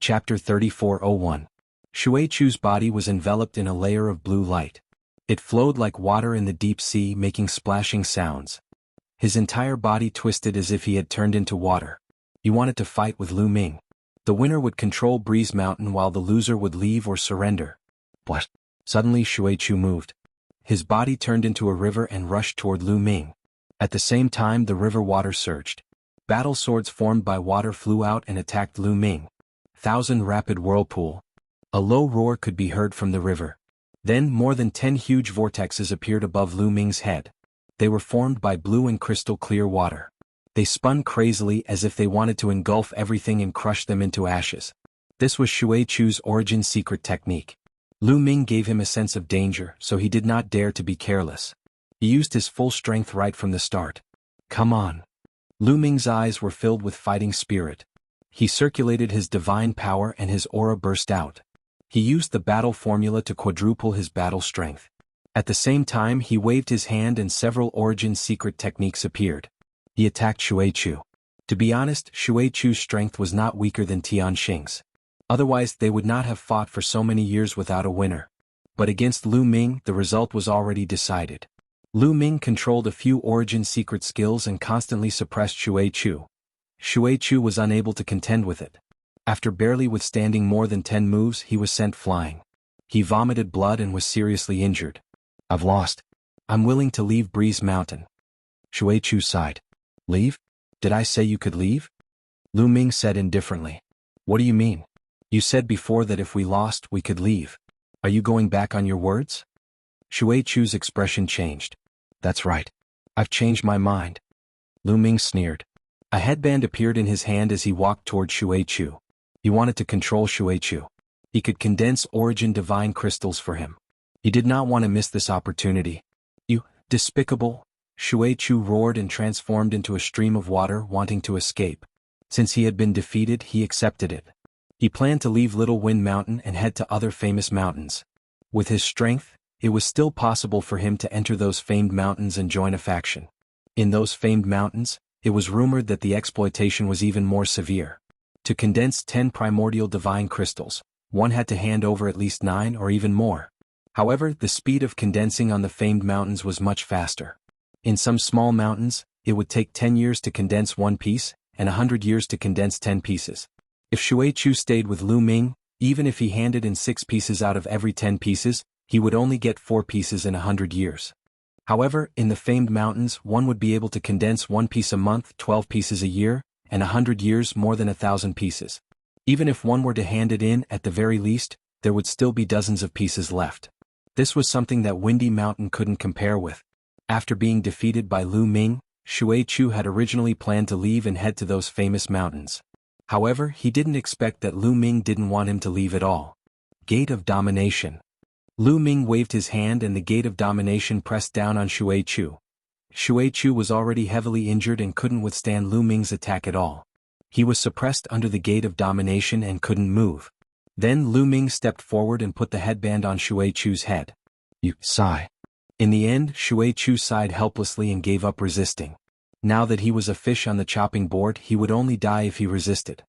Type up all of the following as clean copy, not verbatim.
Chapter 3401. Shuichu's body was enveloped in a layer of blue light. It flowed like water in the deep sea, making splashing sounds. His entire body twisted as if he had turned into water. He wanted to fight with Lu Ming. The winner would control Breeze Mountain while the loser would leave or surrender. What? Suddenly Shuichu moved. His body turned into a river and rushed toward Lu Ming. At the same time the river water surged. Battle swords formed by water flew out and attacked Lu Ming. Thousand rapid whirlpool. A low roar could be heard from the river. Then more than 10 huge vortexes appeared above Lu Ming's head. They were formed by blue and crystal clear water. They spun crazily as if they wanted to engulf everything and crush them into ashes. This was Shuichu's origin secret technique. Lu Ming gave him a sense of danger, so he did not dare to be careless. He used his full strength right from the start. Come on. Lu Ming's eyes were filled with fighting spirit. He circulated his divine power and his aura burst out. He used the battle formula to quadruple his battle strength. At the same time he waved his hand and several origin secret techniques appeared. He attacked Shuichu. To be honest, Shuichu's strength was not weaker than Tianxing's. Otherwise they would not have fought for so many years without a winner. But against Lu Ming the result was already decided. Lu Ming controlled a few origin secret skills and constantly suppressed Shuichu. Shuichu was unable to contend with it. After barely withstanding more than 10 moves he was sent flying. He vomited blood and was seriously injured. I've lost. I'm willing to leave Breeze Mountain. Shuichu sighed. Leave? Did I say you could leave? Lu Ming said indifferently. What do you mean? You said before that if we lost we could leave. Are you going back on your words? Shuichu's expression changed. That's right. I've changed my mind. Lu Ming sneered. A headband appeared in his hand as he walked toward Shuichu. He wanted to control Shuichu. He could condense origin divine crystals for him. He did not want to miss this opportunity. You, despicable! Shuichu roared and transformed into a stream of water, wanting to escape. Since he had been defeated, he accepted it. He planned to leave Little Wind Mountain and head to other famous mountains. With his strength, it was still possible for him to enter those famed mountains and join a faction. In those famed mountains, it was rumored that the exploitation was even more severe. To condense 10 primordial divine crystals, one had to hand over at least 9 or even more. However, the speed of condensing on the famed mountains was much faster. In some small mountains, it would take 10 years to condense one piece, and 100 years to condense 10 pieces. If Shuichu stayed with Lu Ming, even if he handed in 6 pieces out of every 10 pieces, he would only get 4 pieces in 100 years. However, in the famed mountains one would be able to condense 1 piece a month, 12 pieces a year, and 100 years more than 1,000 pieces. Even if one were to hand it in, at the very least, there would still be dozens of pieces left. This was something that Windy Mountain couldn't compare with. After being defeated by Lu Ming, Shuichu had originally planned to leave and head to those famous mountains. However, he didn't expect that Lu Ming didn't want him to leave at all. Gate of Domination. Lu Ming waved his hand and the Gate of Domination pressed down on Shuichu. Shuichu was already heavily injured and couldn't withstand Lu Ming's attack at all. He was suppressed under the Gate of Domination and couldn't move. Then Lu Ming stepped forward and put the headband on Shuichu's head. You sigh. In the end, Shuichu sighed helplessly and gave up resisting. Now that he was a fish on the chopping board, he would only die if he resisted.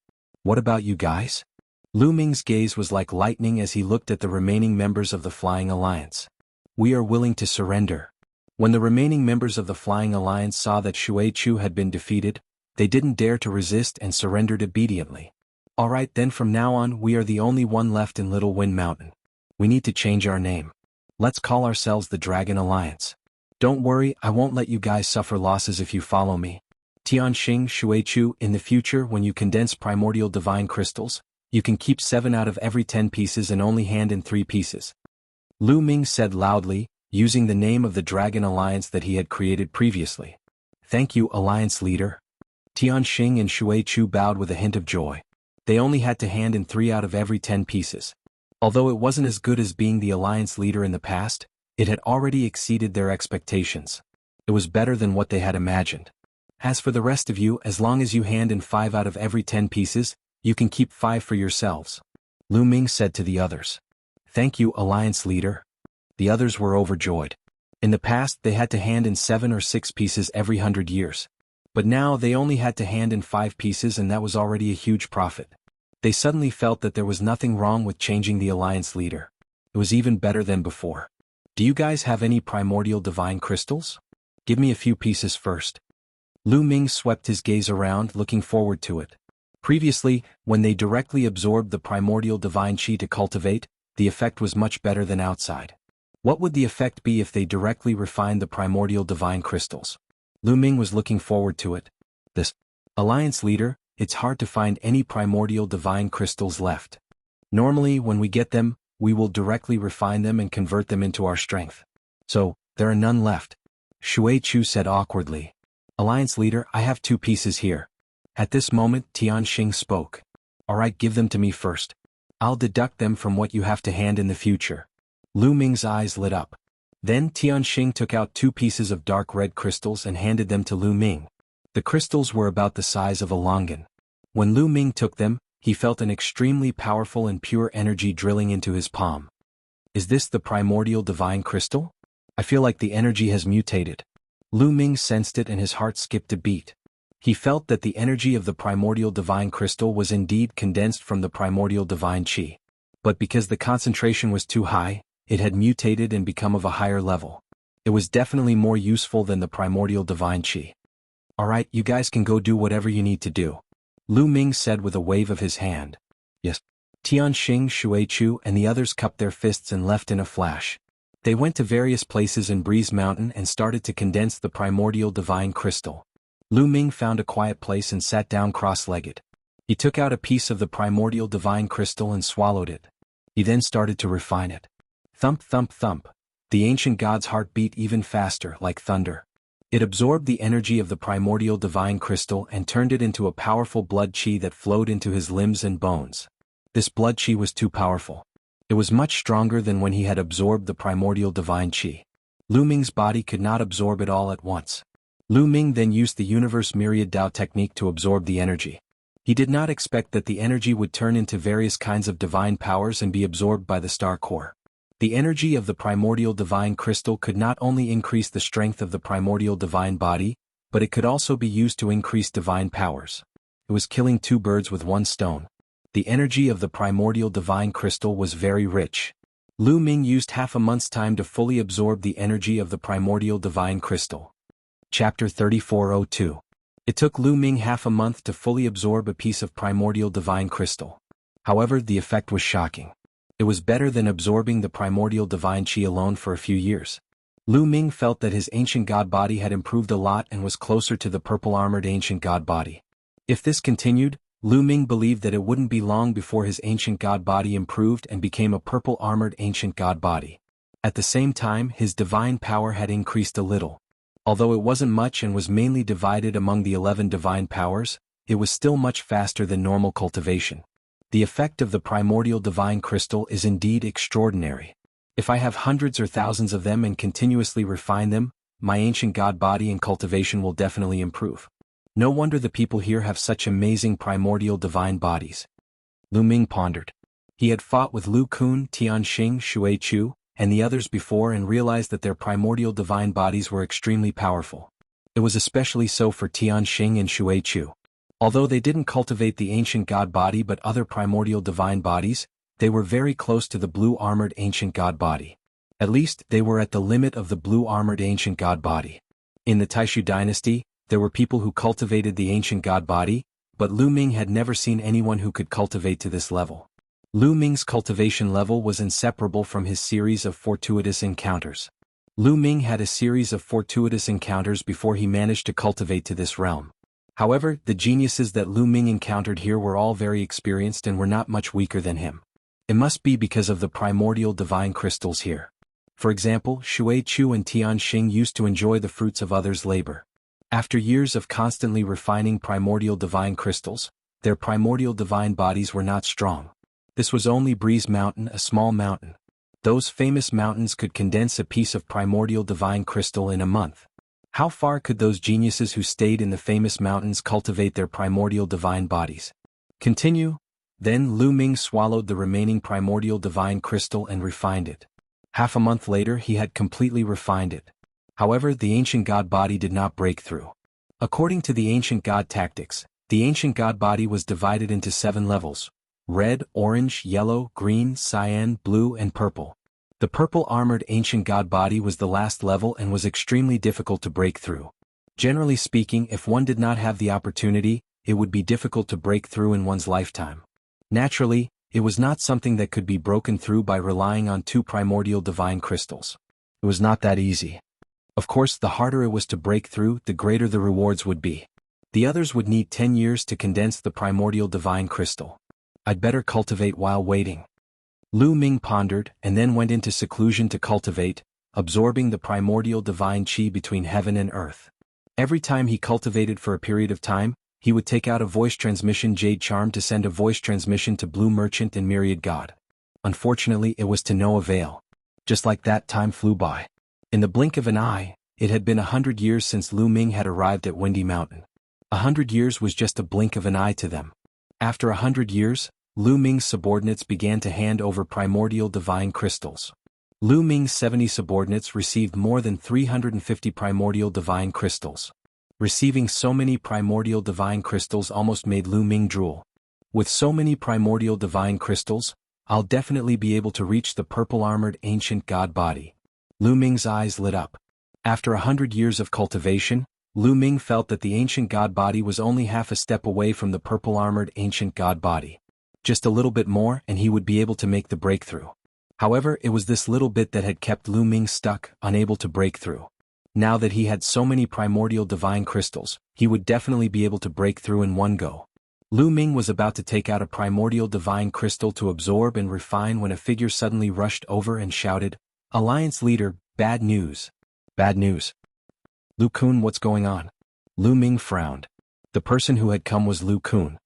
What about you guys? Lu Ming's gaze was like lightning as he looked at the remaining members of the Flying Alliance. We are willing to surrender. When the remaining members of the Flying Alliance saw that Shuichu had been defeated, they didn't dare to resist and surrendered obediently. Alright then, from now on we are the only one left in Little Wind Mountain. We need to change our name. Let's call ourselves the Dragon Alliance. Don't worry, I won't let you guys suffer losses if you follow me. Tianxing, Shuichu, in the future when you condense primordial divine crystals, you can keep 7 out of every 10 pieces and only hand in 3 pieces. Lu Ming said loudly, using the name of the Dragon Alliance that he had created previously. Thank you, Alliance Leader. Tianxing and Shuichu bowed with a hint of joy. They only had to hand in 3 out of every 10 pieces. Although it wasn't as good as being the Alliance Leader in the past, it had already exceeded their expectations. It was better than what they had imagined. As for the rest of you, as long as you hand in 5 out of every 10 pieces, you can keep 5 for yourselves. Lu Ming said to the others. Thank you, Alliance Leader. The others were overjoyed. In the past they had to hand in 7 or 6 pieces every 100 years. But now they only had to hand in 5 pieces and that was already a huge profit. They suddenly felt that there was nothing wrong with changing the alliance leader. It was even better than before. Do you guys have any primordial divine crystals? Give me a few pieces first. Lu Ming swept his gaze around, looking forward to it. Previously, when they directly absorbed the primordial divine chi to cultivate, the effect was much better than outside. What would the effect be if they directly refined the primordial divine crystals? Lu Ming was looking forward to it. This alliance leader, it's hard to find any primordial divine crystals left. Normally, when we get them, we will directly refine them and convert them into our strength. So, there are none left. Shui Chu said awkwardly. Alliance leader, I have 2 pieces here. At this moment, Tianxing spoke. Alright, give them to me first. I'll deduct them from what you have to hand in the future. Lu Ming's eyes lit up. Then Tianxing took out 2 pieces of dark red crystals and handed them to Lu Ming. The crystals were about the size of a longan. When Lu Ming took them, he felt an extremely powerful and pure energy drilling into his palm. Is this the primordial divine crystal? I feel like the energy has mutated. Lu Ming sensed it and his heart skipped a beat. He felt that the energy of the primordial divine crystal was indeed condensed from the primordial divine chi. But because the concentration was too high, it had mutated and become of a higher level. It was definitely more useful than the primordial divine chi. Alright, you guys can go do whatever you need to do. Lu Ming said with a wave of his hand. Yes. Tianxing, Shui Chu and the others cupped their fists and left in a flash. They went to various places in Breeze Mountain and started to condense the primordial divine crystal. Lu Ming found a quiet place and sat down cross-legged. He took out a piece of the primordial divine crystal and swallowed it. He then started to refine it. Thump thump thump. The ancient god's heart beat even faster, like thunder. It absorbed the energy of the primordial divine crystal and turned it into a powerful blood chi that flowed into his limbs and bones. This blood chi was too powerful. It was much stronger than when he had absorbed the primordial divine chi. Lu Ming's body could not absorb it all at once. Lu Ming then used the universe myriad Dao technique to absorb the energy. He did not expect that the energy would turn into various kinds of divine powers and be absorbed by the star core. The energy of the primordial divine crystal could not only increase the strength of the primordial divine body, but it could also be used to increase divine powers. It was killing 2 birds with 1 stone. The energy of the primordial divine crystal was very rich. Lu Ming used half a month's time to fully absorb the energy of the primordial divine crystal. Chapter 3402. It took Lu Ming half a month to fully absorb a piece of primordial divine crystal. However, the effect was shocking. It was better than absorbing the primordial divine chi alone for a few years. Lu Ming felt that his ancient god body had improved a lot and was closer to the purple-armored ancient god body. If this continued, Lu Ming believed that it wouldn't be long before his ancient god body improved and became a purple-armored ancient god body. At the same time, his divine power had increased a little. Although it wasn't much and was mainly divided among the 11 divine powers, it was still much faster than normal cultivation. The effect of the primordial divine crystal is indeed extraordinary. If I have hundreds or thousands of them and continuously refine them, my ancient god body and cultivation will definitely improve. No wonder the people here have such amazing primordial divine bodies. Lu Ming pondered. He had fought with Lu Kun, Tianxing, Shui Chu, and the others before and realized that their primordial divine bodies were extremely powerful. It was especially so for Tianxing and Shui Chu. Although they didn't cultivate the ancient god body but other primordial divine bodies, they were very close to the blue-armored ancient god body. At least, they were at the limit of the blue-armored ancient god body. In the Taishu dynasty, there were people who cultivated the ancient god body, but Lu Ming had never seen anyone who could cultivate to this level. Lu Ming's cultivation level was inseparable from his series of fortuitous encounters. Lu Ming had a series of fortuitous encounters before he managed to cultivate to this realm. However, the geniuses that Lu Ming encountered here were all very experienced and were not much weaker than him. It must be because of the primordial divine crystals here. For example, Shui Chu and Tianxing used to enjoy the fruits of others' labor. After years of constantly refining primordial divine crystals, their primordial divine bodies were not strong. This was only Breeze Mountain, a small mountain. Those famous mountains could condense a piece of primordial divine crystal in a month. How far could those geniuses who stayed in the famous mountains cultivate their primordial divine bodies? Continue. Then Lu Ming swallowed the remaining primordial divine crystal and refined it. Half a month later he had completely refined it. However, the ancient god body did not break through. According to the ancient god tactics, the ancient god body was divided into 7 levels, red, orange, yellow, green, cyan, blue, and purple. The purple-armored ancient god body was the last level and was extremely difficult to break through. Generally speaking, if one did not have the opportunity, it would be difficult to break through in one's lifetime. Naturally, it was not something that could be broken through by relying on 2 primordial divine crystals. It was not that easy. Of course, the harder it was to break through, the greater the rewards would be. The others would need 10 years to condense the primordial divine crystal. I'd better cultivate while waiting. Lu Ming pondered and then went into seclusion to cultivate, absorbing the primordial divine qi between heaven and earth. Every time he cultivated for a period of time, he would take out a voice transmission jade charm to send a voice transmission to Blue Merchant and Myriad God. Unfortunately, it was to no avail. Just like that, time flew by. In the blink of an eye, it had been 100 years since Lu Ming had arrived at Windy Mountain. 100 years was just a blink of an eye to them. After 100 years, Lu Ming's subordinates began to hand over primordial divine crystals. Lu Ming's 70 subordinates received more than 350 primordial divine crystals. Receiving so many primordial divine crystals almost made Lu Ming drool. With so many primordial divine crystals, I'll definitely be able to reach the purple-armored ancient god body. Lu Ming's eyes lit up. After 100 years of cultivation, Lu Ming felt that the ancient god body was only half a step away from the purple-armored ancient god body. Just a little bit more and he would be able to make the breakthrough. However, it was this little bit that had kept Lu Ming stuck, unable to break through. Now that he had so many primordial divine crystals, he would definitely be able to break through in one go. Lu Ming was about to take out a primordial divine crystal to absorb and refine when a figure suddenly rushed over and shouted, "Alliance leader, bad news." Bad news. Lu Kun, what's going on? Lu Ming frowned. The person who had come was Lu Kun.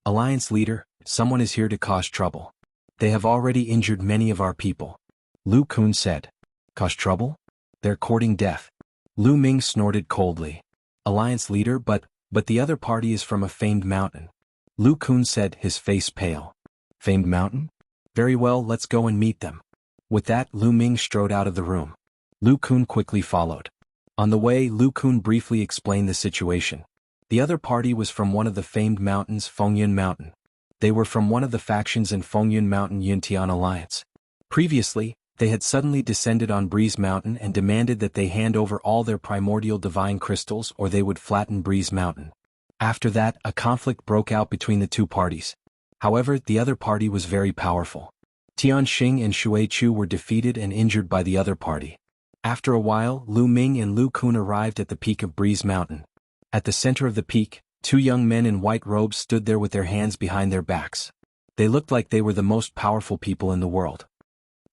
Alliance leader, someone is here to cause trouble. They have already injured many of our people. Lu Kun said. Cause trouble? They're courting death. Lu Ming snorted coldly. Alliance leader, but the other party is from a famed mountain. Lu Kun said, his face pale. Famed mountain? Very well, let's go and meet them. With that, Lu Ming strode out of the room. Lu Kun quickly followed. On the way, Lu Kun briefly explained the situation. The other party was from one of the famed mountains, Fengyun Mountain. They were from one of the factions in Fengyun Mountain Yuntian Alliance. Previously, they had suddenly descended on Breeze Mountain and demanded that they hand over all their primordial divine crystals or they would flatten Breeze Mountain. After that, a conflict broke out between the two parties. However, the other party was very powerful. Tianxing and Shui Chu were defeated and injured by the other party. After a while, Lu Ming and Lu Kun arrived at the peak of Breeze Mountain. At the center of the peak, 2 young men in white robes stood there with their hands behind their backs. They looked like they were the most powerful people in the world.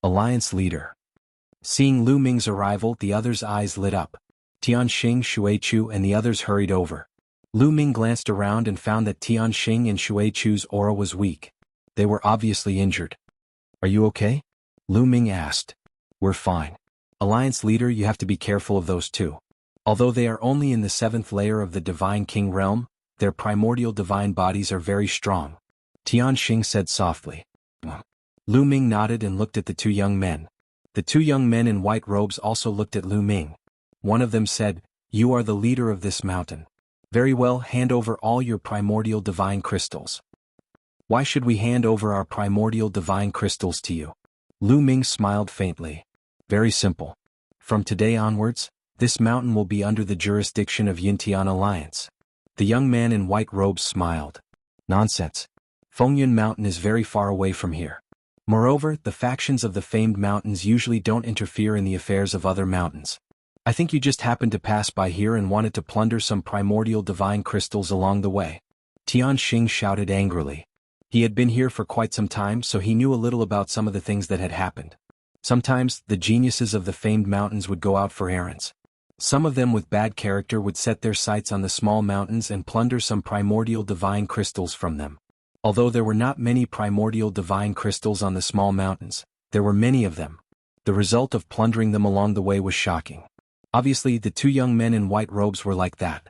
Alliance leader. Seeing Lu Ming's arrival, the others' eyes lit up. Tianxing, Shui Chu and the others hurried over. Lu Ming glanced around and found that Tianxing and Shui Chu's aura was weak. They were obviously injured. Are you okay? Lu Ming asked. We're fine. Alliance leader, you have to be careful of those two. Although they are only in the 7th layer of the Divine King realm, their primordial divine bodies are very strong. Tianxing said softly. Lu Ming nodded and looked at the 2 young men. The 2 young men in white robes also looked at Lu Ming. One of them said, "You are the leader of this mountain. Very well, hand over all your primordial divine crystals." Why should we hand over our primordial divine crystals to you? Lu Ming smiled faintly. Very simple. From today onwards, this mountain will be under the jurisdiction of Yuntian Alliance. The young man in white robes smiled. Nonsense. Fengyun Mountain is very far away from here. Moreover, the factions of the famed mountains usually don't interfere in the affairs of other mountains. I think you just happened to pass by here and wanted to plunder some primordial divine crystals along the way. Tianxing shouted angrily. He had been here for quite some time, so he knew a little about some of the things that had happened. Sometimes, the geniuses of the famed mountains would go out for errands. Some of them with bad character would set their sights on the small mountains and plunder some primordial divine crystals from them. Although there were not many primordial divine crystals on the small mountains, there were many of them. The result of plundering them along the way was shocking. Obviously, the 2 young men in white robes were like that.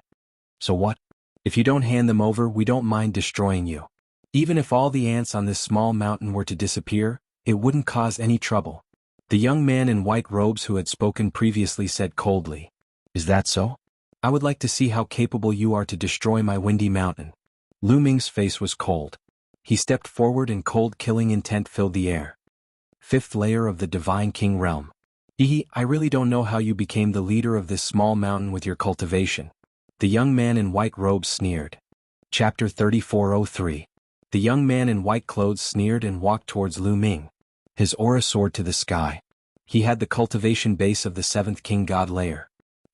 So what? If you don't hand them over, we don't mind destroying you. Even if all the ants on this small mountain were to disappear, it wouldn't cause any trouble. The young man in white robes who had spoken previously said coldly. Is that so? I would like to see how capable you are to destroy my Windy Mountain. Lu Ming's face was cold. He stepped forward and cold killing intent filled the air. Fifth layer of the Divine King realm. I really don't know how you became the leader of this small mountain with your cultivation. The young man in white robes sneered. Chapter 3403. The young man in white clothes sneered and walked towards Lu Ming. His aura soared to the sky. He had the cultivation base of the seventh king god layer.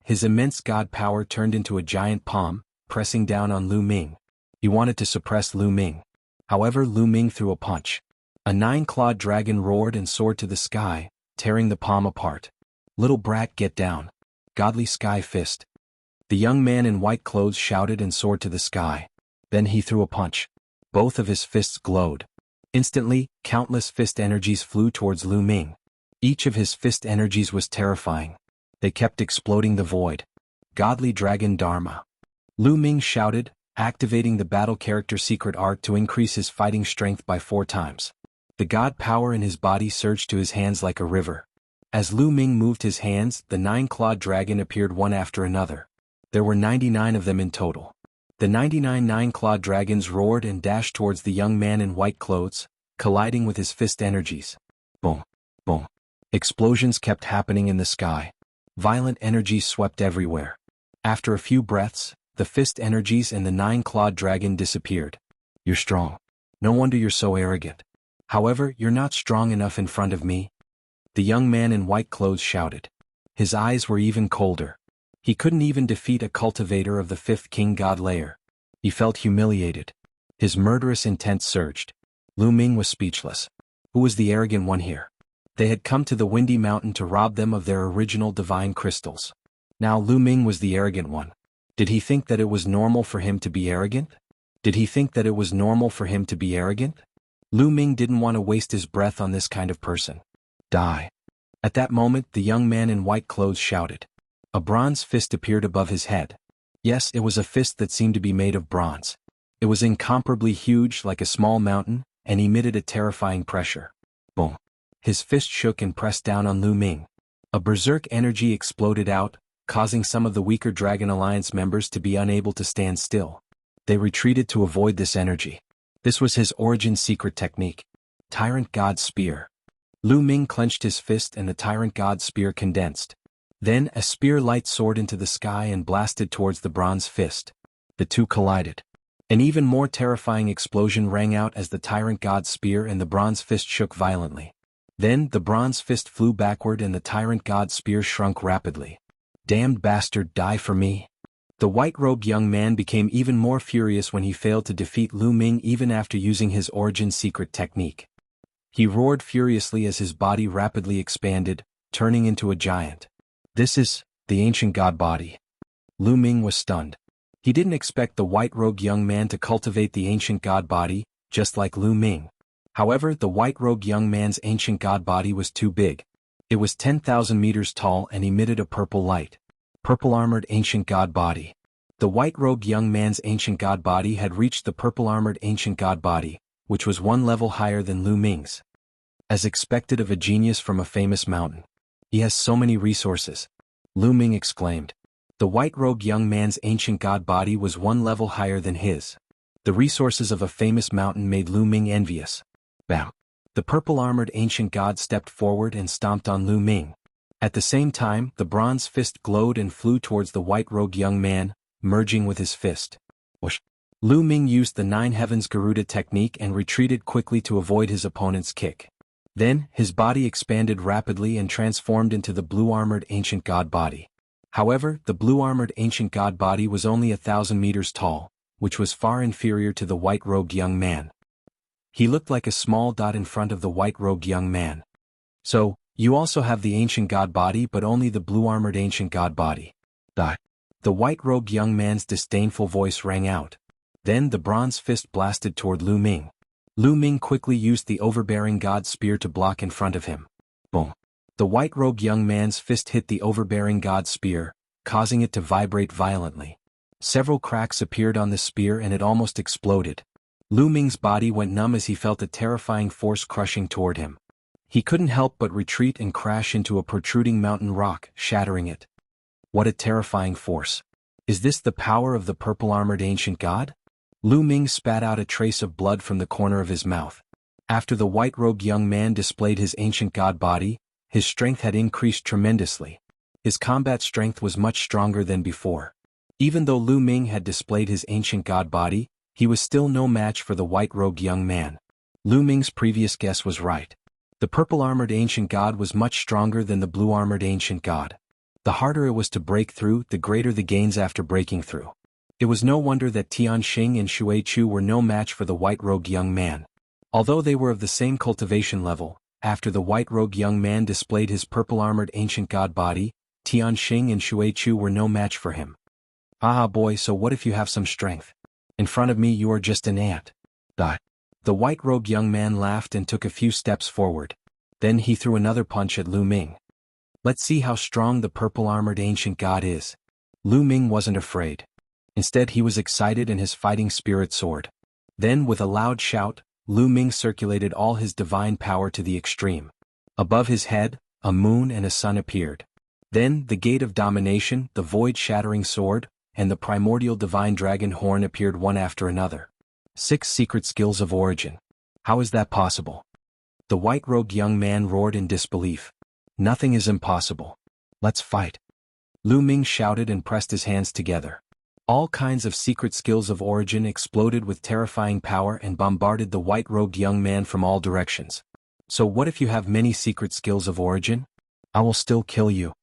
His immense god power turned into a giant palm, pressing down on Lu Ming. He wanted to suppress Lu Ming. However, Lu Ming threw a punch. A 9-clawed dragon roared and soared to the sky, tearing the palm apart. Little brat, get down. Godly sky fist. The young man in white clothes shouted and soared to the sky. Then he threw a punch. Both of his fists glowed. Instantly, countless fist energies flew towards Lu Ming. Each of his fist energies was terrifying. They kept exploding the void. Godly dragon Dharma. Lu Ming shouted, activating the battle character secret art to increase his fighting strength by 4 times. The god power in his body surged to his hands like a river. As Lu Ming moved his hands, the 9-clawed dragon appeared one after another. There were 99 of them in total. The 99 9-clawed dragons roared and dashed towards the young man in white clothes, colliding with his fist energies. Boom, boom. Explosions kept happening in the sky. Violent energies swept everywhere. After a few breaths, the fist energies and the 9-clawed dragon disappeared. You're strong. No wonder you're so arrogant. However, you're not strong enough in front of me. The young man in white clothes shouted. His eyes were even colder. He couldn't even defeat a cultivator of the 5th king god layer. He felt humiliated. His murderous intent surged. Lu Ming was speechless. Who was the arrogant one here? They had come to the Windy Mountain to rob them of their original divine crystals. Now Lu Ming was the arrogant one. Did he think that it was normal for him to be arrogant? Lu Ming didn't want to waste his breath on this kind of person. Die. At that moment, the young man in white clothes shouted. A bronze fist appeared above his head. Yes, it was a fist that seemed to be made of bronze. It was incomparably huge, like a small mountain, and emitted a terrifying pressure. Boom. His fist shook and pressed down on Lu Ming. A berserk energy exploded out, causing some of the weaker Dragon Alliance members to be unable to stand still. They retreated to avoid this energy. This was his origin secret technique. Tyrant God Spear. Lu Ming clenched his fist and the Tyrant God Spear condensed. Then a spear light soared into the sky and blasted towards the bronze fist. The two collided. An even more terrifying explosion rang out as the Tyrant God Spear and the bronze fist shook violently. Then the bronze fist flew backward and the Tyrant God Spear shrunk rapidly. Damned bastard, die for me. The white-robed young man became even more furious when he failed to defeat Lu Ming even after using his origin secret technique. He roared furiously as his body rapidly expanded, turning into a giant. This is the ancient god body. Lu Ming was stunned. He didn't expect the white-robed young man to cultivate the ancient god body, just like Lu Ming. However, the white-robed young man's ancient god body was too big. It was 10,000 meters tall and emitted a purple light. Purple-armored ancient god body. The white-robed young man's ancient god body had reached the purple-armored ancient god body, which was 1 level higher than Lu Ming's. As expected of a genius from a famous mountain. He has so many resources. Lu Ming exclaimed. The white-robed young man's ancient god body was 1 level higher than his. The resources of a famous mountain made Lu Ming envious. Bam! The purple-armored ancient god stepped forward and stomped on Lu Ming. At the same time, the bronze fist glowed and flew towards the white-robed young man, merging with his fist. Whoosh! Lu Ming used the 9 Heavens Garuda technique and retreated quickly to avoid his opponent's kick. Then, his body expanded rapidly and transformed into the blue-armored ancient god body. However, the blue-armored ancient god body was only 1,000 meters tall, which was far inferior to the white-robed young man. He looked like a small dot in front of the white-robed young man. So, you also have the ancient god body but only the blue-armored ancient god body. Die. The white-robed young man's disdainful voice rang out. Then the bronze fist blasted toward Lu Ming. Lu Ming quickly used the overbearing god spear to block in front of him. Boom. The white-robed young man's fist hit the overbearing god spear, causing it to vibrate violently. Several cracks appeared on the spear and it almost exploded. Lu Ming's body went numb as he felt a terrifying force crushing toward him. He couldn't help but retreat and crash into a protruding mountain rock, shattering it. What a terrifying force. Is this the power of the purple-armored ancient god? Lu Ming spat out a trace of blood from the corner of his mouth. After the white-robed young man displayed his ancient god body, his strength had increased tremendously. His combat strength was much stronger than before. Even though Lu Ming had displayed his ancient god body, he was still no match for the white-robed young man. Lu Ming's previous guess was right. The purple-armored ancient god was much stronger than the blue-armored ancient god. The harder it was to break through, the greater the gains after breaking through. It was no wonder that Tianxing and Shui Chu were no match for the white-robed young man. Although they were of the same cultivation level, after the white-robed young man displayed his purple-armored ancient god body, Tianxing and Shui Chu were no match for him. Ah boy, so what if you have some strength? In front of me you are just an ant. Die. The white-robed young man laughed and took a few steps forward. Then he threw another punch at Lu Ming. Let's see how strong the purple-armored ancient god is. Lu Ming wasn't afraid. Instead he was excited and his fighting spirit soared. Then with a loud shout, Lu Ming circulated all his divine power to the extreme. Above his head, a moon and a sun appeared. Then the gate of domination, the void-shattering sword, and the primordial divine dragon horn appeared one after another. 6 secret skills of origin. How is that possible? The white-robed young man roared in disbelief. Nothing is impossible. Let's fight. Lu Ming shouted and pressed his hands together. All kinds of secret skills of origin exploded with terrifying power and bombarded the white-robed young man from all directions. So what if you have many secret skills of origin? I will still kill you.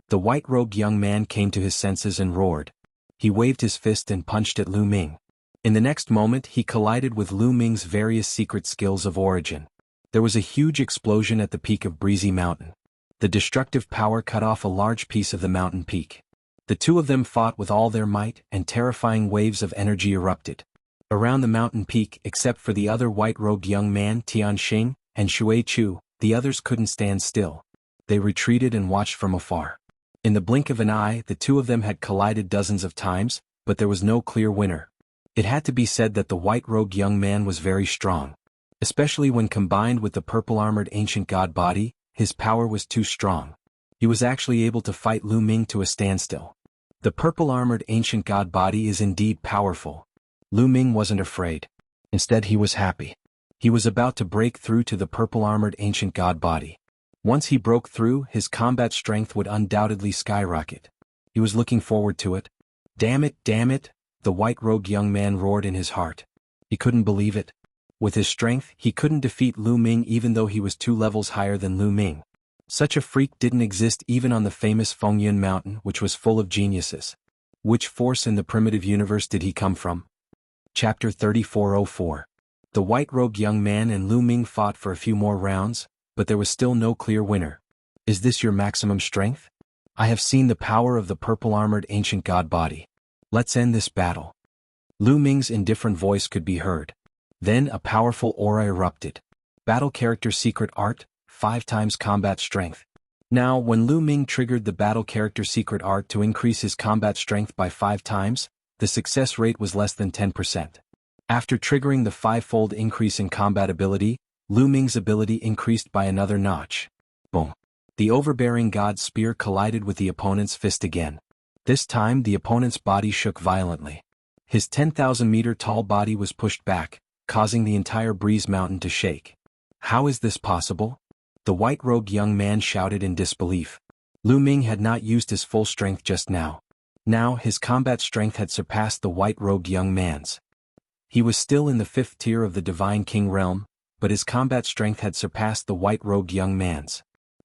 The white-robed young man came to his senses and roared. He waved his fist and punched at Lu Ming. In the next moment he collided with Lu Ming's various secret skills of origin. There was a huge explosion at the peak of Breezy Mountain. The destructive power cut off a large piece of the mountain peak. The two of them fought with all their might, and terrifying waves of energy erupted. Around the mountain peak, except for the other white-robed young man Tianxing and Shui Chu, the others couldn't stand still. They retreated and watched from afar. In the blink of an eye, the two of them had collided dozens of times, but there was no clear winner. It had to be said that the white-robed young man was very strong. Especially when combined with the purple-armored ancient god body, his power was too strong. He was actually able to fight Lu Ming to a standstill. The purple-armored ancient god body is indeed powerful. Lu Ming wasn't afraid. Instead he was happy. He was about to break through to the purple-armored ancient god body. Once he broke through, his combat strength would undoubtedly skyrocket. He was looking forward to it. Damn it, the white-robed young man roared in his heart. He couldn't believe it. With his strength, he couldn't defeat Lu Ming even though he was 2 levels higher than Lu Ming. Such a freak didn't exist even on the famous Fengyun Mountain, which was full of geniuses. Which force in the primitive universe did he come from? Chapter 3404. The white-robed young man and Lu Ming fought for a few more rounds, but there was still no clear winner. Is this your maximum strength? I have seen the power of the purple-armored ancient god body. Let's end this battle. Lu Ming's indifferent voice could be heard. Then a powerful aura erupted. Battle character secret art, 5 times combat strength. Now, when Lu Ming triggered the battle character secret art to increase his combat strength by 5 times, the success rate was less than 10%. After triggering the 5-fold increase in combat ability, Lu Ming's ability increased by another notch. Boom. The overbearing god spear collided with the opponent's fist again. This time the opponent's body shook violently. His 10,000-meter tall body was pushed back, causing the entire Breeze Mountain to shake. How is this possible? The white-robed young man shouted in disbelief. Lu Ming had not used his full strength just now. Now his combat strength had surpassed the white-robed young man's. He was still in the 5th tier of the Divine King realm, but his combat strength had surpassed the white-robed young man's.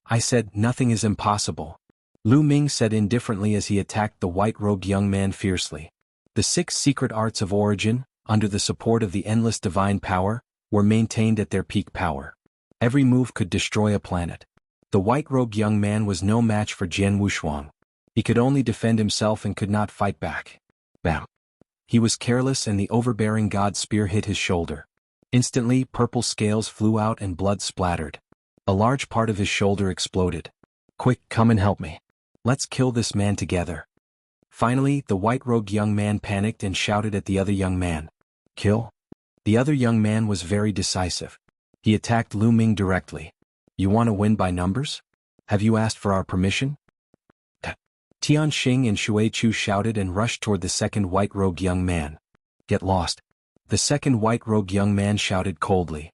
I said, nothing is impossible. Lu Ming said indifferently as he attacked the white-robed young man fiercely. The 6 secret arts of origin, under the support of the endless divine power, were maintained at their peak power. Every move could destroy a planet. The white-robed young man was no match for Jian Wushuang. He could only defend himself and could not fight back. Bam! He was careless and the overbearing god spear hit his shoulder. Instantly, purple scales flew out and blood splattered. A large part of his shoulder exploded. Quick, come and help me. Let's kill this man together. Finally, the white-robed young man panicked and shouted at the other young man. Kill? The other young man was very decisive. He attacked Lu Ming directly. You want to win by numbers? Have you asked for our permission? Tianxing and Shui Chu shouted and rushed toward the second white-robed young man. Get lost. The second white-robed young man shouted coldly.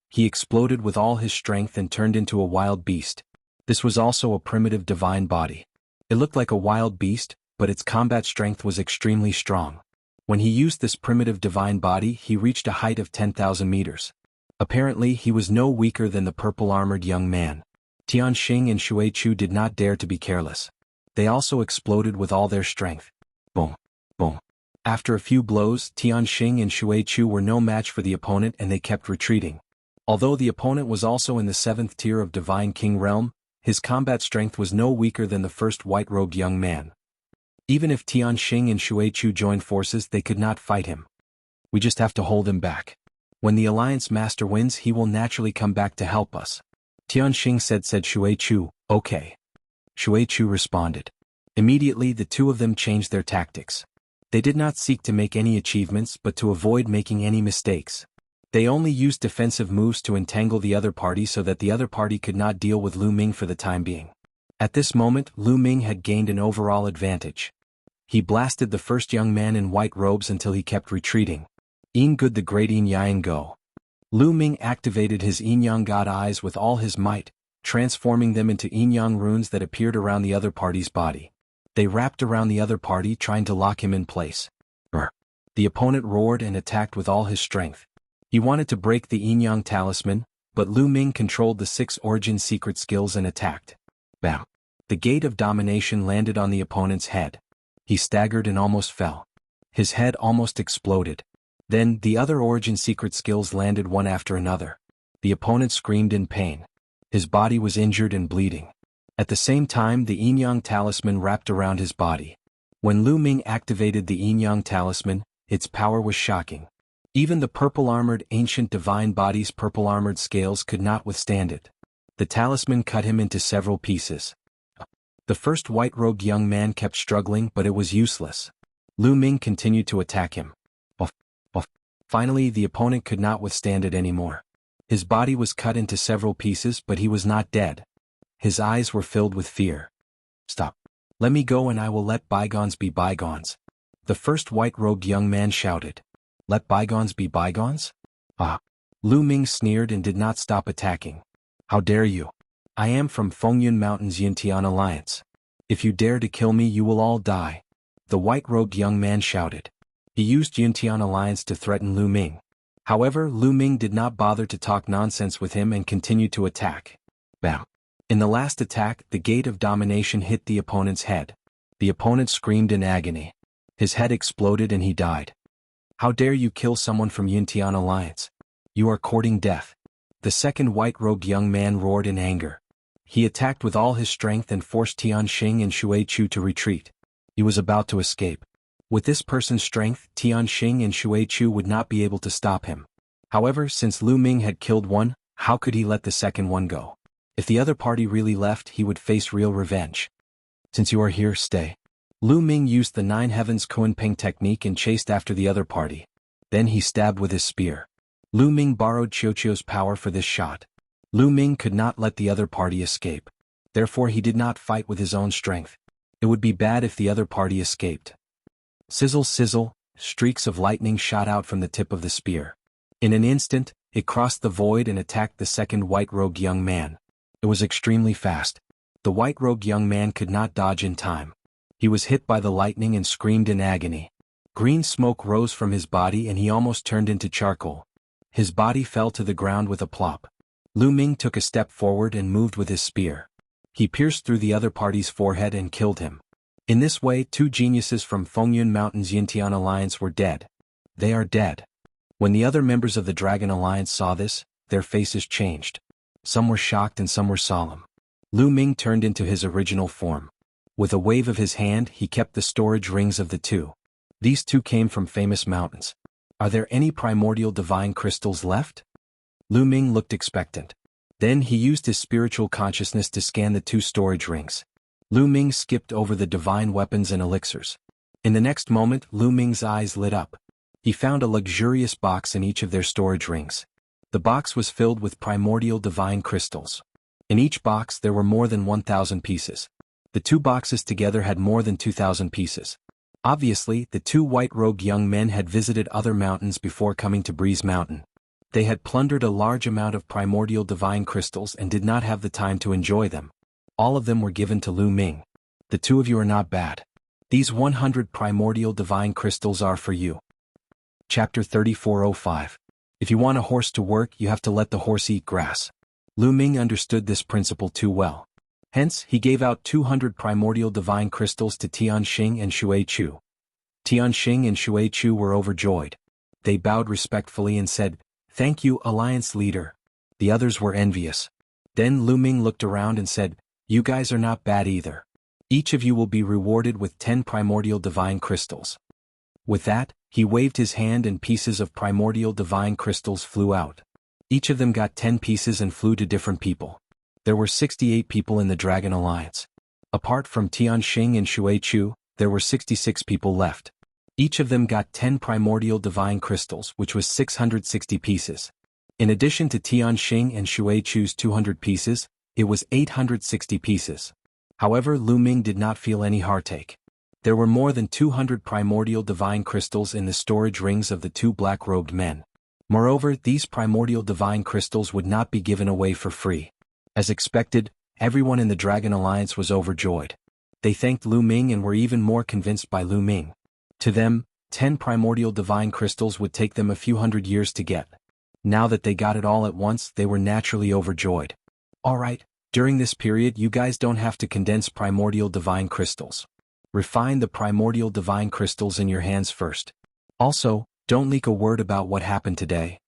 He exploded with all his strength and turned into a wild beast. This was also a primitive divine body. It looked like a wild beast, but its combat strength was extremely strong. When he used this primitive divine body, he reached a height of 10,000 meters. Apparently, he was no weaker than the purple-armored young man. Tianxing and Shui Chu did not dare to be careless. They also exploded with all their strength. Boom, boom. After a few blows, Tianxing and Shui Chu were no match for the opponent and they kept retreating. Although the opponent was also in the 7th tier of Divine King realm, his combat strength was no weaker than the first white-robed young man. Even if Tianxing and Shui Chu joined forces, they could not fight him. We just have to hold him back. When the Alliance Master wins, he will naturally come back to help us. Tianxing said Shui Chu, okay. Shui Chu responded. Immediately the two of them changed their tactics. They did not seek to make any achievements but to avoid making any mistakes. They only used defensive moves to entangle the other party so that the other party could not deal with Lu Ming for the time being. At this moment, Lu Ming had gained an overall advantage. He blasted the first young man in white robes until he kept retreating. Yin Good the Great Yin Yang Go. Lu Ming activated his Yin Yang God eyes with all his might, transforming them into Yin Yang runes that appeared around the other party's body. They wrapped around the other party trying to lock him in place. The opponent roared and attacked with all his strength. He wanted to break the Yin Yang talisman, but Lu Ming controlled the 6 origin secret skills and attacked. Bam! The gate of domination landed on the opponent's head. He staggered and almost fell. His head almost exploded. Then, the other origin secret skills landed one after another. The opponent screamed in pain. His body was injured and bleeding. At the same time, the Yin Yang talisman wrapped around his body. When Lu Ming activated the Yin Yang talisman, its power was shocking. Even the purple-armored ancient divine body's purple-armored scales could not withstand it. The talisman cut him into several pieces. The first white-robed young man kept struggling, but it was useless. Lu Ming continued to attack him. Finally, the opponent could not withstand it anymore. His body was cut into several pieces, but he was not dead. His eyes were filled with fear. Stop. Let me go and I will let bygones be bygones. The first white-robed young man shouted. Let bygones be bygones? Ah. Lu Ming sneered and did not stop attacking. How dare you? I am from Fengyun Mountain's Yintian Alliance. If you dare to kill me, you will all die. The white-robed young man shouted. He used Yintian Alliance to threaten Lu Ming. However, Lu Ming did not bother to talk nonsense with him and continued to attack. Bam! In the last attack, the gate of domination hit the opponent's head. The opponent screamed in agony. His head exploded and he died. How dare you kill someone from Yintian Alliance? You are courting death. The second white-robed young man roared in anger. He attacked with all his strength and forced Tianxing and Shui Chu to retreat. He was about to escape. With this person's strength, Tianxing and Shui Chu would not be able to stop him. However, since Lu Ming had killed one, how could he let the second one go? If the other party really left, he would face real revenge. Since you are here, stay. Lu Ming used the 9 Heavens Kunpeng technique and chased after the other party. Then he stabbed with his spear. Lu Ming borrowed Qiuqiu's power for this shot. Lu Ming could not let the other party escape. Therefore he did not fight with his own strength. It would be bad if the other party escaped. Sizzle sizzle, streaks of lightning shot out from the tip of the spear. In an instant, it crossed the void and attacked the second white-robed young man. It was extremely fast. The white-robed young man could not dodge in time. He was hit by the lightning and screamed in agony. Green smoke rose from his body and he almost turned into charcoal. His body fell to the ground with a plop. Lu Ming took a step forward and moved with his spear. He pierced through the other party's forehead and killed him. In this way, 2 geniuses from Fengyun Mountain's Yintian Alliance were dead. They are dead. When the other members of the Dragon Alliance saw this, their faces changed. Some were shocked and some were solemn. Lu Ming turned into his original form. With a wave of his hand, he kept the storage rings of the 2. These 2 came from famous mountains. Are there any primordial divine crystals left? Lu Ming looked expectant. Then he used his spiritual consciousness to scan the 2 storage rings. Lu Ming skipped over the divine weapons and elixirs. In the next moment, Lu Ming's eyes lit up. He found a luxurious box in each of their storage rings. The box was filled with primordial divine crystals. In each box there were more than 1,000 pieces. The 2 boxes together had more than 2,000 pieces. Obviously, the two white-robed young men had visited other mountains before coming to Breeze Mountain. They had plundered a large amount of primordial divine crystals and did not have the time to enjoy them. All of them were given to Lu Ming. The two of you are not bad. These 100 primordial divine crystals are for you. Chapter 3405. If you want a horse to work, you have to let the horse eat grass. Lu Ming understood this principle too well. Hence, he gave out 200 primordial divine crystals to Tianxing and Xuechu. Tianxing and Xuechu were overjoyed. They bowed respectfully and said, "Thank you, Alliance Leader." The others were envious. Then Lu Ming looked around and said, "You guys are not bad either. Each of you will be rewarded with 10 primordial divine crystals." With that, he waved his hand and pieces of primordial divine crystals flew out. Each of them got 10 pieces and flew to different people. There were 68 people in the Dragon Alliance. Apart from Tianxing and Xuechu, there were 66 people left. Each of them got 10 primordial divine crystals, which was 660 pieces. In addition to Tianxing and Xuechu's 200 pieces, it was 860 pieces. However, Lu Ming did not feel any heartache. There were more than 200 primordial divine crystals in the storage rings of the two black-robed men. Moreover, these primordial divine crystals would not be given away for free. As expected, everyone in the Dragon Alliance was overjoyed. They thanked Lu Ming and were even more convinced by Lu Ming. To them, 10 primordial divine crystals would take them a few hundred years to get. Now that they got it all at once, they were naturally overjoyed. Alright, during this period you guys don't have to condense primordial divine crystals. Refine the primordial divine crystals in your hands first. Also, don't leak a word about what happened today.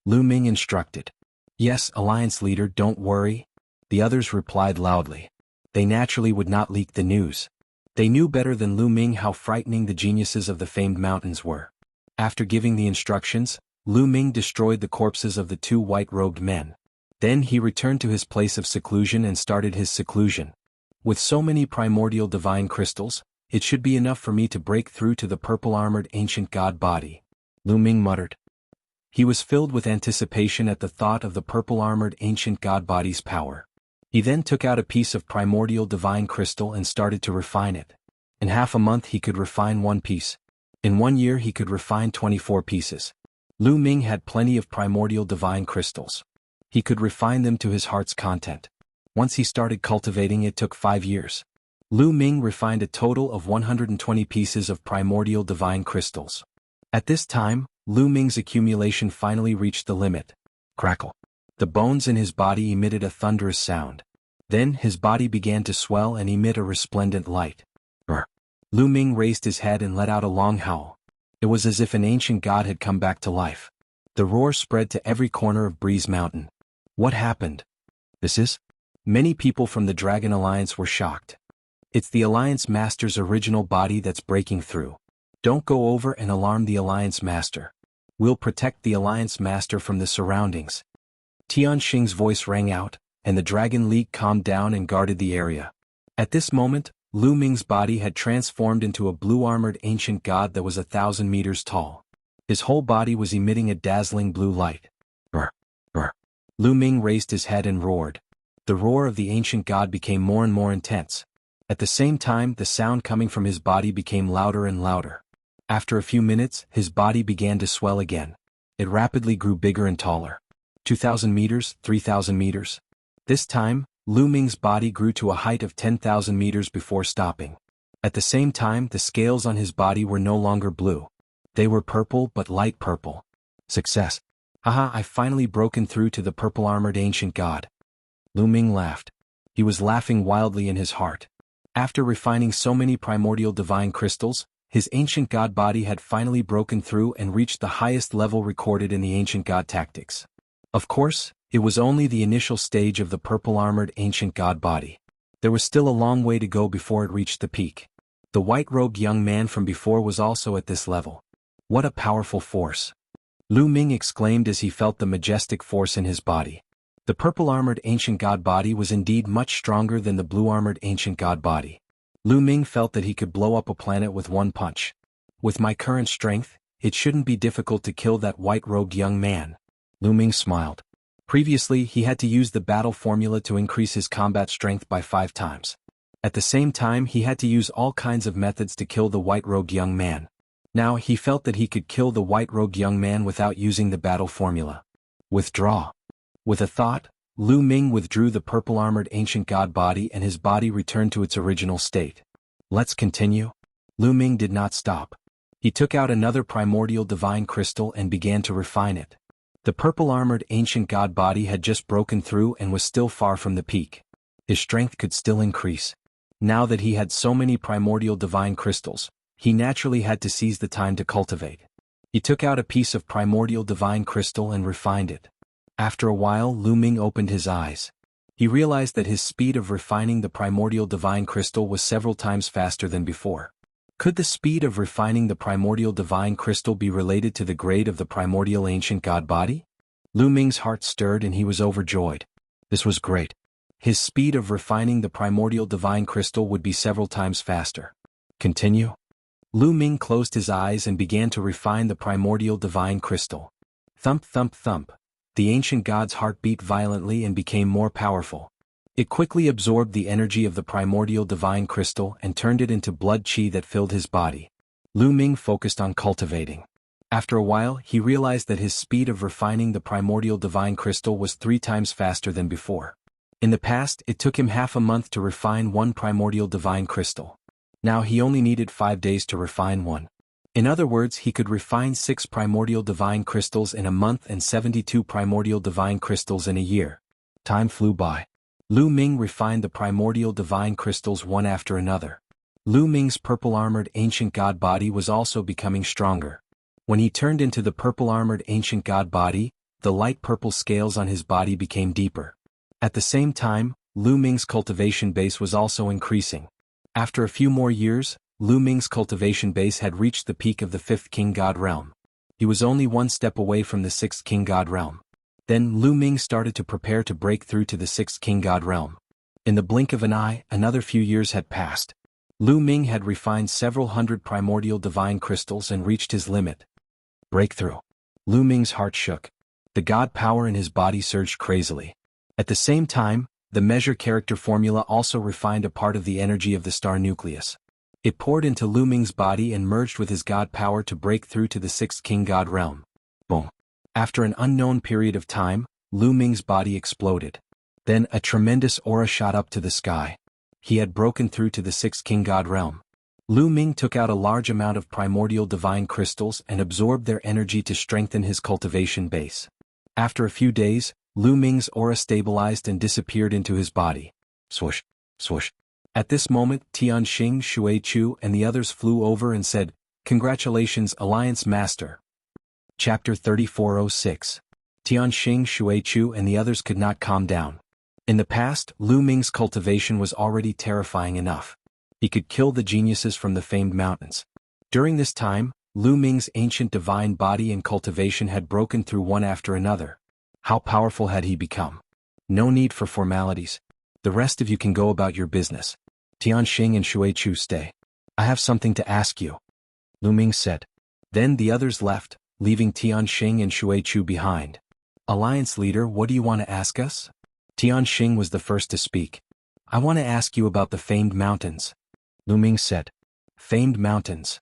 Lu Ming instructed. Yes, Alliance Leader, don't worry. The others replied loudly. They naturally would not leak the news. They knew better than Lu Ming how frightening the geniuses of the famed mountains were. After giving the instructions, Lu Ming destroyed the corpses of the two white-robed men. Then he returned to his place of seclusion and started his seclusion. With so many primordial divine crystals, it should be enough for me to break through to the purple-armored ancient god body, Lu Ming muttered. He was filled with anticipation at the thought of the purple-armored ancient god body's power. He then took out a piece of primordial divine crystal and started to refine it. In half a month he could refine one piece. In 1 year he could refine 24 pieces. Lu Ming had plenty of primordial divine crystals. He could refine them to his heart's content. Once he started cultivating, it took 5 years. Lu Ming refined a total of 120 pieces of primordial divine crystals. At this time, Lu Ming's accumulation finally reached the limit. Crackle. The bones in his body emitted a thunderous sound. Then his body began to swell and emit a resplendent light. Brr. Lu Ming raised his head and let out a long howl. It was as if an ancient god had come back to life. The roar spread to every corner of Breeze Mountain. What happened? This is? Many people from the Dragon Alliance were shocked. It's the Alliance Master's original body that's breaking through. Don't go over and alarm the Alliance Master. We'll protect the Alliance Master from the surroundings. Tianxing's voice rang out, and the Dragon League calmed down and guarded the area. At this moment, Lu Ming's body had transformed into a blue-armored ancient god that was 1,000 meters tall. His whole body was emitting a dazzling blue light. Brr, brr. Lu Ming raised his head and roared. The roar of the ancient god became more and more intense. At the same time, the sound coming from his body became louder and louder. After a few minutes, his body began to swell again. It rapidly grew bigger and taller. 2,000 meters, 3,000 meters. This time, Lu Ming's body grew to a height of 10,000 meters before stopping. At the same time, the scales on his body were no longer blue. They were purple, but light purple. Success. Haha, I've finally broken through to the purple-armored ancient god. Lu Ming laughed. He was laughing wildly in his heart. After refining so many primordial divine crystals, his ancient god body had finally broken through and reached the highest level recorded in the ancient god tactics. Of course, it was only the initial stage of the purple-armored ancient god body. There was still a long way to go before it reached the peak. The white-robed young man from before was also at this level. What a powerful force! Lu Ming exclaimed as he felt the majestic force in his body. The purple-armored ancient god body was indeed much stronger than the blue-armored ancient god body. Lu Ming felt that he could blow up a planet with one punch. With my current strength, it shouldn't be difficult to kill that white-robed young man. Lu Ming smiled. Previously, he had to use the battle formula to increase his combat strength by 5 times. At the same time he had to use all kinds of methods to kill the white rogue young man. Now he felt that he could kill the white rogue young man without using the battle formula. Withdraw. With a thought, Lu Ming withdrew the purple-armored ancient god body and his body returned to its original state. Let's continue. Lu Ming did not stop. He took out another primordial divine crystal and began to refine it. The purple-armored ancient god body had just broken through and was still far from the peak. His strength could still increase. Now that he had so many primordial divine crystals, he naturally had to seize the time to cultivate. He took out a piece of primordial divine crystal and refined it. After a while, Lu Ming opened his eyes. He realized that his speed of refining the primordial divine crystal was several times faster than before. Could the speed of refining the primordial divine crystal be related to the grade of the primordial ancient god body? Lu Ming's heart stirred and he was overjoyed. This was great. His speed of refining the primordial divine crystal would be several times faster. Continue. Lu Ming closed his eyes and began to refine the primordial divine crystal. Thump thump thump. The ancient god's heart beat violently and became more powerful. It quickly absorbed the energy of the primordial divine crystal and turned it into blood chi that filled his body. Lu Ming focused on cultivating. After a while, he realized that his speed of refining the primordial divine crystal was 3 times faster than before. In the past, it took him half a month to refine one primordial divine crystal. Now he only needed 5 days to refine one. In other words, he could refine 6 primordial divine crystals in a month and 72 primordial divine crystals in a year. Time flew by. Lu Ming refined the primordial divine crystals one after another. Lu Ming's purple-armored ancient god body was also becoming stronger. When he turned into the purple-armored ancient god body, the light purple scales on his body became deeper. At the same time, Lu Ming's cultivation base was also increasing. After a few more years, Lu Ming's cultivation base had reached the peak of the 5th king god realm. He was only 1 step away from the 6th king god realm. Then Lu Ming started to prepare to break through to the 6th king god realm. In the blink of an eye, another few years had passed. Lu Ming had refined several hundred primordial divine crystals and reached his limit. Breakthrough. Lu Ming's heart shook. The god power in his body surged crazily. At the same time, the measure character formula also refined a part of the energy of the star nucleus. It poured into Lu Ming's body and merged with his god power to break through to the 6th king god realm. Boom. After an unknown period of time, Lu Ming's body exploded. Then a tremendous aura shot up to the sky. He had broken through to the 6th king god realm. Lu Ming took out a large amount of primordial divine crystals and absorbed their energy to strengthen his cultivation base. After a few days, Lu Ming's aura stabilized and disappeared into his body. Swoosh, swoosh. At this moment, Tianxing, Shui Chu and the others flew over and said, "Congratulations, Alliance Master." Chapter 3406. Tianxing, Shui Chu and the others could not calm down. In the past, Lu Ming's cultivation was already terrifying enough. He could kill the geniuses from the famed mountains. During this time, Lu Ming's ancient divine body and cultivation had broken through one after another. How powerful had he become? No need for formalities. The rest of you can go about your business. Tianxing and Shui Chu stay. I have something to ask you. Lu Ming said. Then the others left, leaving Tianxing and Shui Chu behind. Alliance leader, what do you want to ask us? Tianxing was the first to speak. I want to ask you about the famed mountains. Lu Ming said. Famed mountains.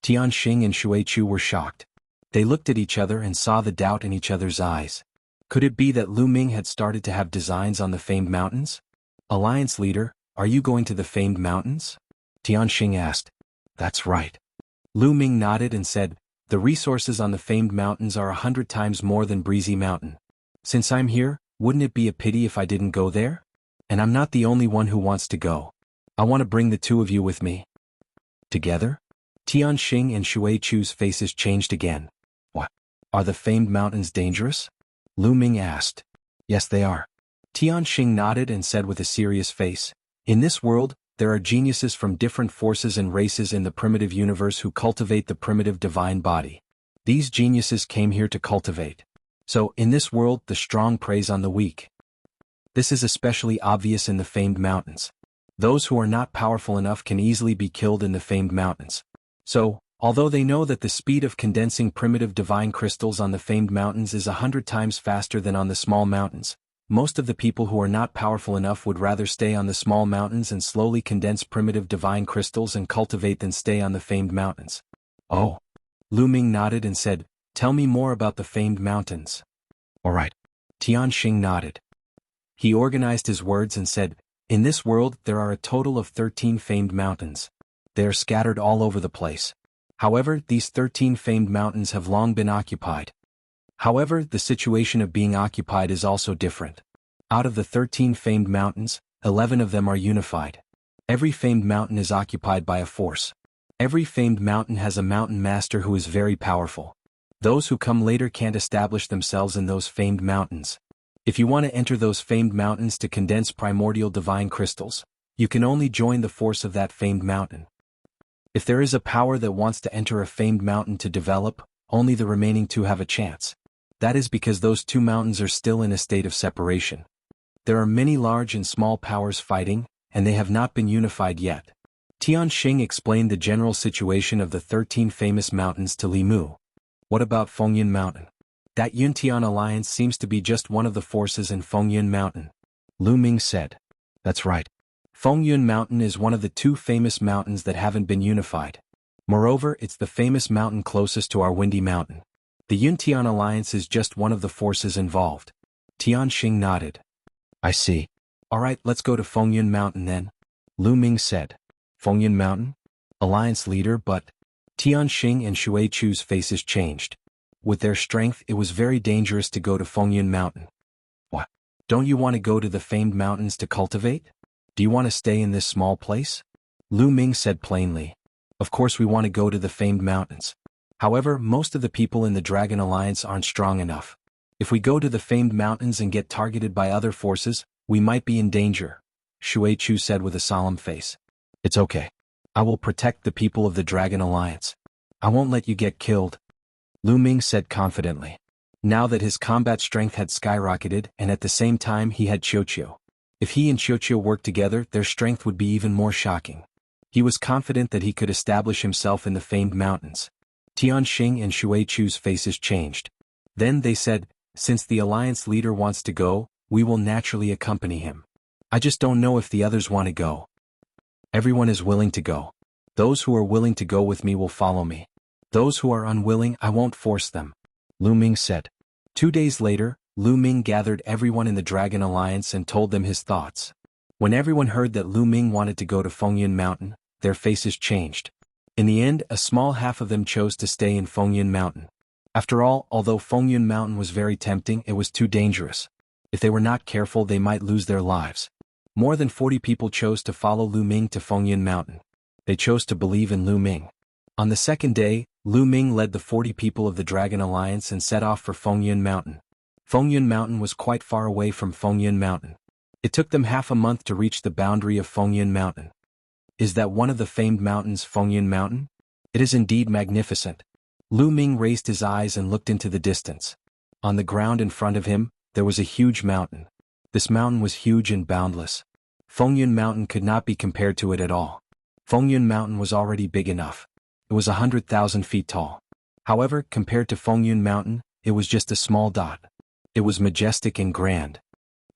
Tianxing and Shui Chu were shocked. They looked at each other and saw the doubt in each other's eyes. Could it be that Lu Ming had started to have designs on the famed mountains? Alliance leader, are you going to the famed mountains? Tianxing asked. That's right. Lu Ming nodded and said, the resources on the famed mountains are 100 times more than Breezy Mountain. Since I'm here, wouldn't it be a pity if I didn't go there? And I'm not the only one who wants to go. I want to bring the 2 of you with me. Together? Tianxing and Shui Chu's faces changed again. What? Are the famed mountains dangerous? Lu Ming asked. Yes, they are. Tianxing nodded and said with a serious face, in this world, there are geniuses from different forces and races in the primitive universe who cultivate the primitive divine body. These geniuses came here to cultivate. So, in this world, the strong preys on the weak. This is especially obvious in the famed mountains. Those who are not powerful enough can easily be killed in the famed mountains. So, although they know that the speed of condensing primitive divine crystals on the famed mountains is 100 times faster than on the small mountains, most of the people who are not powerful enough would rather stay on the small mountains and slowly condense primitive divine crystals and cultivate than stay on the famed mountains. Oh. Lu Ming nodded and said, "Tell me more about the famed mountains." "All right." Tian Xing nodded. He organized his words and said, "In this world there are a total of 13 famed mountains. They are scattered all over the place. However, these 13 famed mountains have long been occupied. However, the situation of being occupied is also different. Out of the 13 famed mountains, 11 of them are unified. Every famed mountain is occupied by a force. Every famed mountain has a mountain master who is very powerful. Those who come later can't establish themselves in those famed mountains. If you want to enter those famed mountains to condense primordial divine crystals, you can only join the force of that famed mountain. If there is a power that wants to enter a famed mountain to develop, only the remaining two have a chance. That is because those two mountains are still in a state of separation. There are many large and small powers fighting, and they have not been unified yet." Tian Xing explained the general situation of the 13 famous mountains to Li Mu. "What about Fengyun Mountain?" "That Yuntian alliance seems to be just one of the forces in Fengyun Mountain," Lu Ming said. "That's right. Fengyun Mountain is one of the two famous mountains that haven't been unified. Moreover, it's the famous mountain closest to our Windy Mountain. The Yuntian alliance is just one of the forces involved." Tian Xing nodded. "I see. All right, let's go to Fengyun Mountain then," Lu Ming said. "Fengyun Mountain? Alliance leader, but..." Tian Xing and Shui Chu's faces changed. With their strength, it was very dangerous to go to Fengyun Mountain. "What? Don't you want to go to the famed mountains to cultivate? Do you want to stay in this small place?" Lu Ming said plainly. "Of course we want to go to the famed mountains. However, most of the people in the Dragon Alliance aren't strong enough. If we go to the famed mountains and get targeted by other forces, we might be in danger," Shui Chu said with a solemn face. "It's okay. I will protect the people of the Dragon Alliance. I won't let you get killed," Lu Ming said confidently. Now that his combat strength had skyrocketed and at the same time he had Qiuqiu. If he and Qiuqiu worked together, their strength would be even more shocking. He was confident that he could establish himself in the famed mountains. Tian Xing and Shui Chu's faces changed. Then they said, "Since the alliance leader wants to go, we will naturally accompany him. I just don't know if the others want to go." "Everyone is willing to go. Those who are willing to go with me will follow me. Those who are unwilling, I won't force them," Lu Ming said. 2 days later, Lu Ming gathered everyone in the Dragon Alliance and told them his thoughts. When everyone heard that Lu Ming wanted to go to Fengyun Mountain, their faces changed. In the end, a small half of them chose to stay in Fengyun Mountain. After all, although Fengyun Mountain was very tempting, it was too dangerous. If they were not careful, they might lose their lives. More than 40 people chose to follow Lu Ming to Fengyun Mountain. They chose to believe in Lu Ming. On the second day, Lu Ming led the 40 people of the Dragon Alliance and set off for Fengyun Mountain. Fengyun Mountain was quite far away from Fengyun Mountain. It took them half a month to reach the boundary of Fengyun Mountain. Is that one of the famed mountains, Fengyun Mountain? It is indeed magnificent. Lu Ming raised his eyes and looked into the distance. On the ground in front of him, there was a huge mountain. This mountain was huge and boundless. Fengyun Mountain could not be compared to it at all. Fengyun Mountain was already big enough. It was 100,000 feet tall. However, compared to Fengyun Mountain, it was just a small dot. It was majestic and grand.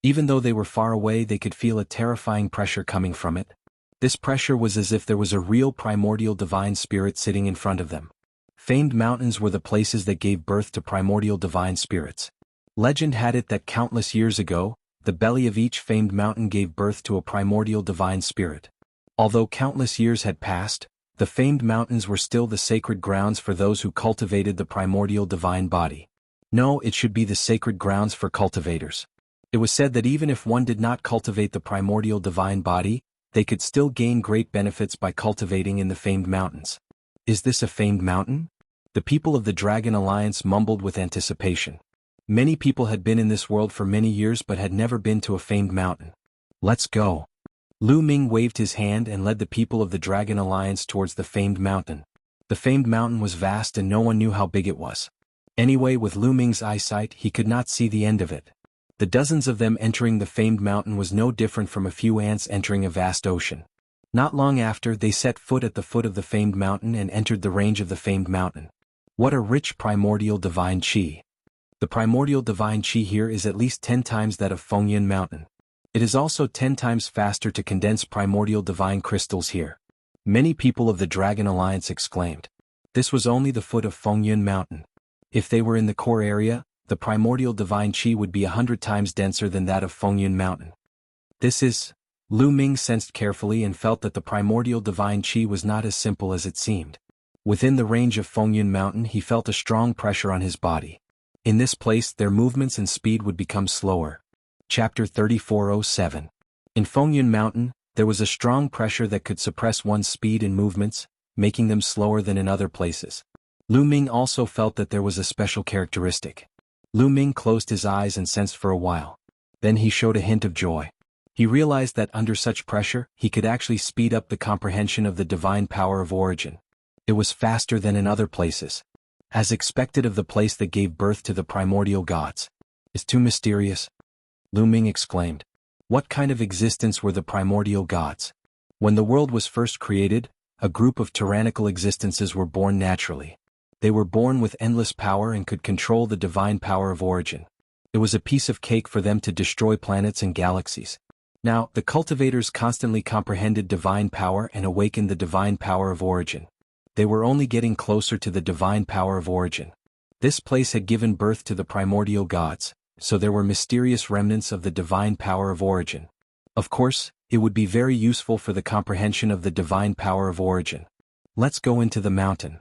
Even though they were far away, they could feel a terrifying pressure coming from it. This pressure was as if there was a real primordial divine spirit sitting in front of them. Famed mountains were the places that gave birth to primordial divine spirits. Legend had it that countless years ago, the belly of each famed mountain gave birth to a primordial divine spirit. Although countless years had passed, the famed mountains were still the sacred grounds for those who cultivated the primordial divine body. No, it should be the sacred grounds for cultivators. It was said that even if one did not cultivate the primordial divine body, they could still gain great benefits by cultivating in the famed mountains. Is this a famed mountain? The people of the Dragon Alliance mumbled with anticipation. Many people had been in this world for many years but had never been to a famed mountain. Let's go. Lu Ming waved his hand and led the people of the Dragon Alliance towards the famed mountain. The famed mountain was vast and no one knew how big it was. Anyway, with Lu Ming's eyesight, he could not see the end of it. The dozens of them entering the famed mountain was no different from a few ants entering a vast ocean. Not long after, they set foot at the foot of the famed mountain and entered the range of the famed mountain. What a rich primordial divine chi! The primordial divine qi here is at least 10 times that of Fengyan Mountain. It is also 10 times faster to condense primordial divine crystals here. Many people of the Dragon Alliance exclaimed. This was only the foot of Fengyan Mountain. If they were in the core area, the primordial divine qi would be 100 times denser than that of Fengyan Mountain. This is... Lu Ming sensed carefully and felt that the primordial divine qi was not as simple as it seemed. Within the range of Fengyan Mountain he felt a strong pressure on his body. In this place their movements and speed would become slower. Chapter 3407. In Fengyan Mountain, there was a strong pressure that could suppress one's speed and movements, making them slower than in other places. Lu Ming also felt that there was a special characteristic. Lu Ming closed his eyes and sensed for a while. Then he showed a hint of joy. He realized that under such pressure, he could actually speed up the comprehension of the divine power of origin. It was faster than in other places. As expected of the place that gave birth to the primordial gods. It's too mysterious. Lu Ming exclaimed. What kind of existence were the primordial gods? When the world was first created, a group of tyrannical existences were born naturally. They were born with endless power and could control the divine power of origin. It was a piece of cake for them to destroy planets and galaxies. Now, the cultivators constantly comprehended divine power and awakened the divine power of origin. They were only getting closer to the divine power of origin. This place had given birth to the primordial gods, so there were mysterious remnants of the divine power of origin. Of course, it would be very useful for the comprehension of the divine power of origin. Let's go into the mountain.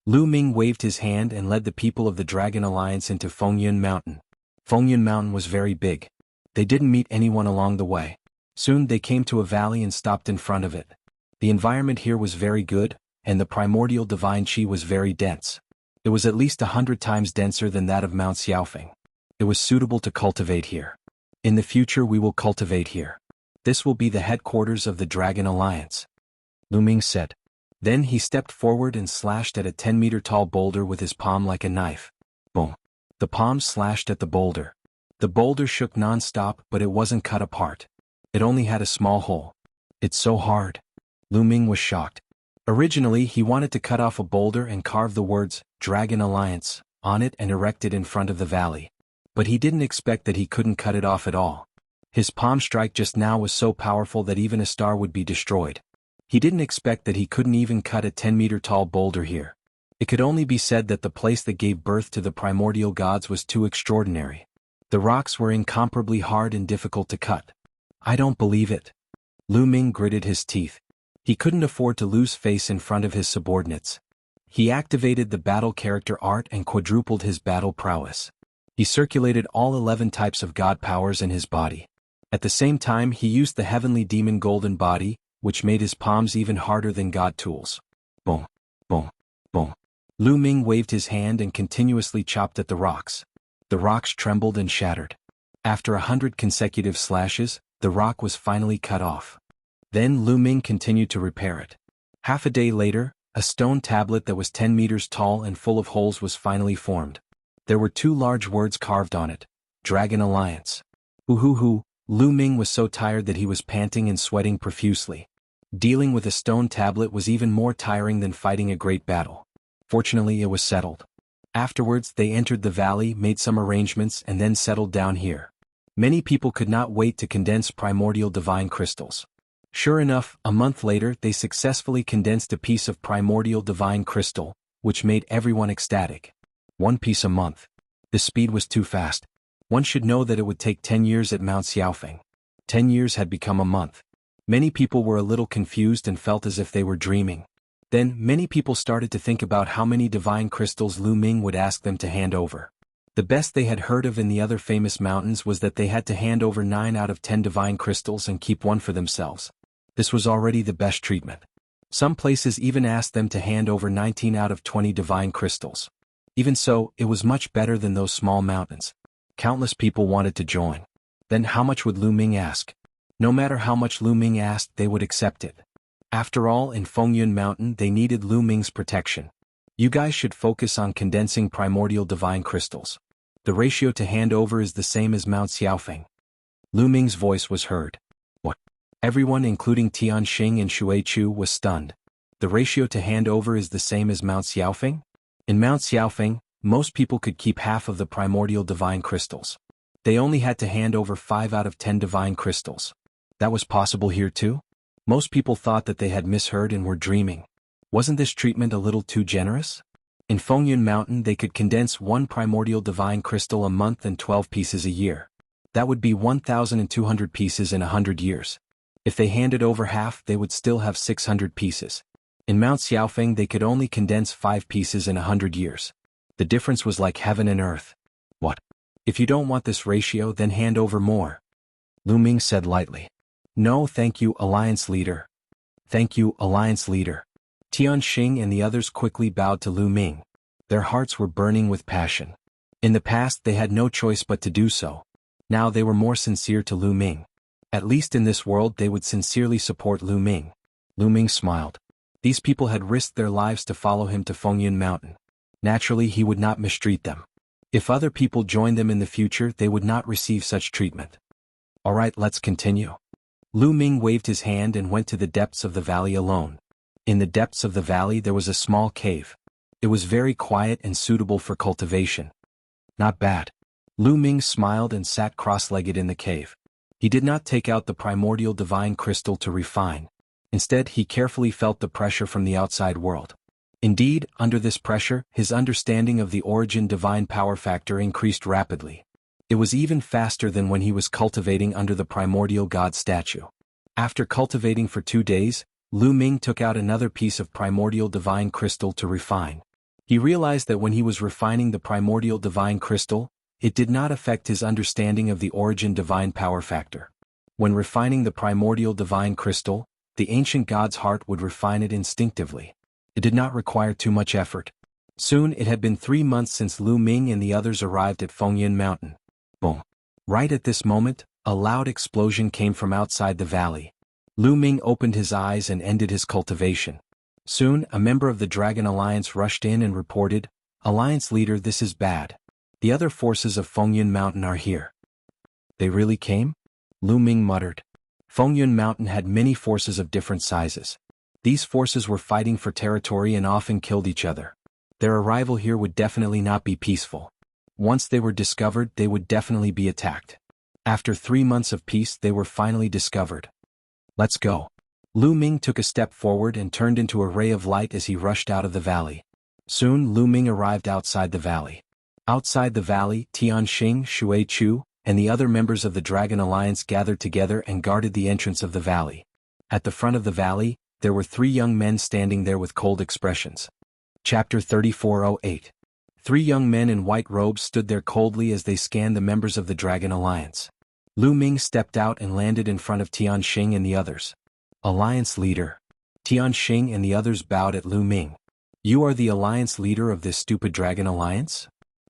Lu Ming waved his hand and led the people of the Dragon Alliance into Fengyan Mountain. Fengyan Mountain was very big. They didn't meet anyone along the way. Soon they came to a valley and stopped in front of it. The environment here was very good, and the primordial divine qi was very dense. It was at least 100 times denser than that of Mount Xiaofeng. It was suitable to cultivate here. In the future we will cultivate here. This will be the headquarters of the Dragon Alliance. Lu Ming said. Then he stepped forward and slashed at a 10-meter-tall boulder with his palm like a knife. Boom. The palm slashed at the boulder. The boulder shook non-stop, but it wasn't cut apart. It only had a small hole. It's so hard. Lu Ming was shocked. Originally he wanted to cut off a boulder and carve the words, Dragon Alliance, on it and erect it in front of the valley. But he didn't expect that he couldn't cut it off at all. His palm strike just now was so powerful that even a star would be destroyed. He didn't expect that he couldn't even cut a 10-meter-tall boulder here. It could only be said that the place that gave birth to the primordial gods was too extraordinary. The rocks were incomparably hard and difficult to cut. I don't believe it. Lu Ming gritted his teeth. He couldn't afford to lose face in front of his subordinates. He activated the battle character art and quadrupled his battle prowess. He circulated all 11 types of god powers in his body. At the same time he used the heavenly demon golden body, which made his palms even harder than god tools. Boom, boom, boom. Lu Ming waved his hand and continuously chopped at the rocks. The rocks trembled and shattered. After 100 consecutive slashes, the rock was finally cut off. Then Lu Ming continued to repair it. Half a day later, a stone tablet that was 10 meters tall and full of holes was finally formed. There were 2 large words carved on it, Dragon Alliance. Ooh. Lu Ming was so tired that he was panting and sweating profusely. Dealing with a stone tablet was even more tiring than fighting a great battle. Fortunately it was settled. Afterwards they entered the valley, made some arrangements and then settled down here. Many people could not wait to condense primordial divine crystals. Sure enough, a month later they successfully condensed a piece of primordial divine crystal, which made everyone ecstatic. 1 piece a month. The speed was too fast. One should know that it would take 10 years at Mount Xiaofeng. 10 years had become a month. Many people were a little confused and felt as if they were dreaming. Then, many people started to think about how many divine crystals Lu Ming would ask them to hand over. The best they had heard of in the other famous mountains was that they had to hand over 9 out of 10 divine crystals and keep 1 for themselves. This was already the best treatment. Some places even asked them to hand over 19 out of 20 divine crystals. Even so, it was much better than those small mountains. Countless people wanted to join. Then how much would Lu Ming ask? No matter how much Lu Ming asked, they would accept it. After all, in Fengyan Mountain they needed Lu Ming's protection. You guys should focus on condensing primordial divine crystals. The ratio to hand over is the same as Mount Xiaofeng. Lu Ming's voice was heard. What? Everyone including Tian Xing and Shui Chu was stunned. The ratio to hand over is the same as Mount Xiaofeng? In Mount Xiaofeng, most people could keep half of the primordial divine crystals. They only had to hand over 5 out of 10 divine crystals. That was possible here too? Most people thought that they had misheard and were dreaming. Wasn't this treatment a little too generous? In Fengyun Mountain they could condense 1 primordial divine crystal a month and 12 pieces a year. That would be 1,200 pieces in 100 years. If they handed over half they would still have 600 pieces. In Mount Xiaofeng they could only condense 5 pieces in 100 years. The difference was like heaven and earth. What? If you don't want this ratio then hand over more. Lu Ming said lightly. No thank you, Alliance Leader. Thank you, Alliance Leader. Tianxing and the others quickly bowed to Lu Ming. Their hearts were burning with passion. In the past they had no choice but to do so. Now they were more sincere to Lu Ming. At least in this world they would sincerely support Lu Ming. Lu Ming smiled. These people had risked their lives to follow him to Fengyun Mountain. Naturally he would not mistreat them. If other people joined them in the future they would not receive such treatment. Alright, let's continue. Lu Ming waved his hand and went to the depths of the valley alone. In the depths of the valley there was a small cave. It was very quiet and suitable for cultivation. Not bad. Lu Ming smiled and sat cross-legged in the cave. He did not take out the primordial divine crystal to refine. Instead he carefully felt the pressure from the outside world. Indeed, under this pressure, his understanding of the origin divine power factor increased rapidly. It was even faster than when he was cultivating under the primordial god statue. After cultivating for 2 days, Lu Ming took out another piece of primordial divine crystal to refine. He realized that when he was refining the primordial divine crystal, it did not affect his understanding of the origin divine power factor. When refining the primordial divine crystal, the ancient god's heart would refine it instinctively. It did not require too much effort. Soon it had been 3 months since Lu Ming and the others arrived at Fengyun Mountain. Boom. Right at this moment, a loud explosion came from outside the valley. Lu Ming opened his eyes and ended his cultivation. Soon, a member of the Dragon Alliance rushed in and reported, Alliance Leader, this is bad. The other forces of Fengyun Mountain are here. They really came? Lu Ming muttered. Fengyun Mountain had many forces of different sizes. These forces were fighting for territory and often killed each other. Their arrival here would definitely not be peaceful. Once they were discovered, they would definitely be attacked. After 3 months of peace, they were finally discovered. Let's go. Lu Ming took a step forward and turned into a ray of light as he rushed out of the valley. Soon Lu Ming arrived outside the valley. Outside the valley, Tianxing, Shui Chu, and the other members of the Dragon Alliance gathered together and guarded the entrance of the valley. At the front of the valley, there were 3 young men standing there with cold expressions. Chapter 3408. 3 young men in white robes stood there coldly as they scanned the members of the Dragon Alliance. Lu Ming stepped out and landed in front of Tianxing and the others. Alliance Leader. Tianxing and the others bowed at Lu Ming. You are the Alliance Leader of this stupid Dragon Alliance?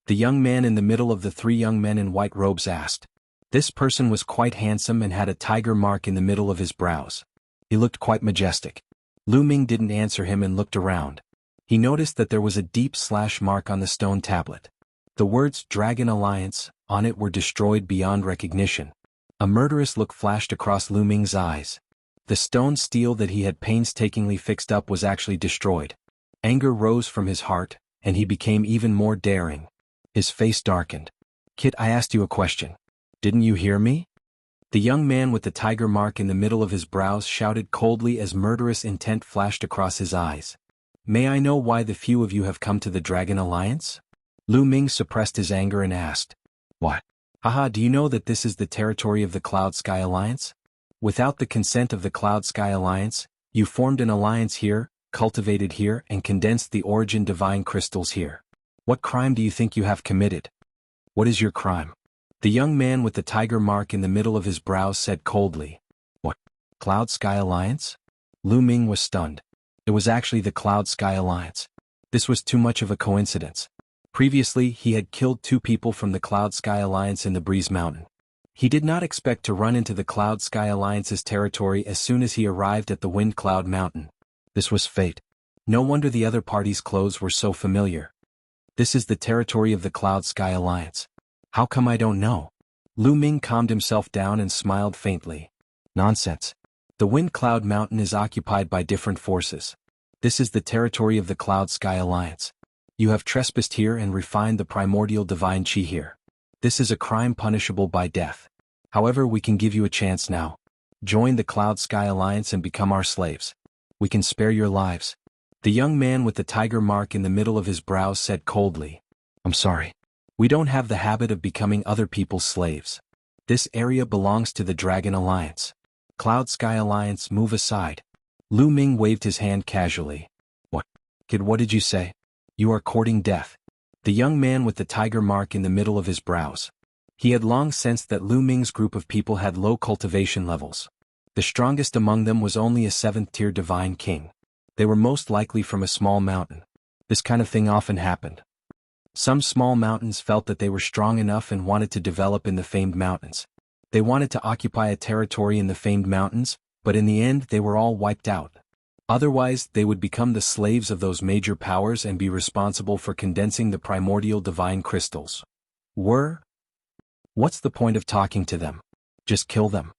The young man in the middle of the 3 young men in white robes asked. This person was quite handsome and had a tiger mark in the middle of his brows. He looked quite majestic. Lu Ming didn't answer him and looked around. He noticed that there was a deep slash mark on the stone tablet. The words Dragon Alliance on it were destroyed beyond recognition. A murderous look flashed across Lu Ming's eyes. The stone steel that he had painstakingly fixed up was actually destroyed. Anger rose from his heart, and he became even more daring. His face darkened. Kid, I asked you a question. Didn't you hear me? The young man with the tiger mark in the middle of his brows shouted coldly as murderous intent flashed across his eyes. May I know why the few of you have come to the Dragon Alliance? Lu Ming suppressed his anger and asked. What? Haha, do you know that this is the territory of the Cloud Sky Alliance? Without the consent of the Cloud Sky Alliance, you formed an alliance here, cultivated here, and condensed the origin divine crystals here. What crime do you think you have committed? What is your crime? The young man with the tiger mark in the middle of his brows said coldly. What? Cloud Sky Alliance? Lu Ming was stunned. It was actually the Cloud Sky Alliance. This was too much of a coincidence. Previously, he had killed 2 people from the Cloud Sky Alliance in the Breeze Mountain. He did not expect to run into the Cloud Sky Alliance's territory as soon as he arrived at the Wind Cloud Mountain. This was fate. No wonder the other party's clothes were so familiar. This is the territory of the Cloud Sky Alliance. How come I don't know? Lu Ming calmed himself down and smiled faintly. Nonsense. The Wind Cloud Mountain is occupied by different forces. This is the territory of the Cloud Sky Alliance. You have trespassed here and refined the primordial divine chi here. This is a crime punishable by death. However, we can give you a chance now. Join the Cloud Sky Alliance and become our slaves. We can spare your lives." The young man with the tiger mark in the middle of his brow said coldly, "I'm sorry. We don't have the habit of becoming other people's slaves. This area belongs to the Dragon Alliance. Cloud Sky Alliance, move aside." Lu Ming waved his hand casually. "What? Kid, what did you say? You are courting death." The young man with the tiger mark in the middle of his brows. He had long sensed that Lu Ming's group of people had low cultivation levels. The strongest among them was only a 7th-tier divine king. They were most likely from a small mountain. This kind of thing often happened. Some small mountains felt that they were strong enough and wanted to develop in the famed mountains. They wanted to occupy a territory in the famed mountains, but in the end they were all wiped out. Otherwise, they would become the slaves of those major powers and be responsible for condensing the primordial divine crystals. What's the point of talking to them? Just kill them.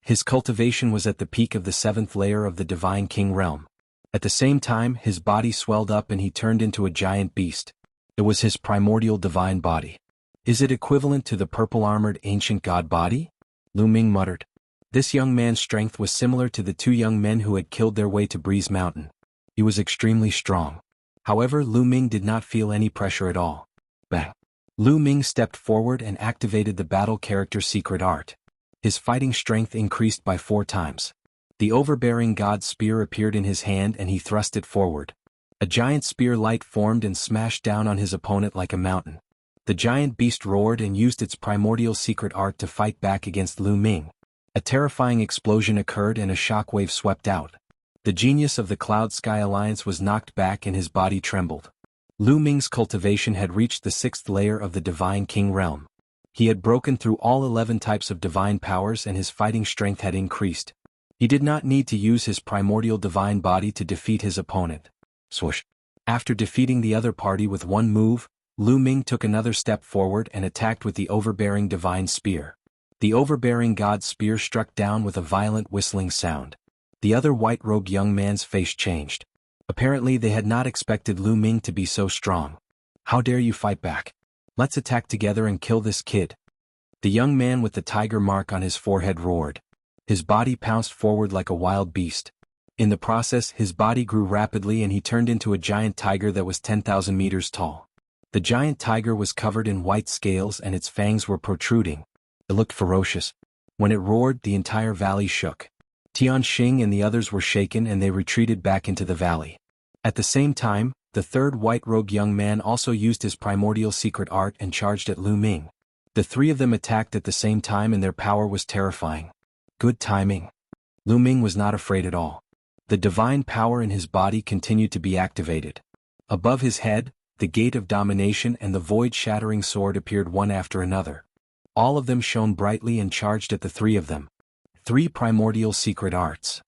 His cultivation was at the peak of the 7th layer of the Divine King realm. At the same time, his body swelled up and he turned into a giant beast. It was his primordial divine body. "Is it equivalent to the purple-armored ancient god body?" Lu Ming muttered. This young man's strength was similar to the 2 young men who had killed their way to Breeze Mountain. He was extremely strong. However, Lu Ming did not feel any pressure at all. Bang! Lu Ming stepped forward and activated the battle character secret art. His fighting strength increased by 4 times. The overbearing god spear appeared in his hand and he thrust it forward. A giant spear light formed and smashed down on his opponent like a mountain. The giant beast roared and used its primordial secret art to fight back against Lu Ming. A terrifying explosion occurred and a shockwave swept out. The genius of the Cloud Sky Alliance was knocked back and his body trembled. Lu Ming's cultivation had reached the 6th layer of the Divine King realm. He had broken through all 11 types of divine powers and his fighting strength had increased. He did not need to use his primordial divine body to defeat his opponent. Swoosh! After defeating the other party with one move, Lu Ming took another step forward and attacked with the overbearing divine spear. The overbearing god spear struck down with a violent whistling sound. The other white-robed young man's face changed. Apparently they had not expected Lu Ming to be so strong. "How dare you fight back? Let's attack together and kill this kid." The young man with the tiger mark on his forehead roared. His body pounced forward like a wild beast. In the process, his body grew rapidly and he turned into a giant tiger that was 10,000 meters tall. The giant tiger was covered in white scales and its fangs were protruding. It looked ferocious. When it roared, the entire valley shook. Tianxing and the others were shaken and they retreated back into the valley. At the same time, the 3rd white-robed young man also used his primordial secret art and charged at Lu Ming. The 3 of them attacked at the same time and their power was terrifying. Good timing. Lu Ming was not afraid at all. The divine power in his body continued to be activated. Above his head, the Gate of Domination and the void-shattering sword appeared one after another. All of them shone brightly and charged at the 3 of them. 3 primordial secret arts.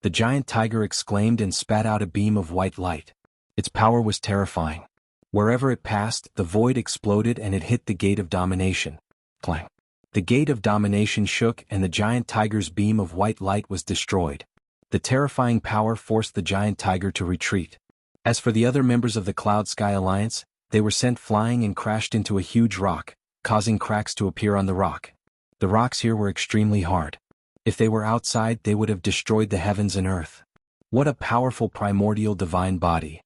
The giant tiger exclaimed and spat out a beam of white light. Its power was terrifying. Wherever it passed, the void exploded and it hit the Gate of Domination. Clang! The Gate of Domination shook and the giant tiger's beam of white light was destroyed. The terrifying power forced the giant tiger to retreat. As for the other members of the Cloud Sky Alliance, they were sent flying and crashed into a huge rock, causing cracks to appear on the rock. The rocks here were extremely hard. If they were outside, they would have destroyed the heavens and earth. What a powerful primordial divine body.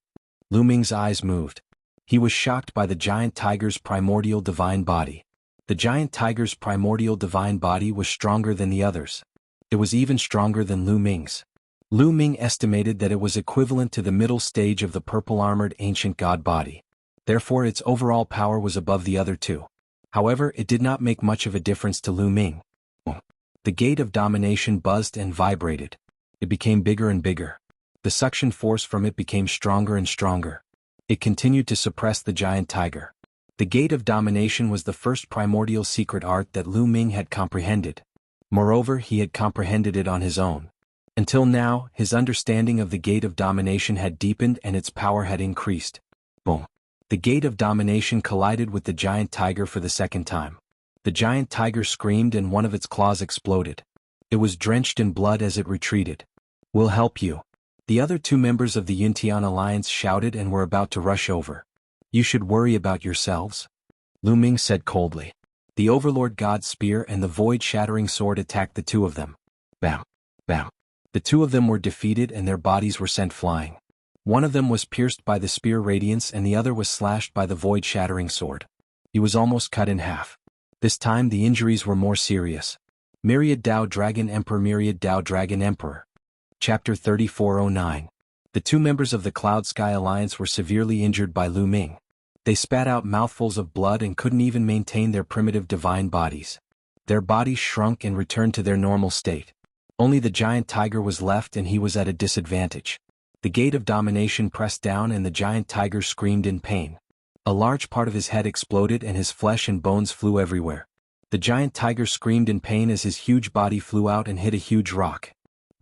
Lu Ming's eyes moved. He was shocked by the giant tiger's primordial divine body. The giant tiger's primordial divine body was stronger than the others. It was even stronger than Lu Ming's. Lu Ming estimated that it was equivalent to the middle stage of the purple-armored ancient god body. Therefore its overall power was above the other 2. However, it did not make much of a difference to Lu Ming. The Gate of Domination buzzed and vibrated. It became bigger and bigger. The suction force from it became stronger and stronger. It continued to suppress the giant tiger. The Gate of Domination was the first primordial secret art that Lu Ming had comprehended. Moreover, he had comprehended it on his own. Until now, his understanding of the Gate of Domination had deepened and its power had increased. Boom! The Gate of Domination collided with the giant tiger for the 2nd time. The giant tiger screamed and one of its claws exploded. It was drenched in blood as it retreated. "We'll help you." The other two members of the Yuntian alliance shouted and were about to rush over. You should worry about yourselves, Lu Ming said coldly. The Overlord God's spear and the void-shattering sword attacked the two of them. Bam! Bam! The two of them were defeated and their bodies were sent flying. One of them was pierced by the spear radiance and the other was slashed by the void-shattering sword. He was almost cut in half. This time the injuries were more serious. Myriad Dao Dragon Emperor, Myriad Dao Dragon Emperor. Chapter 3409. The two members of the Cloud Sky Alliance were severely injured by Lu Ming. They spat out mouthfuls of blood and couldn't even maintain their primitive divine bodies. Their bodies shrunk and returned to their normal state. Only the giant tiger was left and he was at a disadvantage. The gate of domination pressed down and the giant tiger screamed in pain. A large part of his head exploded and his flesh and bones flew everywhere. The giant tiger screamed in pain as his huge body flew out and hit a huge rock.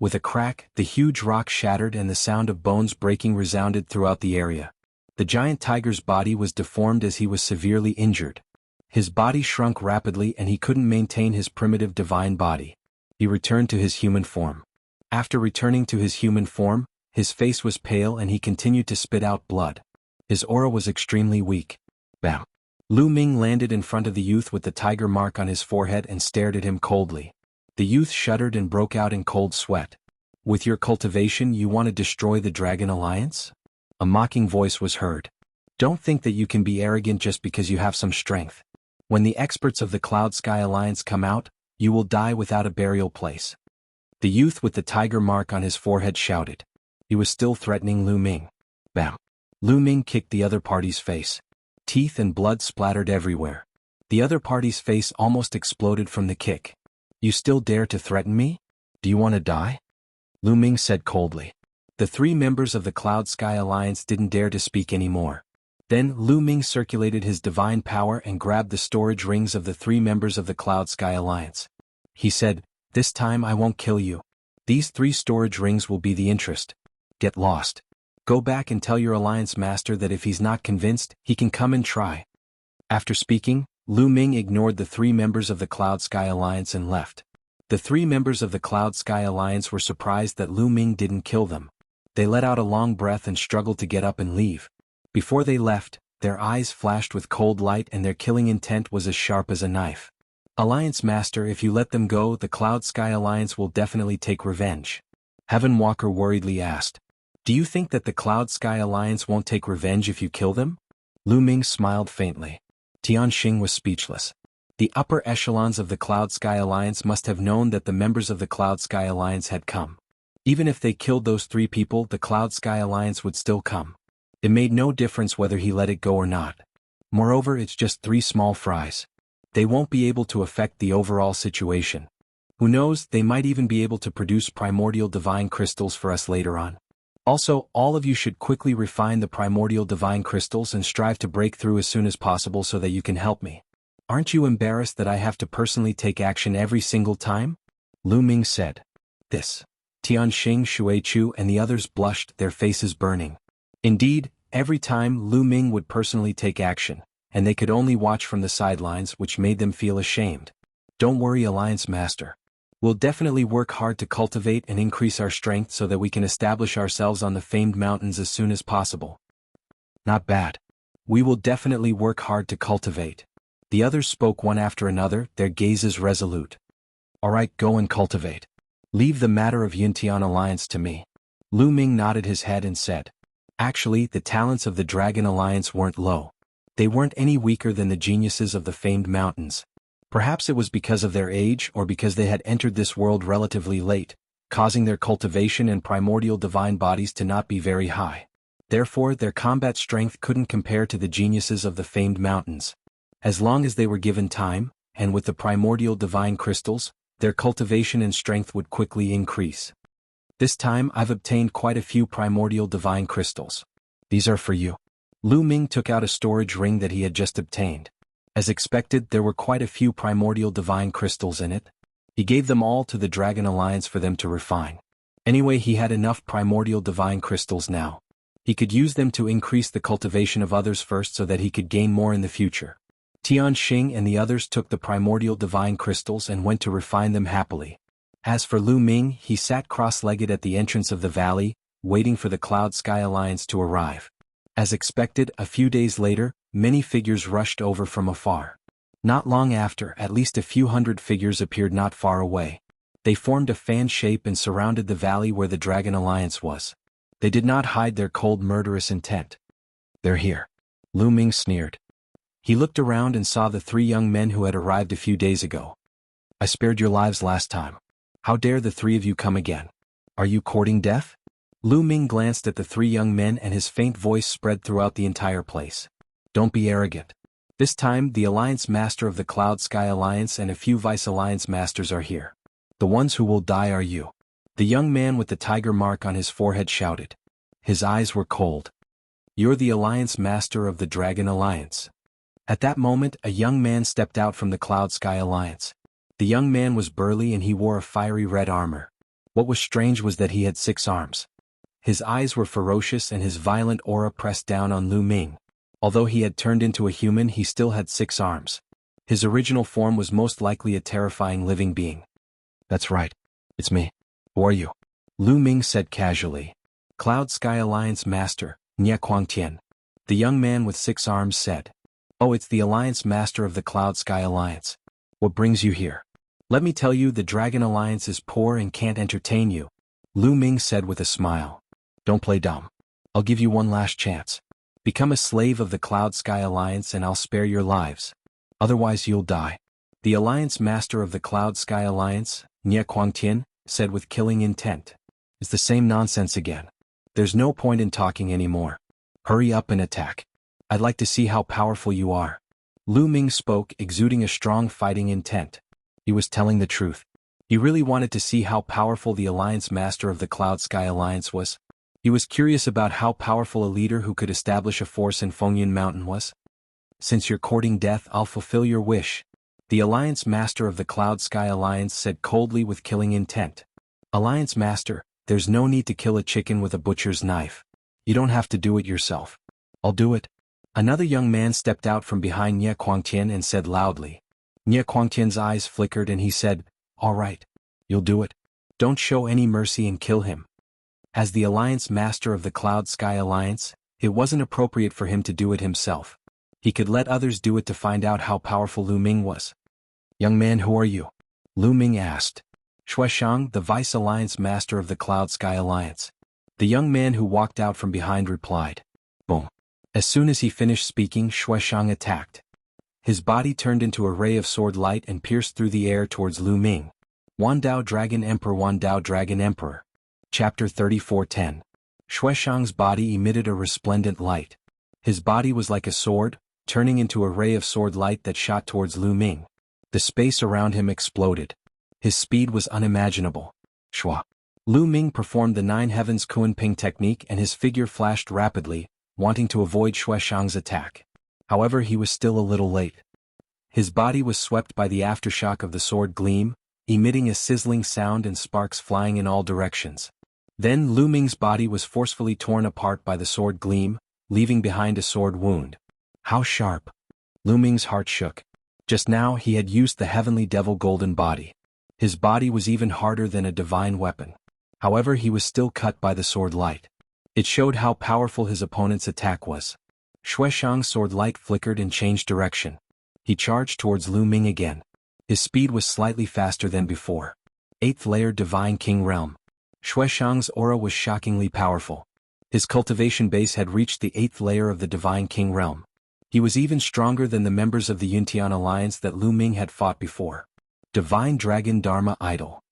With a crack, the huge rock shattered and the sound of bones breaking resounded throughout the area. The giant tiger's body was deformed as he was severely injured. His body shrunk rapidly and he couldn't maintain his primitive divine body. He returned to his human form. After returning to his human form, his face was pale and he continued to spit out blood. His aura was extremely weak. Bam! Lu Ming landed in front of the youth with the tiger mark on his forehead and stared at him coldly. The youth shuddered and broke out in cold sweat. With your cultivation you want to destroy the Dragon Alliance? A mocking voice was heard. Don't think that you can be arrogant just because you have some strength. When the experts of the Cloud Sky Alliance come out, you will die without a burial place. The youth with the tiger mark on his forehead shouted. He was still threatening Lu Ming. Bam! Lu Ming kicked the other party's face. Teeth and blood splattered everywhere. The other party's face almost exploded from the kick. You still dare to threaten me? Do you want to die? Lu Ming said coldly. The three members of the Cloud Sky Alliance didn't dare to speak anymore. Then Lu Ming circulated his divine power and grabbed the storage rings of the three members of the Cloud Sky Alliance. He said, "This time I won't kill you. These three storage rings will be the interest. Get lost. Go back and tell your alliance master that if he's not convinced, he can come and try." After speaking, Lu Ming ignored the three members of the Cloud Sky Alliance and left. The three members of the Cloud Sky Alliance were surprised that Lu Ming didn't kill them. They let out a long breath and struggled to get up and leave. Before they left, their eyes flashed with cold light and their killing intent was as sharp as a knife. "Alliance Master, if you let them go, the Cloud Sky Alliance will definitely take revenge." Heaven Walker worriedly asked. "Do you think that the Cloud Sky Alliance won't take revenge if you kill them?" Lu Ming smiled faintly. Tianxing was speechless. The upper echelons of the Cloud Sky Alliance must have known that the members of the Cloud Sky Alliance had come. Even if they killed those three people, the Cloud Sky Alliance would still come. It made no difference whether he let it go or not. Moreover, it's just three small fries. They won't be able to affect the overall situation. Who knows, they might even be able to produce primordial divine crystals for us later on. Also, all of you should quickly refine the primordial divine crystals and strive to break through as soon as possible so that you can help me. Aren't you embarrassed that I have to personally take action every single time? Lu Ming said. This. Tianxing, Xuechu and the others blushed, their faces burning. Indeed, every time Lu Ming would personally take action, and they could only watch from the sidelines, which made them feel ashamed. Don't worry, Alliance Master. We'll definitely work hard to cultivate and increase our strength so that we can establish ourselves on the famed mountains as soon as possible. Not bad. We will definitely work hard to cultivate. The others spoke one after another, their gazes resolute. Alright, go and cultivate. Leave the matter of Yuntian Alliance to me. Lu Ming nodded his head and said. Actually, the talents of the Dragon Alliance weren't low. They weren't any weaker than the geniuses of the famed mountains. Perhaps it was because of their age or because they had entered this world relatively late, causing their cultivation and primordial divine bodies to not be very high. Therefore, their combat strength couldn't compare to the geniuses of the famed mountains. As long as they were given time, and with the primordial divine crystals, their cultivation and strength would quickly increase. This time I've obtained quite a few primordial divine crystals. These are for you. Lu Ming took out a storage ring that he had just obtained. As expected, there were quite a few primordial divine crystals in it. He gave them all to the Dragon Alliance for them to refine. Anyway, he had enough primordial divine crystals now. He could use them to increase the cultivation of others first so that he could gain more in the future. Tianxing and the others took the primordial divine crystals and went to refine them happily. As for Lu Ming, he sat cross-legged at the entrance of the valley, waiting for the Cloud Sky Alliance to arrive. As expected, a few days later, many figures rushed over from afar. Not long after, at least a few hundred figures appeared not far away. They formed a fan shape and surrounded the valley where the Dragon Alliance was. They did not hide their cold murderous intent. "They're here," Lu Ming sneered. He looked around and saw the three young men who had arrived a few days ago. "I spared your lives last time. How dare the three of you come again? Are you courting death?" Lu Ming glanced at the three young men and his faint voice spread throughout the entire place. "Don't be arrogant. This time, the Alliance Master of the Cloud Sky Alliance and a few Vice Alliance Masters are here. The ones who will die are you." The young man with the tiger mark on his forehead shouted. His eyes were cold. "You're the Alliance Master of the Dragon Alliance." At that moment, a young man stepped out from the Cloud Sky Alliance. The young man was burly and he wore a fiery red armor. What was strange was that he had 6 arms. His eyes were ferocious and his violent aura pressed down on Lu Ming. Although he had turned into a human, he still had 6 arms. His original form was most likely a terrifying living being. "That's right. It's me. Who are you?" Lu Ming said casually. "Cloud Sky Alliance Master, Nye Quangtian." The young man with 6 arms said. "Oh, it's the Alliance Master of the Cloud Sky Alliance. What brings you here?" "Let me tell you, the Dragon Alliance is poor and can't entertain you," Lu Ming said with a smile. "Don't play dumb. I'll give you one last chance. Become a slave of the Cloud Sky Alliance and I'll spare your lives. Otherwise you'll die." The Alliance Master of the Cloud Sky Alliance, Nye Quangtian, said with killing intent. "It's the same nonsense again. There's no point in talking anymore. Hurry up and attack. I'd like to see how powerful you are." Lu Ming spoke, exuding a strong fighting intent. He was telling the truth. He really wanted to see how powerful the Alliance Master of the Cloud Sky Alliance was. He was curious about how powerful a leader who could establish a force in Fengyun Mountain was. "Since you're courting death, I'll fulfill your wish," the Alliance Master of the Cloud Sky Alliance said coldly with killing intent. "Alliance Master, there's no need to kill a chicken with a butcher's knife. You don't have to do it yourself. I'll do it." Another young man stepped out from behind Nye Quangtian and said loudly. Nye Quangtian's eyes flickered and he said, "All right. You'll do it. Don't show any mercy and kill him." As the Alliance Master of the Cloud Sky Alliance, it wasn't appropriate for him to do it himself. He could let others do it to find out how powerful Lu Ming was. "Young man, who are you?" Lu Ming asked. "Shueshang, the Vice Alliance Master of the Cloud Sky Alliance." The young man who walked out from behind replied. Boom. As soon as he finished speaking, Shueshang attacked. His body turned into a ray of sword light and pierced through the air towards Lu Ming. Wandao Dragon Emperor, Wandao Dragon Emperor. Chapter 34:10. Shueshang's body emitted a resplendent light. His body was like a sword, turning into a ray of sword light that shot towards Lu Ming. The space around him exploded. His speed was unimaginable. Shua. Lu Ming performed the 9 Heavens Kunping technique and his figure flashed rapidly, wanting to avoid Shueshang's attack. However, he was still a little late. His body was swept by the aftershock of the sword gleam, emitting a sizzling sound and sparks flying in all directions. Then Lu Ming's body was forcefully torn apart by the sword gleam, leaving behind a sword wound. How sharp! Lu Ming's heart shook. Just now he had used the heavenly devil golden body. His body was even harder than a divine weapon. However, he was still cut by the sword light. It showed how powerful his opponent's attack was. Shueshang's sword light flickered and changed direction. He charged towards Lu Ming again. His speed was slightly faster than before. 8th layer Divine King Realm. Shueshang's aura was shockingly powerful. His cultivation base had reached the 8th layer of the Divine King Realm. He was even stronger than the members of the Yuntian Alliance that Lu Ming had fought before. Divine Dragon Dharma Idol.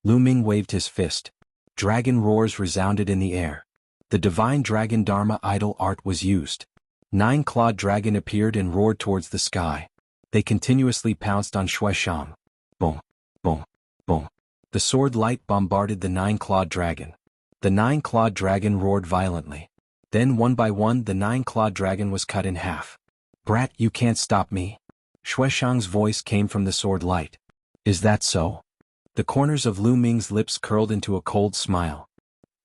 Lu Ming waved his fist. Dragon roars resounded in the air. The Divine Dragon Dharma Idol art was used. 9-clawed dragon appeared and roared towards the sky. They continuously pounced on Shueshang. Boom, boom, boom. The sword light bombarded the 9-clawed dragon. The 9-clawed dragon roared violently. Then one by one the 9-clawed dragon was cut in half. "Brat, you can't stop me." Shueshang's voice came from the sword light. "Is that so?" The corners of Lu Ming's lips curled into a cold smile.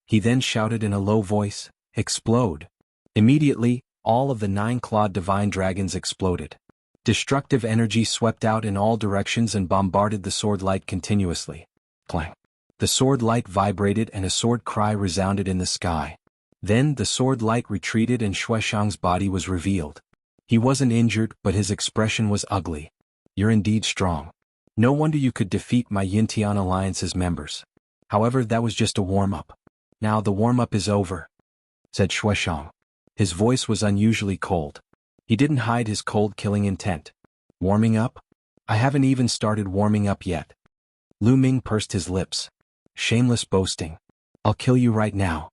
He then shouted in a low voice, "Explode!" Immediately, all of the 9-clawed divine dragons exploded. Destructive energy swept out in all directions and bombarded the sword light continuously. Clang. The sword light vibrated and a sword cry resounded in the sky. Then the sword light retreated and Shueshang's body was revealed. He wasn't injured, but his expression was ugly. You're indeed strong. No wonder you could defeat my Yintian Alliance's members. However, that was just a warm-up. Now the warm-up is over, said Shueshang. His voice was unusually cold. He didn't hide his cold-killing intent. Warming up? I haven't even started warming up yet. Lu Ming pursed his lips. Shameless boasting. I'll kill you right now.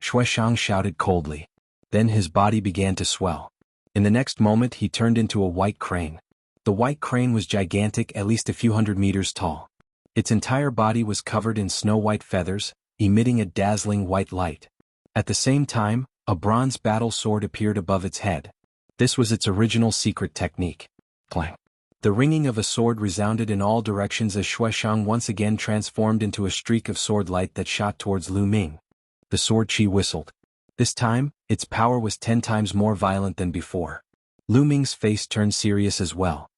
Shueshang shouted coldly. Then his body began to swell. In the next moment he turned into a white crane. The white crane was gigantic, at least a few hundred meters tall. Its entire body was covered in snow-white feathers, emitting a dazzling white light. At the same time, a bronze battle sword appeared above its head. This was its original secret technique. Clang. The ringing of a sword resounded in all directions as Shueshang once again transformed into a streak of sword light that shot towards Lu Ming. The sword chi whistled. This time, its power was 10 times more violent than before. Lu Ming's face turned serious as well.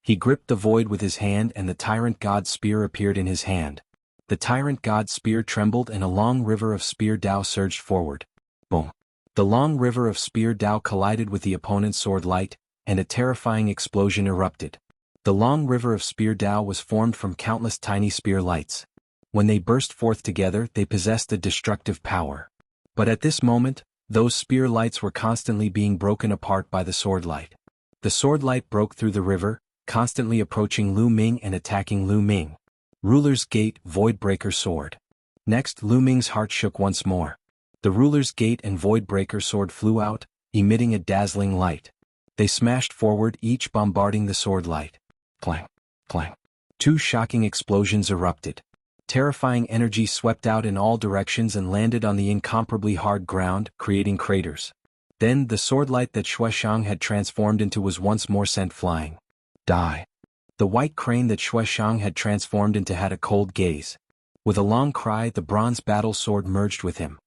He gripped the void with his hand and the Tyrant God Spear appeared in his hand. The Tyrant God Spear trembled and a long river of Spear Dao surged forward. Boom. The long river of Spear Dao collided with the opponent's sword light, and a terrifying explosion erupted. The long river of Spear Dao was formed from countless tiny spear lights. When they burst forth together, they possessed a destructive power. But at this moment, those spear lights were constantly being broken apart by the sword light. The sword light broke through the river, constantly approaching Lu Ming and attacking Lu Ming. Ruler's Gate, Voidbreaker Sword. Next, Lu Ming's heart shook once more. The Ruler's Gate and Voidbreaker Sword flew out, emitting a dazzling light. They smashed forward, each bombarding the sword light. Clang, clang. 2 shocking explosions erupted. Terrifying energy swept out in all directions and landed on the incomparably hard ground, creating craters. Then the sword light that Shueshang had transformed into was once more sent flying. Die. The white crane that Shueshang had transformed into had a cold gaze. With a long cry, the bronze battle sword merged with him.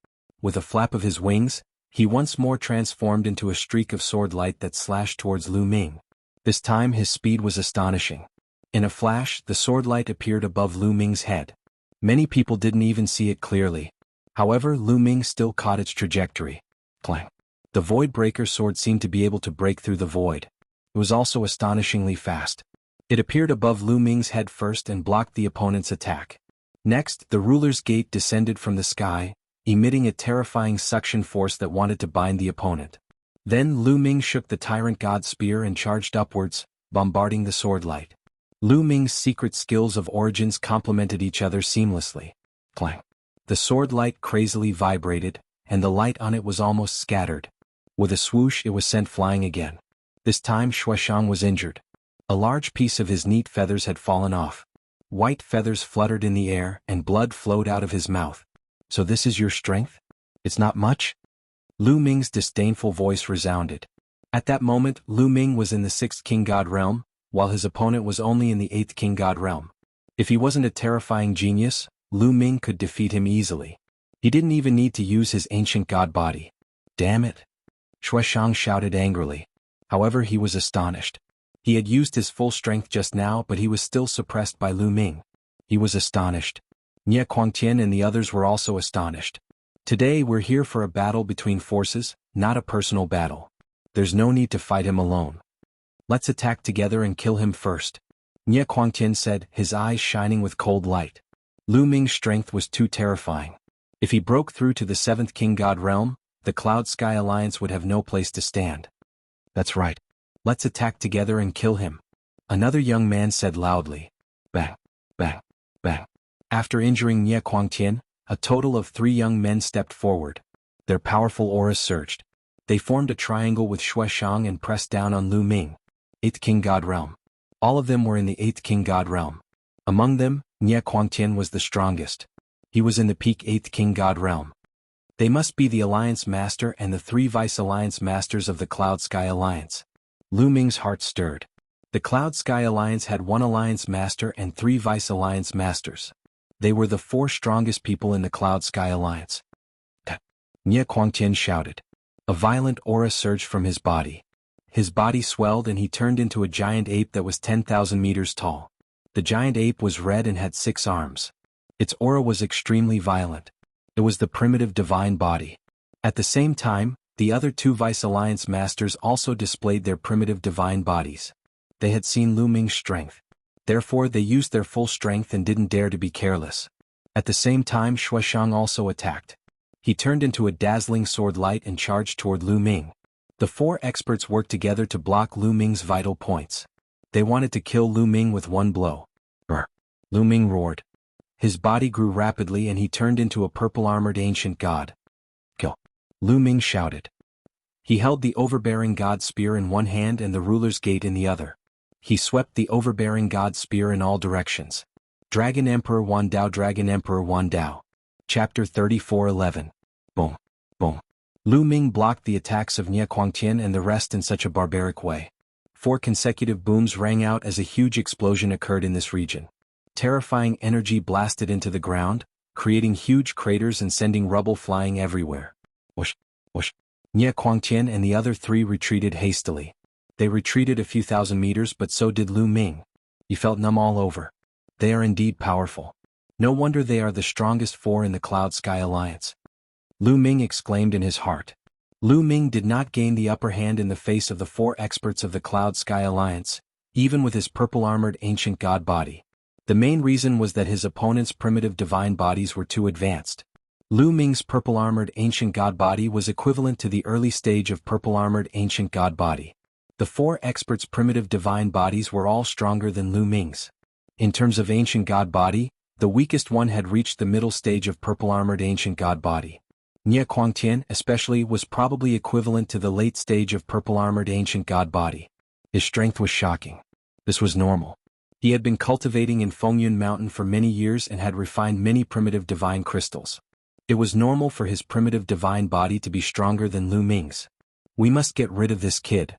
With a flap of his wings, he once more transformed into a streak of sword light that slashed towards Lu Ming. This time his speed was astonishing. In a flash, the sword light appeared above Lu Ming's head. Many people didn't even see it clearly. However, Lu Ming still caught its trajectory. Clang. The Voidbreaker Sword seemed to be able to break through the void. It was also astonishingly fast. It appeared above Lu Ming's head first and blocked the opponent's attack. Next, the Ruler's Gate descended from the sky, emitting a terrifying suction force that wanted to bind the opponent. Then Lu Ming shook the Tyrant God Spear and charged upwards, bombarding the sword light. Lu Ming's secret skills of origins complemented each other seamlessly. Clang. The sword light crazily vibrated, and the light on it was almost scattered. With a swoosh it was sent flying again. This time Shueshang was injured. A large piece of his neat feathers had fallen off. White feathers fluttered in the air and blood flowed out of his mouth. So this is your strength? It's not much? Lu Ming's disdainful voice resounded. At that moment, Lu Ming was in the 6th King God realm, while his opponent was only in the 8th King God realm. If he wasn't a terrifying genius, Lu Ming could defeat him easily. He didn't even need to use his ancient god body. Damn it! Shueshang shouted angrily. However, he was astonished. He had used his full strength just now, but he was still suppressed by Lu Ming. He was astonished. Nie Quangtian and the others were also astonished. Today we're here for a battle between forces, not a personal battle. There's no need to fight him alone. Let's attack together and kill him first. Nie Quangtian said, his eyes shining with cold light. Lu Ming's strength was too terrifying. If he broke through to the 7th King God realm, the Cloud Sky Alliance would have no place to stand. That's right. Let's attack together and kill him. Another young man said loudly. Bang, bang, bang. After injuring Nie Quangtian, a total of 3 young men stepped forward. Their powerful auras surged. They formed a triangle with Shueshang and pressed down on Lu Ming. 8th King God realm. All of them were in the 8th King God realm. Among them, Nie Quangtian was the strongest. He was in the peak 8th King God realm. They must be the Alliance Master and the 3 Vice Alliance Masters of the Cloud Sky Alliance. Lu Ming's heart stirred. The Cloud Sky Alliance had 1 Alliance Master and 3 Vice Alliance Masters. They were the 4 strongest people in the Cloud Sky Alliance. Nie Quangtian shouted. A violent aura surged from his body. His body swelled and he turned into a giant ape that was 10,000 meters tall. The giant ape was red and had 6 arms. Its aura was extremely violent. It was the primitive divine body. At the same time, the other two Vice Alliance masters also displayed their primitive divine bodies. They had seen Lu Ming's strength. Therefore they used their full strength and didn't dare to be careless. At the same time Shuishang also attacked. He turned into a dazzling sword light and charged toward Lu Ming. The four experts worked together to block Lu Ming's vital points. They wanted to kill Lu Ming with one blow. Lu Ming roared. His body grew rapidly and he turned into a purple-armored ancient god. Kill! Lu Ming shouted. He held the overbearing god spear in one hand and the ruler's gate in the other. He swept the overbearing god spear in all directions. Dragon Emperor Wan Dao, Dragon Emperor Wan Dao. Chapter 34:11. Boom. Boom. Lu Ming blocked the attacks of Nie Quangtian and the rest in such a barbaric way. 4 consecutive booms rang out as a huge explosion occurred in this region. Terrifying energy blasted into the ground, creating huge craters and sending rubble flying everywhere. Whoosh, whoosh. Nie Quangtian and the other 3 retreated hastily. They retreated a few thousand meters, but so did Lu Ming. He felt numb all over. They are indeed powerful. No wonder they are the strongest 4 in the Cloud Sky Alliance. Lu Ming exclaimed in his heart. Lu Ming did not gain the upper hand in the face of the 4 experts of the Cloud Sky Alliance, even with his purple-armored ancient god body. The main reason was that his opponent's primitive divine bodies were too advanced. Lu Ming's purple-armored ancient god body was equivalent to the early stage of purple-armored ancient god body. The 4 experts' primitive divine bodies were all stronger than Lu Ming's. In terms of ancient god body, the weakest one had reached the middle stage of purple-armored ancient god body. Nie Quangtian, especially, was probably equivalent to the late stage of purple-armored ancient god body. His strength was shocking. This was normal. He had been cultivating in Fengyun Mountain for many years and had refined many primitive divine crystals. It was normal for his primitive divine body to be stronger than Lu Ming's. We must get rid of this kid.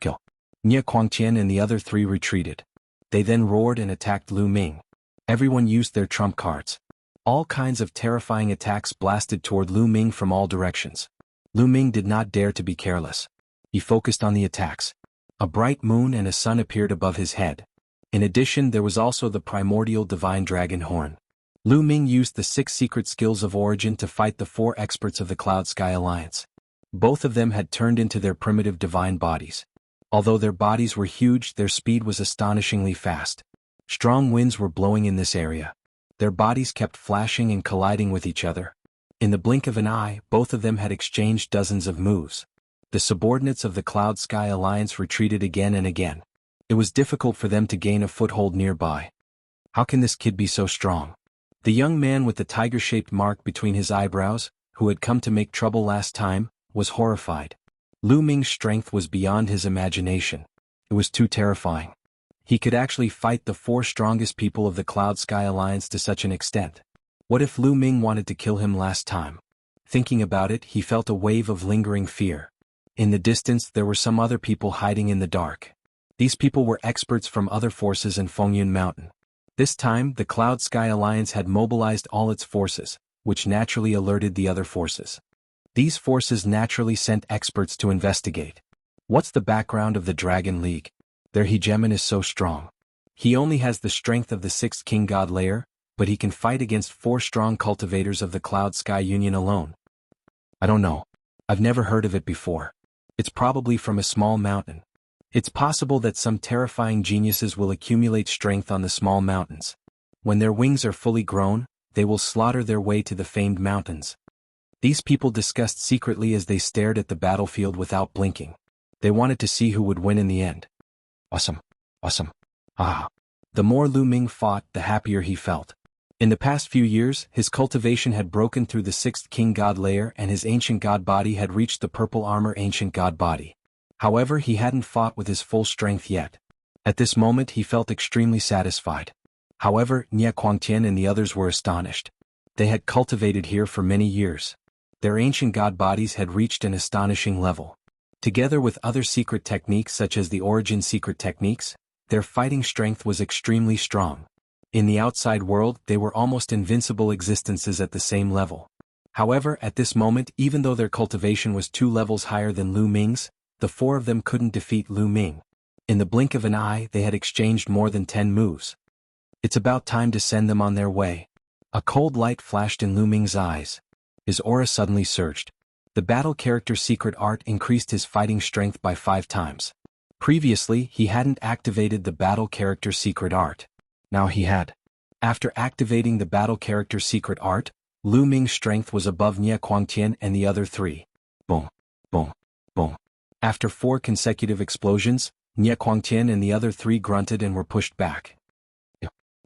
Kill. Nie Quangtian and the other 3 retreated. They then roared and attacked Lu Ming. Everyone used their trump cards. All kinds of terrifying attacks blasted toward Lu Ming from all directions. Lu Ming did not dare to be careless. He focused on the attacks. A bright moon and a sun appeared above his head. In addition, there was also the primordial divine dragon horn. Lu Ming used the 6 secret skills of origin to fight the 4 experts of the Cloud Sky Alliance. Both of them had turned into their primitive divine bodies. Although their bodies were huge, their speed was astonishingly fast. Strong winds were blowing in this area. Their bodies kept flashing and colliding with each other. In the blink of an eye, both of them had exchanged dozens of moves. The subordinates of the Cloud Sky Alliance retreated again and again. It was difficult for them to gain a foothold nearby. How can this kid be so strong? The young man with the tiger-shaped mark between his eyebrows, who had come to make trouble last time, was horrified. Lu Ming's strength was beyond his imagination. It was too terrifying. He could actually fight the 4 strongest people of the Cloud Sky Alliance to such an extent. What if Lu Ming wanted to kill him last time? Thinking about it, he felt a wave of lingering fear. In the distance there were some other people hiding in the dark. These people were experts from other forces in Fengyun Mountain. This time, the Cloud Sky Alliance had mobilized all its forces, which naturally alerted the other forces. These forces naturally sent experts to investigate. What's the background of the Dragon League? Their hegemon is so strong. He only has the strength of the 6th King God layer, but he can fight against 4 strong cultivators of the Cloud Sky Union alone. I don't know. I've never heard of it before. It's probably from a small mountain. It's possible that some terrifying geniuses will accumulate strength on the small mountains. When their wings are fully grown, they will slaughter their way to the famed mountains. These people discussed secretly as they stared at the battlefield without blinking. They wanted to see who would win in the end. Awesome. Awesome. Ah. The more Lu Ming fought, the happier he felt. In the past few years, his cultivation had broken through the 6th King God layer and his ancient god body had reached the purple armor ancient god body. However, he hadn't fought with his full strength yet. At this moment he felt extremely satisfied. However, Nie Quangtian and the others were astonished. They had cultivated here for many years. Their ancient god bodies had reached an astonishing level. Together with other secret techniques such as the origin secret techniques, their fighting strength was extremely strong. In the outside world, they were almost invincible existences at the same level. However, at this moment, even though their cultivation was 2 levels higher than Lu Ming's, the 4 of them couldn't defeat Lu Ming. In the blink of an eye, they had exchanged more than 10 moves. It's about time to send them on their way. A cold light flashed in Lu Ming's eyes. His aura suddenly surged. The battle character secret art increased his fighting strength by 5 times. Previously, he hadn't activated the battle character secret art. Now he had. After activating the battle character secret art, Lu Ming's strength was above Nie Quangtian and the other 3. Boom, boom, boom. After 4 consecutive explosions, Nie Quangtian and the other 3 grunted and were pushed back.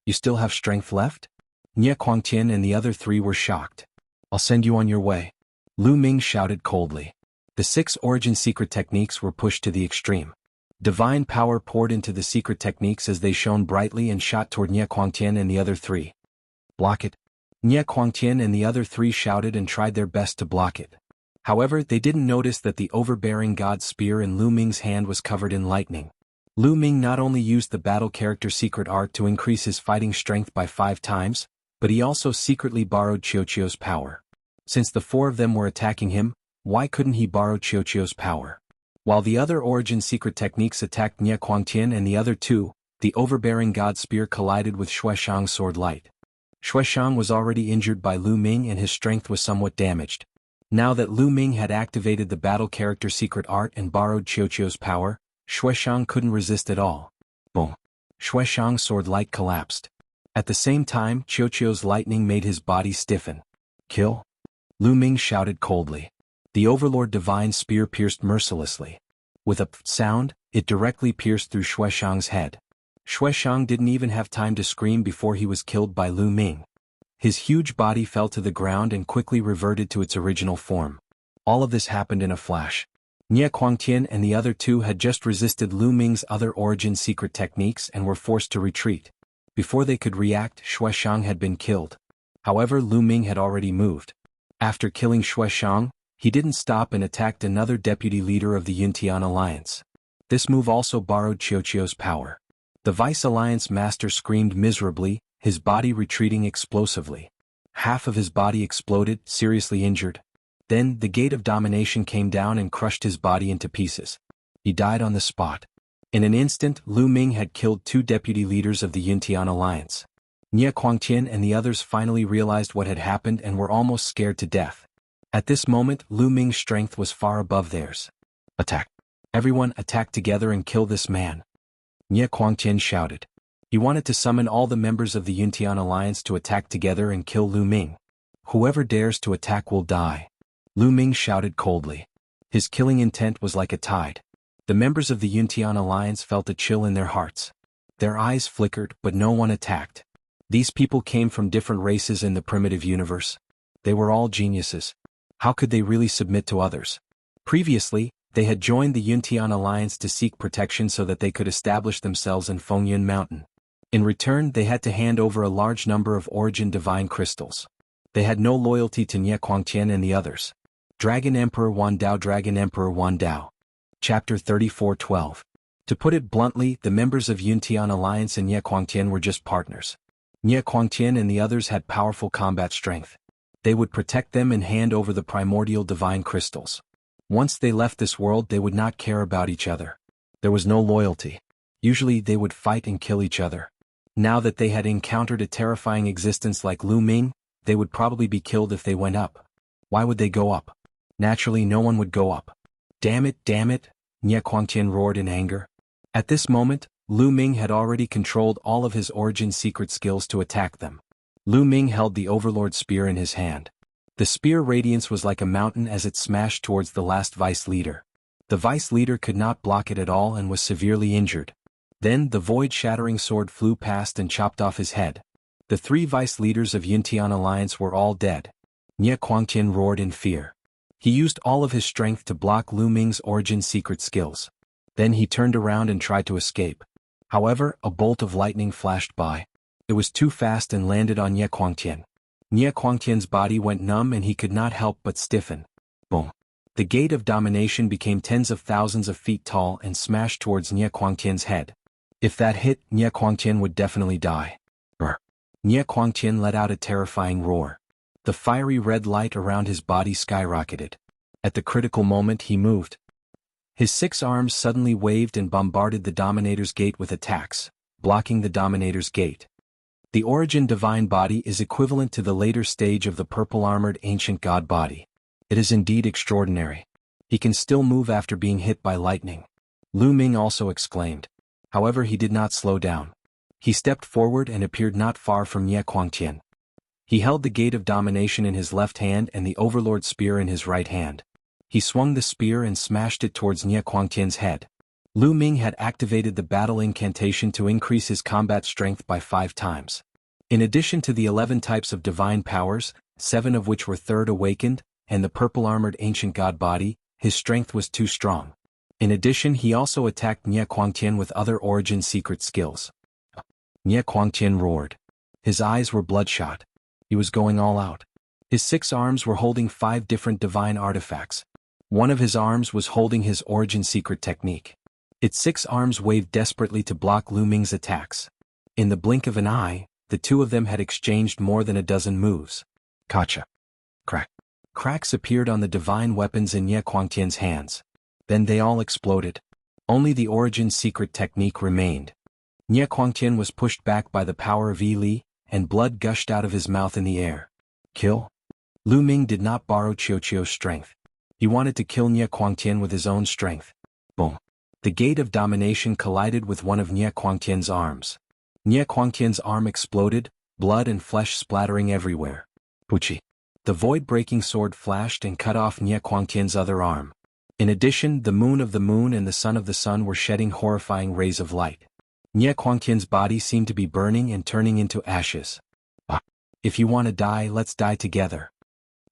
You still have strength left? Nie Quangtian and the other 3 were shocked. I'll send you on your way. Lu Ming shouted coldly. The 6 origin secret techniques were pushed to the extreme. Divine power poured into the secret techniques as they shone brightly and shot toward Nie Quangtian and the other 3. Block it. Nie Quangtian and the other 3 shouted and tried their best to block it. However, they didn't notice that the overbearing god spear in Lu Ming's hand was covered in lightning. Lu Ming not only used the battle character secret art to increase his fighting strength by 5 times, but he also secretly borrowed Qiuqiu's power. Since the 4 of them were attacking him, why couldn't he borrow Qiuqiu's power? While the other origin secret techniques attacked Nie Quangtian and the other 2, the overbearing god spear collided with Shueshang's sword light. Shueshang was already injured by Lu Ming and his strength was somewhat damaged. Now that Lu Ming had activated the battle character secret art and borrowed Qiuqiu's power, Shueshang couldn't resist at all. Boom. Shueshang's sword light collapsed. At the same time, Qiuqiu's lightning made his body stiffen. Kill? Lu Ming shouted coldly. The Overlord Divine Spear pierced mercilessly. With a sound, it directly pierced through Shueshang's head. Shueshang didn't even have time to scream before he was killed by Lu Ming. His huge body fell to the ground and quickly reverted to its original form. All of this happened in a flash. Nie Quangtian and the other 2 had just resisted Lu Ming's other origin secret techniques and were forced to retreat. Before they could react, Shueshang had been killed. However, Lu Ming had already moved. After killing Shueshang, he didn't stop and attacked another deputy leader of the Yuntian Alliance. This move also borrowed Qiuqiu's power. The Vice Alliance master screamed miserably, his body retreating explosively. Half of his body exploded, seriously injured. Then, the Gate of Domination came down and crushed his body into pieces. He died on the spot. In an instant, Lu Ming had killed 2 deputy leaders of the Yuntian Alliance. Nie Quangtian and the others finally realized what had happened and were almost scared to death. At this moment, Lu Ming's strength was far above theirs. Attack. Everyone attack together and kill this man. Nie Quangtian shouted. He wanted to summon all the members of the Yuntian Alliance to attack together and kill Lu Ming. Whoever dares to attack will die. Lu Ming shouted coldly. His killing intent was like a tide. The members of the Yuntian Alliance felt a chill in their hearts. Their eyes flickered, but no one attacked. These people came from different races in the primitive universe. They were all geniuses. How could they really submit to others? Previously, they had joined the Yuntian Alliance to seek protection so that they could establish themselves in Fengyun Mountain. In return, they had to hand over a large number of origin divine crystals. They had no loyalty to Nie Quangtian and the others. Dragon Emperor Wan Dao, Dragon Emperor Wan Dao. Chapter 34:12. To put it bluntly, the members of Yuntian Alliance and Nie Quangtian were just partners. Nie Quangtian and the others had powerful combat strength. They would protect them and hand over the primordial divine crystals. Once they left this world, they would not care about each other. There was no loyalty. Usually they would fight and kill each other. Now that they had encountered a terrifying existence like Lu Ming, they would probably be killed if they went up. Why would they go up? Naturally, no one would go up. Damn it, Nie Quangtian roared in anger. At this moment, Lu Ming had already controlled all of his origin secret skills to attack them. Lu Ming held the Overlord spear in his hand. The spear radiance was like a mountain as it smashed towards the last vice leader. The vice leader could not block it at all and was severely injured. Then the void-shattering sword flew past and chopped off his head. The 3 vice leaders of Yuntian Alliance were all dead. Nie Quangtian roared in fear. He used all of his strength to block Lu Ming's origin secret skills. Then he turned around and tried to escape. However, a bolt of lightning flashed by. It was too fast and landed on Nie Quangtian. Nie Quangtian's body went numb and he could not help but stiffen. Boom. The Gate of Domination became tens of thousands of feet tall and smashed towards Nie Quangtian's head. If that hit, Nie Quangtian would definitely die. Brr. Nie Quangtian let out a terrifying roar. The fiery red light around his body skyrocketed. At the critical moment he moved. His 6 arms suddenly waved and bombarded the Dominator's Gate with attacks, blocking the Dominator's Gate. The origin divine body is equivalent to the later stage of the purple-armored ancient god body. It is indeed extraordinary. He can still move after being hit by lightning. Lu Ming also exclaimed. However, he did not slow down. He stepped forward and appeared not far from Ye Guangtian. He held the gate of domination in his left hand and the overlord's spear in his right hand. He swung the spear and smashed it towards Ye Guangtian's head. Lu Ming had activated the battle incantation to increase his combat strength by 5 times. In addition to the 11 types of divine powers, 7 of which were third awakened, and the purple-armored ancient god body, his strength was too strong. In addition, he also attacked Ye Guangtian with other origin secret skills. Ye Guangtian roared. His eyes were bloodshot. He was going all out. His 6 arms were holding 5 different divine artifacts. One of his arms was holding his origin secret technique. Its 6 arms waved desperately to block Lu Ming's attacks. In the blink of an eye, the 2 of them had exchanged more than a dozen moves. Gotcha. Crack. Cracks appeared on the divine weapons in Ye Guangtian's hands. Then they all exploded. Only the origin secret technique remained. Ye Guangtian was pushed back by the power of Yi Li, and blood gushed out of his mouth in the air. Kill? Lu Ming did not borrow Qiuqiu's strength. He wanted to kill Ye Guangtian with his own strength. Boom. The gate of domination collided with one of Ye Guangtian's arms. Ye Guangtian's arm exploded, blood and flesh splattering everywhere. Puchi. The void-breaking sword flashed and cut off Ye Guangtian's other arm. In addition, the moon of the moon and the sun of the sun were shedding horrifying rays of light. Ye Guangtian's body seemed to be burning and turning into ashes. If you want to die, let's die together.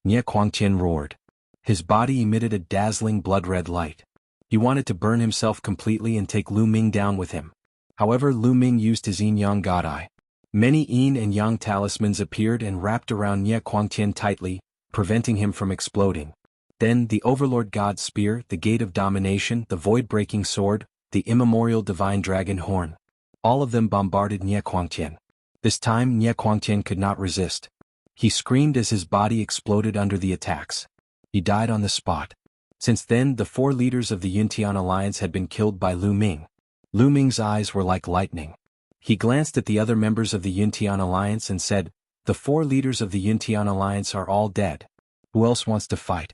Ye Guangtian roared. His body emitted a dazzling blood-red light. He wanted to burn himself completely and take Lu Ming down with him. However, Lu Ming used his yin-yang god eye. Many yin and yang talismans appeared and wrapped around Ye Guangtian tightly, preventing him from exploding. Then, the Overlord God's spear, the Gate of Domination, the Void-Breaking Sword, the immemorial Divine Dragon Horn. All of them bombarded Ye Guangtian. This time, Ye Guangtian could not resist. He screamed as his body exploded under the attacks. He died on the spot. Since then, the 4 leaders of the Yuntian Alliance had been killed by Lu Ming. Lu Ming's eyes were like lightning. He glanced at the other members of the Yuntian Alliance and said, "The 4 leaders of the Yuntian Alliance are all dead. Who else wants to fight?"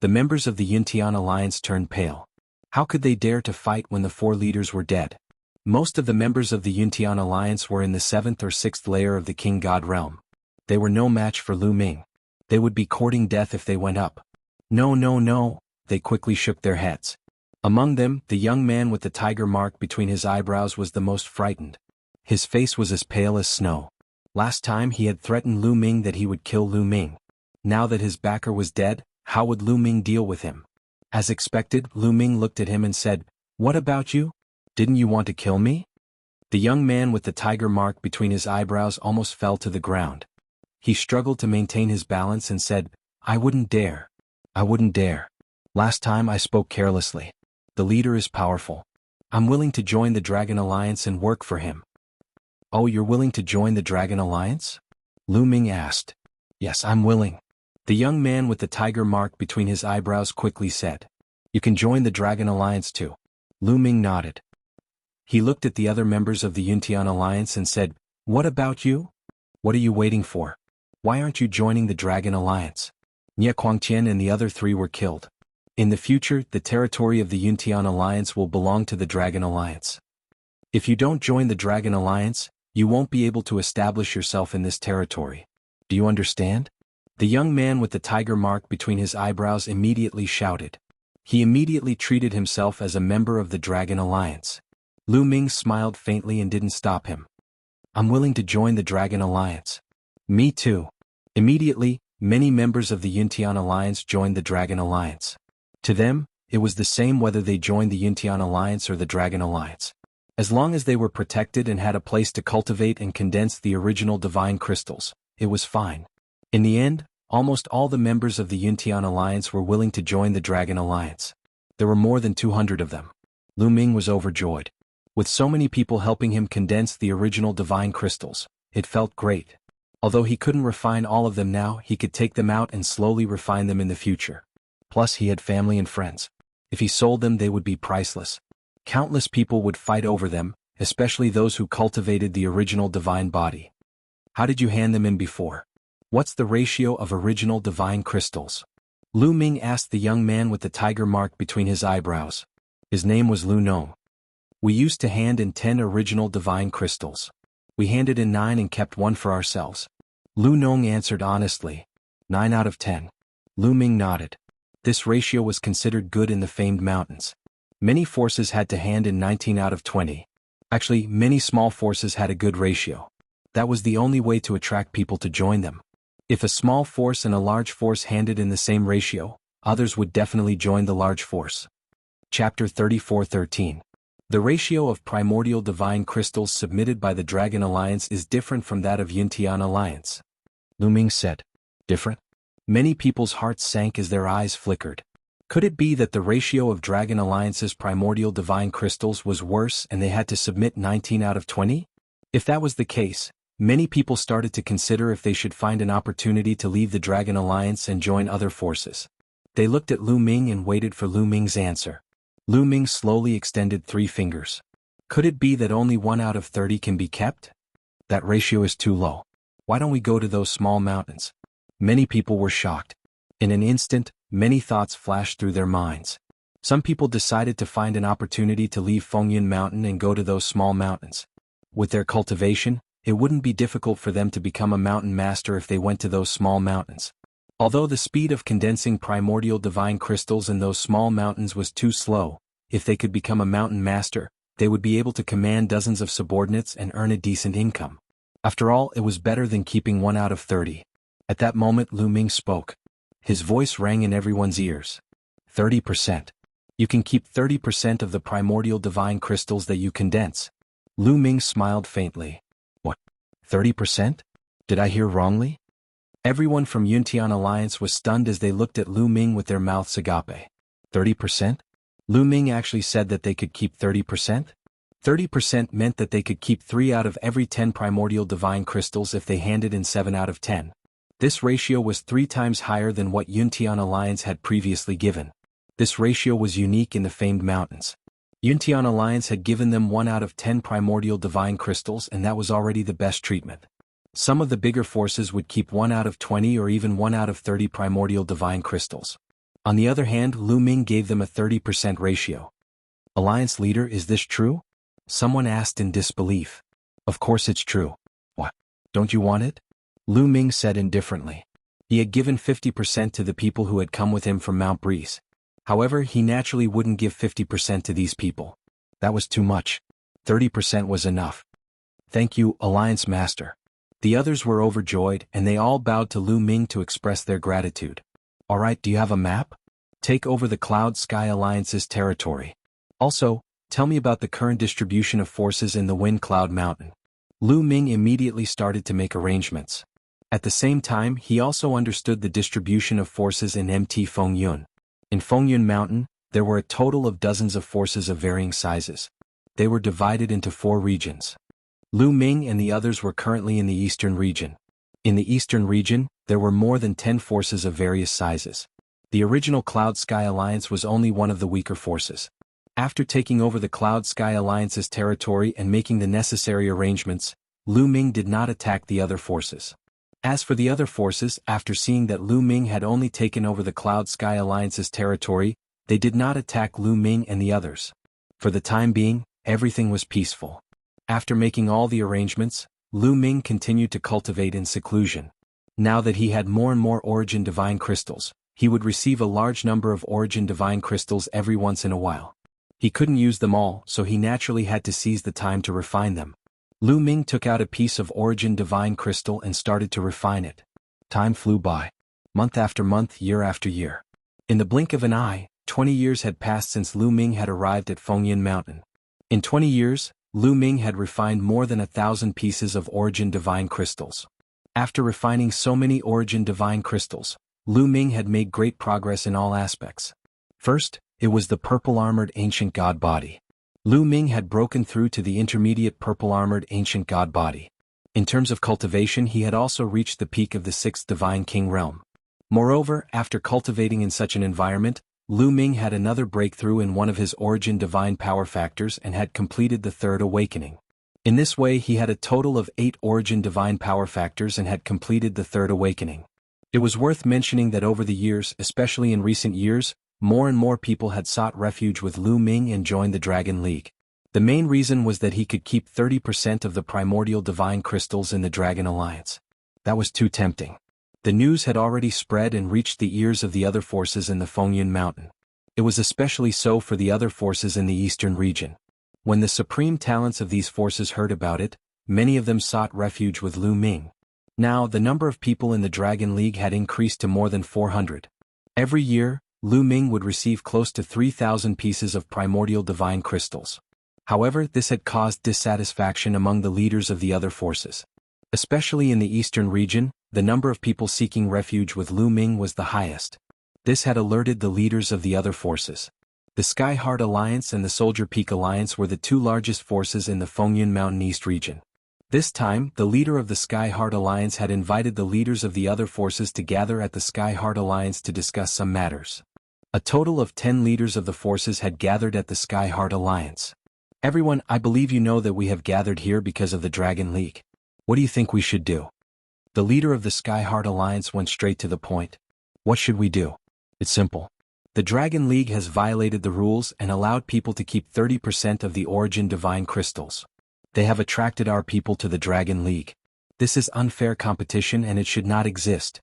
The members of the Yuntian Alliance turned pale. How could they dare to fight when the 4 leaders were dead? Most of the members of the Yuntian Alliance were in the 7th or 6th layer of the King God realm. They were no match for Lu Ming. They would be courting death if they went up. No, no, no, they quickly shook their heads. Among them, the young man with the tiger mark between his eyebrows was the most frightened. His face was as pale as snow. Last time he had threatened Lu Ming that he would kill Lu Ming. Now that his backer was dead, how would Lu Ming deal with him? As expected, Lu Ming looked at him and said, "What about you? Didn't you want to kill me?" The young man with the tiger mark between his eyebrows almost fell to the ground. He struggled to maintain his balance and said, "I wouldn't dare. I wouldn't dare. Last time I spoke carelessly. The leader is powerful. I'm willing to join the Dragon Alliance and work for him." "Oh, you're willing to join the Dragon Alliance?" Lu Ming asked. "Yes, I'm willing." The young man with the tiger mark between his eyebrows quickly said, "You can join the Dragon Alliance too." Lu Ming nodded. He looked at the other members of the Yuntian Alliance and said, "What about you? What are you waiting for? Why aren't you joining the Dragon Alliance?" Ye Guangtian and the other 3 were killed. In the future, the territory of the Yuntian Alliance will belong to the Dragon Alliance. If you don't join the Dragon Alliance, you won't be able to establish yourself in this territory. Do you understand? The young man with the tiger mark between his eyebrows immediately shouted. He immediately treated himself as a member of the Dragon Alliance. Lu Ming smiled faintly and didn't stop him. "I'm willing to join the Dragon Alliance." "Me too." Immediately, many members of the Yuntian Alliance joined the Dragon Alliance. To them, it was the same whether they joined the Yuntian Alliance or the Dragon Alliance. As long as they were protected and had a place to cultivate and condense the original divine crystals, it was fine. In the end, almost all the members of the Yuntian Alliance were willing to join the Dragon Alliance. There were more than 200 of them. Lu Ming was overjoyed. With so many people helping him condense the original divine crystals, it felt great. Although he couldn't refine all of them now, he could take them out and slowly refine them in the future. Plus, he had family and friends. If he sold them, they would be priceless. Countless people would fight over them, especially those who cultivated the original divine body. How did you hand them in before? What's the ratio of original divine crystals? Lu Ming asked the young man with the tiger mark between his eyebrows. His name was Lu Nong. We used to hand in 10 original divine crystals. We handed in 9 and kept 1 for ourselves. Lu Nong answered honestly. 9 out of 10. Lu Ming nodded. This ratio was considered good in the famed mountains. Many forces had to hand in 19 out of 20. Actually, many small forces had a good ratio. That was the only way to attract people to join them. If a small force and a large force handed in the same ratio, others would definitely join the large force. Chapter 34:13. The ratio of primordial divine crystals submitted by the Dragon Alliance is different from that of Yuntian Alliance. Lu Ming said. Different? Many people's hearts sank as their eyes flickered. Could it be that the ratio of Dragon Alliance's primordial divine crystals was worse and they had to submit 19 out of 20? If that was the case, many people started to consider if they should find an opportunity to leave the Dragon Alliance and join other forces. They looked at Lu Ming and waited for Lu Ming's answer. Lu Ming slowly extended 3 fingers. Could it be that only 1 out of 30 can be kept? That ratio is too low. Why don't we go to those small mountains? Many people were shocked. In an instant, many thoughts flashed through their minds. Some people decided to find an opportunity to leave Fengyun Mountain and go to those small mountains. With their cultivation, it wouldn't be difficult for them to become a mountain master if they went to those small mountains. Although the speed of condensing primordial divine crystals in those small mountains was too slow, if they could become a mountain master, they would be able to command dozens of subordinates and earn a decent income. After all, it was better than keeping 1 out of 30. At that moment Lu Ming spoke. His voice rang in everyone's ears. 30%. You can keep 30% of the primordial divine crystals that you condense. Lu Ming smiled faintly. What? 30%? Did I hear wrongly? Everyone from Yuntian Alliance was stunned as they looked at Lu Ming with their mouths agape. 30%? Lu Ming actually said that they could keep 30%? 30% meant that they could keep 3 out of every 10 primordial divine crystals if they handed in 7 out of 10. This ratio was 3 times higher than what Yuntian Alliance had previously given. This ratio was unique in the famed mountains. Yuntian Alliance had given them 1 out of 10 primordial divine crystals and that was already the best treatment. Some of the bigger forces would keep 1 out of 20 or even 1 out of 30 primordial divine crystals. On the other hand, Lu Ming gave them a 30% ratio. Alliance leader, is this true? Someone asked in disbelief. Of course it's true. What? Don't you want it? Lu Ming said indifferently. He had given 50% to the people who had come with him from Mount Breeze. However, he naturally wouldn't give 50% to these people. That was too much. 30% was enough. Thank you, Alliance Master. The others were overjoyed and they all bowed to Lu Ming to express their gratitude. Alright, do you have a map? Take over the Cloud Sky Alliance's territory. Also, tell me about the current distribution of forces in the Wind Cloud Mountain. Lu Ming immediately started to make arrangements. At the same time, he also understood the distribution of forces in MT Fengyun. In Fengyun Mountain, there were a total of dozens of forces of varying sizes. They were divided into 4 regions. Lu Ming and the others were currently in the eastern region. In the eastern region, there were more than 10 forces of various sizes. The original Cloud Sky Alliance was only one of the weaker forces. After taking over the Cloud Sky Alliance's territory and making the necessary arrangements, Lu Ming did not attack the other forces. As for the other forces, after seeing that Lu Ming had only taken over the Cloud Sky Alliance's territory, they did not attack Lu Ming and the others. For the time being, everything was peaceful. After making all the arrangements, Lu Ming continued to cultivate in seclusion. Now that he had more and more Origin Divine Crystals, he would receive a large number of Origin Divine Crystals every once in a while. He couldn't use them all, so he naturally had to seize the time to refine them. Lu Ming took out a piece of Origin Divine Crystal and started to refine it. Time flew by. Month after month, year after year. In the blink of an eye, 20 years had passed since Lu Ming had arrived at Fengyun Mountain. In 20 years, Lu Ming had refined more than 1,000 pieces of Origin Divine Crystals. After refining so many Origin Divine Crystals, Lu Ming had made great progress in all aspects. First, it was the purple-armored ancient god body. Lu Ming had broken through to the intermediate purple-armored ancient god body. In terms of cultivation, he had also reached the peak of the 6th Divine King realm. Moreover, after cultivating in such an environment, Lu Ming had another breakthrough in one of his Origin Divine Power Factors and had completed the 3rd awakening. In this way he had a total of 8 origin divine power factors and had completed the third awakening. It was worth mentioning that over the years, especially in recent years, more and more people had sought refuge with Lu Ming and joined the Dragon League. The main reason was that he could keep 30% of the primordial divine crystals in the Dragon Alliance. That was too tempting. The news had already spread and reached the ears of the other forces in the Fengyun Mountain. It was especially so for the other forces in the eastern region. When the supreme talents of these forces heard about it, many of them sought refuge with Lu Ming. Now, the number of people in the Dragon League had increased to more than 400. Every year, Lu Ming would receive close to 3,000 pieces of primordial divine crystals. However, this had caused dissatisfaction among the leaders of the other forces. Especially in the eastern region, the number of people seeking refuge with Lu Ming was the highest. This had alerted the leaders of the other forces. The Sky Heart Alliance and the Soldier Peak Alliance were the two largest forces in the Fengyun Mountain East region. This time, the leader of the Sky Heart Alliance had invited the leaders of the other forces to gather at the Sky Heart Alliance to discuss some matters. A total of 10 leaders of the forces had gathered at the Sky Heart Alliance. Everyone, I believe you know that we have gathered here because of the Dragon League. What do you think we should do? The leader of the Sky Heart Alliance went straight to the point. What should we do? It's simple. The Dragon League has violated the rules and allowed people to keep 30% of the origin divine crystals. They have attracted our people to the Dragon League. This is unfair competition and it should not exist.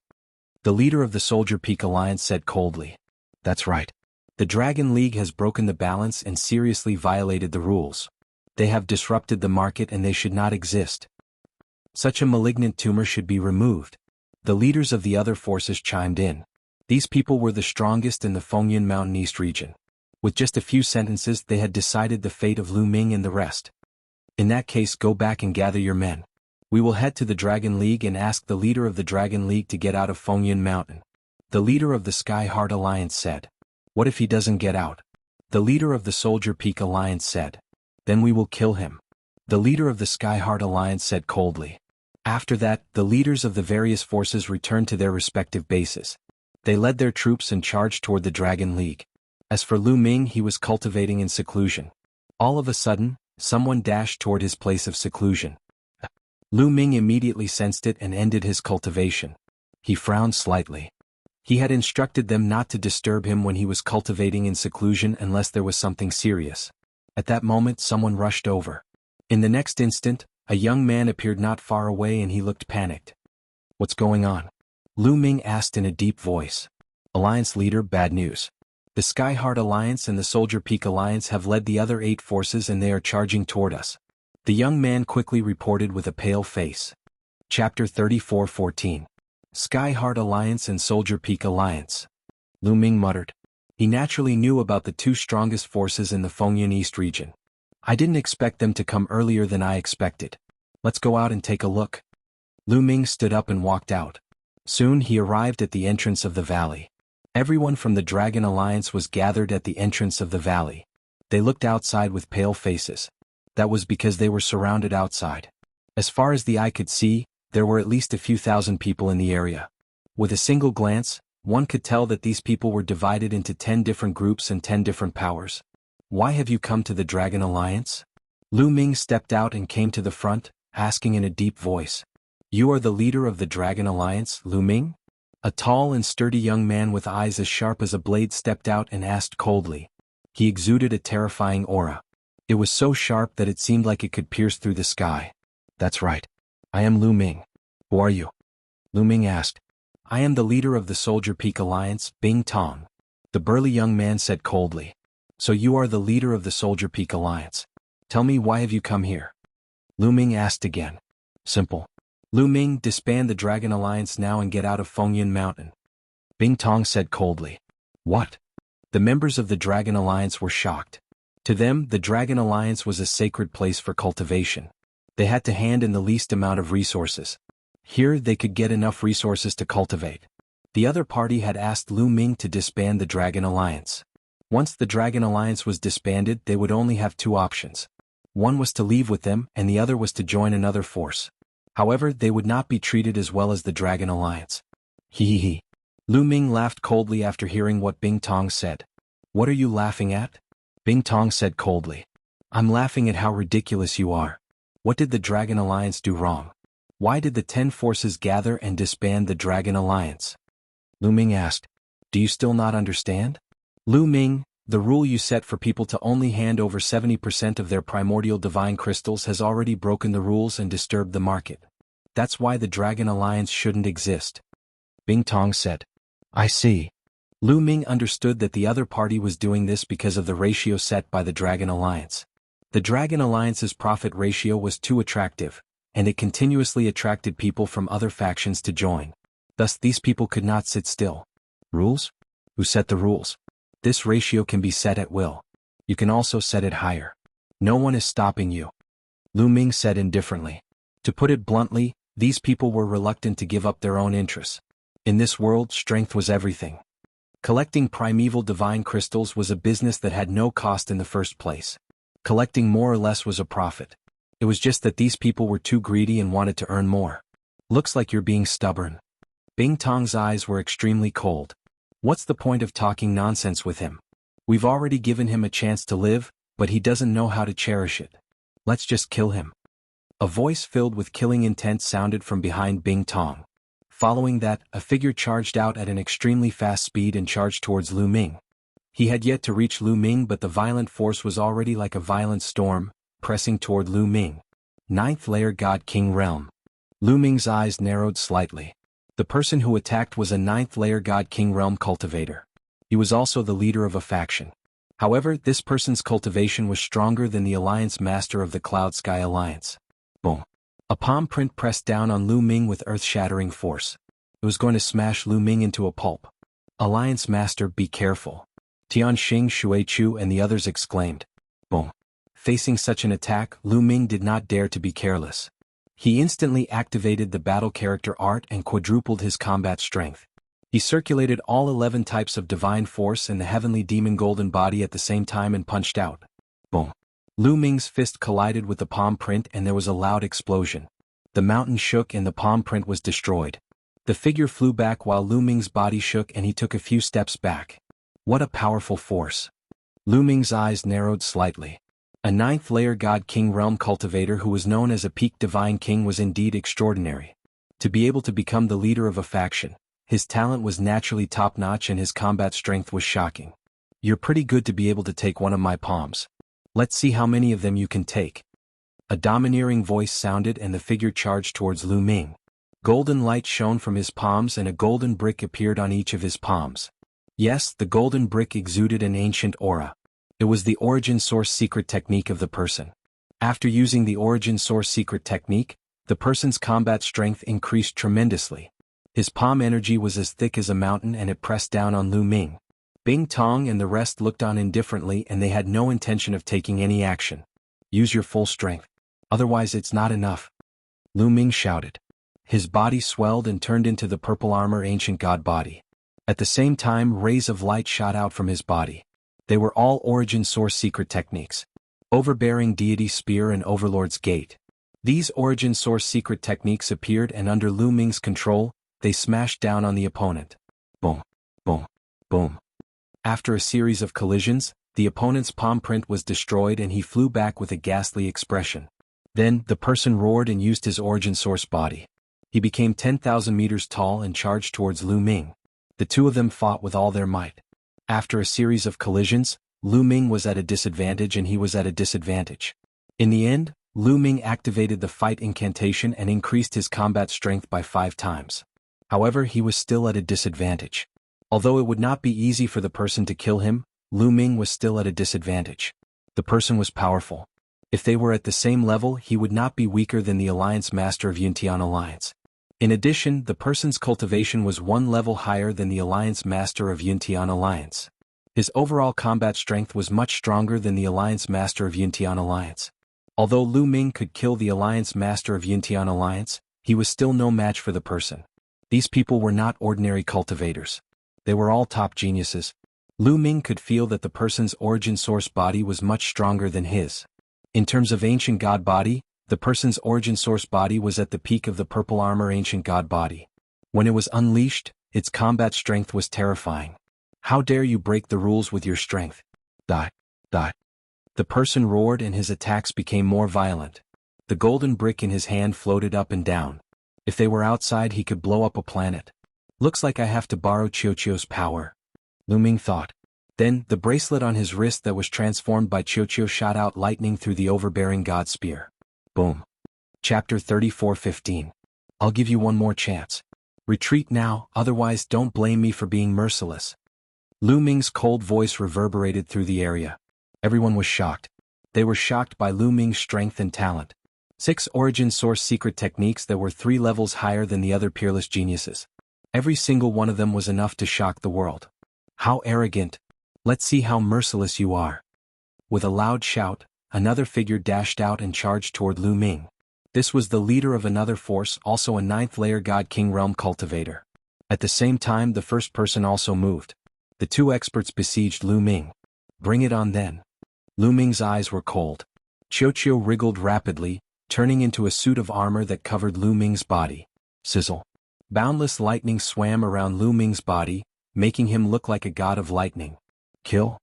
The leader of the Soldier Peak Alliance said coldly. That's right. The Dragon League has broken the balance and seriously violated the rules. They have disrupted the market and they should not exist. Such a malignant tumor should be removed. The leaders of the other forces chimed in. These people were the strongest in the Fengyun Mountain East region. With just a few sentences they had decided the fate of Lu Ming and the rest. In that case, go back and gather your men. We will head to the Dragon League and ask the leader of the Dragon League to get out of Fengyun Mountain. The leader of the Sky Heart Alliance said. What if he doesn't get out? The leader of the Soldier Peak Alliance said. Then we will kill him. The leader of the Sky Heart Alliance said coldly. After that, the leaders of the various forces returned to their respective bases. They led their troops and charged toward the Dragon League. As for Lu Ming, he was cultivating in seclusion. All of a sudden, someone dashed toward his place of seclusion. Lu Ming immediately sensed it and ended his cultivation. He frowned slightly. He had instructed them not to disturb him when he was cultivating in seclusion unless there was something serious. At that moment someone rushed over. In the next instant, a young man appeared not far away and he looked panicked. What's going on? Lu Ming asked in a deep voice. Alliance leader, bad news. The Sky Heart Alliance and the Soldier Peak Alliance have led the other 8 forces and they are charging toward us. The young man quickly reported with a pale face. Chapter 34:14. Sky Heart Alliance and Soldier Peak Alliance. Lu Ming muttered. He naturally knew about the 2 strongest forces in the Fengyun East region. I didn't expect them to come earlier than I expected. Let's go out and take a look. Lu Ming stood up and walked out. Soon he arrived at the entrance of the valley. Everyone from the Dragon Alliance was gathered at the entrance of the valley. They looked outside with pale faces. That was because they were surrounded outside. As far as the eye could see, there were at least a few thousand people in the area. With a single glance, one could tell that these people were divided into 10 different groups and 10 different powers. Why have you come to the Dragon Alliance? Lu Ming stepped out and came to the front, asking in a deep voice. You are the leader of the Dragon Alliance, Lu Ming? A tall and sturdy young man with eyes as sharp as a blade stepped out and asked coldly. He exuded a terrifying aura. It was so sharp that it seemed like it could pierce through the sky. That's right. I am Lu Ming. Who are you? Lu Ming asked. I am the leader of the Soldier Peak Alliance, Bing Tong. The burly young man said coldly. So you are the leader of the Soldier Peak Alliance. Tell me, why have you come here? Lu Ming asked again. Simple. Lu Ming, disband the Dragon Alliance now and get out of Fengyun Mountain. Bing Tong said coldly. What? The members of the Dragon Alliance were shocked. To them, the Dragon Alliance was a sacred place for cultivation. They had to hand in the least amount of resources. Here they could get enough resources to cultivate. The other party had asked Lu Ming to disband the Dragon Alliance. Once the Dragon Alliance was disbanded, they would only have 2 options. One was to leave with them and the other was to join another force. However, they would not be treated as well as the Dragon Alliance. Hee. Lu Ming laughed coldly after hearing what Bing Tong said. What are you laughing at? Bing Tong said coldly. I'm laughing at how ridiculous you are. What did the Dragon Alliance do wrong? Why did the 10 forces gather and disband the Dragon Alliance? Lu Ming asked. Do you still not understand? Lu Ming, the rule you set for people to only hand over 70% of their primordial divine crystals has already broken the rules and disturbed the market. That's why the Dragon Alliance shouldn't exist. Bing Tong said. I see. Lu Ming understood that the other party was doing this because of the ratio set by the Dragon Alliance. The Dragon Alliance's profit ratio was too attractive, and it continuously attracted people from other factions to join. Thus these people could not sit still. Rules? Who set the rules? This ratio can be set at will. You can also set it higher. No one is stopping you. Lu Ming said indifferently. To put it bluntly, these people were reluctant to give up their own interests. In this world, strength was everything. Collecting primeval divine crystals was a business that had no cost in the first place. Collecting more or less was a profit. It was just that these people were too greedy and wanted to earn more. Looks like you're being stubborn. Bing Tong's eyes were extremely cold. What's the point of talking nonsense with him? We've already given him a chance to live, but he doesn't know how to cherish it. Let's just kill him. A voice filled with killing intent sounded from behind Bing Tong. Following that, a figure charged out at an extremely fast speed and charged towards Lu Ming. He had yet to reach Lu Ming, but the violent force was already like a violent storm, pressing toward Lu Ming. 9th Layer God King Realm. Lu Ming's eyes narrowed slightly. The person who attacked was a 9th Layer God King Realm cultivator. He was also the leader of a faction. However, this person's cultivation was stronger than the Alliance Master of the Cloud Sky Alliance. Boom. A palm print pressed down on Lu Ming with earth-shattering force. It was going to smash Lu Ming into a pulp. Alliance Master, be careful. Tianxing, Xuechu and the others exclaimed. Boom. Facing such an attack, Lu Ming did not dare to be careless. He instantly activated the battle character art and quadrupled his combat strength. He circulated all 11 types of divine force and the heavenly demon golden body at the same time and punched out. Boom. Lu Ming's fist collided with the palm print and there was a loud explosion. The mountain shook and the palm print was destroyed. The figure flew back while Lu Ming's body shook and he took a few steps back. What a powerful force. Lu Ming's eyes narrowed slightly. A 9th Layer God King Realm cultivator who was known as a peak divine king was indeed extraordinary. To be able to become the leader of a faction, his talent was naturally top-notch and his combat strength was shocking. You're pretty good to be able to take one of my palms. Let's see how many of them you can take. A domineering voice sounded and the figure charged towards Lu Ming. Golden light shone from his palms and a golden brick appeared on each of his palms. Yes, the golden brick exuded an ancient aura. It was the origin source secret technique of the person. After using the origin source secret technique, the person's combat strength increased tremendously. His palm energy was as thick as a mountain and it pressed down on Lu Ming. Bing Tong and the rest looked on indifferently and they had no intention of taking any action. Use your full strength. Otherwise it's not enough. Lu Ming shouted. His body swelled and turned into the purple armor ancient god body. At the same time rays of light shot out from his body. They were all origin source secret techniques. Overbearing deity spear and overlord's gate. These origin source secret techniques appeared and under Lu Ming's control, they smashed down on the opponent. Boom. Boom. Boom. After a series of collisions, the opponent's palm print was destroyed and he flew back with a ghastly expression. Then, the person roared and used his origin source body. He became 10,000 meters tall and charged towards Lu Ming. The two of them fought with all their might. After a series of collisions, Lu Ming was at a disadvantage and he was at a disadvantage. In the end, Lu Ming activated the fight incantation and increased his combat strength by 5 times. However, he was still at a disadvantage. Although it would not be easy for the person to kill him, Lu Ming was still at a disadvantage. The person was powerful. If they were at the same level, he would not be weaker than the Alliance Master of Yuntian Alliance. In addition, the person's cultivation was 1 level higher than the Alliance Master of Yuntian Alliance. His overall combat strength was much stronger than the Alliance Master of Yuntian Alliance. Although Lu Ming could kill the Alliance Master of Yuntian Alliance, he was still no match for the person. These people were not ordinary cultivators. They were all top geniuses. Lu Ming could feel that the person's origin source body was much stronger than his. In terms of ancient god body, the person's origin source body was at the peak of the purple armor ancient god body. When it was unleashed, its combat strength was terrifying. How dare you break the rules with your strength? Die. Die. The person roared and his attacks became more violent. The golden brick in his hand floated up and down. If they were outside, he could blow up a planet. Looks like I have to borrow Qiuqiu's power, Lu Ming thought. Then, the bracelet on his wrist that was transformed by Qiuqiu shot out lightning through the overbearing god spear. Boom. Chapter 34:15. I'll give you one more chance. Retreat now, otherwise don't blame me for being merciless. Lu Ming's cold voice reverberated through the area. Everyone was shocked. They were shocked by Lu Ming's strength and talent. 6 origin source secret techniques that were 3 levels higher than the other peerless geniuses. Every single one of them was enough to shock the world. How arrogant! Let's see how merciless you are. With a loud shout, another figure dashed out and charged toward Lu Ming. This was the leader of another force, also a 9th layer God King Realm cultivator. At the same time, the first person also moved. The 2 experts besieged Lu Ming. Bring it on then. Lu Ming's eyes were cold. Qiuqiu wriggled rapidly, turning into a suit of armor that covered Lu Ming's body. Sizzle. Boundless lightning swam around Lu Ming's body, making him look like a god of lightning. Kill?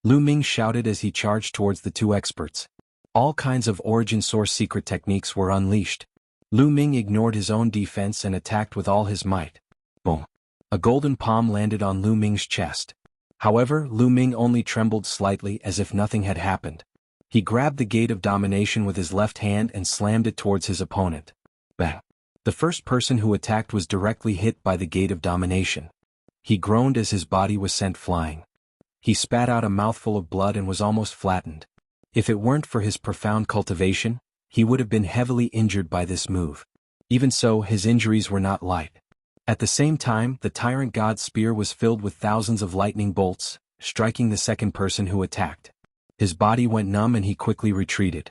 Lu Ming shouted as he charged towards the 2 experts. All kinds of origin source secret techniques were unleashed. Lu Ming ignored his own defense and attacked with all his might. Boom. A golden palm landed on Lu Ming's chest. However, Lu Ming only trembled slightly as if nothing had happened. He grabbed the gate of domination with his left hand and slammed it towards his opponent. Bang. The first person who attacked was directly hit by the gate of domination. He groaned as his body was sent flying. He spat out a mouthful of blood and was almost flattened. If it weren't for his profound cultivation, he would have been heavily injured by this move. Even so, his injuries were not light. At the same time, the tyrant god's spear was filled with thousands of lightning bolts, striking the second person who attacked. His body went numb and he quickly retreated.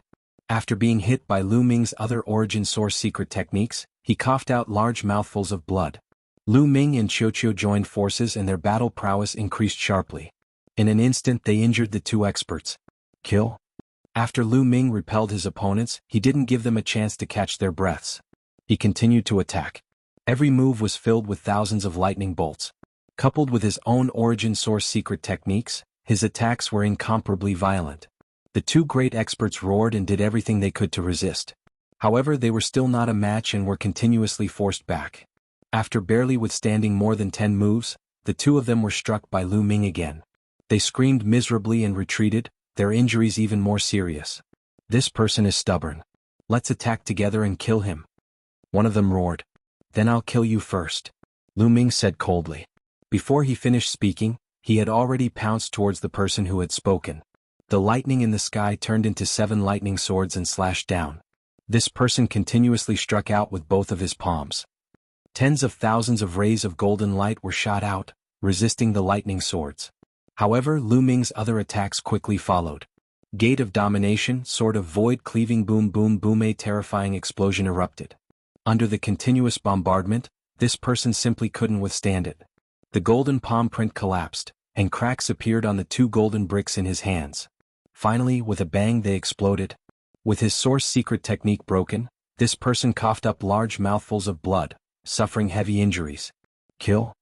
After being hit by Lu Ming's other origin source secret techniques, he coughed out large mouthfuls of blood. Lu Ming and Qiuqiu joined forces and their battle prowess increased sharply. In an instant they injured the 2 experts. Kill? After Lu Ming repelled his opponents, he didn't give them a chance to catch their breaths. He continued to attack. Every move was filled with thousands of lightning bolts. Coupled with his own origin source secret techniques, his attacks were incomparably violent. The 2 great experts roared and did everything they could to resist. However, they were still not a match and were continuously forced back. After barely withstanding more than 10 moves, the 2 of them were struck by Lu Ming again. They screamed miserably and retreated, their injuries even more serious. This person is stubborn. Let's attack together and kill him. One of them roared. Then I'll kill you first, Lu Ming said coldly. Before he finished speaking, he had already pounced towards the person who had spoken. The lightning in the sky turned into 7 lightning swords and slashed down. This person continuously struck out with both of his palms. Tens of thousands of rays of golden light were shot out, resisting the lightning swords. However, Lu Ming's other attacks quickly followed. Gate of domination, sword of void cleaving boom boom boom, a terrifying explosion erupted. Under the continuous bombardment, this person simply couldn't withstand it. The golden palm print collapsed, and cracks appeared on the 2 golden bricks in his hands. Finally, with a bang they exploded. With his source secret technique broken, this person coughed up large mouthfuls of blood, suffering heavy injuries. Kill?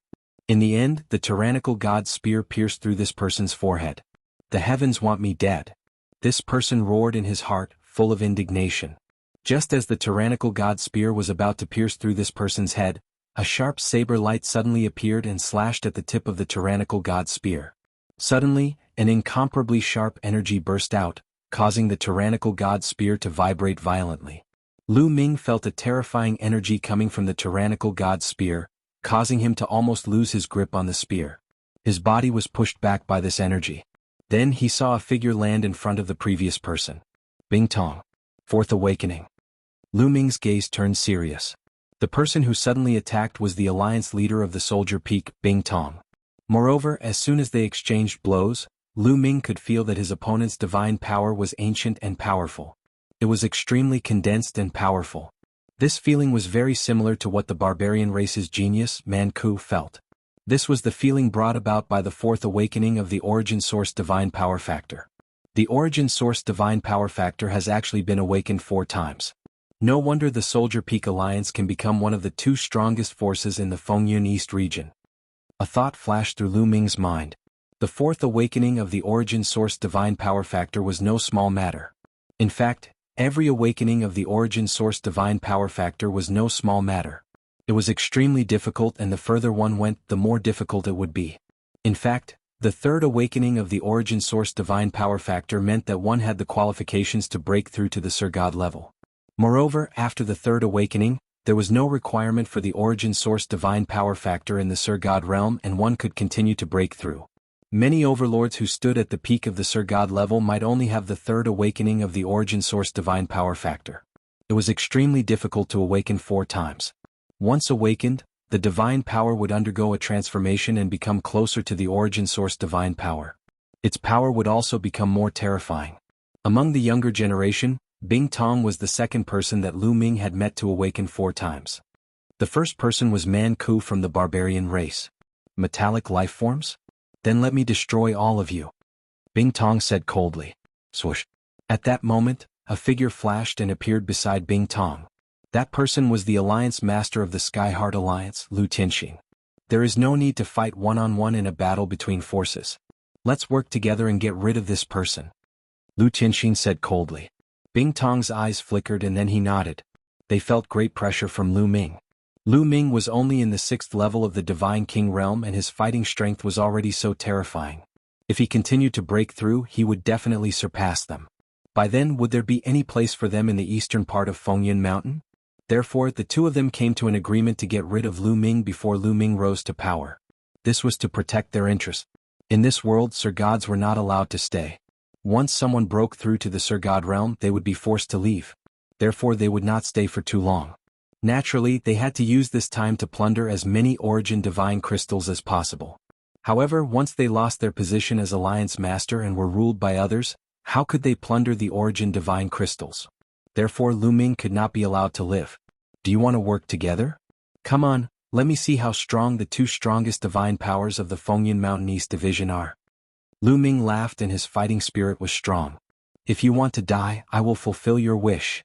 In the end, the tyrannical god's spear pierced through this person's forehead. The heavens want me dead. This person roared in his heart, full of indignation. Just as the tyrannical god's spear was about to pierce through this person's head, a sharp saber light suddenly appeared and slashed at the tip of the tyrannical god's spear. Suddenly, an incomparably sharp energy burst out, causing the tyrannical god's spear to vibrate violently. Lu Ming felt a terrifying energy coming from the tyrannical god's spear, causing him to almost lose his grip on the spear. His body was pushed back by this energy. Then he saw a figure land in front of the previous person. Bing Tong. 4th Awakening. Lu Ming's gaze turned serious. The person who suddenly attacked was the alliance leader of the Soldier Peak, Bing Tong. Moreover, as soon as they exchanged blows, Lu Ming could feel that his opponent's divine power was ancient and powerful. It was extremely condensed and powerful. This feeling was very similar to what the barbarian race's genius, Manku, felt. This was the feeling brought about by the 4th awakening of the origin source divine power factor. The origin source divine power factor has actually been awakened 4 times. No wonder the Soldier Peak Alliance can become one of the 2 strongest forces in the Fengyun East region. A thought flashed through Lu Ming's mind. The 4th awakening of the origin source divine power factor was no small matter. In fact, Every awakening of the origin source divine power factor was no small matter. It was extremely difficult, and the further one went, the more difficult it would be. In fact, the third awakening of the origin source divine power factor meant that one had the qualifications to break through to the Sir God level. Moreover, after the third awakening, there was no requirement for the origin source divine power factor in the Sir God realm, and one could continue to break through. Many overlords who stood at the peak of the Sir God level might only have the third awakening of the origin source divine power factor. It was extremely difficult to awaken 4 times. Once awakened, the divine power would undergo a transformation and become closer to the origin source divine power. Its power would also become more terrifying. Among the younger generation, Bing Tong was the second person that Lu Ming had met to awaken 4 times. The first person was Man Ku from the barbarian race. Metallic life forms? Then let me destroy all of you. Bing Tong said coldly. Swoosh. At that moment, a figure flashed and appeared beside Bing Tong. That person was the Alliance Master of the Skyheart Alliance, Lu Tianxin. There is no need to fight one-on-one in a battle between forces. Let's work together and get rid of this person. Lu Tianxin said coldly. Bing Tong's eyes flickered and then he nodded. They felt great pressure from Lu Ming. Lu Ming was only in the 6th level of the Divine King realm, and his fighting strength was already so terrifying. If he continued to break through, he would definitely surpass them. By then, would there be any place for them in the eastern part of Fengyan Mountain? Therefore, the two of them came to an agreement to get rid of Lu Ming before Lu Ming rose to power. This was to protect their interests. In this world, Sir Gods were not allowed to stay. Once someone broke through to the Sir God realm, they would be forced to leave. Therefore, they would not stay for too long. Naturally, they had to use this time to plunder as many origin divine crystals as possible. However, once they lost their position as Alliance Master and were ruled by others, how could they plunder the origin divine crystals? Therefore, Lu Ming could not be allowed to live. Do you want to work together? Come on, let me see how strong the 2 strongest divine powers of the Fengyan Mountain East Division are. Lu Ming laughed and his fighting spirit was strong. If you want to die, I will fulfill your wish.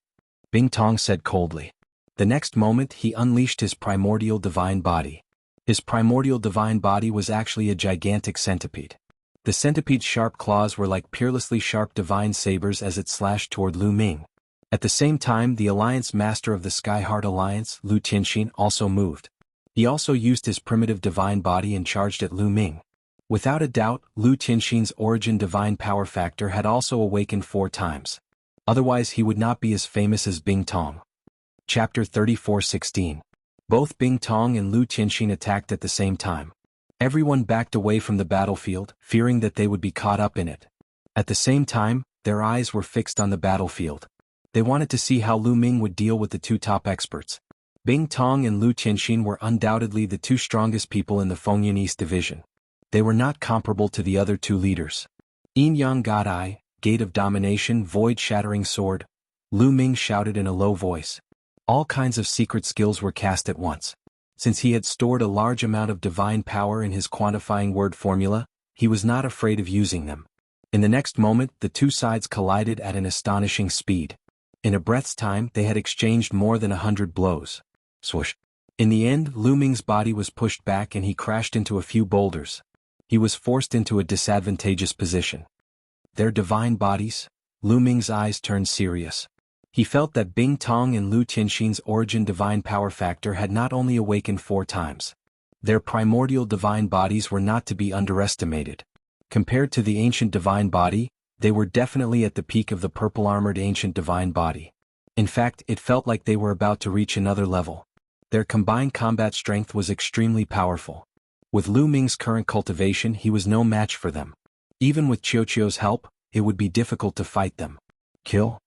Bing Tong said coldly. The next moment he unleashed his primordial divine body. His primordial divine body was actually a gigantic centipede. The centipede's sharp claws were like peerlessly sharp divine sabers as it slashed toward Lu Ming. At the same time, the Alliance Master of the Skyheart Alliance, Lu Tianxin, also moved. He also used his primitive divine body and charged at Lu Ming. Without a doubt, Lu Tianxin's origin divine power factor had also awakened 4 times. Otherwise he would not be as famous as Bing Tong. Chapter 34:16. Both Bing Tong and Lu Tianxin attacked at the same time. Everyone backed away from the battlefield, fearing that they would be caught up in it. At the same time, their eyes were fixed on the battlefield. They wanted to see how Lu Ming would deal with the 2 top experts. Bing Tong and Lu Tianxin were undoubtedly the 2 strongest people in the Fengyan East Division. They were not comparable to the other 2 leaders. Yin Yang God Eye, Gate of Domination, Void-Shattering Sword. Lu Ming shouted in a low voice. All kinds of secret skills were cast at once. Since he had stored a large amount of divine power in his quantifying word formula, he was not afraid of using them. In the next moment, the 2 sides collided at an astonishing speed. In a breath's time, they had exchanged more than 100 blows. Swoosh. In the end, Lu Ming's body was pushed back and he crashed into a few boulders. He was forced into a disadvantageous position. Their divine bodies? Lu Ming's eyes turned serious. He felt that Bing Tong and Lu Tianxin's origin divine power factor had not only awakened 4 times. Their primordial divine bodies were not to be underestimated. Compared to the ancient divine body, they were definitely at the peak of the purple-armored ancient divine body. In fact, it felt like they were about to reach another level. Their combined combat strength was extremely powerful. With Lu Ming's current cultivation, he was no match for them. Even with Qiuqiu's help, it would be difficult to fight them. Kill?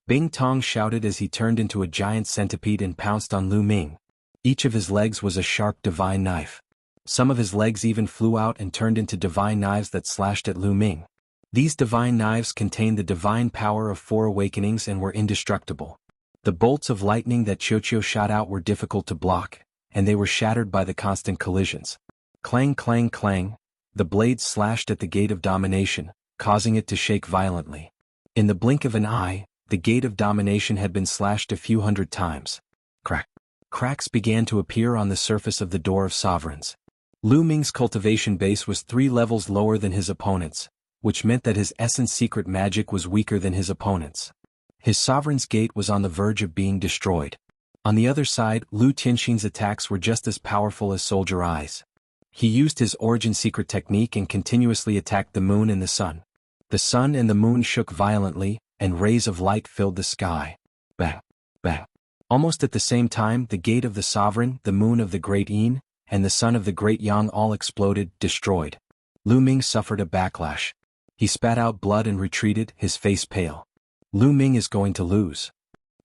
Bing Tong shouted as he turned into a giant centipede and pounced on Lu Ming. Each of his legs was a sharp divine knife. Some of his legs even flew out and turned into divine knives that slashed at Lu Ming. These divine knives contained the divine power of 4 awakenings and were indestructible. The bolts of lightning that Qiuqiu shot out were difficult to block, and they were shattered by the constant collisions. Clang clang clang, the blades slashed at the Gate of Domination, causing it to shake violently. In the blink of an eye, the Gate of Domination had been slashed a few hundred times. Crack. Cracks began to appear on the surface of the Door of Sovereigns. Lu Ming's cultivation base was 3 levels lower than his opponent's, which meant that his essence secret magic was weaker than his opponent's. His sovereign's gate was on the verge of being destroyed. On the other side, Lu Tianxin's attacks were just as powerful as Soldier Eyes. He used his origin secret technique and continuously attacked the moon and the sun. The sun and the moon shook violently, and rays of light filled the sky. Bang! Bang! Almost at the same time, the gate of the sovereign, the moon of the great Yin, and the sun of the great Yang all exploded, destroyed. Lu Ming suffered a backlash. He spat out blood and retreated, his face pale. Lu Ming is going to lose.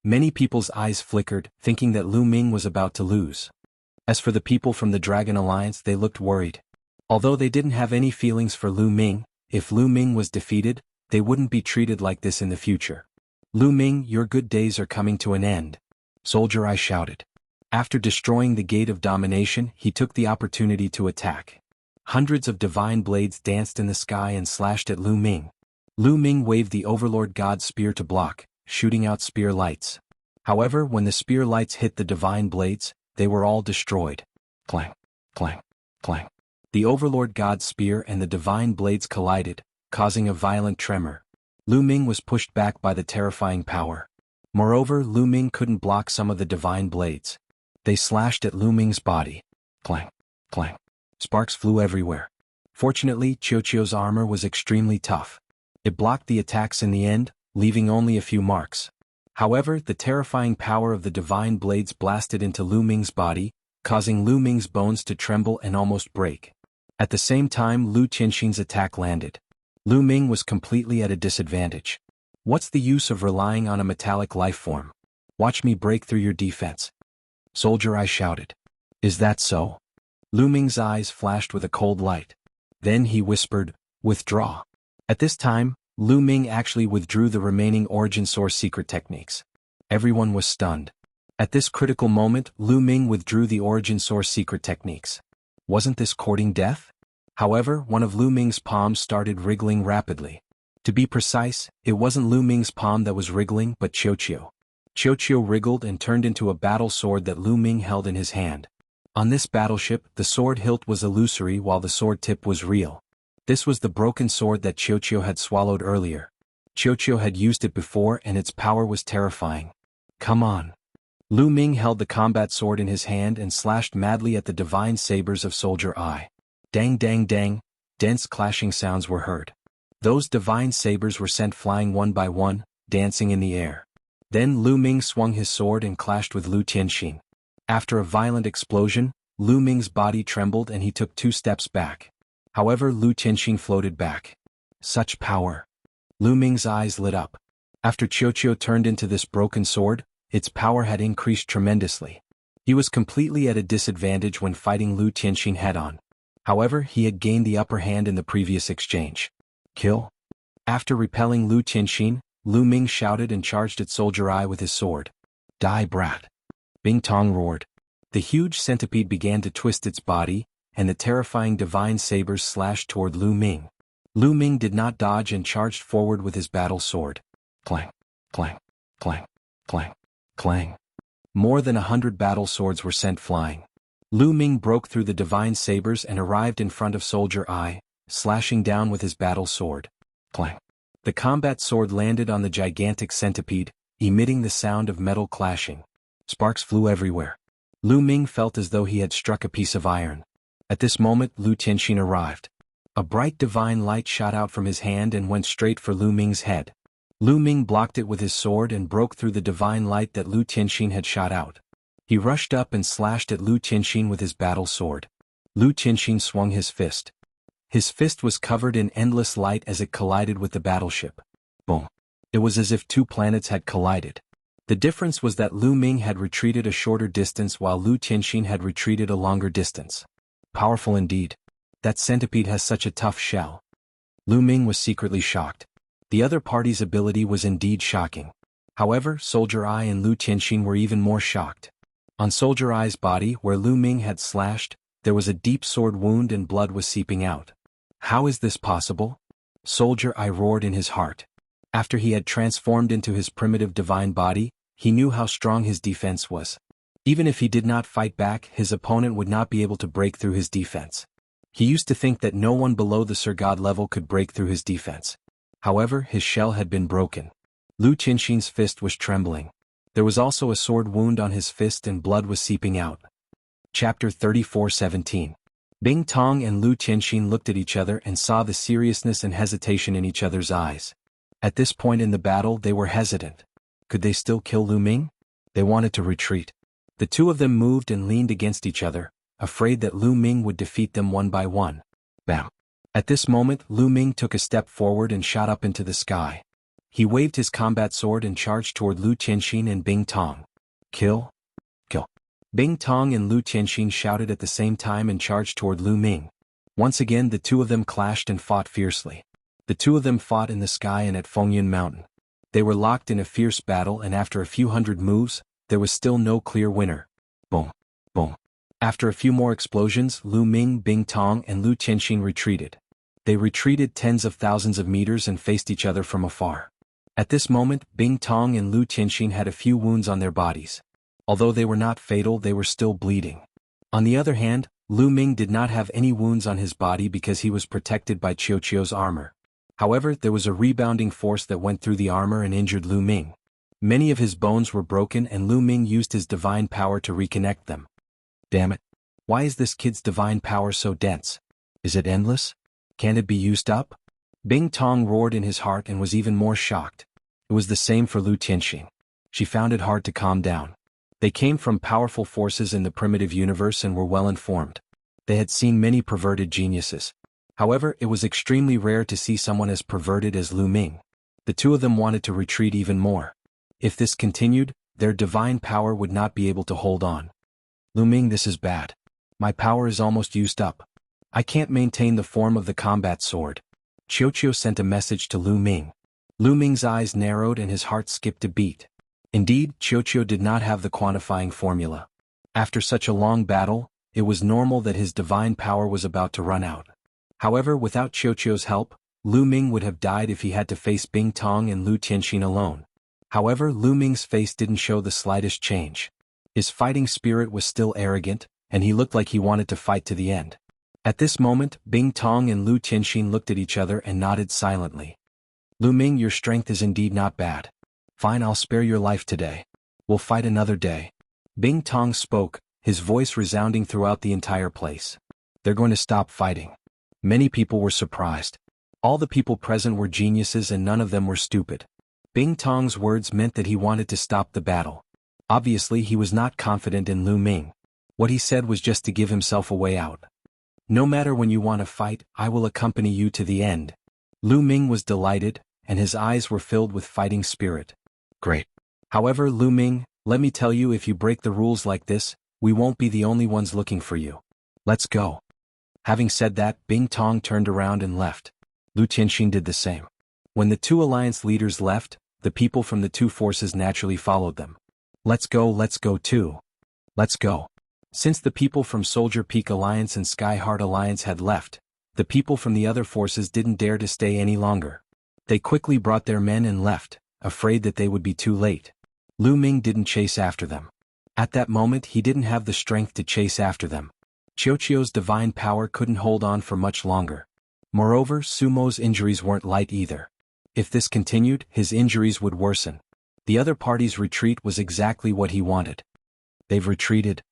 Many people's eyes flickered, thinking that Lu Ming was about to lose. As for the people from the Dragon Alliance, they looked worried. Although they didn't have any feelings for Lu Ming, if Lu Ming was defeated, they wouldn't be treated like this in the future. Lu Ming, your good days are coming to an end. Soldier Eye shouted. After destroying the Gate of Domination, he took the opportunity to attack. Hundreds of divine blades danced in the sky and slashed at Lu Ming. Lu Ming waved the Overlord God's spear to block, shooting out spear lights. However, when the spear lights hit the divine blades, they were all destroyed. Clang! Clang! Clang! The Overlord God's spear and the divine blades collided, causing a violent tremor. Lu Ming was pushed back by the terrifying power. Moreover, Lu Ming couldn't block some of the divine blades. They slashed at Lu Ming's body. Clang! Clang! Sparks flew everywhere. Fortunately, Qiuqiu's armor was extremely tough. It blocked the attacks in the end, leaving only a few marks. However, the terrifying power of the divine blades blasted into Lu Ming's body, causing Lu Ming's bones to tremble and almost break. At the same time, Lu Tianxin's attack landed. Lu Ming was completely at a disadvantage. What's the use of relying on a metallic life form? Watch me break through your defense. Soldier Eye shouted. Is that so? Lu Ming's eyes flashed with a cold light. Then he whispered, withdraw. At this time, Lu Ming actually withdrew the remaining origin source secret techniques. Everyone was stunned. At this critical moment, Lu Ming withdrew the origin source secret techniques. Wasn't this courting death? However, one of Lu Ming's palms started wriggling rapidly. To be precise, it wasn't Lu Ming's palm that was wriggling but Qiuqiu. Qiuqiu wriggled and turned into a battle sword that Lu Ming held in his hand. On this battleship, the sword hilt was illusory while the sword tip was real. This was the broken sword that Qiuqiu had swallowed earlier. Qiuqiu had used it before and its power was terrifying. Come on. Lu Ming held the combat sword in his hand and slashed madly at the divine sabers of Soldier Eye. Dang dang dang, dense clashing sounds were heard. Those divine sabers were sent flying one by one, dancing in the air. Then Lu Ming swung his sword and clashed with Lu Tianxin. After a violent explosion, Lu Ming's body trembled and he took 2 steps back. However, Lu Tianxin floated back. Such power. Lu Ming's eyes lit up. After Qiuqiu turned into this broken sword, its power had increased tremendously. He was completely at a disadvantage when fighting Lu Tianxin head-on. However, he had gained the upper hand in the previous exchange. Kill? After repelling Lu Tianxin, Lu Ming shouted and charged at Soldier Eye with his sword. Die, brat! Bing Tong roared. The huge centipede began to twist its body, and the terrifying divine sabers slashed toward Lu Ming. Lu Ming did not dodge and charged forward with his battle sword. Clang! Clang! Clang! Clang! Clang! More than 100 battle swords were sent flying. Lu Ming broke through the divine sabers and arrived in front of Soldier Eye, slashing down with his battle sword. Clang! The combat sword landed on the gigantic centipede, emitting the sound of metal clashing. Sparks flew everywhere. Lu Ming felt as though he had struck a piece of iron. At this moment, Lu Tianxin arrived. A bright divine light shot out from his hand and went straight for Lu Ming's head. Lu Ming blocked it with his sword and broke through the divine light that Lu Tianxin had shot out. He rushed up and slashed at Lu Tianxin with his battle sword. Lu Tianxin swung his fist. His fist was covered in endless light as it collided with the battleship. Boom! It was as if 2 planets had collided. The difference was that Lu Ming had retreated a shorter distance while Lu Tianxin had retreated a longer distance. Powerful indeed. That centipede has such a tough shell. Lu Ming was secretly shocked. The other party's ability was indeed shocking. However, Soldier Eye and Lu Tianxin were even more shocked. On Soldier Eye's body, where Lu Ming had slashed, there was a deep sword wound and blood was seeping out. How is this possible? Soldier Eye roared in his heart. After he had transformed into his primitive divine body, he knew how strong his defense was. Even if he did not fight back, his opponent would not be able to break through his defense. He used to think that no one below the Sir God level could break through his defense. However, his shell had been broken. Lu Qianxin's fist was trembling. There was also a sword wound on his fist and blood was seeping out. Chapter 34:17. Bing Tong and Lu Qianxin looked at each other and saw the seriousness and hesitation in each other's eyes. At this point in the battle they were hesitant. Could they still kill Lu Ming? They wanted to retreat. The two of them moved and leaned against each other, afraid that Lu Ming would defeat them one by one. Bam! At this moment Lu Ming took a step forward and shot up into the sky. He waved his combat sword and charged toward Lu Qianxin and Bing Tong. Kill! Kill! Bing Tong and Lu Qianxin shouted at the same time and charged toward Lu Ming. Once again the two of them clashed and fought fiercely. The two of them fought in the sky and at Fengyun Mountain. They were locked in a fierce battle and after a few hundred moves, there was still no clear winner. Boom! Boom! After a few more explosions, Lu Ming, Bing Tong and Lu Qianxin retreated. They retreated tens of thousands of meters and faced each other from afar. At this moment, Bing Tong and Lu Qianxin had a few wounds on their bodies. Although they were not fatal, they were still bleeding. On the other hand, Lu Ming did not have any wounds on his body because he was protected by Qiuqiu's armor. However, there was a rebounding force that went through the armor and injured Lu Ming. Many of his bones were broken and Lu Ming used his divine power to reconnect them. Damn it. Why is this kid's divine power so dense? Is it endless? Can it be used up? Bing Tong roared in his heart and was even more shocked. It was the same for Lu Qianxin. She found it hard to calm down. They came from powerful forces in the primitive universe and were well informed. They had seen many perverted geniuses. However, it was extremely rare to see someone as perverted as Lu Ming. The two of them wanted to retreat even more. If this continued, their divine power would not be able to hold on. Lu Ming, this is bad. My power is almost used up. I can't maintain the form of the combat sword. Qiuqiu sent a message to Lu Ming. Lu Ming's eyes narrowed and his heart skipped a beat. Indeed, Qiuqiu did not have the quantifying formula. After such a long battle, it was normal that his divine power was about to run out. However, without Qiuqiu's help, Lu Ming would have died if he had to face Bing Tong and Lu Qianxin alone. However, Lu Ming's face didn't show the slightest change. His fighting spirit was still arrogant, and he looked like he wanted to fight to the end. At this moment, Bing Tong and Lu Qianxin looked at each other and nodded silently. Lu Ming, your strength is indeed not bad. Fine, I'll spare your life today. We'll fight another day. Bing Tong spoke, his voice resounding throughout the entire place. They're going to stop fighting. Many people were surprised. All the people present were geniuses and none of them were stupid. Bing Tong's words meant that he wanted to stop the battle. Obviously, he was not confident in Lu Ming. What he said was just to give himself a way out. No matter when you want to fight, I will accompany you to the end. Lu Ming was delighted, and his eyes were filled with fighting spirit. Great. However, Lu Ming, let me tell you, if you break the rules like this, we won't be the only ones looking for you. Let's go. Having said that, Bing Tong turned around and left. Lu Qianxin did the same. When the two alliance leaders left, the people from the two forces naturally followed them. Let's go too. Let's go. Since the people from Soldier Peak Alliance and Sky Heart Alliance had left, the people from the other forces didn't dare to stay any longer. They quickly brought their men and left, afraid that they would be too late. Lu Ming didn't chase after them. At that moment he didn't have the strength to chase after them. Qiuqiu's divine power couldn't hold on for much longer. Moreover, Sumo's injuries weren't light either. If this continued, his injuries would worsen. The other party's retreat was exactly what he wanted. They've retreated.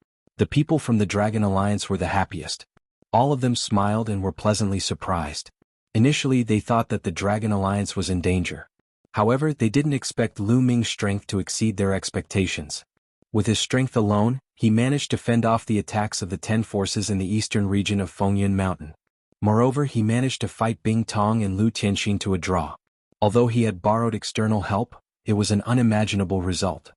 The people from the Dragon Alliance were the happiest. All of them smiled and were pleasantly surprised. Initially they thought that the Dragon Alliance was in danger. However, they didn't expect Lu Ming's strength to exceed their expectations. With his strength alone, he managed to fend off the attacks of the 10 forces in the eastern region of Fengyun Mountain. Moreover, he managed to fight Bing Tong and Lu Qianxin to a draw. Although he had borrowed external help, it was an unimaginable result.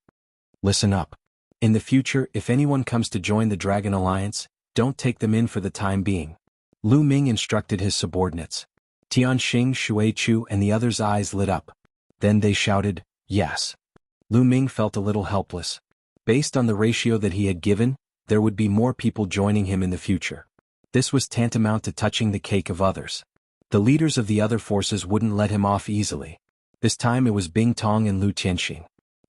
Listen up. In the future, if anyone comes to join the Dragon Alliance, don't take them in for the time being. Lu Ming instructed his subordinates. Tianxing, Shuichu and the others' eyes lit up. Then they shouted, yes. Lu Ming felt a little helpless. Based on the ratio that he had given, there would be more people joining him in the future. This was tantamount to touching the cake of others. The leaders of the other forces wouldn't let him off easily. This time it was Bing Tong and Lu Qianxin.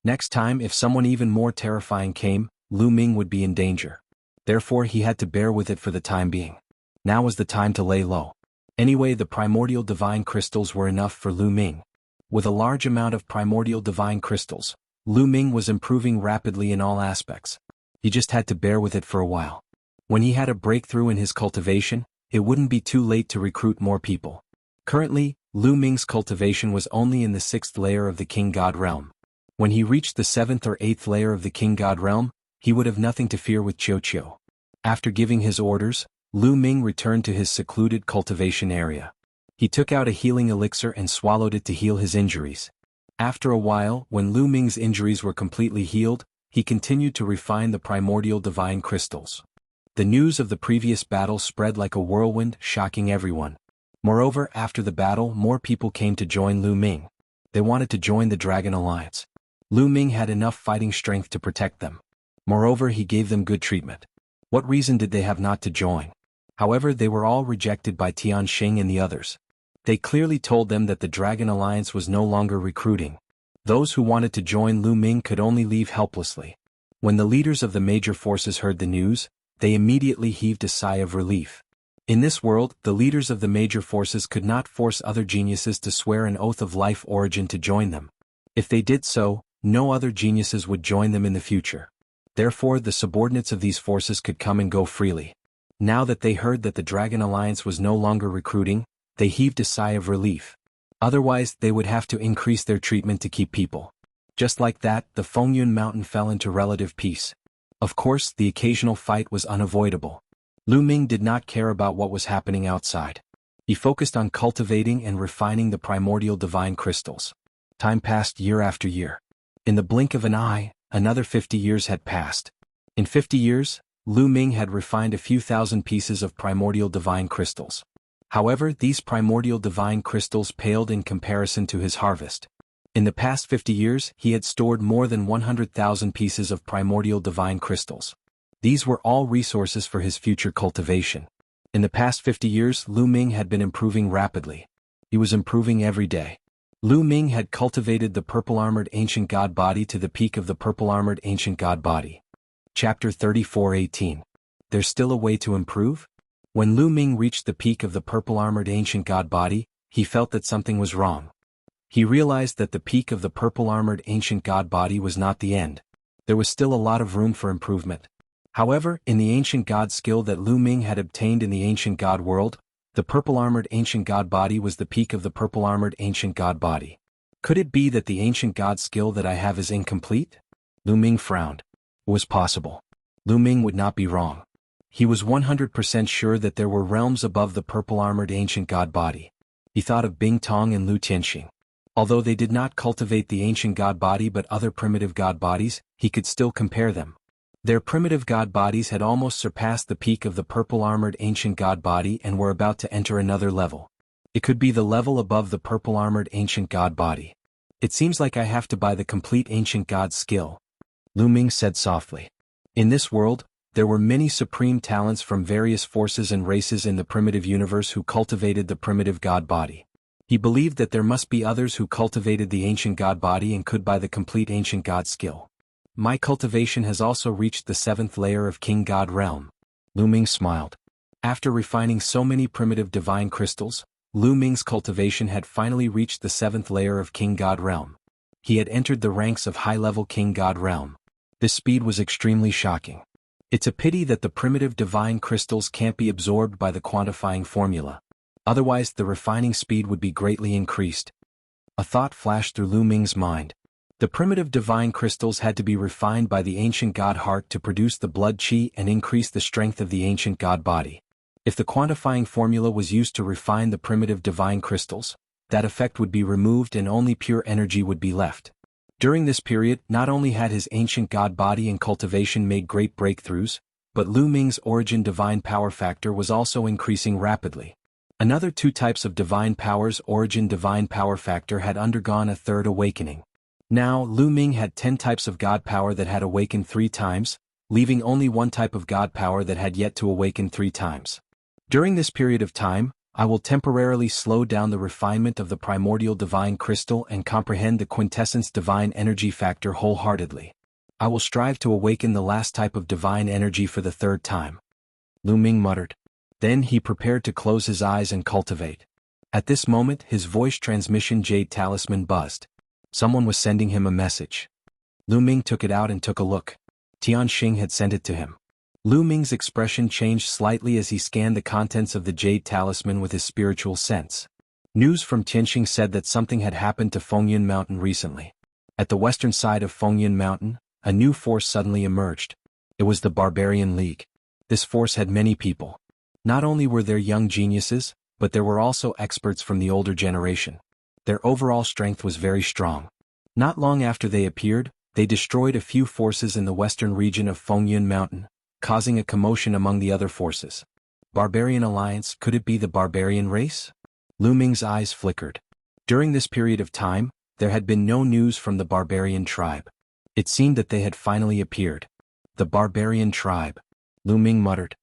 Next time, if someone even more terrifying came, Lu Ming would be in danger. Therefore he had to bear with it for the time being. Now was the time to lay low. Anyway, the primordial divine crystals were enough for Lu Ming. With a large amount of primordial divine crystals, Lu Ming was improving rapidly in all aspects. He just had to bear with it for a while. When he had a breakthrough in his cultivation, it wouldn't be too late to recruit more people. Currently, Lu Ming's cultivation was only in the 6th layer of the King God realm. When he reached the 7th or 8th layer of the King God realm, he would have nothing to fear with Qiu. After giving his orders, Lu Ming returned to his secluded cultivation area. He took out a healing elixir and swallowed it to heal his injuries. After a while, when Lu Ming's injuries were completely healed, he continued to refine the primordial divine crystals. The news of the previous battle spread like a whirlwind, shocking everyone. Moreover, after the battle, more people came to join Lu Ming. They wanted to join the Dragon Alliance. Lu Ming had enough fighting strength to protect them. Moreover, he gave them good treatment. What reason did they have not to join? However, they were all rejected by Tianxing and the others. They clearly told them that the Dragon Alliance was no longer recruiting. Those who wanted to join Lu Ming could only leave helplessly. When the leaders of the major forces heard the news, they immediately heaved a sigh of relief. In this world, the leaders of the major forces could not force other geniuses to swear an oath of life origin to join them. If they did so, no other geniuses would join them in the future. Therefore, the subordinates of these forces could come and go freely. Now that they heard that the Dragon Alliance was no longer recruiting, they heaved a sigh of relief. Otherwise, they would have to increase their treatment to keep people. Just like that, the Fengyun Mountain fell into relative peace. Of course, the occasional fight was unavoidable. Lu Ming did not care about what was happening outside. He focused on cultivating and refining the primordial divine crystals. Time passed year after year. In the blink of an eye, another 50 years had passed. In 50 years, Lu Ming had refined a few thousand pieces of primordial divine crystals. However, these primordial divine crystals paled in comparison to his harvest. In the past 50 years, he had stored more than 100,000 pieces of primordial divine crystals. These were all resources for his future cultivation. In the past 50 years, Lu Ming had been improving rapidly. He was improving every day. Lu Ming had cultivated the purple-armored ancient god body to the peak of the purple-armored ancient god body. Chapter 34:18. There's still a way to improve? When Lu Ming reached the peak of the purple-armored ancient god body, he felt that something was wrong. He realized that the peak of the purple-armored ancient god body was not the end. There was still a lot of room for improvement. However, in the ancient god skill that Lu Ming had obtained in the ancient god world, the purple-armored ancient god body was the peak of the purple-armored ancient god body. Could it be that the ancient god skill that I have is incomplete? Lu Ming frowned. It was possible. Lu Ming would not be wrong. He was 100% sure that there were realms above the purple-armored ancient god body. He thought of Bing Tong and Lu Tianxing. Although they did not cultivate the ancient god body but other primitive god bodies, he could still compare them. Their primitive god bodies had almost surpassed the peak of the purple-armored ancient god body and were about to enter another level. It could be the level above the purple-armored ancient god body. It seems like I have to buy the complete ancient god skill, Lu Ming said softly. In this world, there were many supreme talents from various forces and races in the primitive universe who cultivated the primitive god body. He believed that there must be others who cultivated the ancient god body and could buy the complete ancient god skill. My cultivation has also reached the 7th layer of King God realm. Lu Ming smiled. After refining so many primitive divine crystals, Lu Ming's cultivation had finally reached the 7th layer of King God realm. He had entered the ranks of high-level King God realm. This speed was extremely shocking. It's a pity that the primitive divine crystals can't be absorbed by the quantifying formula. Otherwise, the refining speed would be greatly increased. A thought flashed through Lu Ming's mind. The primitive divine crystals had to be refined by the ancient god heart to produce the blood qi and increase the strength of the ancient god body. If the quantifying formula was used to refine the primitive divine crystals, that effect would be removed and only pure energy would be left. During this period, not only had his ancient god body and cultivation made great breakthroughs, but Lu Ming's origin divine power factor was also increasing rapidly. Another 2 types of divine powers origin divine power factor had undergone a third awakening. Now, Lu Ming had 10 types of god power that had awakened 3 times, leaving only 1 type of god power that had yet to awaken 3 times. During this period of time, I will temporarily slow down the refinement of the primordial divine crystal and comprehend the quintessence divine energy factor wholeheartedly. I will strive to awaken the last type of divine energy for the 3rd time. Lu Ming muttered. Then he prepared to close his eyes and cultivate. At this moment his voice transmission jade talisman buzzed. Someone was sending him a message. Lu Ming took it out and took a look. Tianxing had sent it to him. Lu Ming's expression changed slightly as he scanned the contents of the jade talisman with his spiritual sense. News from Tianxing said that something had happened to Fengyun Mountain recently. At the western side of Fengyun Mountain, a new force suddenly emerged. It was the Barbarian League. This force had many people. Not only were there young geniuses, but there were also experts from the older generation. Their overall strength was very strong. Not long after they appeared, they destroyed a few forces in the western region of Fengyun Mountain, causing a commotion among the other forces. Barbarian Alliance, could it be the barbarian race? Lu Ming's eyes flickered. During this period of time, there had been no news from the barbarian tribe. It seemed that they had finally appeared. The barbarian tribe. Lu Ming muttered.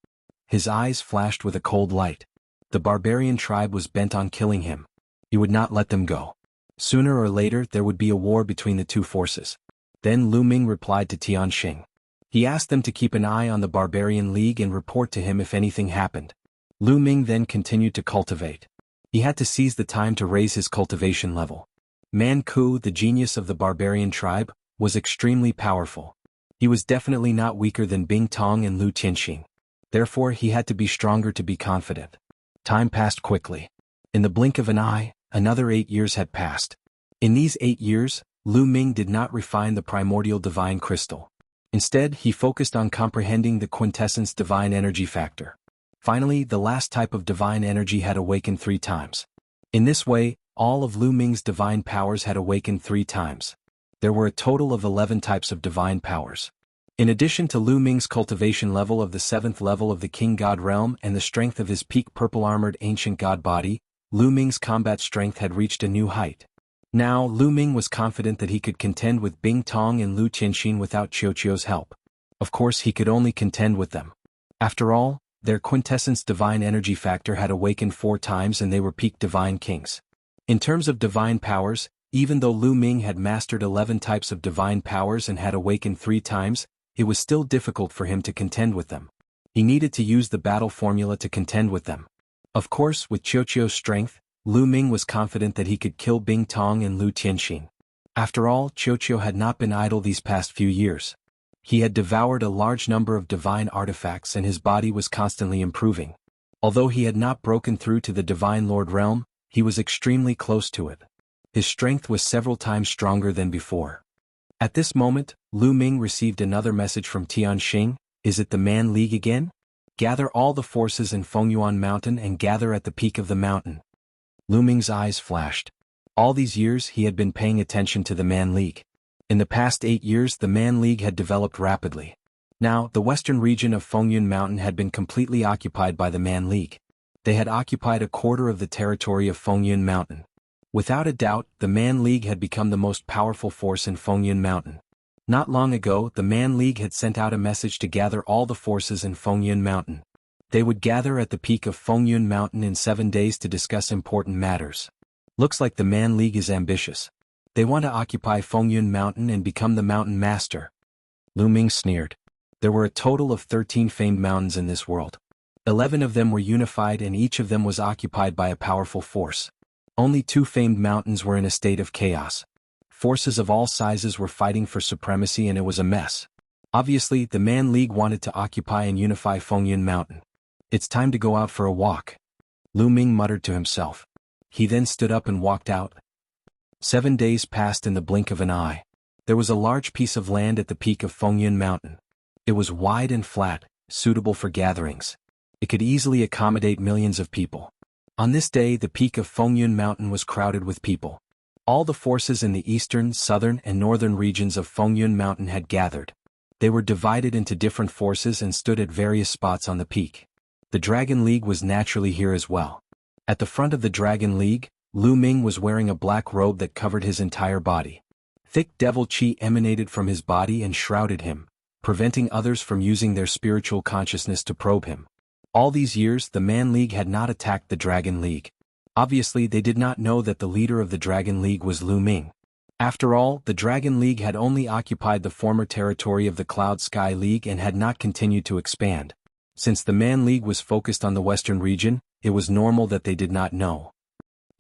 His eyes flashed with a cold light. The barbarian tribe was bent on killing him. He would not let them go. Sooner or later there would be a war between the two forces. Then Lu Ming replied to Tianxing. He asked them to keep an eye on the Barbarian League and report to him if anything happened. Lu Ming then continued to cultivate. He had to seize the time to raise his cultivation level. Man Ku, the genius of the barbarian tribe, was extremely powerful. He was definitely not weaker than Bing Tong and Lu Tianxing. Therefore he had to be stronger to be confident. Time passed quickly. In the blink of an eye, another 8 years had passed. In these 8 years, Lu Ming did not refine the primordial divine crystal. Instead, he focused on comprehending the quintessence divine energy factor. Finally, the last type of divine energy had awakened 3 times. In this way, all of Lu Ming's divine powers had awakened 3 times. There were a total of 11 types of divine powers. In addition to Lu Ming's cultivation level of the 7th level of the King God realm and the strength of his peak purple-armored ancient god body, Lu Ming's combat strength had reached a new height. Now, Lu Ming was confident that he could contend with Bing Tong and Lu Tianxin without Qiuqiu's help. Of course, he could only contend with them. After all, their quintessence divine energy factor had awakened 4 times and they were peak divine kings. In terms of divine powers, even though Lu Ming had mastered 11 types of divine powers and had awakened 3 times, it was still difficult for him to contend with them. He needed to use the battle formula to contend with them. Of course, with Qiuqiu's strength, Lu Ming was confident that he could kill Bing Tong and Lu Tianxin. After all, Qiuqiu had not been idle these past few years. He had devoured a large number of divine artifacts and his body was constantly improving. Although he had not broken through to the Divine Lord realm, he was extremely close to it. His strength was several times stronger than before. At this moment, Lu Ming received another message from Tianxing. Is it the Man League again? Gather all the forces in Fengyuan Mountain and gather at the peak of the mountain. Lu Ming's eyes flashed. All these years he had been paying attention to the Man League. In the past 8 years the Man League had developed rapidly. Now, the western region of Fengyun Mountain had been completely occupied by the Man League. They had occupied a quarter of the territory of Fengyun Mountain. Without a doubt, the Man League had become the most powerful force in Fengyun Mountain. Not long ago, the Man League had sent out a message to gather all the forces in Fengyun Mountain. They would gather at the peak of Fengyun Mountain in 7 days to discuss important matters. Looks like the Man League is ambitious. They want to occupy Fengyun Mountain and become the mountain master. Lu Ming sneered. There were a total of 13 famed mountains in this world. 11 of them were unified and each of them was occupied by a powerful force. Only 2 famed mountains were in a state of chaos. Forces of all sizes were fighting for supremacy and it was a mess. Obviously, the Man League wanted to occupy and unify Fengyun Mountain. It's time to go out for a walk. Lu Ming muttered to himself. He then stood up and walked out. 7 days passed in the blink of an eye. There was a large piece of land at the peak of Fengyun Mountain. It was wide and flat, suitable for gatherings. It could easily accommodate millions of people. On this day the peak of Fengyun Mountain was crowded with people. All the forces in the eastern, southern and northern regions of Fengyun Mountain had gathered. They were divided into different forces and stood at various spots on the peak. The Dragon League was naturally here as well. At the front of the Dragon League, Lu Ming was wearing a black robe that covered his entire body. Thick devil chi emanated from his body and shrouded him, preventing others from using their spiritual consciousness to probe him. All these years the Man League had not attacked the Dragon League. Obviously they did not know that the leader of the Dragon League was Lu Ming. After all, the Dragon League had only occupied the former territory of the Cloud Sky League and had not continued to expand. Since the Man League was focused on the western region, it was normal that they did not know.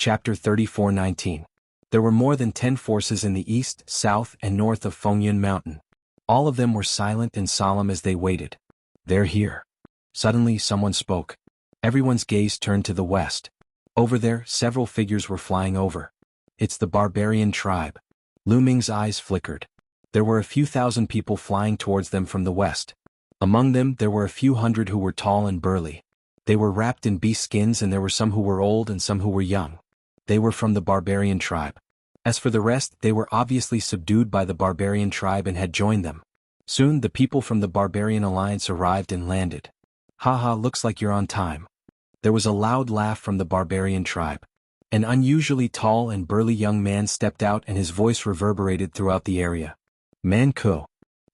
Chapter 34:19. There were more than 10 forces in the east, south, and north of Fengyun Mountain. All of them were silent and solemn as they waited. "They're here." Suddenly someone spoke. Everyone's gaze turned to the west. Over there, several figures were flying over. "It's the barbarian tribe." Lu Ming's eyes flickered. There were a few thousand people flying towards them from the west. Among them there were a few hundred who were tall and burly. They were wrapped in beast skins, and there were some who were old and some who were young. They were from the barbarian tribe. As for the rest, they were obviously subdued by the barbarian tribe and had joined them. Soon the people from the barbarian alliance arrived and landed. "Haha, looks like you're on time." There was a loud laugh from the barbarian tribe. An unusually tall and burly young man stepped out, and his voice reverberated throughout the area. "Man Ku."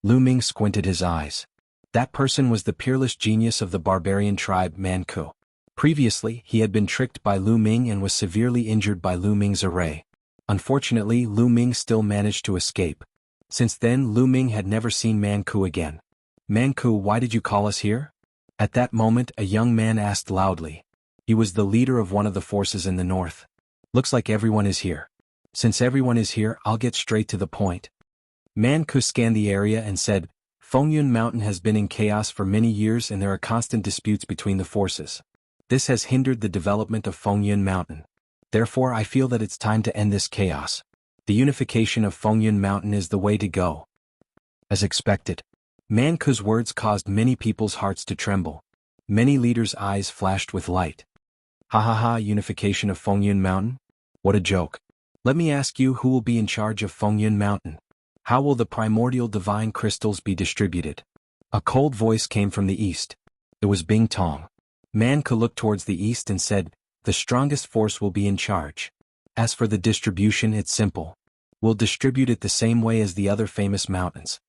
Lu Ming squinted his eyes. That person was the peerless genius of the barbarian tribe, Man Ku. Previously, he had been tricked by Lu Ming and was severely injured by Lu Ming's array. Unfortunately, Lu Ming still managed to escape. Since then, Lu Ming had never seen Man Ku again. "Man Ku, why did you call us here?" At that moment, a young man asked loudly. He was the leader of one of the forces in the north. "Looks like everyone is here." "Since everyone is here, I'll get straight to the point." Man Ku scanned the area and said, "Fengyun Mountain has been in chaos for many years, and there are constant disputes between the forces. This has hindered the development of Fengyun Mountain. Therefore, I feel that it's time to end this chaos. The unification of Fengyun Mountain is the way to go." As expected, Man Ku's words caused many people's hearts to tremble. Many leaders' eyes flashed with light. "Ha ha ha, unification of Fengyun Mountain? What a joke. Let me ask you, who will be in charge of Fengyun Mountain? How will the primordial divine crystals be distributed?" A cold voice came from the east. It was Bing Tong. Man Ku looked towards the east and said, "The strongest force will be in charge. As for the distribution, it's simple. We'll distribute it the same way as the other famous mountains."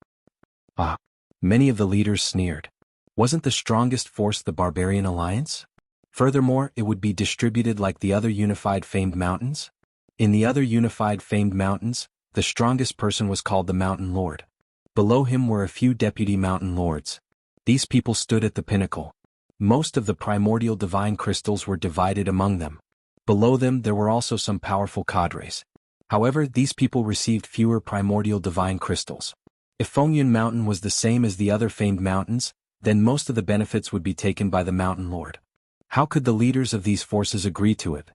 Ah. Many of the leaders sneered. Wasn't the strongest force the barbarian alliance? Furthermore, it would be distributed like the other unified famed mountains? In the other unified famed mountains, the strongest person was called the Mountain Lord. Below him were a few deputy mountain lords. These people stood at the pinnacle. Most of the primordial divine crystals were divided among them. Below them there were also some powerful cadres. However, these people received fewer primordial divine crystals. If Fengyun Mountain was the same as the other famed mountains, then most of the benefits would be taken by the Mountain Lord. How could the leaders of these forces agree to it?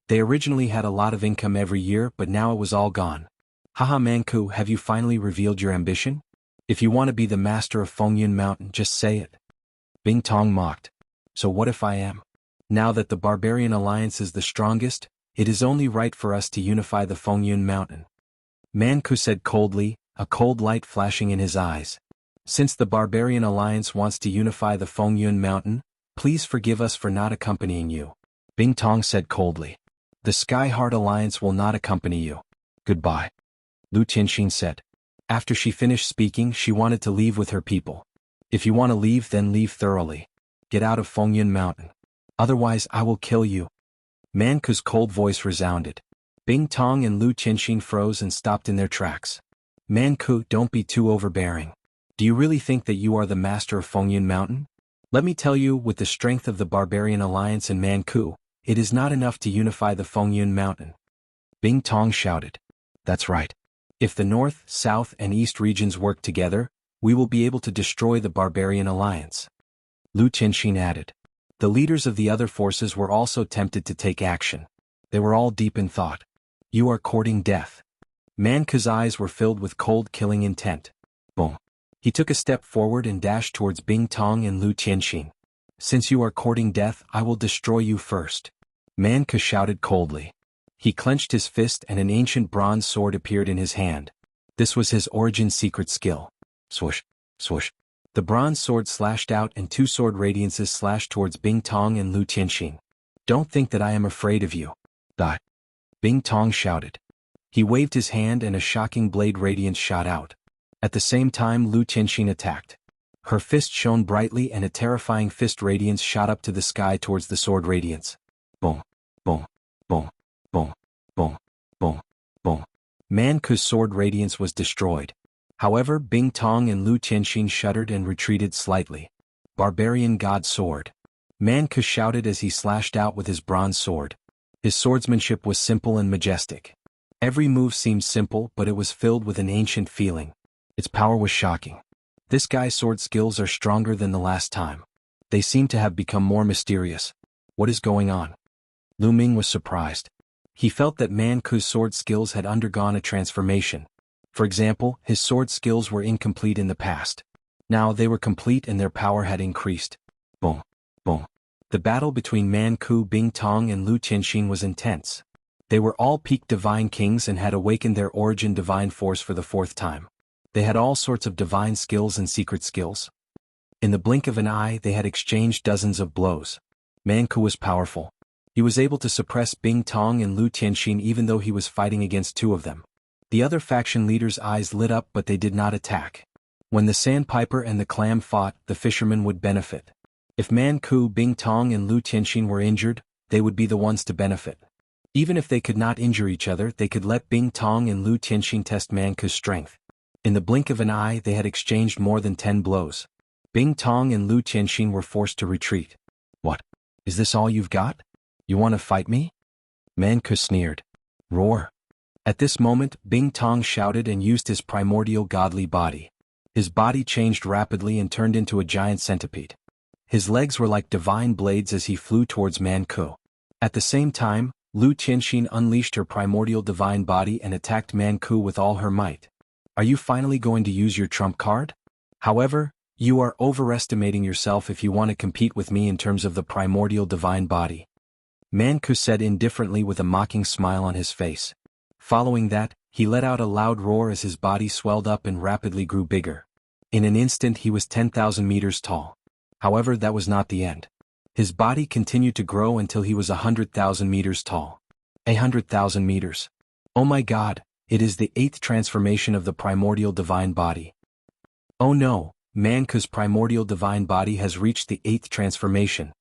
They originally had a lot of income every year, but now it was all gone. "Haha, Man Ku, have you finally revealed your ambition? If you want to be the master of Fengyun Mountain, just say it." Bing Tong mocked. "So what if I am? Now that the barbarian alliance is the strongest, it is only right for us to unify the Fengyun Mountain." Man Ku said coldly, a cold light flashing in his eyes. "Since the barbarian alliance wants to unify the Fengyun Mountain, please forgive us for not accompanying you." Bing Tong said coldly. "The Sky Heart Alliance will not accompany you. Goodbye." Lu Tianxin said. After she finished speaking, she wanted to leave with her people. "If you want to leave, then leave thoroughly. Get out of Fengyun Mountain. Otherwise I will kill you." Man Ku's cold voice resounded. Bing Tong and Lu Tianxin froze and stopped in their tracks. "Man Ku, don't be too overbearing. Do you really think that you are the master of Fengyun Mountain? Let me tell you, with the strength of the barbarian alliance and Man Ku, it is not enough to unify the Fengyun Mountain." Bing Tong shouted. "That's right. If the north, south, and east regions work together, we will be able to destroy the barbarian alliance." Lu Tianxin added. The leaders of the other forces were also tempted to take action. They were all deep in thought. "You are courting death." Man Ku's eyes were filled with cold, killing intent. Boom. He took a step forward and dashed towards Bing Tong and Lu Tianxin. "Since you are courting death, I will destroy you first." Man Ku shouted coldly. He clenched his fist and an ancient bronze sword appeared in his hand. This was his origin secret skill. Swoosh, swoosh. The bronze sword slashed out and two sword radiances slashed towards Bing Tong and Lu Tianxin. "Don't think that I am afraid of you." Die. Bing Tong shouted. He waved his hand and a shocking blade radiance shot out. At the same time, Lu Tianxin attacked. Her fist shone brightly and a terrifying fist radiance shot up to the sky towards the sword radiance. Boom, boom, boom, boom, boom, boom, boom. Man Ku's sword radiance was destroyed. However, Bing Tong and Lu Tianxin shuddered and retreated slightly. Barbarian God Sword. Man Ku shouted as he slashed out with his bronze sword. His swordsmanship was simple and majestic. Every move seemed simple, but it was filled with an ancient feeling. Its power was shocking. This guy's sword skills are stronger than the last time. They seem to have become more mysterious. What is going on? Lu Ming was surprised. He felt that Man Ku's sword skills had undergone a transformation. For example, his sword skills were incomplete in the past. Now they were complete and their power had increased. Boom. Boom. The battle between Man Ku Bing Tong and Lu Tianxin was intense. They were all peak divine kings and had awakened their origin divine force for the fourth time. They had all sorts of divine skills and secret skills. In the blink of an eye they had exchanged dozens of blows. Man Ku was powerful. He was able to suppress Bing Tong and Lu Tianxin even though he was fighting against two of them. The other faction leaders' eyes lit up but they did not attack. When the sandpiper and the clam fought, the fishermen would benefit. If Man Ku Bing Tong and Lu Tianxin were injured, they would be the ones to benefit. Even if they could not injure each other, they could let Bing Tong and Lu Tianxin test Man Ku's strength. In the blink of an eye they had exchanged more than 10 blows. Bing Tong and Lu Tianxin were forced to retreat. What? Is this all you've got? You want to fight me? Man Ku sneered. Roar. At this moment, Bing Tong shouted and used his primordial godly body. His body changed rapidly and turned into a giant centipede. His legs were like divine blades as he flew towards Man Ku. At the same time, Lu Tianxin unleashed her primordial divine body and attacked Man Ku with all her might. Are you finally going to use your trump card? However, you are overestimating yourself if you want to compete with me in terms of the primordial divine body. Man Ku said indifferently with a mocking smile on his face. Following that, he let out a loud roar as his body swelled up and rapidly grew bigger. In an instant he was 10,000 meters tall. However, that was not the end. His body continued to grow until he was 100,000 meters tall. 100,000 meters. Oh my God, it is the 8th transformation of the primordial divine body. Oh no, Man Ku's primordial divine body has reached the 8th transformation.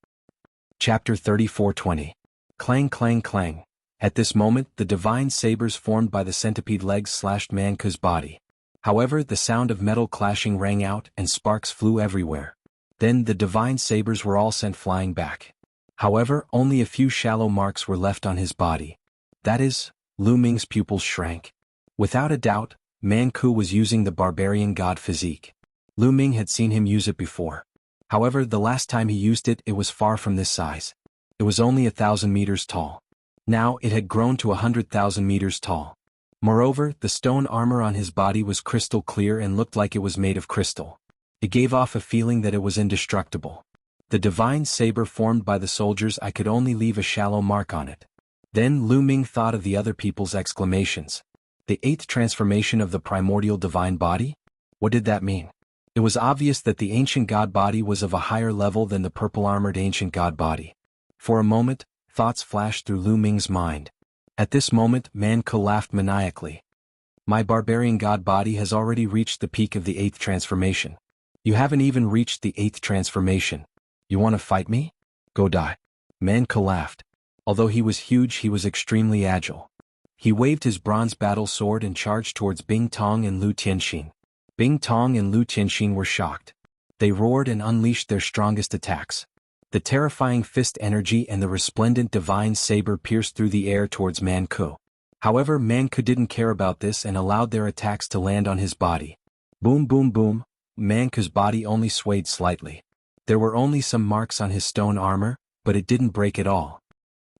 Chapter 34:20. Clang clang clang. At this moment, the divine sabers formed by the centipede legs slashed Man Ku's body. However, the sound of metal clashing rang out and sparks flew everywhere. Then the divine sabers were all sent flying back. However, only a few shallow marks were left on his body. That is, Lu Ming's pupils shrank. Without a doubt, Man Ku was using the barbarian god physique. Lu Ming had seen him use it before. However, the last time he used it, it was far from this size. It was only 1,000 meters tall. Now it had grown to 100,000 meters tall. Moreover, the stone armor on his body was crystal clear and looked like it was made of crystal. It gave off a feeling that it was indestructible. The divine saber formed by the soldiers, I could only leave a shallow mark on it. Then Lu Ming thought of the other people's exclamations. The 8th transformation of the primordial divine body? What did that mean? It was obvious that the ancient god body was of a higher level than the purple-armored ancient god body. For a moment, thoughts flashed through Lu Ming's mind. At this moment, Man Ku laughed maniacally. My barbarian god body has already reached the peak of the 8th transformation. You haven't even reached the 8th transformation. You want to fight me? Go die. Man Ku laughed. Although he was huge, he was extremely agile. He waved his bronze battle sword and charged towards Bing Tong and Lu Tianxin. Bing Tong and Lu Tianxin were shocked. They roared and unleashed their strongest attacks. The terrifying fist energy and the resplendent divine saber pierced through the air towards Man Ku. However, Man Ku didn't care about this and allowed their attacks to land on his body. Boom boom boom. Man Ku's body only swayed slightly. There were only some marks on his stone armor, but it didn't break at all.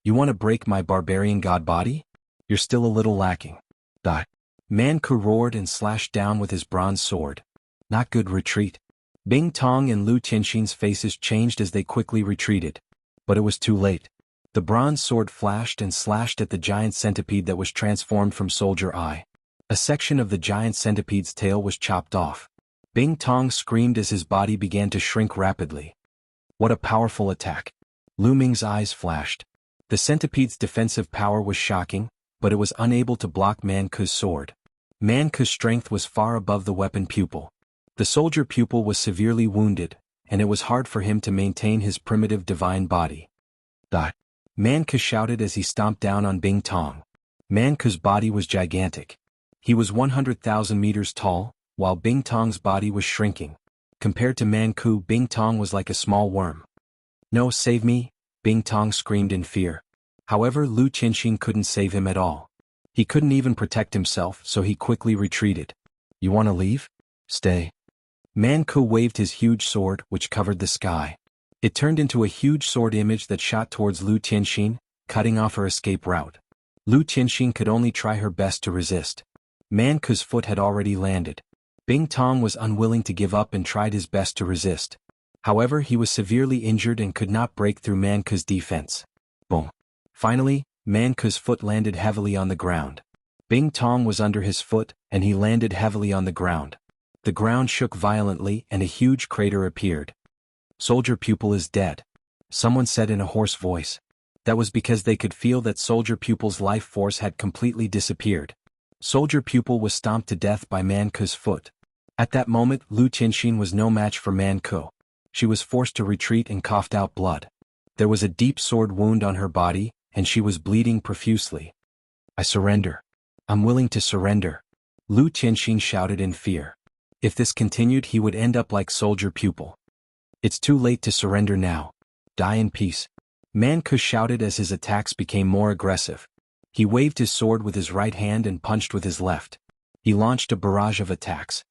You want to break my barbarian god body? You're still a little lacking. Die. Man Ku roared and slashed down with his bronze sword. Not good. Retreat. Bing Tong and Lu Tianxin's faces changed as they quickly retreated. But it was too late. The bronze sword flashed and slashed at the giant centipede that was transformed from Soldier Eye. A section of the giant centipede's tail was chopped off. Bing Tong screamed as his body began to shrink rapidly. What a powerful attack. Lu Ming's eyes flashed. The centipede's defensive power was shocking, but it was unable to block Man Ku's sword. Man Ku's strength was far above the weapon pupil. The soldier pupil was severely wounded, and it was hard for him to maintain his primitive divine body. Die. Man Ku shouted as he stomped down on Bing Tong. Man Ku's body was gigantic. He was 100,000 meters tall, while Bing Tong's body was shrinking. Compared to Man Ku, Bing Tong was like a small worm. No, save me, Bing Tong screamed in fear. However, Lu Qianxin couldn't save him at all. He couldn't even protect himself, so he quickly retreated. You want to leave? Stay. Man Ku waved his huge sword, which covered the sky. It turned into a huge sword image that shot towards Lu Qianxin, cutting off her escape route. Lu Qianxin could only try her best to resist. Man Ku's foot had already landed. Bing Tong was unwilling to give up and tried his best to resist. However, he was severely injured and could not break through Man Ku's defense. Boom. Finally, Man Ku's foot landed heavily on the ground. Bing Tong was under his foot, and he landed heavily on the ground. The ground shook violently and a huge crater appeared. Soldier Pupil is dead. Someone said in a hoarse voice. That was because they could feel that Soldier Pupil's life force had completely disappeared. Soldier Pupil was stomped to death by Man Ku's foot. At that moment, Lu Qianxin was no match for Man Ku. She was forced to retreat and coughed out blood. There was a deep sword wound on her body, and she was bleeding profusely. I surrender. I'm willing to surrender. Lu Qianxin shouted in fear. If this continued, he would end up like Soldier Pupil. It's too late to surrender now. Die in peace. Man Ku shouted as his attacks became more aggressive. He waved his sword with his right hand and punched with his left. He launched a barrage of attacks.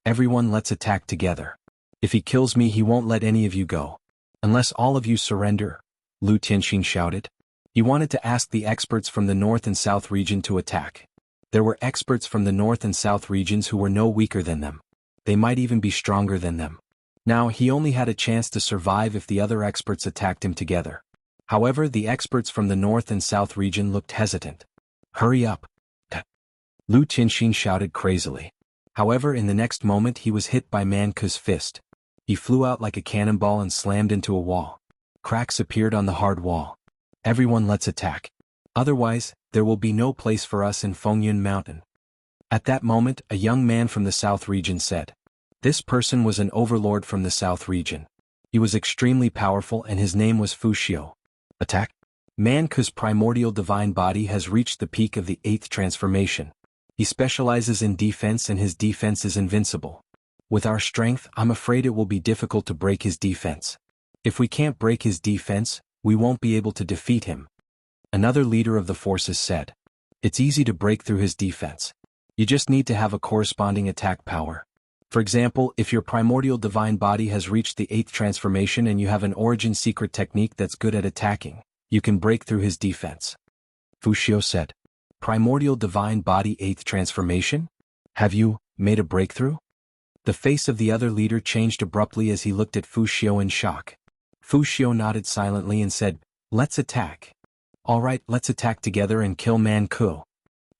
Everyone, let's attack together. If he kills me, he won't let any of you go. Unless all of you surrender, Lu Qianxin shouted. He wanted to ask the experts from the North and South region to attack. There were experts from the North and South regions who were no weaker than them. They might even be stronger than them. Now, he only had a chance to survive if the other experts attacked him together. However, the experts from the North and South region looked hesitant. Hurry up. Lu Qianxin shouted crazily. However, in the next moment he was hit by Man Ku's fist. He flew out like a cannonball and slammed into a wall. Cracks appeared on the hard wall. Everyone, let's attack. Otherwise, there will be no place for us in Fengyun Mountain. At that moment, a young man from the South region said. This person was an overlord from the South region. He was extremely powerful and his name was Wuxia. Attack. Man Ku's primordial divine body has reached the peak of the 8th transformation. He specializes in defense and his defense is invincible. With our strength, I'm afraid it will be difficult to break his defense. If we can't break his defense, we won't be able to defeat him. Another leader of the forces said. It's easy to break through his defense. You just need to have a corresponding attack power. For example, if your primordial divine body has reached the 8th transformation and you have an origin secret technique that's good at attacking, you can break through his defense. Wuxia said. Primordial divine body 8th transformation? Have you made a breakthrough? The face of the other leader changed abruptly as he looked at Wuxia in shock. Wuxia nodded silently and said, let's attack. Alright, let's attack together and kill Man Ku.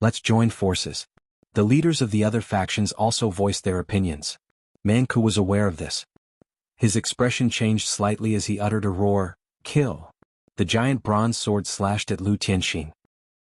Let's join forces. The leaders of the other factions also voiced their opinions. Man Ku was aware of this. His expression changed slightly as he uttered a roar, kill. The giant bronze sword slashed at Lu Qianxin.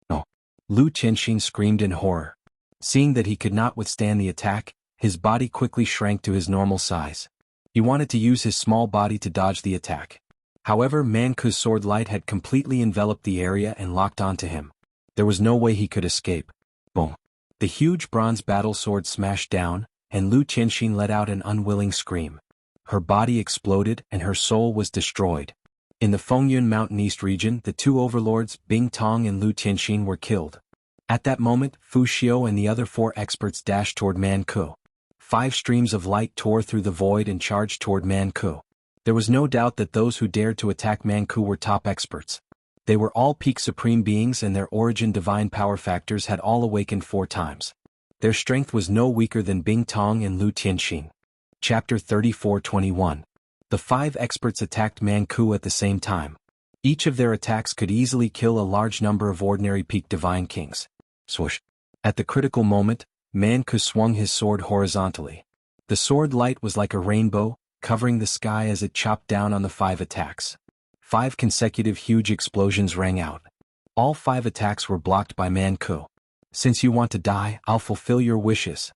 No. Lu Qianxin screamed in horror. Seeing that he could not withstand the attack, his body quickly shrank to his normal size. He wanted to use his small body to dodge the attack. However, Man Ku's sword light had completely enveloped the area and locked onto him. There was no way he could escape. Boom. The huge bronze battle sword smashed down, and Lu Qianxin let out an unwilling scream. Her body exploded and her soul was destroyed. In the Fengyun Mountain East region, the two overlords, Bing Tong and Lu Qianxin, were killed. At that moment, Wuxia and the other 4 experts dashed toward Man Ku. 5 streams of light tore through the void and charged toward Man Ku. There was no doubt that those who dared to attack Man Ku were top experts. They were all peak supreme beings and their origin divine power factors had all awakened 4 times. Their strength was no weaker than Bing Tong and Lu Qianxin. Chapter 34:21. The 5 experts attacked Man Ku at the same time. Each of their attacks could easily kill a large number of ordinary peak divine kings. Swoosh. At the critical moment, Man Ku swung his sword horizontally. The sword light was like a rainbow, covering the sky as it chopped down on the 5 attacks. 5 consecutive huge explosions rang out. All 5 attacks were blocked by Man Ku. Since you want to die, I'll fulfill your wishes.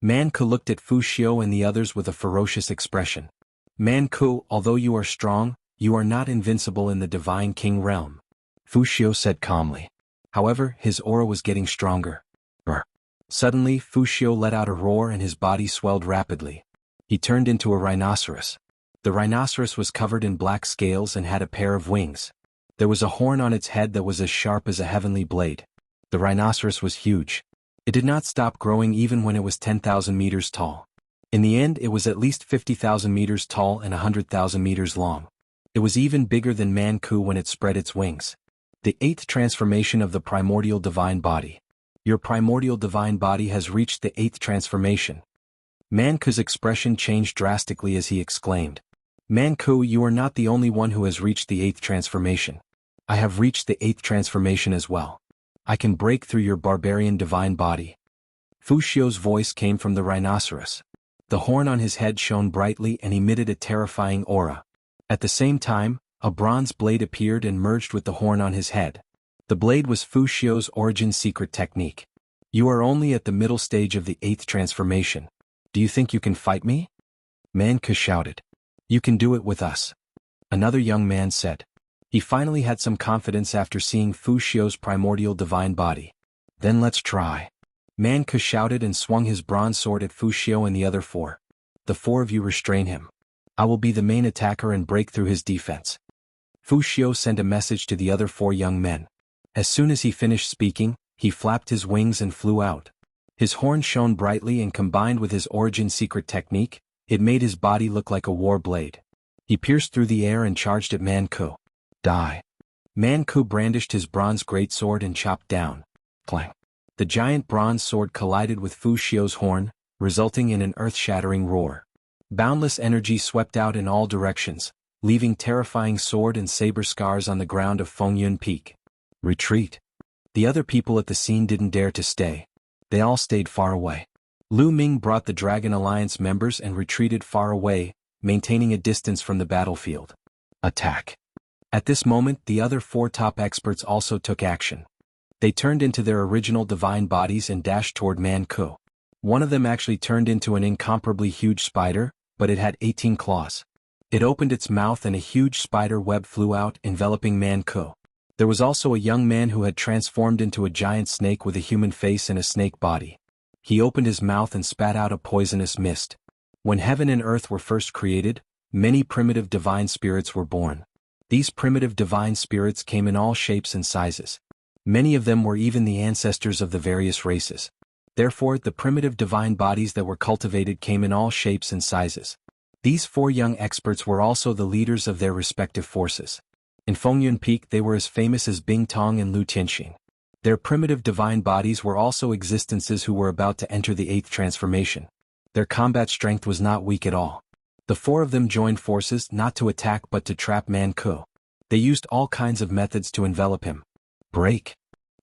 Man Ku looked at Wuxia and the others with a ferocious expression. Man Ku, although you are strong, you are not invincible in the Divine King realm. Wuxia said calmly. However, his aura was getting stronger. Suddenly, Wuxia let out a roar and his body swelled rapidly. He turned into a rhinoceros. The rhinoceros was covered in black scales and had a pair of wings. There was a horn on its head that was as sharp as a heavenly blade. The rhinoceros was huge. It did not stop growing even when it was 10,000 meters tall. In the end, it was at least 50,000 meters tall and 100,000 meters long. It was even bigger than Man-Ku when it spread its wings. The 8th transformation of the primordial divine body. Your primordial divine body has reached the 8th transformation. Man-Ku's expression changed drastically as he exclaimed, Man-Ku, you are not the only one who has reached the 8th transformation. I have reached the 8th transformation as well. I can break through your barbarian divine body. Fu Xiu's voice came from the rhinoceros. The horn on his head shone brightly and emitted a terrifying aura. At the same time, a bronze blade appeared and merged with the horn on his head. The blade was Fu Xiu's origin secret technique. You are only at the middle stage of the 8th transformation. Do you think you can fight me? Man-Ku shouted. You can do it with us. Another young man said. He finally had some confidence after seeing Fu Xiu's primordial divine body. Then let's try. Man-Ku shouted and swung his bronze sword at Fu Xiu and the other 4. The 4 of you restrain him. I will be the main attacker and break through his defense. Fu Xiu sent a message to the other 4 young men. As soon as he finished speaking, he flapped his wings and flew out. His horn shone brightly and combined with his origin secret technique, it made his body look like a war blade. He pierced through the air and charged at Man-Ku. Die. Man-Ku brandished his bronze greatsword and chopped down. Clang. The giant bronze sword collided with Fu Xiu's horn, resulting in an earth-shattering roar. Boundless energy swept out in all directions, leaving terrifying sword and saber scars on the ground of Fengyun Peak. Retreat. The other people at the scene didn't dare to stay. They all stayed far away. Lu Ming brought the Dragon Alliance members and retreated far away, maintaining a distance from the battlefield. Attack. At this moment, the other 4 top experts also took action. They turned into their original divine bodies and dashed toward Man-Ku. One of them actually turned into an incomparably huge spider, but it had 18 claws. It opened its mouth and a huge spider web flew out, enveloping Man-Ku. There was also a young man who had transformed into a giant snake with a human face and a snake body. He opened his mouth and spat out a poisonous mist. When heaven and earth were first created, many primitive divine spirits were born. These primitive divine spirits came in all shapes and sizes. Many of them were even the ancestors of the various races. Therefore, the primitive divine bodies that were cultivated came in all shapes and sizes. These 4 young experts were also the leaders of their respective forces. In Fengyun Peak they were as famous as Bing Tong and Lu Tianxing. Their primitive divine bodies were also existences who were about to enter the 8th transformation. Their combat strength was not weak at all. The 4 of them joined forces not to attack but to trap Man-Ku. They used all kinds of methods to envelop him. Break.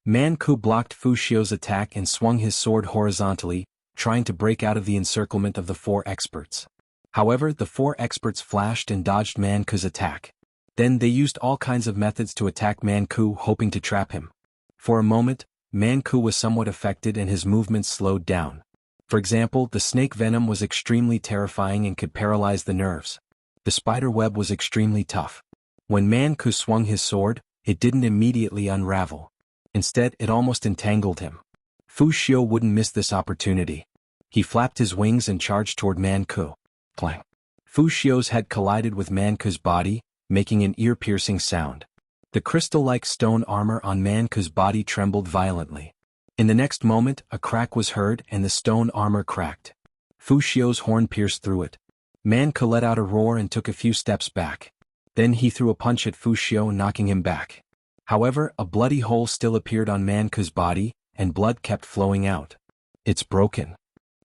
Man-Ku blocked Fu Xiu's attack and swung his sword horizontally, trying to break out of the encirclement of the 4 experts. However, the 4 experts flashed and dodged Man-Ku's attack. Then they used all kinds of methods to attack Man-Ku, hoping to trap him. For a moment, Man-Ku was somewhat affected and his movements slowed down. For example, the snake venom was extremely terrifying and could paralyze the nerves. The spider web was extremely tough. When Man-Ku swung his sword, it didn't immediately unravel. Instead, it almost entangled him. Fu Xiu wouldn't miss this opportunity. He flapped his wings and charged toward Man-Ku. Clang. Fu Xiu's head collided with Man-Ku's body, making an ear-piercing sound. The crystal-like stone armor on Man-Ku's body trembled violently. In the next moment, a crack was heard and the stone armor cracked. Fu Xiu's horn pierced through it. Man-Ku let out a roar and took a few steps back. Then he threw a punch at Fu Xiu, knocking him back. However, a bloody hole still appeared on Man-Ku's body, and blood kept flowing out. It's broken.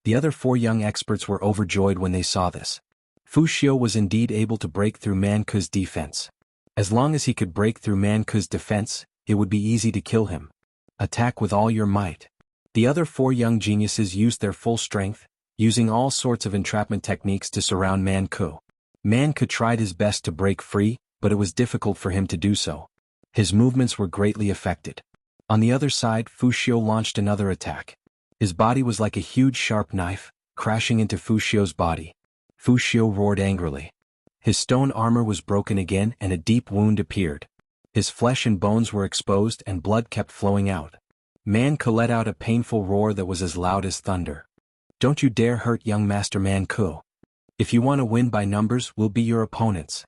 The other 4 young experts were overjoyed when they saw this. Fu Xiu was indeed able to break through Man-Ku's defense. As long as he could break through Man-Ku's defense, it would be easy to kill him. Attack with all your might. The other 4 young geniuses used their full strength, using all sorts of entrapment techniques to surround Man-Ku. Man-Ku tried his best to break free, but it was difficult for him to do so. His movements were greatly affected. On the other side, Fu Xiu launched another attack. His body was like a huge sharp knife, crashing into Fu Xiu's body. Fu Xiu roared angrily. His stone armor was broken again and a deep wound appeared. His flesh and bones were exposed and blood kept flowing out. Man-Ku let out a painful roar that was as loud as thunder. Don't you dare hurt young Master Man-Ku. If you want to win by numbers, we'll be your opponents.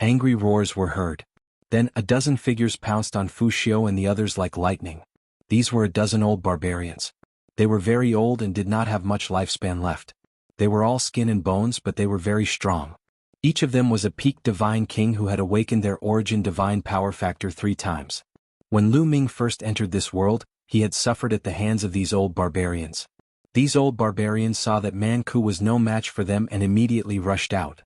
Angry roars were heard. Then a dozen figures pounced on Fu Xiu and the others like lightning. These were a dozen old barbarians. They were very old and did not have much lifespan left. They were all skin and bones, but they were very strong. Each of them was a peak divine king who had awakened their origin divine power factor 3 times. When Lu Ming first entered this world, he had suffered at the hands of these old barbarians. These old barbarians saw that Man Ku was no match for them and immediately rushed out.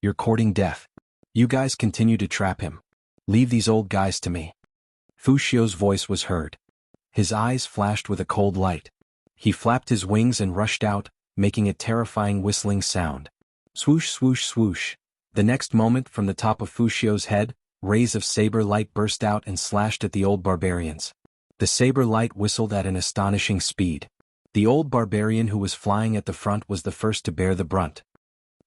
"You're courting death. You guys continue to trap him. Leave these old guys to me." Fu Xiu's voice was heard. His eyes flashed with a cold light. He flapped his wings and rushed out, making a terrifying whistling sound. Swoosh, swoosh, swoosh. The next moment, from the top of Fu Xiu's head, rays of saber light burst out and slashed at the old barbarians. The saber light whistled at an astonishing speed. The old barbarian who was flying at the front was the first to bear the brunt.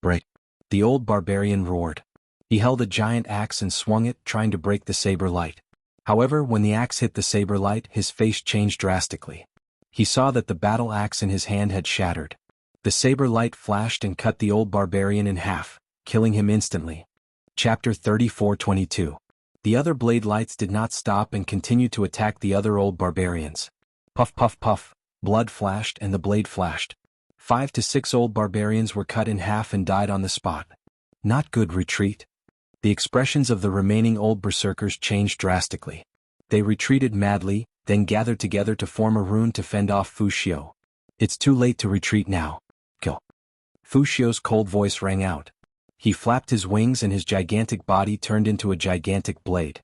"Break!" The old barbarian roared. He held a giant axe and swung it, trying to break the saber light. However, when the axe hit the saber light, his face changed drastically. He saw that the battle axe in his hand had shattered. The saber light flashed and cut the old barbarian in half, killing him instantly. Chapter 34:22. The other blade lights did not stop and continued to attack the other old barbarians. Puff, puff, puff, blood flashed and the blade flashed. 5 to 6 old barbarians were cut in half and died on the spot. Not good. Retreat. The expressions of the remaining old berserkers changed drastically. They retreated madly, then gathered together to form a rune to fend off Fu Xiu. "It's too late to retreat now. Kill." Fu Xiu's cold voice rang out. He flapped his wings and his gigantic body turned into a gigantic blade.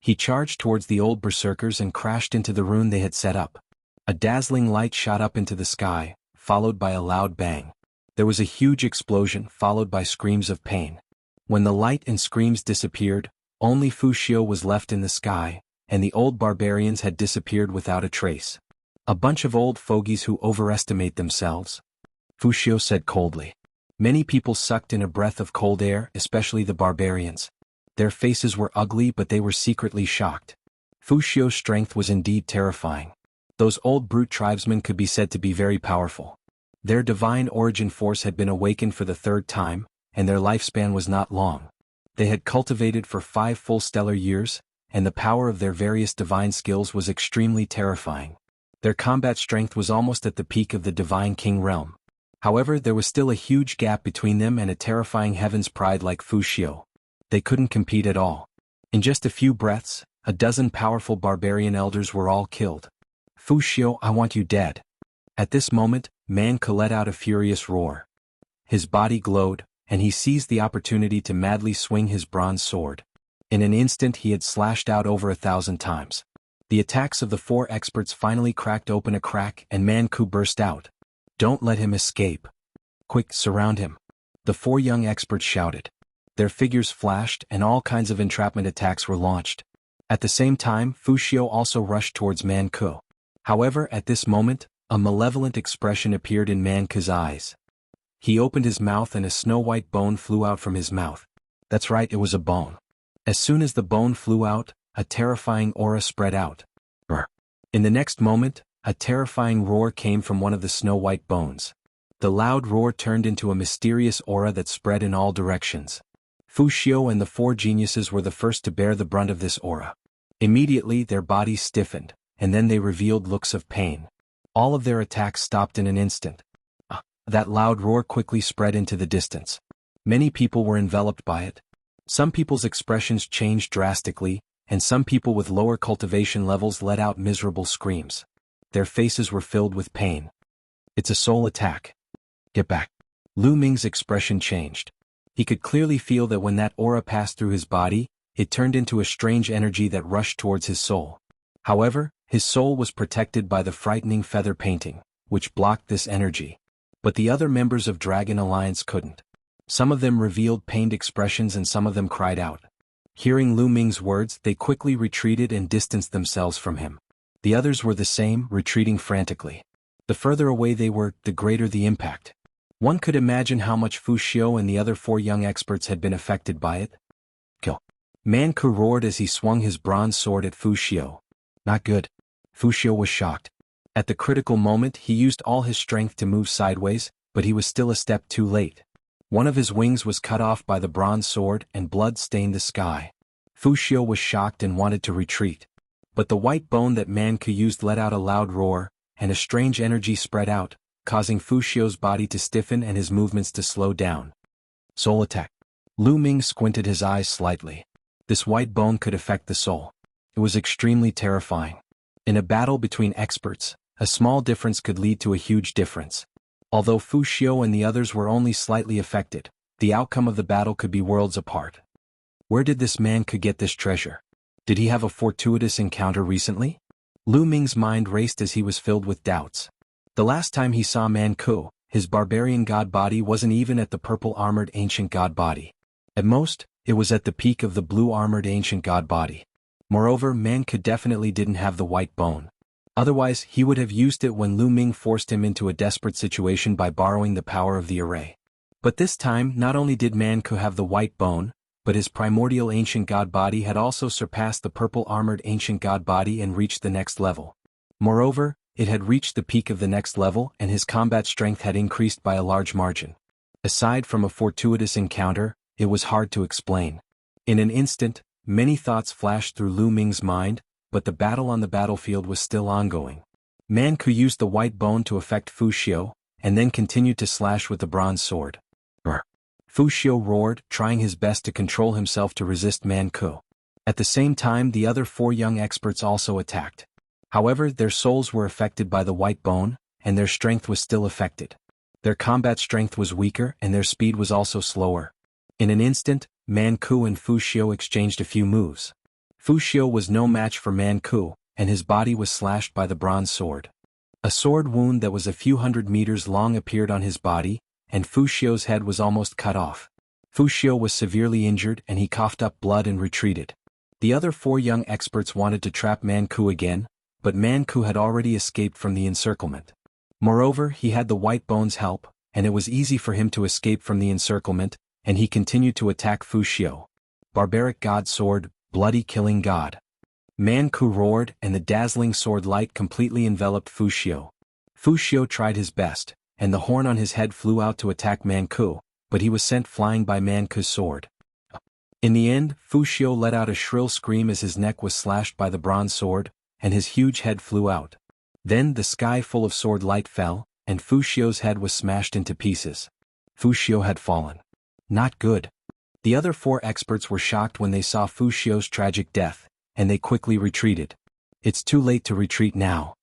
He charged towards the old berserkers and crashed into the rune they had set up. A dazzling light shot up into the sky, followed by a loud bang. There was a huge explosion, followed by screams of pain. When the light and screams disappeared, only Fu Xiu was left in the sky, and the old barbarians had disappeared without a trace. "A bunch of old fogies who overestimate themselves," Fu Xiu said coldly. Many people sucked in a breath of cold air, especially the barbarians. Their faces were ugly, but they were secretly shocked. Fu Xiu's strength was indeed terrifying. Those old brute tribesmen could be said to be very powerful. Their divine origin force had been awakened for the 3rd time, and their lifespan was not long. They had cultivated for 5 full stellar years, and the power of their various divine skills was extremely terrifying. Their combat strength was almost at the peak of the divine king realm. However, there was still a huge gap between them and a terrifying heaven's pride like Fu Xiu. They couldn't compete at all. In just a few breaths, a dozen powerful barbarian elders were all killed. "Fu Xiu, I want you dead." At this moment, Man Ku let out a furious roar. His body glowed, and he seized the opportunity to madly swing his bronze sword. In an instant he had slashed out over 1,000 times. The attacks of the 4 experts finally cracked open a crack and Man Ku burst out. "Don't let him escape. Quick, surround him." The 4 young experts shouted. Their figures flashed and all kinds of entrapment attacks were launched. At the same time, Fu Xiu also rushed towards Man Ku. However, at this moment, a malevolent expression appeared in Man Ku's eyes. He opened his mouth and a snow-white bone flew out from his mouth. That's right, it was a bone. As soon as the bone flew out, a terrifying aura spread out. Brr. In the next moment, a terrifying roar came from one of the snow-white bones. The loud roar turned into a mysterious aura that spread in all directions. Fu Xiu and the 4 geniuses were the first to bear the brunt of this aura. Immediately their bodies stiffened, and then they revealed looks of pain. All of their attacks stopped in an instant. That loud roar quickly spread into the distance. Many people were enveloped by it. Some people's expressions changed drastically, and some people with lower cultivation levels let out miserable screams. Their faces were filled with pain. "It's a soul attack. Get back." Lu Ming's expression changed. He could clearly feel that when that aura passed through his body, it turned into a strange energy that rushed towards his soul. However, his soul was protected by the frightening feather painting, which blocked this energy. But the other members of Dragon Alliance couldn't. Some of them revealed pained expressions and some of them cried out. Hearing Lu Ming's words, they quickly retreated and distanced themselves from him. The others were the same, retreating frantically. The further away they were, the greater the impact. One could imagine how much Fu Xiu and the other 4 young experts had been affected by it. "Kill." Man Ku roared as he swung his bronze sword at Fu Xiu. Not good. Fu Xiu was shocked. At the critical moment he used all his strength to move sideways, but he was still a step too late. One of his wings was cut off by the bronze sword and blood stained the sky. Fu Xiu was shocked and wanted to retreat. But the white bone that Man Ku used let out a loud roar, and a strange energy spread out, causing Fu Xiu's body to stiffen and his movements to slow down. Soul attack. Lu Ming squinted his eyes slightly. This white bone could affect the soul. It was extremely terrifying. In a battle between experts, a small difference could lead to a huge difference. Although Fu Xiu and the others were only slightly affected, the outcome of the battle could be worlds apart. Where did this man could get this treasure? Did he have a fortuitous encounter recently? Lu Ming's mind raced as he was filled with doubts. The last time he saw Man Ku, his barbarian god body wasn't even at the purple-armored ancient god body. At most, it was at the peak of the blue-armored ancient god body. Moreover, Man Ku definitely didn't have the white bone. Otherwise, he would have used it when Lu Ming forced him into a desperate situation by borrowing the power of the array. But this time, not only did Man Ku have the white bone, but his primordial ancient god body had also surpassed the purple-armored ancient god body and reached the next level. Moreover, it had reached the peak of the next level and his combat strength had increased by a large margin. Aside from a fortuitous encounter, it was hard to explain. In an instant, many thoughts flashed through Lu Ming's mind, but the battle on the battlefield was still ongoing. Man Ku used the white bone to affect Fu Xiu, and then continued to slash with the bronze sword. Fu Xiu roared, trying his best to control himself to resist Man Ku. At the same time, the other 4 young experts also attacked. However, their souls were affected by the white bone, and their strength was still affected. Their combat strength was weaker and their speed was also slower. In an instant, Man Ku and Fu Xiu exchanged a few moves. Fu Xiu was no match for Man Ku, and his body was slashed by the bronze sword. A sword wound that was a few hundred meters long appeared on his body, and Fu Xiu's head was almost cut off. Fu Xiu was severely injured and he coughed up blood and retreated. The other 4 young experts wanted to trap Man Ku again, but Man Ku had already escaped from the encirclement. Moreover, he had the white bone's help, and it was easy for him to escape from the encirclement, and he continued to attack Fu Xiu. Barbaric God Sword, Bloody Killing God. Man Ku roared and the dazzling sword light completely enveloped Fu Xiu. Fu Xiu tried his best, and the horn on his head flew out to attack Man Ku, but he was sent flying by Man Ku's sword. In the end, Fu Xiu let out a shrill scream as his neck was slashed by the bronze sword, and his huge head flew out. Then the sky full of sword light fell, and Fu Xiu's head was smashed into pieces. Fu Xiu had fallen. Not good. The other 4 experts were shocked when they saw Fu Xiu's tragic death, and they quickly retreated. It's too late to retreat now.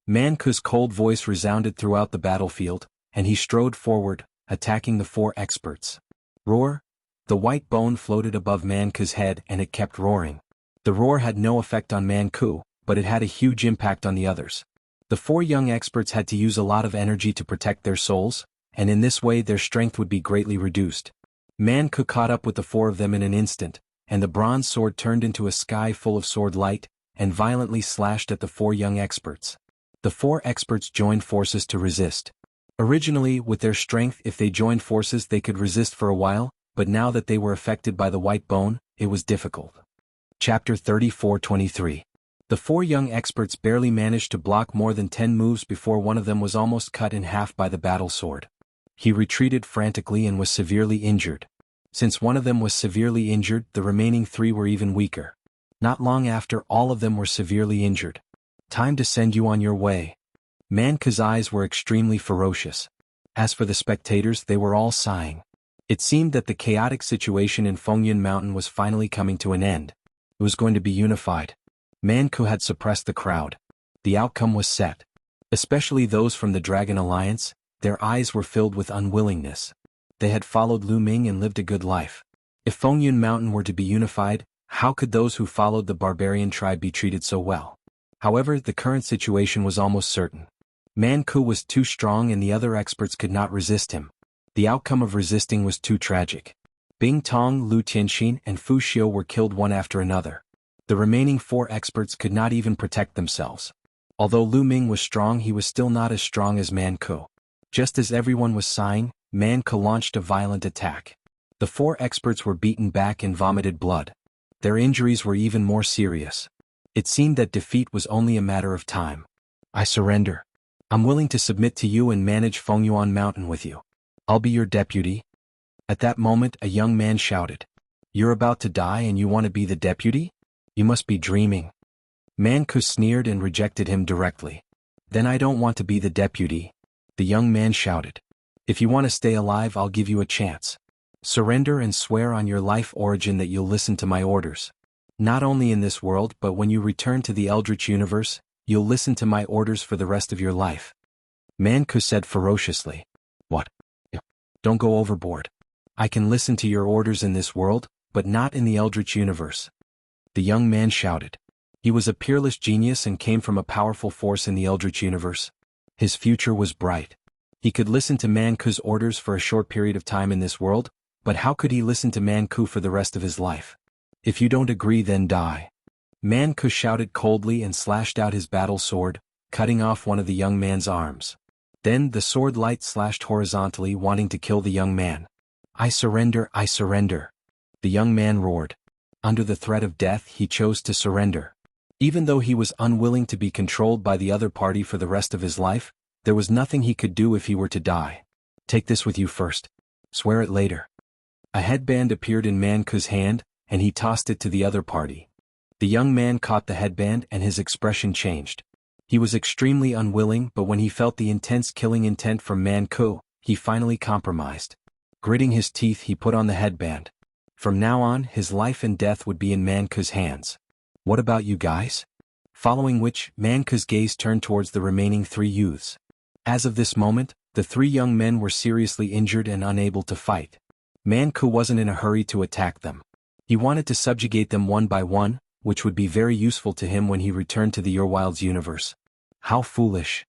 Man Ku's cold voice resounded throughout the battlefield, and he strode forward, attacking the 4 experts. Roar! The white bone floated above Man Ku's head and it kept roaring. The roar had no effect on Man Ku, but it had a huge impact on the others. The 4 young experts had to use a lot of energy to protect their souls, and in this way their strength would be greatly reduced. Man Ku caught up with the 4 of them in an instant, and the bronze sword turned into a sky full of sword light, and violently slashed at the 4 young experts. The 4 experts joined forces to resist. Originally, with their strength, if they joined forces they could resist for a while, but now that they were affected by the white bone, it was difficult. Chapter 34-23. The 4 young experts barely managed to block more than 10 moves before one of them was almost cut in half by the battle sword. He retreated frantically and was severely injured. Since one of them was severely injured, the remaining 3 were even weaker. Not long after, all of them were severely injured. Time to send you on your way. Man Ku's eyes were extremely ferocious. As for the spectators, they were all sighing. It seemed that the chaotic situation in Fengyun Mountain was finally coming to an end. It was going to be unified. Man Ku had suppressed the crowd. The outcome was set. Especially those from the Dragon Alliance, their eyes were filled with unwillingness. They had followed Lu Ming and lived a good life. If Fengyun Mountain were to be unified, how could those who followed the barbarian tribe be treated so well? However, the current situation was almost certain. Man Ku was too strong and the other experts could not resist him. The outcome of resisting was too tragic. Bing Tong, Lu Tianxin, and Fu Xiu were killed one after another. The remaining 4 experts could not even protect themselves. Although Lu Ming was strong, he was still not as strong as Man Ku. Just as everyone was sighing, Man Ku launched a violent attack. The 4 experts were beaten back and vomited blood. Their injuries were even more serious. It seemed that defeat was only a matter of time. I surrender. I'm willing to submit to you and manage Fengyuan Mountain with you. I'll be your deputy. At that moment, a young man shouted. You're about to die and you want to be the deputy? You must be dreaming. Man Ku sneered and rejected him directly. Then I don't want to be the deputy, the young man shouted. If you want to stay alive, I'll give you a chance. Surrender and swear on your life origin that you'll listen to my orders. Not only in this world but when you return to the Eldritch universe, you'll listen to my orders for the rest of your life. Man Ku said ferociously. What? Don't go overboard. I can listen to your orders in this world, but not in the Eldritch universe. The young man shouted. He was a peerless genius and came from a powerful force in the Eldritch universe. His future was bright. He could listen to Man Ku's orders for a short period of time in this world, but how could he listen to Man Ku for the rest of his life? If you don't agree, then die. Man Ku shouted coldly and slashed out his battle sword, cutting off one of the young man's arms. Then the sword light slashed horizontally, wanting to kill the young man. I surrender, I surrender. The young man roared. Under the threat of death, he chose to surrender. Even though he was unwilling to be controlled by the other party for the rest of his life, there was nothing he could do if he were to die. Take this with you first. Swear it later. A headband appeared in Man Ku's hand, and he tossed it to the other party. The young man caught the headband and his expression changed. He was extremely unwilling, but when he felt the intense killing intent from Man Ku, he finally compromised. Gritting his teeth, he put on the headband. From now on, his life and death would be in Man Ku's hands. What about you guys? Following which, Man Ku's gaze turned towards the remaining 3 youths. As of this moment, the 3 young men were seriously injured and unable to fight. Man Ku wasn't in a hurry to attack them. He wanted to subjugate them one by one, which would be very useful to him when he returned to the Urwild's universe. How foolish.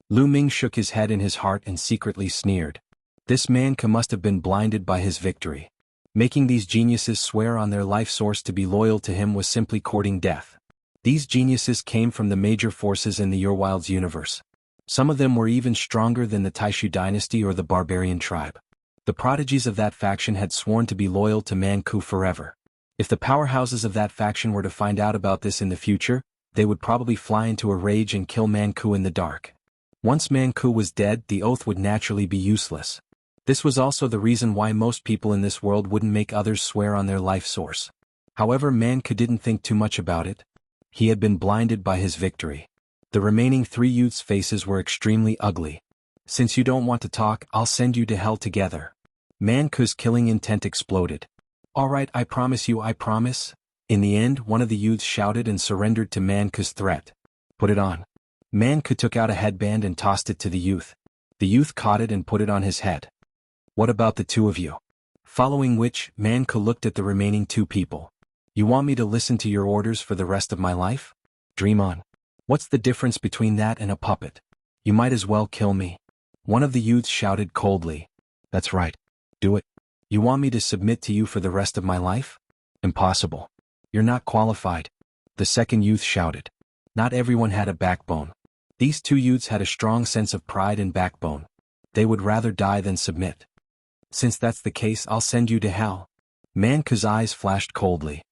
Lu Ming shook his head in his heart and secretly sneered. This Man Ku must have been blinded by his victory. Making these geniuses swear on their life source to be loyal to him was simply courting death. These geniuses came from the major forces in the Urwild's universe. Some of them were even stronger than the Taishu dynasty or the barbarian tribe. The prodigies of that faction had sworn to be loyal to Man Ku forever. If the powerhouses of that faction were to find out about this in the future, they would probably fly into a rage and kill Man Ku in the dark. Once Man Ku was dead, the oath would naturally be useless. This was also the reason why most people in this world wouldn't make others swear on their life source. However, Man Ku didn't think too much about it. He had been blinded by his victory. The remaining 3 youths' faces were extremely ugly. Since you don't want to talk, I'll send you to hell together. Man Ku's killing intent exploded. Alright, I promise you, I promise. In the end, one of the youths shouted and surrendered to Man Ku's threat. Put it on. Man Ku took out a headband and tossed it to the youth. The youth caught it and put it on his head. What about the 2 of you? Following which, Man Ku looked at the remaining 2 people. You want me to listen to your orders for the rest of my life? Dream on. What's the difference between that and a puppet? You might as well kill me. One of the youths shouted coldly. That's right. Do it. You want me to submit to you for the rest of my life? Impossible. You're not qualified. The second youth shouted. Not everyone had a backbone. These 2 youths had a strong sense of pride and backbone. They would rather die than submit. Since that's the case, I'll send you to hell. Man Ku's eyes flashed coldly.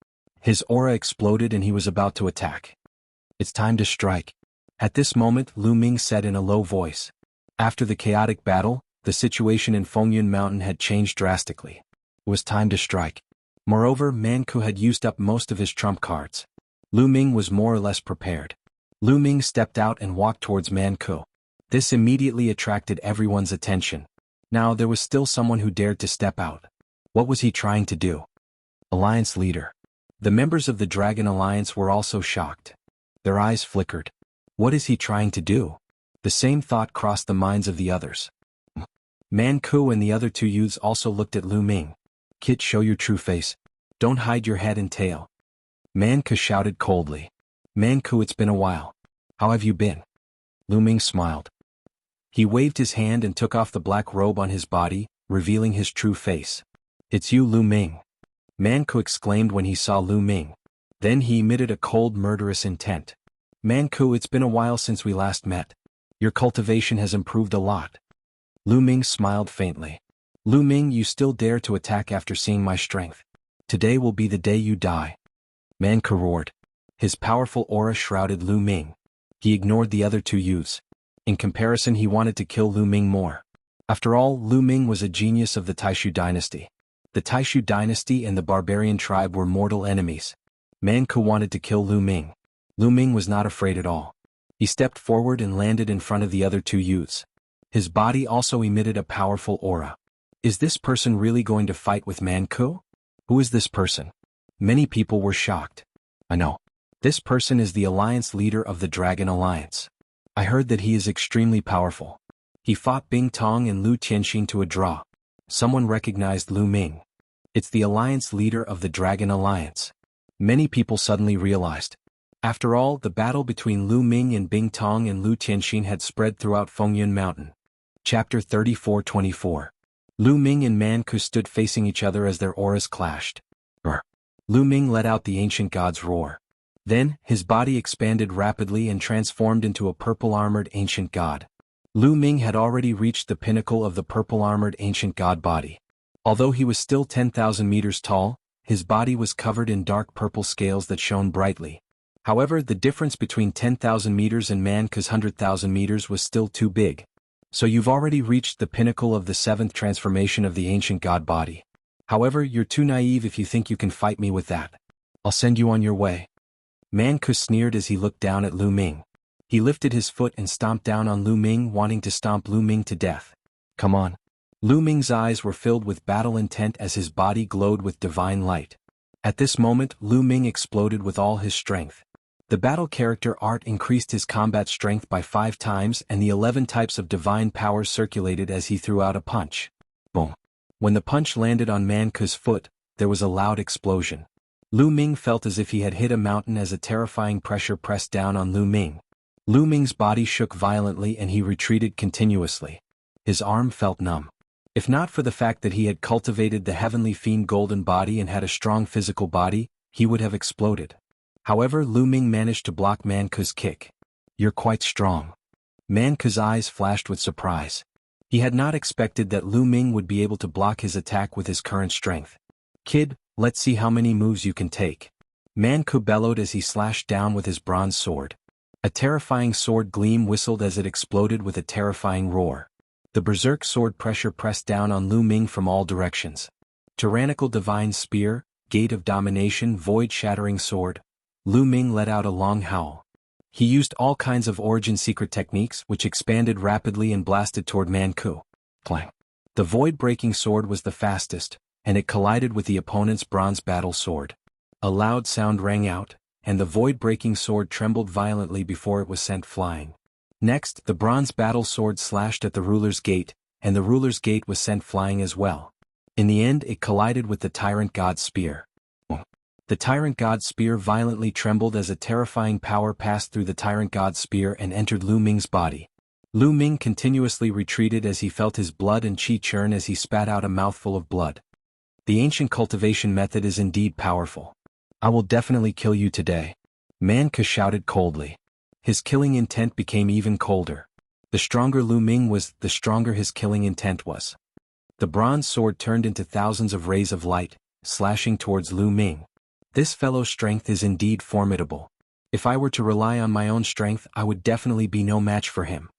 His aura exploded and he was about to attack. It's time to strike. At this moment, Lu Ming said in a low voice. After the chaotic battle, the situation in Fengyun Mountain had changed drastically. It was time to strike. Moreover, Man Ku had used up most of his trump cards. Lu Ming was more or less prepared. Lu Ming stepped out and walked towards Man Ku. This immediately attracted everyone's attention. Now there was still someone who dared to step out. What was he trying to do? Alliance leader. The members of the Dragon Alliance were also shocked. Their eyes flickered. What is he trying to do? The same thought crossed the minds of the others. Man Ku and the other 2 youths also looked at Lu Ming. Kid, show your true face. Don't hide your head and tail. Man Ku shouted coldly. Man Ku, it's been a while. How have you been? Lu Ming smiled. He waved his hand and took off the black robe on his body, revealing his true face. It's you, Lu Ming. Man Ku exclaimed when he saw Lu Ming. Then he emitted a cold, murderous intent. Man Ku, it's been a while since we last met. Your cultivation has improved a lot. Lu Ming smiled faintly. Lu Ming, you still dare to attack after seeing my strength. Today will be the day you die. Man Ku roared. His powerful aura shrouded Lu Ming. He ignored the other 2 youths. In comparison, he wanted to kill Lu Ming more. After all, Lu Ming was a genius of the Taishu dynasty. The Taishu dynasty and the barbarian tribe were mortal enemies. Man Ku wanted to kill Lu Ming. Lu Ming was not afraid at all. He stepped forward and landed in front of the other two youths. His body also emitted a powerful aura. Is this person really going to fight with Man Ku? Who is this person? Many people were shocked. I know. This person is the alliance leader of the Dragon Alliance. I heard that he is extremely powerful. He fought Bing Tong and Lu Tianxin to a draw. Someone recognized Lu Ming. It's the alliance leader of the Dragon Alliance. Many people suddenly realized. After all, the battle between Lu Ming and Bing Tong and Lu Tianxin had spread throughout Fengyun Mountain. Chapter 34-24. Lu Ming and Man Ku stood facing each other as their auras clashed. Lu Ming let out the ancient god's roar. Then, his body expanded rapidly and transformed into a purple-armored ancient god. Lu Ming had already reached the pinnacle of the purple-armored ancient god body. Although he was still 10,000 meters tall, his body was covered in dark purple scales that shone brightly. However, the difference between 10,000 meters and Man Ku's 100,000 meters was still too big. So you've already reached the pinnacle of the seventh transformation of the ancient god body. However, you're too naive if you think you can fight me with that. I'll send you on your way. Man Ku sneered as he looked down at Lu Ming. He lifted his foot and stomped down on Lu Ming, wanting to stomp Lu Ming to death. Come on. Lu Ming's eyes were filled with battle intent as his body glowed with divine light. At this moment, Lu Ming exploded with all his strength. The battle character art increased his combat strength by 5 times and the 11 types of divine power circulated as he threw out a punch. Boom. When the punch landed on Man Ku's foot, there was a loud explosion. Lu Ming felt as if he had hit a mountain as a terrifying pressure pressed down on Lu Ming. Lu Ming's body shook violently and he retreated continuously. His arm felt numb. If not for the fact that he had cultivated the heavenly fiend golden body and had a strong physical body, he would have exploded. However, Lu Ming managed to block Man Ku's kick. You're quite strong. Man Ku's eyes flashed with surprise. He had not expected that Lu Ming would be able to block his attack with his current strength. Kid, let's see how many moves you can take. Man Ku bellowed as he slashed down with his bronze sword. A terrifying sword gleam whistled as it exploded with a terrifying roar. The berserk sword pressure pressed down on Lu Ming from all directions. Tyrannical divine spear, gate of domination, void-shattering sword. Lu Ming let out a long howl. He used all kinds of origin secret techniques which expanded rapidly and blasted toward Man Ku. Clang. The void-breaking sword was the fastest, and it collided with the opponent's bronze battle sword. A loud sound rang out, and the void-breaking sword trembled violently before it was sent flying. Next, the bronze battle sword slashed at the ruler's gate, and the ruler's gate was sent flying as well. In the end, it collided with the tyrant god's spear. The tyrant god's spear violently trembled as a terrifying power passed through the tyrant god's spear and entered Lu Ming's body. Lu Ming continuously retreated as he felt his blood and chi churn as he spat out a mouthful of blood. The ancient cultivation method is indeed powerful. I will definitely kill you today. Man Ku shouted coldly. His killing intent became even colder. The stronger Lu Ming was, the stronger his killing intent was. The bronze sword turned into thousands of rays of light, slashing towards Lu Ming. This fellow's strength is indeed formidable. If I were to rely on my own strength, I would definitely be no match for him.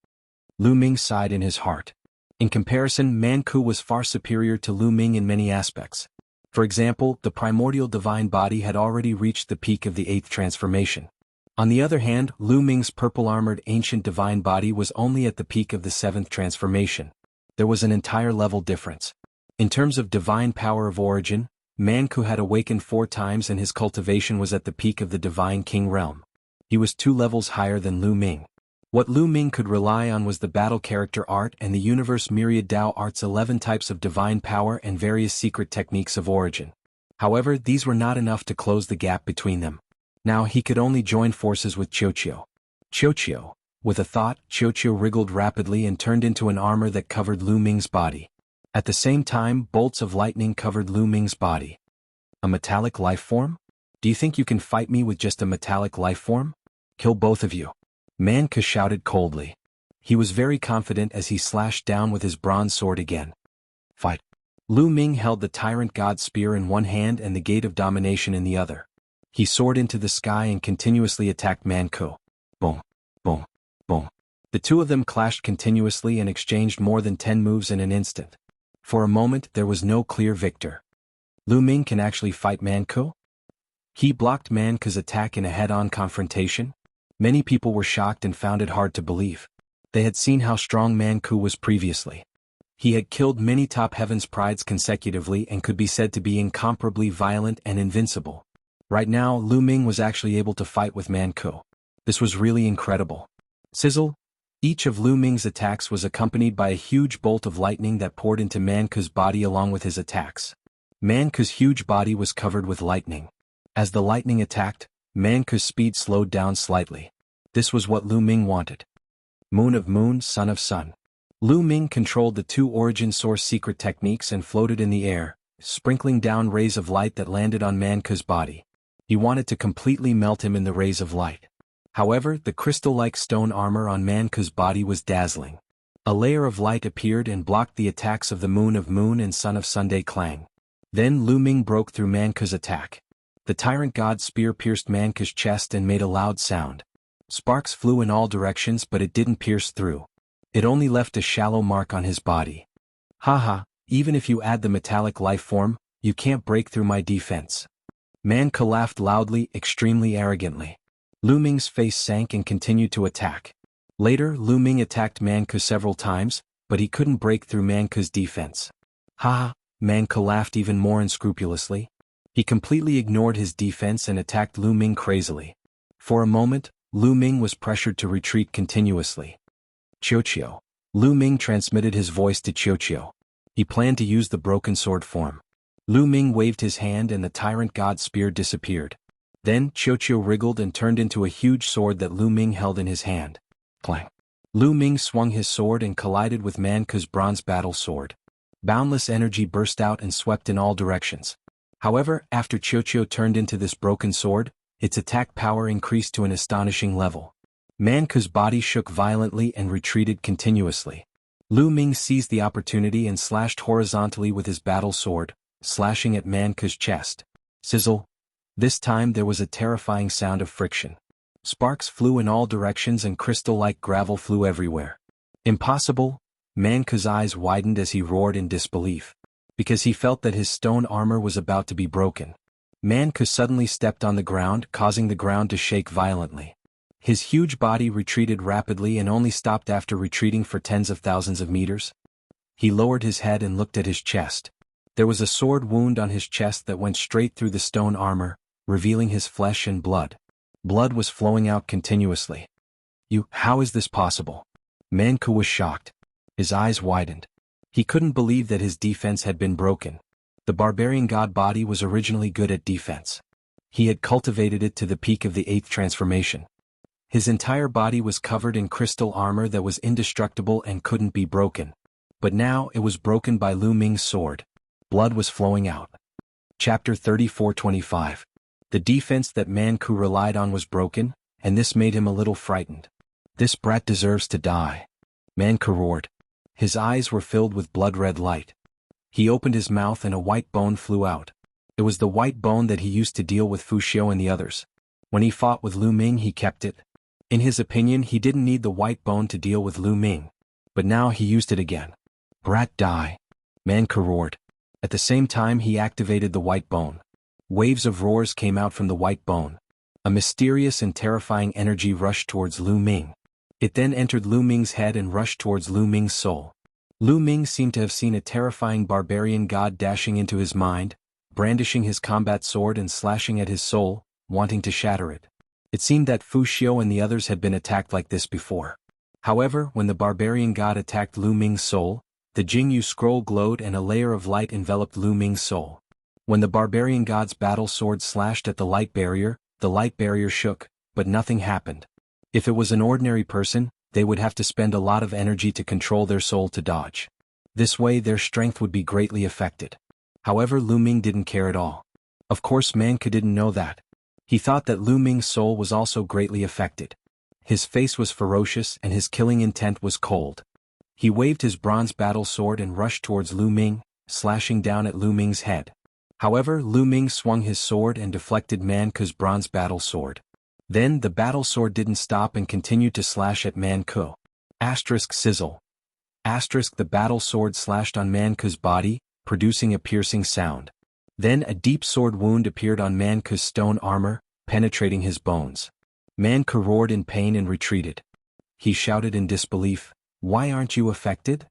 Lu Ming sighed in his heart. In comparison, Man Ku was far superior to Lu Ming in many aspects. For example, the primordial divine body had already reached the peak of the 8th transformation. On the other hand, Lu Ming's purple-armored ancient divine body was only at the peak of the 7th transformation. There was an entire level difference. In terms of divine power of origin, Man Ku had awakened 4 times and his cultivation was at the peak of the divine king realm. He was 2 levels higher than Lu Ming. What Lu Ming could rely on was the battle character art and the universe myriad Dao art's 11 types of divine power and various secret techniques of origin. However, these were not enough to close the gap between them. Now he could only join forces with Qiuqiu. Qiuqiu. With a thought, Qiuqiu wriggled rapidly and turned into an armor that covered Lu Ming's body. At the same time, bolts of lightning covered Lu Ming's body. A metallic life form? Do you think you can fight me with just a metallic life form? Kill both of you. Man Ku shouted coldly. He was very confident as he slashed down with his bronze sword again. Fight. Lu Ming held the tyrant god spear in one hand and the gate of domination in the other. He soared into the sky and continuously attacked Man Ku. Boom, boom, boom. The two of them clashed continuously and exchanged more than 10 moves in an instant. For a moment there was no clear victor. Lu Ming can actually fight Man Ke? He blocked Man Ke's attack in a head-on confrontation? Many people were shocked and found it hard to believe. They had seen how strong Man Ke was previously. He had killed many top heaven's prides consecutively and could be said to be incomparably violent and invincible. Right now, Lu Ming was actually able to fight with Man Ke. This was really incredible. Sizzle! Each of Lu Ming's attacks was accompanied by a huge bolt of lightning that poured into Man Ke's body along with his attacks. Man Ke's huge body was covered with lightning. As the lightning attacked, Man Ke's speed slowed down slightly. This was what Lu Ming wanted. Moon of Moon, Sun of Sun. Lu Ming controlled the two origin source secret techniques and floated in the air, sprinkling down rays of light that landed on Man Ke's body. He wanted to completely melt him in the rays of light. However, the crystal-like stone armor on Man Ke's body was dazzling. A layer of light appeared and blocked the attacks of the Moon of Moon and Sun of Sunday Clang. Then Lu Ming broke through Man Ke's attack. The Tyrant God's spear pierced Man Ke's chest and made a loud sound. Sparks flew in all directions, but it didn't pierce through. It only left a shallow mark on his body. Haha, even if you add the metallic life form, you can't break through my defense. Man Ke laughed loudly, extremely arrogantly. Lu Ming's face sank and continued to attack. Later, Lu Ming attacked Man Ke several times, but he couldn't break through Man Ke's defense. Haha, Man Ke laughed even more unscrupulously. He completely ignored his defense and attacked Lu Ming crazily. For a moment, Lu Ming was pressured to retreat continuously. Qiuqiu. Lu Ming transmitted his voice to Qiuqiu. He planned to use the broken sword form. Lu Ming waved his hand and the Tyrant God's spear disappeared. Then Qiuqiu wriggled and turned into a huge sword that Lu Ming held in his hand. Clang. Lu Ming swung his sword and collided with Man Ke's bronze battle sword. Boundless energy burst out and swept in all directions. However, after Qiuqiu turned into this broken sword, its attack power increased to an astonishing level. Man Ke's body shook violently and retreated continuously. Lu Ming seized the opportunity and slashed horizontally with his battle sword, slashing at Man Ke's chest. Sizzle! This time there was a terrifying sound of friction. Sparks flew in all directions and crystal-like gravel flew everywhere. Impossible! Man Ke's eyes widened as he roared in disbelief. Because he felt that his stone armor was about to be broken. Man Ke suddenly stepped on the ground, causing the ground to shake violently. His huge body retreated rapidly and only stopped after retreating for tens of thousands of meters. He lowered his head and looked at his chest. There was a sword wound on his chest that went straight through the stone armor, revealing his flesh and blood. Blood was flowing out continuously. How is this possible? Man Ke was shocked. His eyes widened. He couldn't believe that his defense had been broken. The barbarian god body was originally good at defense. He had cultivated it to the peak of the 8th transformation. His entire body was covered in crystal armor that was indestructible and couldn't be broken. But now it was broken by Lu Ming's sword. Blood was flowing out. Chapter 34:25. The defense that Man Ke relied on was broken, and this made him a little frightened. This brat deserves to die. Man Ke roared. His eyes were filled with blood-red light. He opened his mouth and a white bone flew out. It was the white bone that he used to deal with Fu Xiu and the others. When he fought with Lu Ming he kept it. In his opinion he didn't need the white bone to deal with Lu Ming. But now he used it again. Brat die. Man Ke roared. At the same time he activated the white bone. Waves of roars came out from the white bone. A mysterious and terrifying energy rushed towards Lu Ming. It then entered Lu Ming's head and rushed towards Lu Ming's soul. Lu Ming seemed to have seen a terrifying barbarian god dashing into his mind, brandishing his combat sword and slashing at his soul, wanting to shatter it. It seemed that Fu Xiu and the others had been attacked like this before. However, when the barbarian god attacked Lu Ming's soul, the Jingyu scroll glowed and a layer of light enveloped Lu Ming's soul. When the barbarian god's battle sword slashed at the light barrier shook, but nothing happened. If it was an ordinary person, they would have to spend a lot of energy to control their soul to dodge. This way their strength would be greatly affected. However, Lu Ming didn't care at all. Of course Man Ke didn't know that. He thought that Lu Ming's soul was also greatly affected. His face was ferocious and his killing intent was cold. He waved his bronze battle sword and rushed towards Lu Ming, slashing down at Lu Ming's head. However, Lu Ming swung his sword and deflected Man Ke's bronze battle sword. Then the battle sword didn't stop and continued to slash at Man Ke. Sizzle. The battle sword slashed on Man Ke's body, producing a piercing sound. Then a deep sword wound appeared on Man Ku's stone armor, penetrating his bones. Man Ku roared in pain and retreated. He shouted in disbelief, "Why aren't you affected?"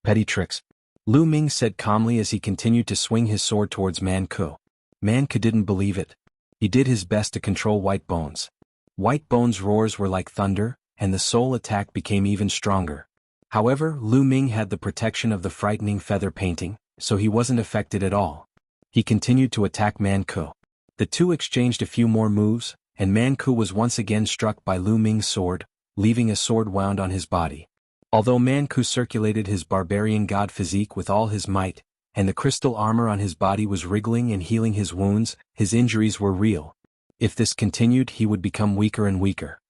"Petty tricks," Lu Ming said calmly as he continued to swing his sword towards Man Ku. Man Ku didn't believe it. He did his best to control White Bones. White Bones' roars were like thunder, and the soul attack became even stronger. However, Lu Ming had the protection of the frightening feather painting, so he wasn't affected at all. He continued to attack Man Ku. The two exchanged a few more moves, and Man Ku was once again struck by Lu Ming's sword, leaving a sword wound on his body. Although Man Ku circulated his barbarian god physique with all his might, and the crystal armor on his body was wriggling and healing his wounds, his injuries were real. If this continued, he would become weaker and weaker.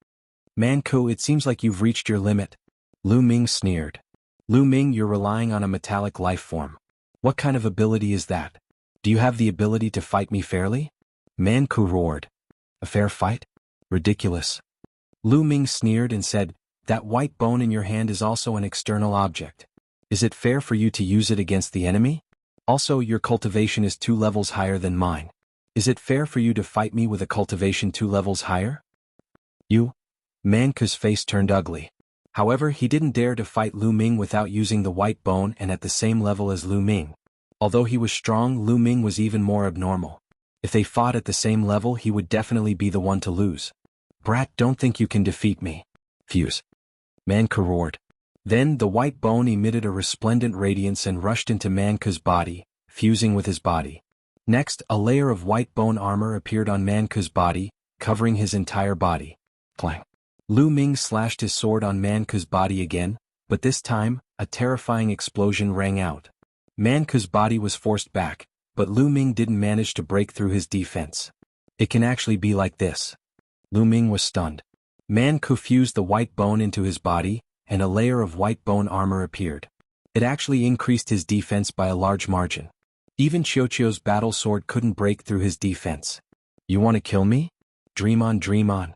"Man Ku, it seems like you've reached your limit," Lu Ming sneered. "Lu Ming, you're relying on a metallic life form. What kind of ability is that? Do you have the ability to fight me fairly?" Man Ku roared. "A fair fight? Ridiculous." Lu Ming sneered and said, "That white bone in your hand is also an external object. Is it fair for you to use it against the enemy? Also, your cultivation is 2 levels higher than mine. Is it fair for you to fight me with a cultivation 2 levels higher?" "You?" Man Ku's face turned ugly. However, he didn't dare to fight Lu Ming without using the white bone and at the same level as Lu Ming. Although he was strong, Lu Ming was even more abnormal. If they fought at the same level, he would definitely be the one to lose. "Brat, don't think you can defeat me." "Fuse." Man Ku roared. Then the white bone emitted a resplendent radiance and rushed into Man Ku's body, fusing with his body. Next, a layer of white bone armor appeared on Man Ku's body, covering his entire body. Clang. Lu Ming slashed his sword on Man Ku's body again, but this time, a terrifying explosion rang out. Man Ku's body was forced back, but Lu Ming didn't manage to break through his defense. "It can actually be like this." Lu Ming was stunned. Man Ku fused the white bone into his body, and a layer of white bone armor appeared. It actually increased his defense by a large margin. Even Qiuqiu's battle sword couldn't break through his defense. "You want to kill me? Dream on, dream on."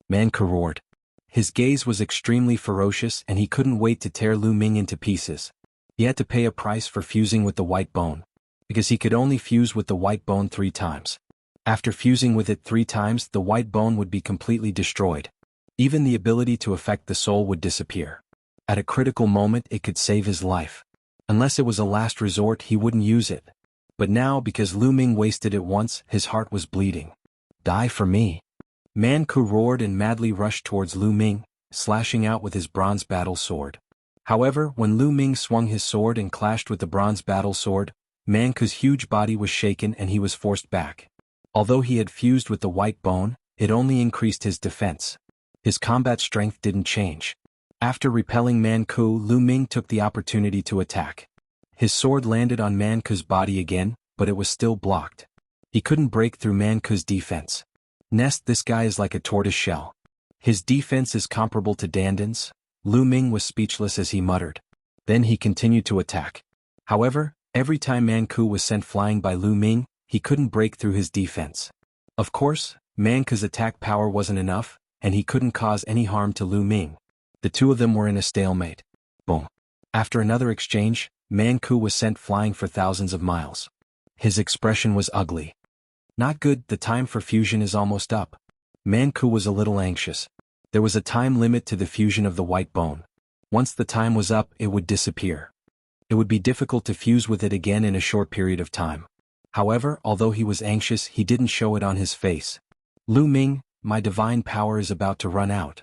Man Ku roared. His gaze was extremely ferocious and he couldn't wait to tear Lu Ming into pieces. He had to pay a price for fusing with the white bone, because he could only fuse with the white bone 3 times. After fusing with it 3 times, the white bone would be completely destroyed. Even the ability to affect the soul would disappear. At a critical moment, it could save his life. Unless it was a last resort, he wouldn't use it. But now, because Lu Ming wasted it once, his heart was bleeding. "Die for me." Man Ku roared and madly rushed towards Lu Ming, slashing out with his bronze battle sword. However, when Lu Ming swung his sword and clashed with the bronze battle sword, Man Ku's huge body was shaken and he was forced back. Although he had fused with the white bone, it only increased his defense. His combat strength didn't change. After repelling Man Ku, Lu Ming took the opportunity to attack. His sword landed on Man Ku's body again, but it was still blocked. He couldn't break through Man Ku's defense. This guy is like a tortoise shell. His defense is comparable to Dandan's." Lu Ming was speechless as he muttered. Then he continued to attack. However, every time Man Ku was sent flying by Lu Ming, he couldn't break through his defense. Of course, Man Ku's attack power wasn't enough, and he couldn't cause any harm to Lu Ming. The two of them were in a stalemate. Boom. After another exchange, Man Ku was sent flying for thousands of miles. His expression was ugly. "Not good, the time for fusion is almost up." Man Ku was a little anxious. There was a time limit to the fusion of the white bone. Once the time was up, it would disappear. It would be difficult to fuse with it again in a short period of time. However, although he was anxious, he didn't show it on his face. "Lu Ming, my divine power is about to run out."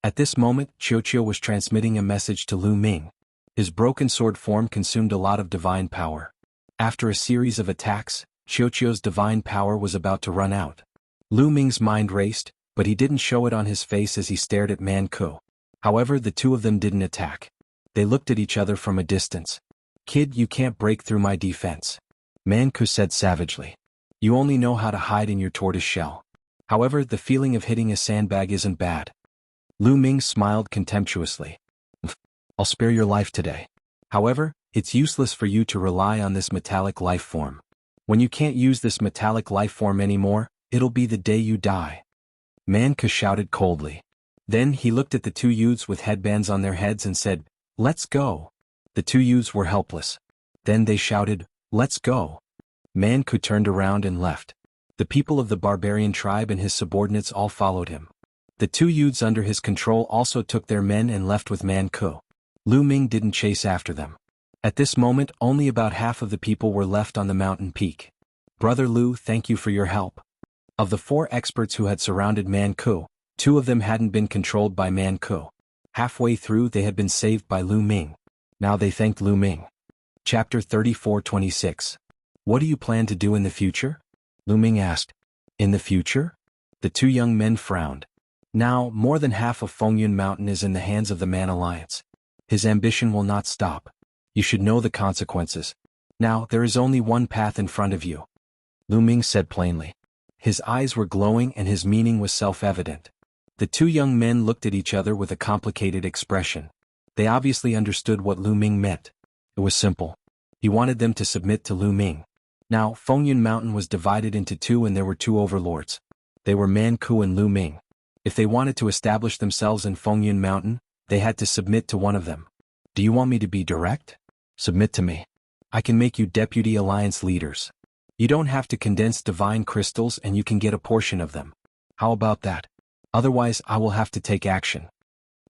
At this moment, Qiuqiu was transmitting a message to Lu Ming. His broken sword form consumed a lot of divine power. After a series of attacks, Qiuqiu's divine power was about to run out. Lu Ming's mind raced, but he didn't show it on his face as he stared at Man Ku. However, the two of them didn't attack. They looked at each other from a distance. "Kid, you can't break through my defense," Man Ku said savagely. "You only know how to hide in your tortoise shell. However, the feeling of hitting a sandbag isn't bad." Lu Ming smiled contemptuously. "I'll spare your life today. However, it's useless for you to rely on this metallic life form. When you can't use this metallic life form anymore, it'll be the day you die." Man Ku shouted coldly. Then he looked at the 2 youths with headbands on their heads and said, "Let's go." The 2 youths were helpless. Then they shouted, "Let's go." Man Ku turned around and left. The people of the barbarian tribe and his subordinates all followed him. The two youths under his control also took their men and left with Man Ku. Lu Ming didn't chase after them. At this moment only about half of the people were left on the mountain peak. Brother Lu, thank you for your help. Of the 4 experts who had surrounded Man Ku, 2 of them hadn't been controlled by Man Ku. Halfway through they had been saved by Lu Ming. Now they thanked Lu Ming. Chapter 34-26. What do you plan to do in the future? Lu Ming asked. In the future? The 2 young men frowned. Now, more than half of Fengyun Mountain is in the hands of the Man Alliance. His ambition will not stop. You should know the consequences. Now, there is only one path in front of you. Lu Ming said plainly. His eyes were glowing and his meaning was self-evident. The 2 young men looked at each other with a complicated expression. They obviously understood what Lu Ming meant. It was simple. He wanted them to submit to Lu Ming. Now, Fengyun Mountain was divided into 2 and there were 2 overlords. They were Man Ku and Lu Ming. If they wanted to establish themselves in Fengyun Mountain, they had to submit to one of them. Do you want me to be direct? Submit to me. I can make you deputy alliance leaders. You don't have to condense divine crystals and you can get a portion of them. How about that? Otherwise I will have to take action.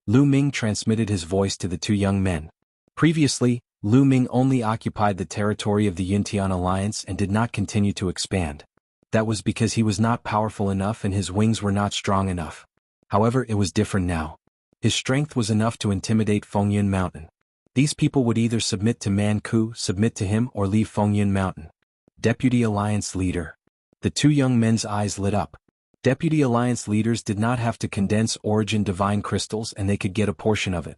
Lu Ming transmitted his voice to the 2 young men. Previously, Lu Ming only occupied the territory of the Yuntian Alliance and did not continue to expand. That was because he was not powerful enough and his wings were not strong enough. However, it was different now. His strength was enough to intimidate Fengyun Mountain. These people would either submit to Man Ku, submit to him, or leave Fengyun Mountain. Deputy Alliance Leader. The 2 young men's eyes lit up. Deputy Alliance leaders did not have to condense origin divine crystals and they could get a portion of it.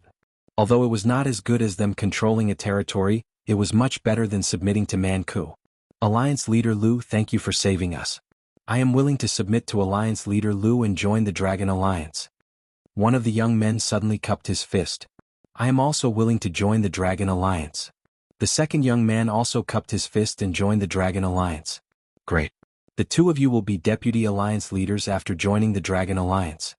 Although it was not as good as them controlling a territory, it was much better than submitting to Man Ku. Alliance Leader Lu, thank you for saving us. I am willing to submit to Alliance Leader Lu and join the Dragon Alliance. One of the young men suddenly cupped his fist. I am also willing to join the Dragon Alliance. The second young man also cupped his fist and joined the Dragon Alliance. Great. The 2 of you will be Deputy Alliance leaders after joining the Dragon Alliance.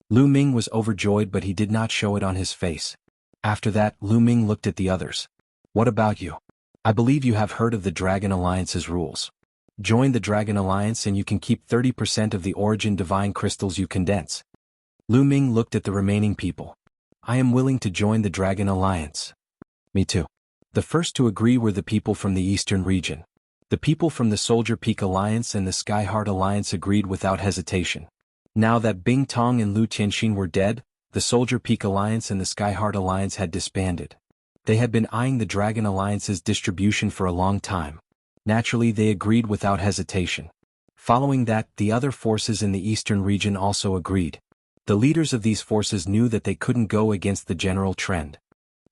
Lu Ming was overjoyed but he did not show it on his face. After that, Lu Ming looked at the others. What about you? I believe you have heard of the Dragon Alliance's rules. Join the Dragon Alliance and you can keep 30% of the origin divine crystals you condense. Lu Ming looked at the remaining people. I am willing to join the Dragon Alliance. Me too. The first to agree were the people from the Eastern region. The people from the Soldier Peak Alliance and the Skyheart Alliance agreed without hesitation. Now that Bing Tong and Lu Tianxin were dead, the Soldier Peak Alliance and the Skyheart Alliance had disbanded. They had been eyeing the Dragon Alliance's distribution for a long time. Naturally, they agreed without hesitation. Following that, the other forces in the Eastern region also agreed. The leaders of these forces knew that they couldn't go against the general trend.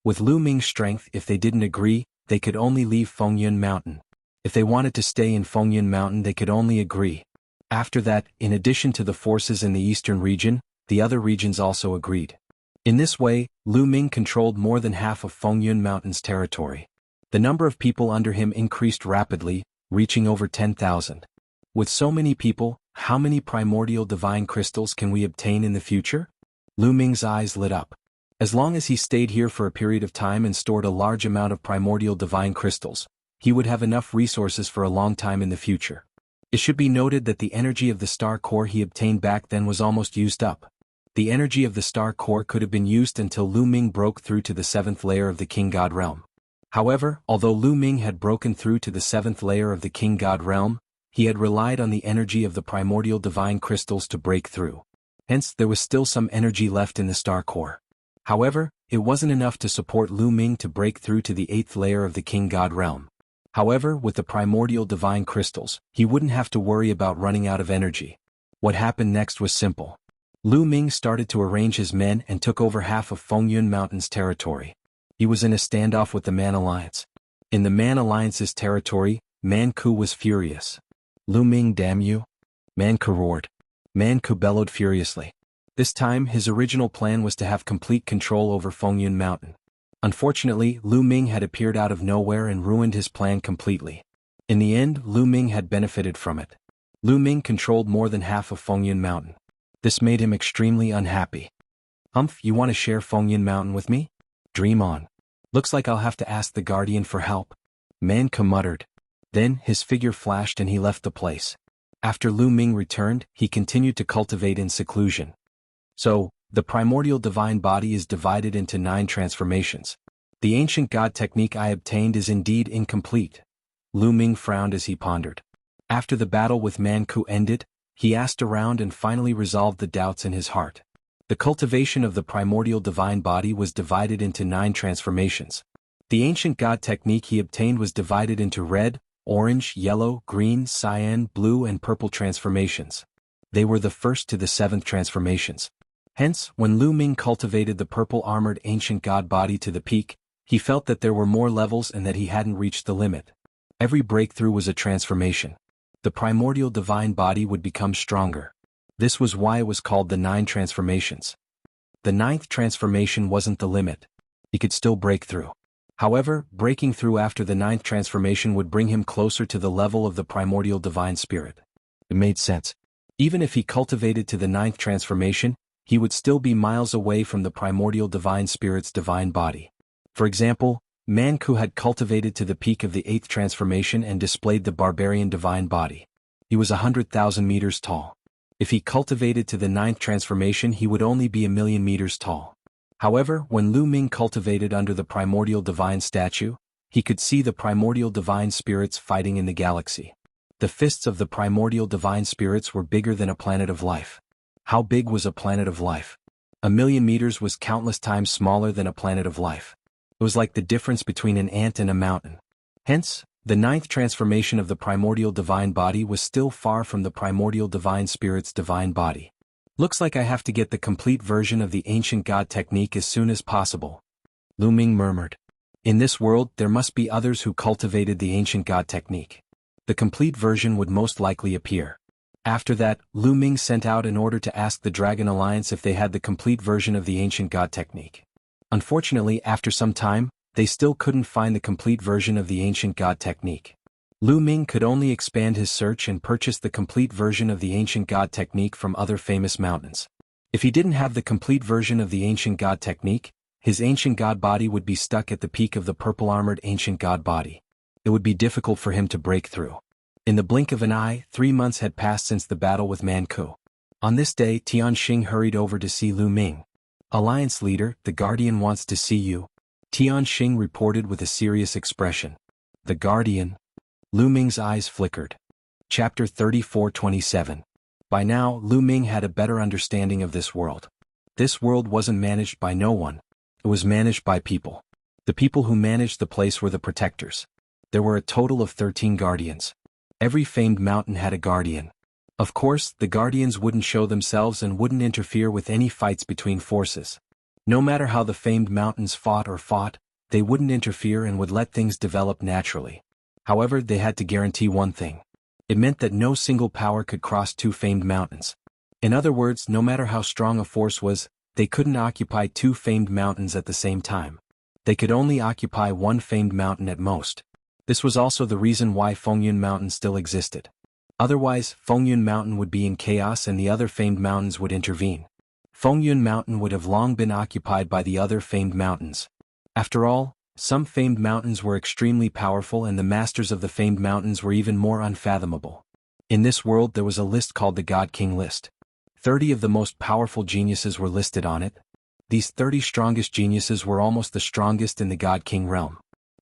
With Lu Ming's strength, if they didn't agree, they could only leave Fengyun Mountain. If they wanted to stay in Fengyun Mountain, they could only agree. After that, in addition to the forces in the Eastern region, the other regions also agreed. In this way, Lu Ming controlled more than half of Fengyun Mountain's territory. The number of people under him increased rapidly, reaching over 10,000. With so many people, how many primordial divine crystals can we obtain in the future? Lu Ming's eyes lit up. As long as he stayed here for a period of time and stored a large amount of primordial divine crystals, he would have enough resources for a long time in the future. It should be noted that the energy of the star core he obtained back then was almost used up. The energy of the star core could have been used until Lu Ming broke through to the 7th layer of the King God realm. However, although Lu Ming had broken through to the 7th layer of the King God realm, he had relied on the energy of the primordial divine crystals to break through. Hence, there was still some energy left in the star core. However, it wasn't enough to support Lu Ming to break through to the 8th layer of the King God realm. However, with the primordial divine crystals, he wouldn't have to worry about running out of energy. What happened next was simple. Lu Ming started to arrange his men and took over half of Fengyun Mountain's territory. He was in a standoff with the Man Alliance. In the Man Alliance's territory, Man Ku was furious. Lu Ming, damn you! Man Ku roared. Man Ku bellowed furiously. This time, his original plan was to have complete control over Fengyun Mountain. Unfortunately, Lu Ming had appeared out of nowhere and ruined his plan completely. In the end, Lu Ming had benefited from it. Lu Ming controlled more than half of Fengyun Mountain. This made him extremely unhappy. Humph, you want to share Fengyun Mountain with me? Dream on. Looks like I'll have to ask the Guardian for help. Man Ku muttered. Then, his figure flashed and he left the place. After Lu Ming returned, he continued to cultivate in seclusion. So, the primordial divine body is divided into 9 transformations. The ancient god technique I obtained is indeed incomplete. Lu Ming frowned as he pondered. After the battle with Man Ku ended, he asked around and finally resolved the doubts in his heart. The cultivation of the primordial divine body was divided into 9 transformations. The ancient god technique he obtained was divided into red, orange, yellow, green, cyan, blue and purple transformations. They were the first to the 7th transformations. Hence, when Lu Ming cultivated the purple-armored ancient god body to the peak, he felt that there were more levels and that he hadn't reached the limit. Every breakthrough was a transformation. The primordial divine body would become stronger. This was why it was called the 9 transformations. The 9th transformation wasn't the limit. He could still break through. However, breaking through after the 9th transformation would bring him closer to the level of the primordial divine spirit. It made sense. Even if he cultivated to the 9th transformation, he would still be miles away from the primordial divine spirit's divine body. For example, Man Ku had cultivated to the peak of the 8th transformation and displayed the barbarian divine body. He was 100,000 meters tall. If he cultivated to the 9th transformation, he would only be 1,000,000 meters tall. However, when Lu Ming cultivated under the primordial divine statue, he could see the primordial divine spirits fighting in the galaxy. The fists of the primordial divine spirits were bigger than a planet of life. How big was a planet of life? 1,000,000 meters was countless times smaller than a planet of life. It was like the difference between an ant and a mountain. Hence, the 9th transformation of the primordial divine body was still far from the primordial divine spirit's divine body. Looks like I have to get the complete version of the ancient god technique as soon as possible. Lu Ming murmured. In this world, there must be others who cultivated the ancient god technique. The complete version would most likely appear. After that, Lu Ming sent out an order to ask the Dragon Alliance if they had the complete version of the ancient god technique. Unfortunately, after some time, they still couldn't find the complete version of the ancient god technique. Lu Ming could only expand his search and purchase the complete version of the ancient god technique from other famous mountains. If he didn't have the complete version of the ancient god technique, his ancient god body would be stuck at the peak of the purple-armored ancient god body. It would be difficult for him to break through. In the blink of an eye, 3 months had passed since the battle with Man Ku. On this day, Tianxing hurried over to see Lu Ming. Alliance leader, the Guardian wants to see you. Tianxing reported with a serious expression. The Guardian? Lu Ming's eyes flickered. Chapter 34:27. By now, Lu Ming had a better understanding of this world. This world wasn't managed by no one. It was managed by people. The people who managed the place were the protectors. There were a total of 13 guardians. Every famed mountain had a guardian. Of course, the guardians wouldn't show themselves and wouldn't interfere with any fights between forces. No matter how the famed mountains fought, they wouldn't interfere and would let things develop naturally. However, they had to guarantee one thing. It meant that no single power could cross 2 famed mountains. In other words, no matter how strong a force was, they couldn't occupy 2 famed mountains at the same time. They could only occupy 1 famed mountain at most. This was also the reason why Fengyun Mountain still existed. Otherwise, Fengyun Mountain would be in chaos and the other famed mountains would intervene. Fengyun Mountain would have long been occupied by the other famed mountains. After all, some famed mountains were extremely powerful and the masters of the famed mountains were even more unfathomable. In this world there was a list called the God King list. 30 of the most powerful geniuses were listed on it. These 30 strongest geniuses were almost the strongest in the God King realm.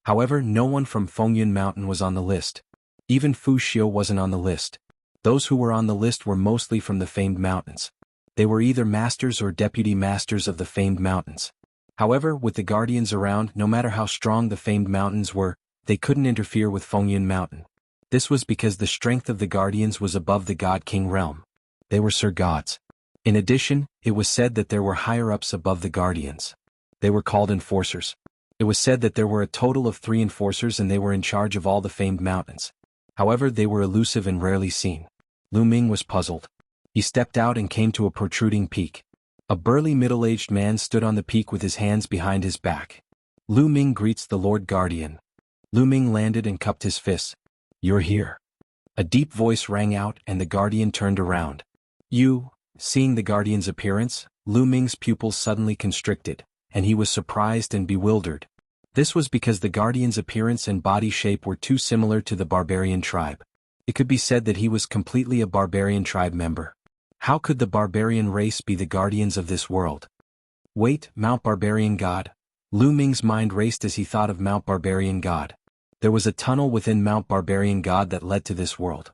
However, no one from Fengyun Mountain was on the list. Even Fu Xiu wasn't on the list. Those who were on the list were mostly from the famed mountains. They were either masters or deputy masters of the famed mountains. However, with the guardians around, no matter how strong the famed mountains were, they couldn't interfere with Fengyun Mountain. This was because the strength of the guardians was above the God King realm. They were Sir Gods. In addition, it was said that there were higher-ups above the guardians. They were called enforcers. It was said that there were a total of 3 enforcers and they were in charge of all the famed mountains. However, they were elusive and rarely seen. Lu Ming was puzzled. He stepped out and came to a protruding peak. A burly middle-aged man stood on the peak with his hands behind his back. Lu Ming greets the Lord Guardian. Lu Ming landed and cupped his fists. You're here. A deep voice rang out and the Guardian turned around. You, seeing the Guardian's appearance, Lu Ming's pupils suddenly constricted, and he was surprised and bewildered. This was because the guardian's appearance and body shape were too similar to the barbarian tribe. It could be said that he was completely a barbarian tribe member. How could the barbarian race be the guardians of this world? Wait, Mount Barbarian God. Lu Ming's mind raced as he thought of Mount Barbarian God. There was a tunnel within Mount Barbarian God that led to this world.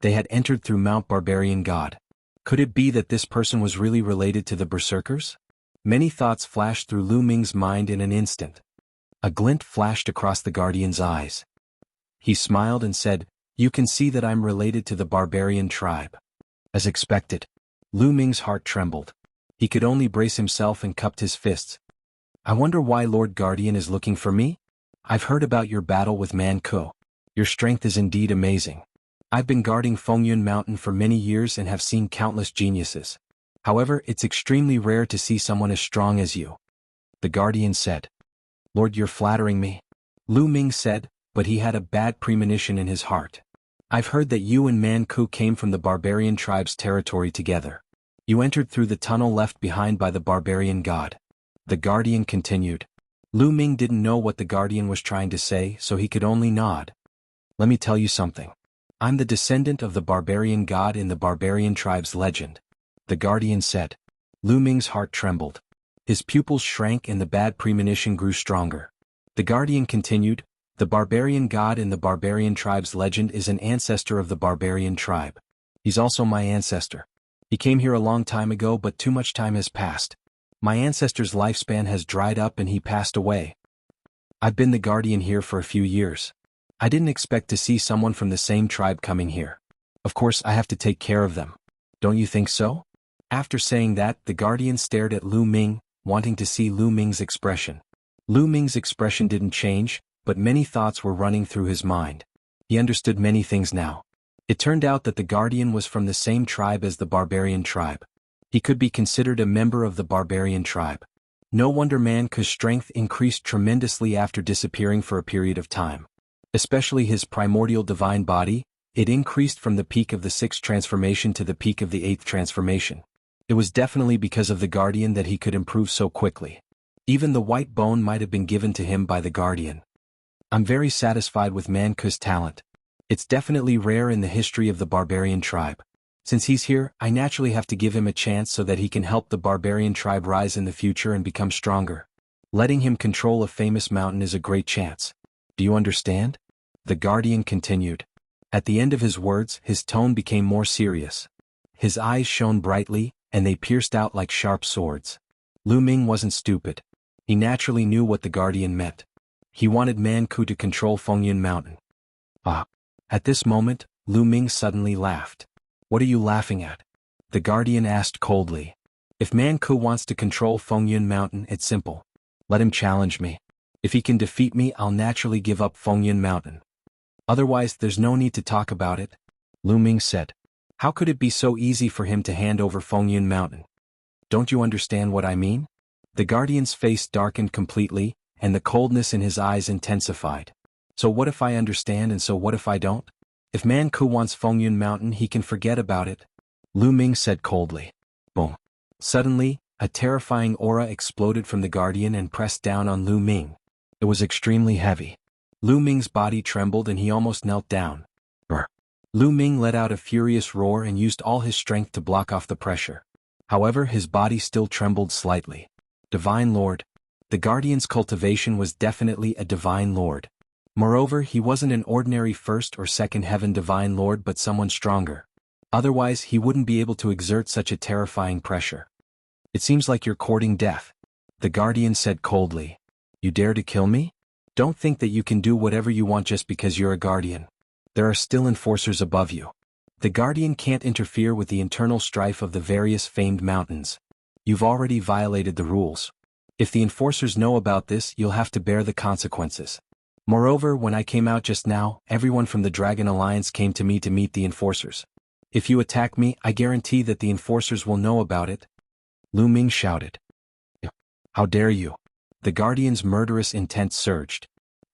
They had entered through Mount Barbarian God. Could it be that this person was really related to the berserkers? Many thoughts flashed through Lu Ming's mind in an instant. A glint flashed across the guardian's eyes. He smiled and said, "You can see that I'm related to the barbarian tribe." As expected, Lu Ming's heart trembled. He could only brace himself and cupped his fists. "I wonder why Lord Guardian is looking for me? I've heard about your battle with Man Ku. Your strength is indeed amazing. I've been guarding Fengyun Mountain for many years and have seen countless geniuses. However, it's extremely rare to see someone as strong as you." The Guardian said. "Lord, you're flattering me," Lu Ming said, but he had a bad premonition in his heart. "I've heard that you and Man Ku came from the barbarian tribe's territory together. You entered through the tunnel left behind by the barbarian god." The Guardian continued. Lu Ming didn't know what the Guardian was trying to say, so he could only nod. "Let me tell you something. I'm the descendant of the barbarian god in the barbarian tribe's legend," the Guardian said. Lu Ming's heart trembled. His pupils shrank and the bad premonition grew stronger. The Guardian continued, "The barbarian god in the barbarian tribe's legend is an ancestor of the barbarian tribe. He's also my ancestor. He came here a long time ago, but too much time has passed. My ancestor's lifespan has dried up and he passed away. I've been the Guardian here for a few years. I didn't expect to see someone from the same tribe coming here. Of course I have to take care of them. Don't you think so?" After saying that, the Guardian stared at Lu Ming, wanting to see Lu Ming's expression. Lu Ming's expression didn't change, but many thoughts were running through his mind. He understood many things now. It turned out that the Guardian was from the same tribe as the barbarian tribe. He could be considered a member of the barbarian tribe. No wonder Man Ku's strength increased tremendously after disappearing for a period of time. Especially his primordial divine body, it increased from the peak of the 6th transformation to the peak of the 8th transformation. It was definitely because of the Guardian that he could improve so quickly. Even the white bone might have been given to him by the Guardian. I'm very satisfied with Man Ku's talent. It's definitely rare in the history of the barbarian tribe. Since he's here, I naturally have to give him a chance so that he can help the barbarian tribe rise in the future and become stronger. Letting him control a famous mountain is a great chance. Do you understand? The Guardian continued. At the end of his words, his tone became more serious. His eyes shone brightly, and they pierced out like sharp swords. Lu Ming wasn't stupid. He naturally knew what the Guardian meant. He wanted Man Ku to control Fengyun Mountain. Ah! At this moment, Lu Ming suddenly laughed. "What are you laughing at?" the Guardian asked coldly. "If Man Ku wants to control Fengyun Mountain, it's simple. Let him challenge me. If he can defeat me, I'll naturally give up Fengyun Mountain. Otherwise, there's no need to talk about it," Lu Ming said. "How could it be so easy for him to hand over Fengyun Mountain? Don't you understand what I mean?" The Guardian's face darkened completely, and the coldness in his eyes intensified. "So what if I understand and so what if I don't? If Man Ku wants Fengyun Mountain, he can forget about it," Lu Ming said coldly. Boom. Suddenly, a terrifying aura exploded from the Guardian and pressed down on Lu Ming. It was extremely heavy. Lu Ming's body trembled and he almost knelt down. Brr. Lu Ming let out a furious roar and used all his strength to block off the pressure. However, his body still trembled slightly. Divine Lord. The Guardian's cultivation was definitely a Divine Lord. Moreover, he wasn't an ordinary first or second heaven Divine Lord but someone stronger. Otherwise, he wouldn't be able to exert such a terrifying pressure. "It seems like you're courting death," the Guardian said coldly. "You dare to kill me? Don't think that you can do whatever you want just because you're a Guardian. There are still enforcers above you. The Guardian can't interfere with the internal strife of the various famed mountains. You've already violated the rules. If the enforcers know about this, you'll have to bear the consequences. Moreover, when I came out just now, everyone from the Dragon Alliance came to me to meet the enforcers. If you attack me, I guarantee that the enforcers will know about it," Lu Ming shouted. "How dare you!" The Guardian's murderous intent surged.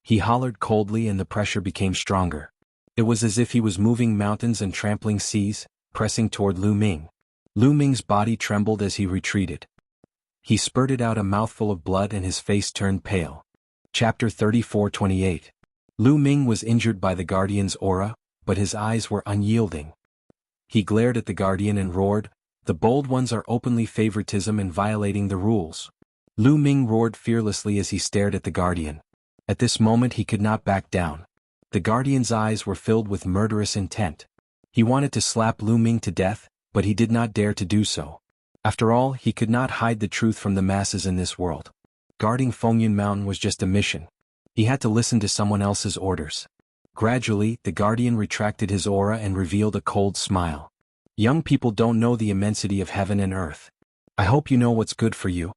He hollered coldly and the pressure became stronger. It was as if he was moving mountains and trampling seas, pressing toward Lu Ming. Lu Ming's body trembled as he retreated. He spurted out a mouthful of blood and his face turned pale. Chapter 34-28. Lu Ming was injured by the Guardian's aura, but his eyes were unyielding. He glared at the Guardian and roared, "The bold ones are openly favoritism and violating the rules." Lu Ming roared fearlessly as he stared at the Guardian. At this moment he could not back down. The Guardian's eyes were filled with murderous intent. He wanted to slap Lu Ming to death, but he did not dare to do so. After all, he could not hide the truth from the masses in this world. Guarding Fengyun Mountain was just a mission. He had to listen to someone else's orders. Gradually, the Guardian retracted his aura and revealed a cold smile. "Young people don't know the immensity of heaven and earth. I hope you know what's good for you."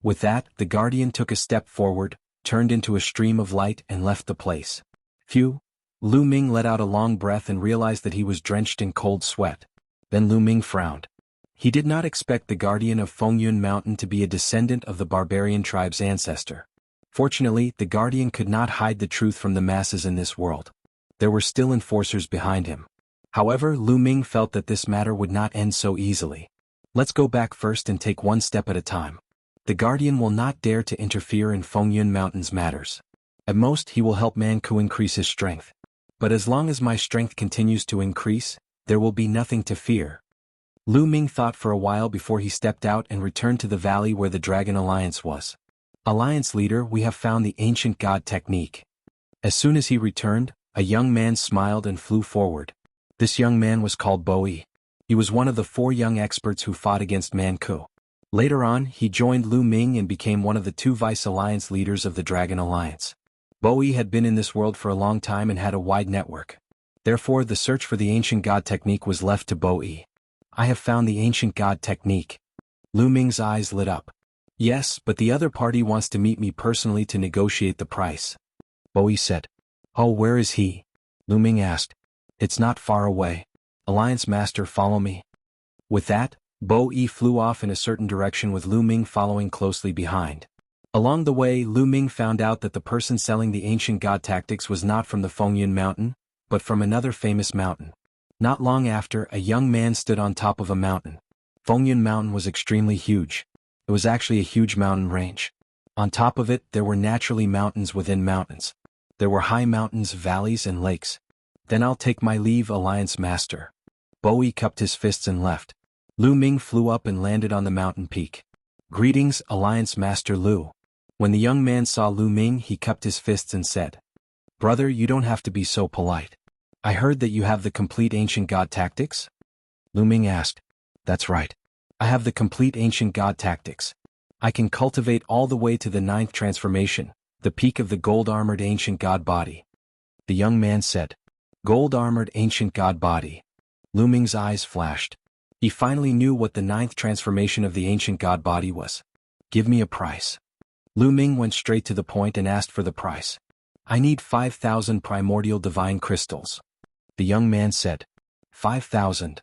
With that, the Guardian took a step forward, turned into a stream of light and left the place. Phew! Lu Ming let out a long breath and realized that he was drenched in cold sweat. Then Lu Ming frowned. He did not expect the Guardian of Fengyun Mountain to be a descendant of the barbarian tribe's ancestor. Fortunately, the Guardian could not hide the truth from the masses in this world. There were still enforcers behind him. However, Lu Ming felt that this matter would not end so easily. "Let's go back first and take one step at a time. The Guardian will not dare to interfere in Fengyun Mountain's matters. At most, he will help Manku increase his strength. But as long as my strength continues to increase, there will be nothing to fear." Lu Ming thought for a while before he stepped out and returned to the valley where the Dragon Alliance was. "Alliance leader, we have found the ancient god technique." As soon as he returned, a young man smiled and flew forward. This young man was called Boyi. He was one of the 4 young experts who fought against Manku. Later on, he joined Lu Ming and became one of the 2 vice-alliance leaders of the Dragon Alliance. Boyi had been in this world for a long time and had a wide network. Therefore, the search for the ancient god technique was left to Boyi. "I have found the ancient god technique." Lu Ming's eyes lit up. "Yes, but the other party wants to meet me personally to negotiate the price." Boyi said. "Oh, where is he?" Lu Ming asked. "It's not far away. Alliance Master, follow me." With that, Boyi flew off in a certain direction with Lu Ming following closely behind. Along the way, Lu Ming found out that the person selling the ancient god tactics was not from the Fengyun Mountain, but from another famous mountain. Not long after, a young man stood on top of a mountain. Fengyun Mountain was extremely huge. It was actually a huge mountain range. On top of it, there were naturally mountains within mountains. There were high mountains, valleys, and lakes. "Then I'll take my leave, Alliance Master." Boyi cupped his fists and left. Lu Ming flew up and landed on the mountain peak. "Greetings, Alliance Master Lu." When the young man saw Lu Ming, he cupped his fists and said, "Brother, you don't have to be so polite. I heard that you have the complete ancient god tactics?" Lu Ming asked. "That's right. I have the complete ancient god tactics. I can cultivate all the way to the 9th transformation, the peak of the gold-armored ancient god body." The young man said, "Gold-armored ancient god body." Lu Ming's eyes flashed. He finally knew what the 9th transformation of the ancient god body was. "Give me a price." Lu Ming went straight to the point and asked for the price. "I need 5,000 primordial divine crystals." The young man said, 5,000.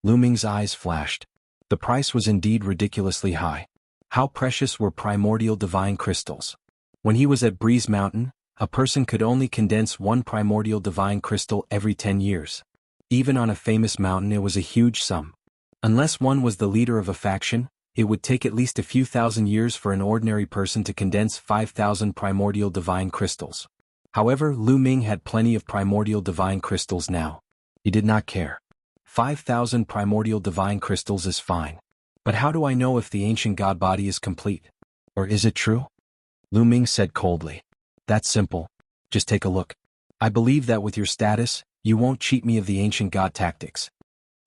Lu Ming's eyes flashed. The price was indeed ridiculously high. How precious were primordial divine crystals? When he was at Breeze Mountain, a person could only condense 1 primordial divine crystal every 10 years. Even on a famous mountain, it was a huge sum. Unless one was the leader of a faction, it would take at least a few thousand years for an ordinary person to condense 5,000 primordial divine crystals. However, Lu Ming had plenty of primordial divine crystals now. He did not care. 5,000 primordial divine crystals is fine. But how do I know if the ancient god body is complete? Or is it true? Lu Ming said coldly. That's simple. Just take a look. I believe that with your status, you won't cheat me of the ancient god tactics.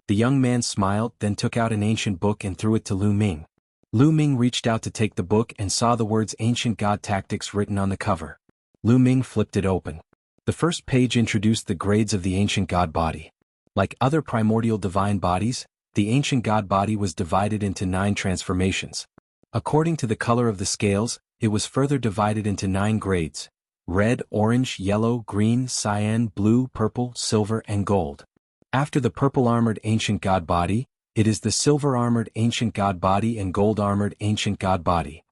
The young man smiled, then took out an ancient book and threw it to Lu Ming. Lu Ming reached out to take the book and saw the words Ancient God Tactics written on the cover. Lu Ming flipped it open. The first page introduced the grades of the ancient god body. Like other primordial divine bodies, the ancient god body was divided into 9 transformations. According to the color of the scales, it was further divided into 9 grades: red, orange, yellow, green, cyan, blue, purple, silver, and gold. After the purple-armored ancient god body, it is the silver-armored ancient god body and gold-armored ancient god body.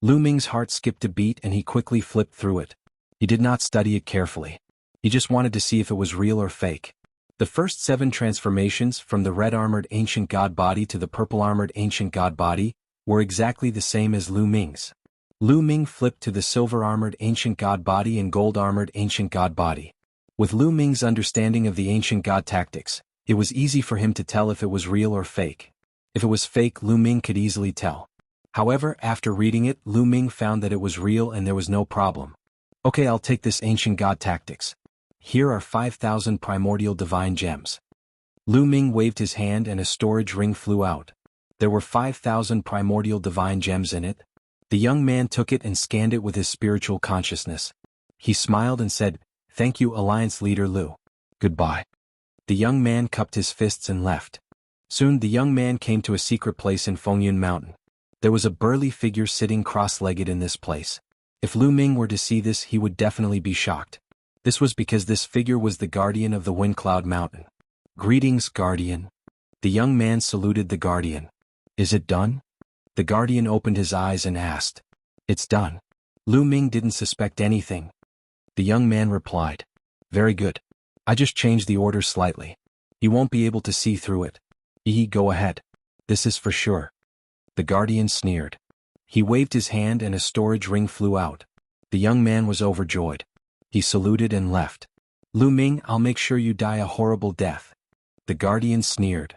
Lu Ming's heart skipped a beat and he quickly flipped through it. He did not study it carefully. He just wanted to see if it was real or fake. The first 7 transformations, from the red-armored ancient god body to the purple-armored ancient god body, were exactly the same as Lu Ming's. Lu Ming flipped to the silver-armored ancient god body and gold-armored ancient god body. With Lu Ming's understanding of the ancient god tactics, it was easy for him to tell if it was real or fake. If it was fake, Lu Ming could easily tell. However, after reading it, Lu Ming found that it was real and there was no problem. Okay, I'll take this ancient god tactics. Here are 5,000 primordial divine gems. Lu Ming waved his hand and a storage ring flew out. There were 5,000 primordial divine gems in it. The young man took it and scanned it with his spiritual consciousness. He smiled and said, "Thank you, Alliance Leader Lu. Goodbye." The young man cupped his fists and left. Soon the young man came to a secret place in Fengyun Mountain. There was a burly figure sitting cross-legged in this place. If Lu Ming were to see this, he would definitely be shocked. This was because this figure was the guardian of the Wind Cloud Mountain. "Greetings, Guardian." The young man saluted the guardian. "Is it done?" The guardian opened his eyes and asked. "It's done." Lu Ming didn't suspect anything. The young man replied, "Very good. I just changed the order slightly. You won't be able to see through it. Go ahead. This is for sure." The guardian sneered. He waved his hand and a storage ring flew out. The young man was overjoyed. He saluted and left. "Lu Ming, I'll make sure you die a horrible death." The guardian sneered.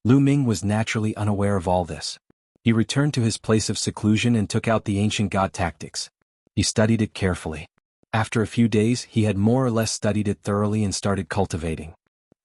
Lu Ming was naturally unaware of all this. He returned to his place of seclusion and took out the ancient god tactics. He studied it carefully. After a few days, he had more or less studied it thoroughly and started cultivating.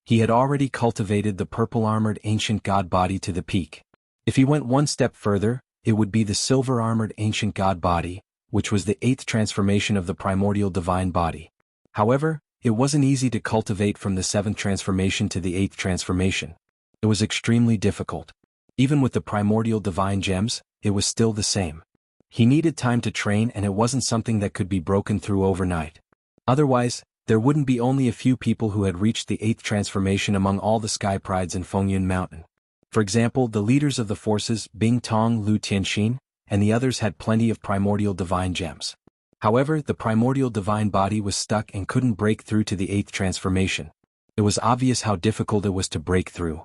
He had already cultivated the purple-armored ancient god body to the peak. If he went one step further, it would be the silver-armored ancient god body, which was the 8th transformation of the primordial divine body. However, it wasn't easy to cultivate from the 7th transformation to the 8th transformation. It was extremely difficult. Even with the primordial divine gems, it was still the same. He needed time to train and it wasn't something that could be broken through overnight. Otherwise, there wouldn't be only a few people who had reached the 8th transformation among all the sky prides in Fengyun Mountain. For example, the leaders of the forces, Bing Tong, Lu Tianxin, and the others had plenty of primordial divine gems. However, the primordial divine body was stuck and couldn't break through to the 8th transformation. It was obvious how difficult it was to break through.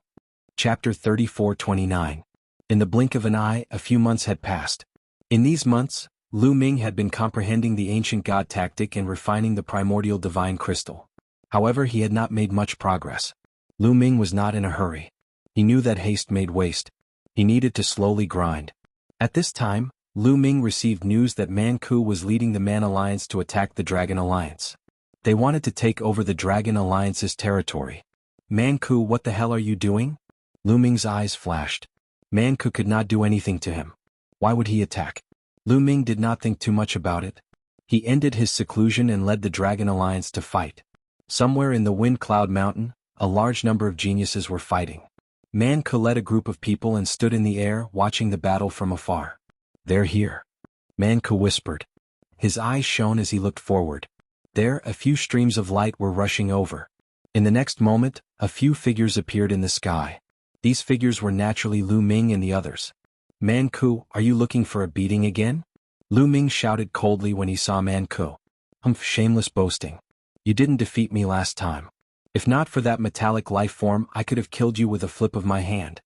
Chapter 34-29. In the blink of an eye, a few months had passed. In these months, Lu Ming had been comprehending the ancient god tactic and refining the primordial divine crystal. However, he had not made much progress. Lu Ming was not in a hurry. He knew that haste made waste. He needed to slowly grind. At this time, Lu Ming received news that Man Ku was leading the Man Alliance to attack the Dragon Alliance. They wanted to take over the Dragon Alliance's territory. "Man Ku, what the hell are you doing?" Lu Ming's eyes flashed. Man Ku could not do anything to him. Why would he attack? Lu Ming did not think too much about it. He ended his seclusion and led the Dragon Alliance to fight. Somewhere in the Wind Cloud Mountain, a large number of geniuses were fighting. Man Ku led a group of people and stood in the air watching the battle from afar. "They're here," Man Ku whispered. His eyes shone as he looked forward. There, a few streams of light were rushing over. In the next moment, a few figures appeared in the sky. These figures were naturally Lu Ming and the others. "Man Ku, are you looking for a beating again?" Lu Ming shouted coldly when he saw Man Ku. "Humph, shameless boasting. You didn't defeat me last time. If not for that metallic life form, I could have killed you with a flip of my hand."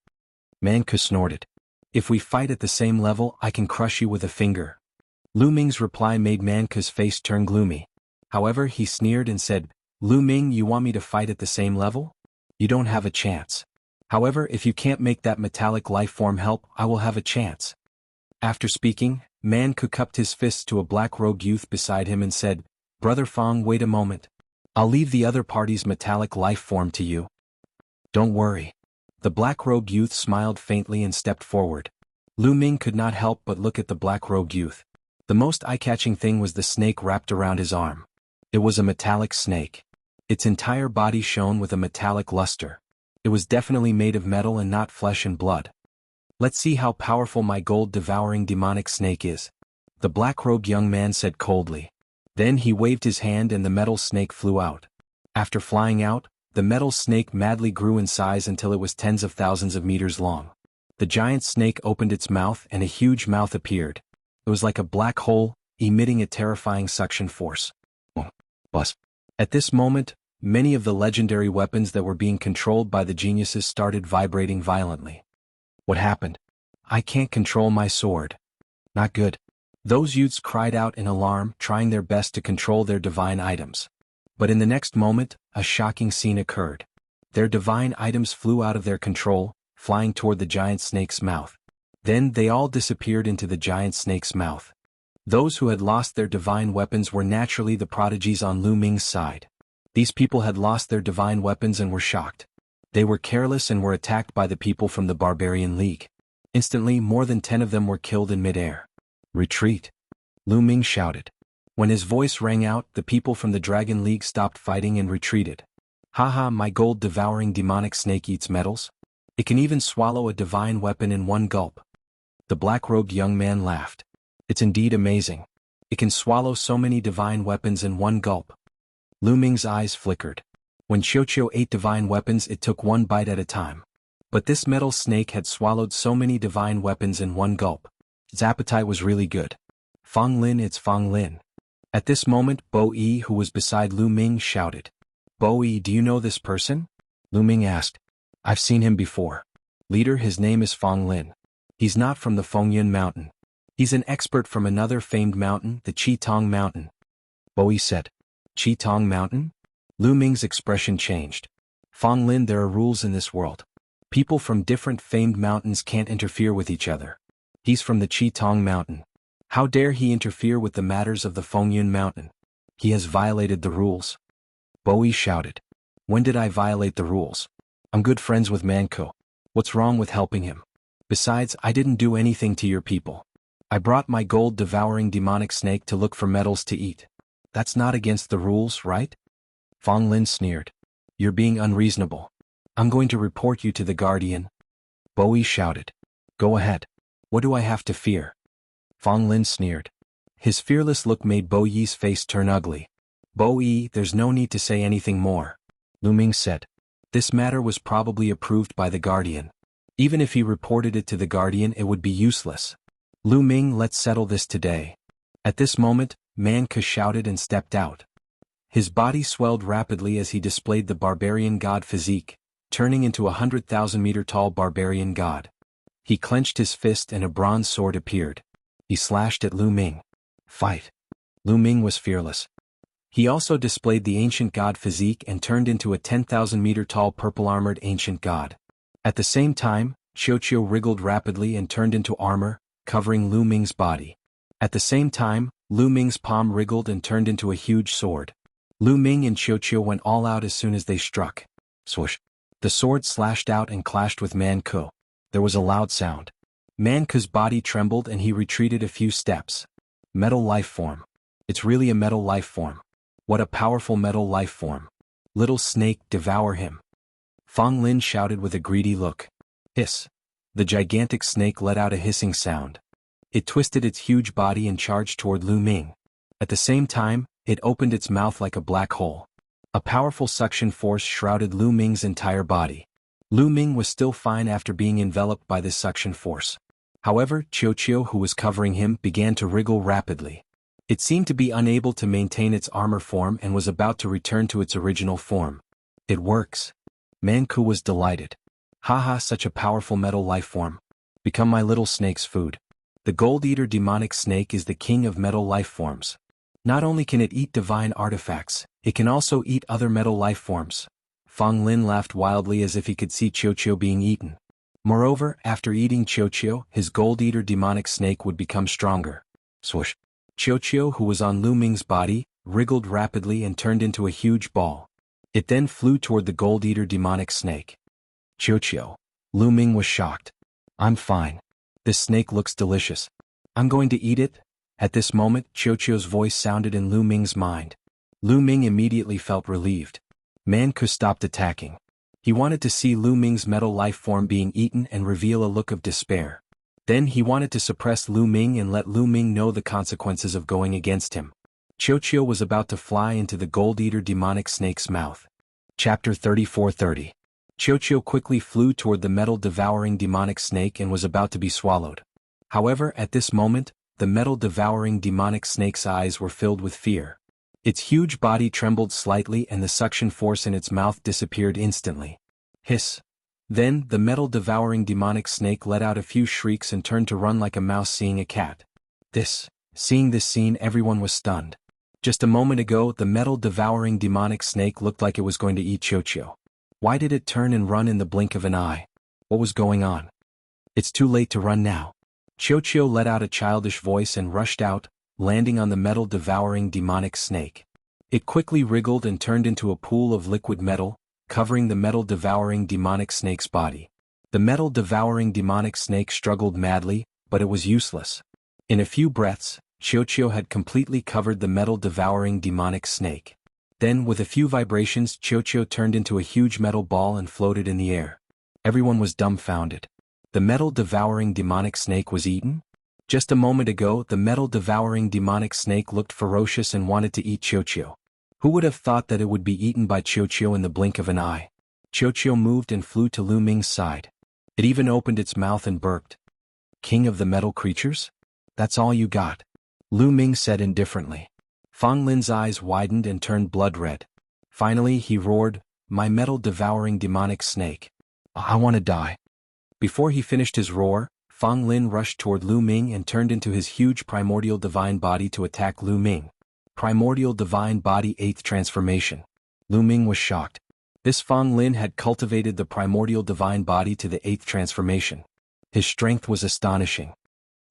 Man Ku snorted. "If we fight at the same level, I can crush you with a finger." Lu Ming's reply made Man Ku's face turn gloomy. However, he sneered and said, "Lu Ming, you want me to fight at the same level? You don't have a chance. However, if you can't make that metallic life form help, I will have a chance." After speaking, Man Ku cupped his fists to a black-robed youth beside him and said, "Brother Fong, wait a moment. I'll leave the other party's metallic life form to you. Don't worry." The black-robed youth smiled faintly and stepped forward. Lu Ming could not help but look at the black-robed youth. The most eye-catching thing was the snake wrapped around his arm. It was a metallic snake. Its entire body shone with a metallic luster. It was definitely made of metal and not flesh and blood. "Let's see how powerful my gold-devouring demonic snake is," the black-robed young man said coldly. Then he waved his hand and the metal snake flew out. After flying out, the metal snake madly grew in size until it was tens of thousands of meters long. The giant snake opened its mouth and a huge mouth appeared. It was like a black hole, emitting a terrifying suction force. Buzz. At this moment, many of the legendary weapons that were being controlled by the geniuses started vibrating violently. "What happened? I can't control my sword. Not good." Those youths cried out in alarm, trying their best to control their divine items. But in the next moment, a shocking scene occurred. Their divine items flew out of their control, flying toward the giant snake's mouth. Then they all disappeared into the giant snake's mouth. Those who had lost their divine weapons were naturally the prodigies on Lu Ming's side. These people had lost their divine weapons and were shocked. They were careless and were attacked by the people from the Barbarian League. Instantly, more than 10 of them were killed in midair. "Retreat!" Lu Ming shouted. When his voice rang out, the people from the Dragon League stopped fighting and retreated. "Haha, my gold-devouring demonic snake eats metals? It can even swallow a divine weapon in one gulp." The black-robed young man laughed. "It's indeed amazing. It can swallow so many divine weapons in one gulp." Lu Ming's eyes flickered. When Qiuqiu ate divine weapons, it took one bite at a time. But this metal snake had swallowed so many divine weapons in one gulp. Its appetite was really good. "Fang Lin, it's Fang Lin." At this moment, Bo Yi, who was beside Lu Ming, shouted. "Bo Yi, do you know this person?" Lu Ming asked. "I've seen him before. Leader, his name is Fang Lin. He's not from the Fengyun Mountain. He's an expert from another famed mountain, the Qitong Mountain." Bo Yi said. "Qitong Mountain?" Lu Ming's expression changed. "Fang Lin, there are rules in this world. People from different famed mountains can't interfere with each other. He's from the Qitong Mountain. How dare he interfere with the matters of the Fengyun Mountain? He has violated the rules." Bo Yi shouted. "When did I violate the rules? I'm good friends with Manko. What's wrong with helping him? Besides, I didn't do anything to your people. I brought my gold-devouring demonic snake to look for metals to eat. That's not against the rules, right?" Fang Lin sneered. "You're being unreasonable. I'm going to report you to the Guardian." Bo Yi shouted. "Go ahead. What do I have to fear?" Fang Lin sneered. His fearless look made Bo Yi's face turn ugly. "Bo Yi, there's no need to say anything more," Lu Ming said. "This matter was probably approved by the Guardian. Even if he reported it to the Guardian, it would be useless. Lu Ming, let's settle this today." At this moment, Man Ke shouted and stepped out. His body swelled rapidly as he displayed the barbarian god physique, turning into a 100,000-meter-tall barbarian god. He clenched his fist and a bronze sword appeared. He slashed at Lu Ming. "Fight!" Lu Ming was fearless. He also displayed the ancient god physique and turned into a 10,000-meter-tall purple-armored ancient god. At the same time, Qiuqiu wriggled rapidly and turned into armor, covering Lu Ming's body. At the same time, Lu Ming's palm wriggled and turned into a huge sword. Lu Ming and Qiuqiu went all out as soon as they struck. Swoosh! The sword slashed out and clashed with Man Ke. There was a loud sound. Man Ke's body trembled and he retreated a few steps. Metal life form. It's really a metal life form. What a powerful metal life form. Little snake, devour him. Fang Lin shouted with a greedy look. Hiss. The gigantic snake let out a hissing sound. It twisted its huge body and charged toward Lu Ming. At the same time, it opened its mouth like a black hole. A powerful suction force shrouded Lu Ming's entire body. Lu Ming was still fine after being enveloped by this suction force. However, Qiuqiu, who was covering him, began to wriggle rapidly. It seemed to be unable to maintain its armor form and was about to return to its original form. "It works." Man Ke was delighted. "Haha, such a powerful metal life form. Become my little snake's food." The Gold-Eater demonic snake is the king of metal life forms. Not only can it eat divine artifacts, it can also eat other metal life forms. Fang Lin laughed wildly as if he could see Qiuqiu being eaten. Moreover, after eating Qiuqiu, his Gold-Eater demonic snake would become stronger. Swoosh! Qiuqiu, who was on Lu Ming's body, wriggled rapidly and turned into a huge ball. It then flew toward the Gold-Eater demonic snake. "Qiuqiu." Lu Ming was shocked. "I'm fine. This snake looks delicious. I'm going to eat it." At this moment, Qiuqiu's voice sounded in Lu Ming's mind. Lu Ming immediately felt relieved. Man Ke stopped attacking. He wanted to see Lu Ming's metal life form being eaten and reveal a look of despair. Then he wanted to suppress Lu Ming and let Lu Ming know the consequences of going against him. Qiuqiu was about to fly into the Gold-Eater demonic snake's mouth. Chapter 34:30. Qiuqiu quickly flew toward the metal-devouring demonic snake and was about to be swallowed. However, at this moment, the metal-devouring demonic snake's eyes were filled with fear. Its huge body trembled slightly and the suction force in its mouth disappeared instantly. Hiss! Then, the metal-devouring demonic snake let out a few shrieks and turned to run like a mouse seeing a cat. "This Seeing this scene, everyone was stunned. Just a moment ago, the metal-devouring demonic snake looked like it was going to eat Qiuqiu. Why did it turn and run in the blink of an eye? What was going on? It's too late to run now. Qiuqiu let out a childish voice and rushed out, landing on the metal-devouring demonic snake. It quickly wriggled and turned into a pool of liquid metal, covering the metal-devouring demonic snake's body. The metal-devouring demonic snake struggled madly, but it was useless. In a few breaths, Qiuqiu had completely covered the metal-devouring demonic snake. Then, with a few vibrations, Qiuqiu turned into a huge metal ball and floated in the air. Everyone was dumbfounded. The metal-devouring demonic snake was eaten? Just a moment ago, the metal-devouring demonic snake looked ferocious and wanted to eat Qiuqiu. Who would have thought that it would be eaten by Qiuqiu in the blink of an eye? Qiuqiu moved and flew to Lu Ming's side. It even opened its mouth and burped. King of the metal creatures? That's all you got? Lu Ming said indifferently. Fang Lin's eyes widened and turned blood red. Finally he roared, "My metal-devouring demonic snake. I want to die." Before he finished his roar, Fang Lin rushed toward Lu Ming and turned into his huge primordial divine body to attack Lu Ming. Primordial divine body 8th transformation. Lu Ming was shocked. This Fang Lin had cultivated the primordial divine body to the 8th transformation. His strength was astonishing.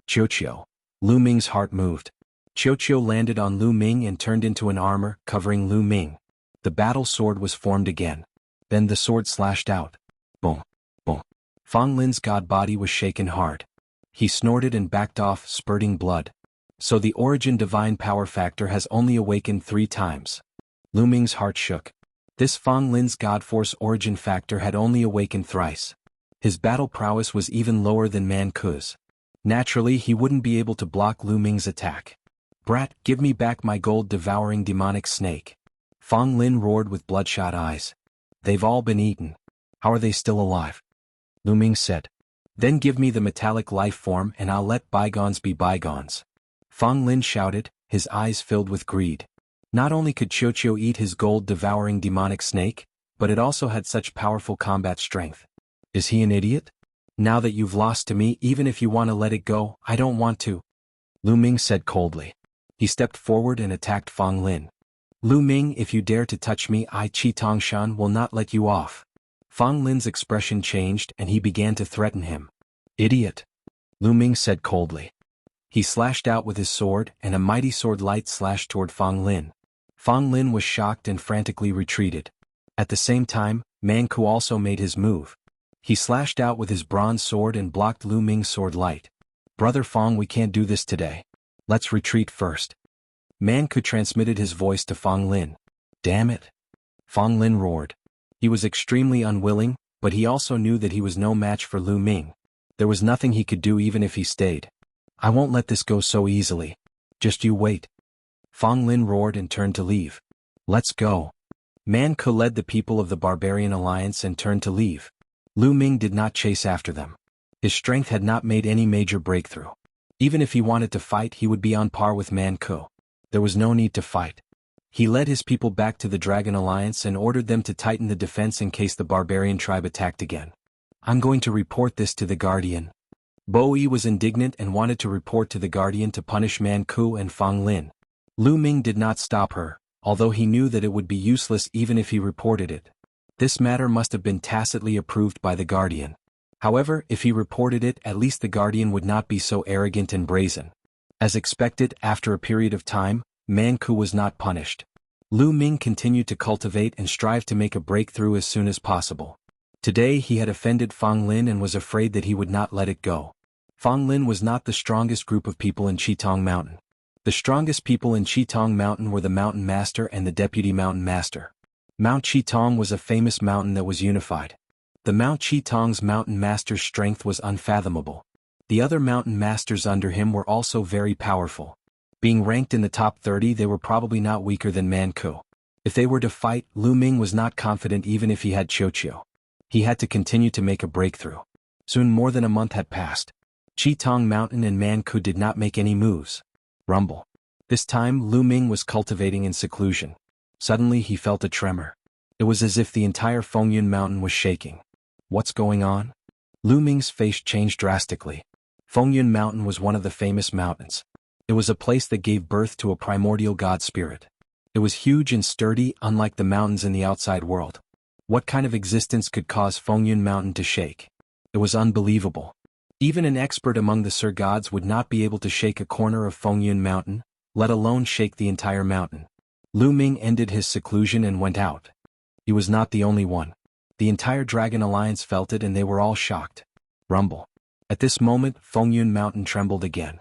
Qiuqiu. Lu Ming's heart moved. Qiuqiu landed on Lu Ming and turned into an armor, covering Lu Ming. The battle sword was formed again. Then the sword slashed out. Boom. Boom. Fang Lin's god body was shaken hard. He snorted and backed off, spurting blood. So the origin divine power factor has only awakened 3 times. Lu Ming's heart shook. This Fang Lin's god force origin factor had only awakened thrice. His battle prowess was even lower than Man Ku's. Naturally, he wouldn't be able to block Lu Ming's attack. Brat, give me back my gold-devouring demonic snake. Fang Lin roared with bloodshot eyes. They've all been eaten. How are they still alive? Lu Ming said. Then give me the metallic life form and I'll let bygones be bygones. Fang Lin shouted, his eyes filled with greed. Not only could Qiuqiu eat his gold-devouring demonic snake, but it also had such powerful combat strength. Is he an idiot? Now that you've lost to me, even if you want to let it go, I don't want to. Lu Ming said coldly. He stepped forward and attacked Fang Lin. Lu Ming, if you dare to touch me, I Qi Tongshan will not let you off. Fang Lin's expression changed and he began to threaten him. Idiot. Lu Ming said coldly. He slashed out with his sword and a mighty sword light slashed toward Fang Lin. Fang Lin was shocked and frantically retreated. At the same time, Man Ku also made his move. He slashed out with his bronze sword and blocked Lu Ming's sword light. Brother Fang, we can't do this today. Let's retreat first. Man Ku transmitted his voice to Fang Lin. Damn it. Fang Lin roared. He was extremely unwilling, but he also knew that he was no match for Lu Ming. There was nothing he could do even if he stayed. I won't let this go so easily. Just you wait. Fang Lin roared and turned to leave. Let's go. Man Ku led the people of the Barbarian Alliance and turned to leave. Lu Ming did not chase after them. His strength had not made any major breakthrough. Even if he wanted to fight, he would be on par with Man Ku. There was no need to fight. He led his people back to the Dragon Alliance and ordered them to tighten the defense in case the barbarian tribe attacked again. I'm going to report this to the Guardian. Bo Yi was indignant and wanted to report to the Guardian to punish Man Ku and Fang Lin. Lu Ming did not stop her, although he knew that it would be useless even if he reported it. This matter must have been tacitly approved by the Guardian. However, if he reported it, at least the Guardian would not be so arrogant and brazen. As expected, after a period of time, Man Ku was not punished. Lu Ming continued to cultivate and strive to make a breakthrough as soon as possible. Today he had offended Fang Lin and was afraid that he would not let it go. Fang Lin was not the strongest group of people in Qitong Mountain. The strongest people in Qitong Mountain were the Mountain Master and the Deputy Mountain Master. Mount Qitong was a famous mountain that was unified. The Mount Qitong's Mountain Master's strength was unfathomable. The other Mountain Masters under him were also very powerful. Being ranked in the top 30, they were probably not weaker than Man Ku. If they were to fight, Lu Ming was not confident even if he had Qiuqiu. He had to continue to make a breakthrough. Soon more than a month had passed. Qitong Mountain and Man Ku did not make any moves. Rumble. This time Lu Ming was cultivating in seclusion. Suddenly he felt a tremor. It was as if the entire Fengyun Mountain was shaking. What's going on? Lu Ming's face changed drastically. Fengyun Mountain was one of the famous mountains. It was a place that gave birth to a primordial god spirit. It was huge and sturdy, unlike the mountains in the outside world. What kind of existence could cause Fengyun Mountain to shake? It was unbelievable. Even an expert among the Sir Gods would not be able to shake a corner of Fengyun Mountain, let alone shake the entire mountain. Lu Ming ended his seclusion and went out. He was not the only one. The entire Dragon Alliance felt it and they were all shocked. Rumble. At this moment, Fengyun Mountain trembled again.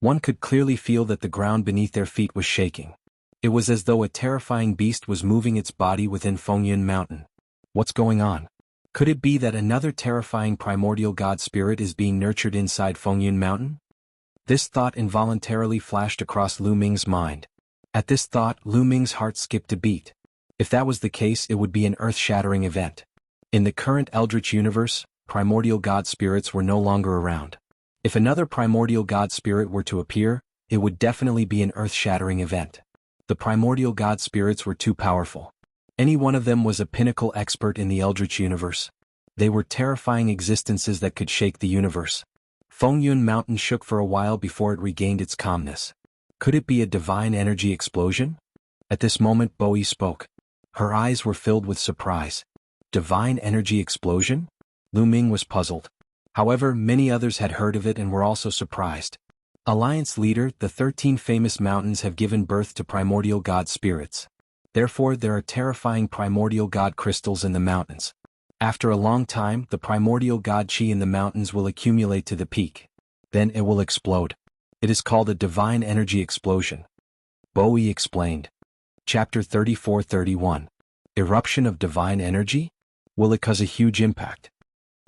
One could clearly feel that the ground beneath their feet was shaking. It was as though a terrifying beast was moving its body within Fengyun Mountain. What's going on? Could it be that another terrifying primordial god spirit is being nurtured inside Fengyun Mountain? This thought involuntarily flashed across Lu Ming's mind. At this thought, Lu Ming's heart skipped a beat. If that was the case, it would be an earth-shattering event. In the current Eldritch universe, primordial god spirits were no longer around. If another primordial god spirit were to appear, it would definitely be an earth-shattering event. The primordial god spirits were too powerful. Any one of them was a pinnacle expert in the Eldritch universe. They were terrifying existences that could shake the universe. Fengyun Mountain shook for a while before it regained its calmness. Could it be a divine energy explosion? At this moment Bowie spoke. Her eyes were filled with surprise. Divine energy explosion? Lu Ming was puzzled. However, many others had heard of it and were also surprised. Alliance leader, the 13 famous mountains have given birth to primordial god spirits. Therefore, there are terrifying primordial god crystals in the mountains. After a long time, the primordial god chi in the mountains will accumulate to the peak. Then it will explode. It is called a divine energy explosion. Bowie explained. Chapter 34-31. Eruption of divine energy? Will it cause a huge impact?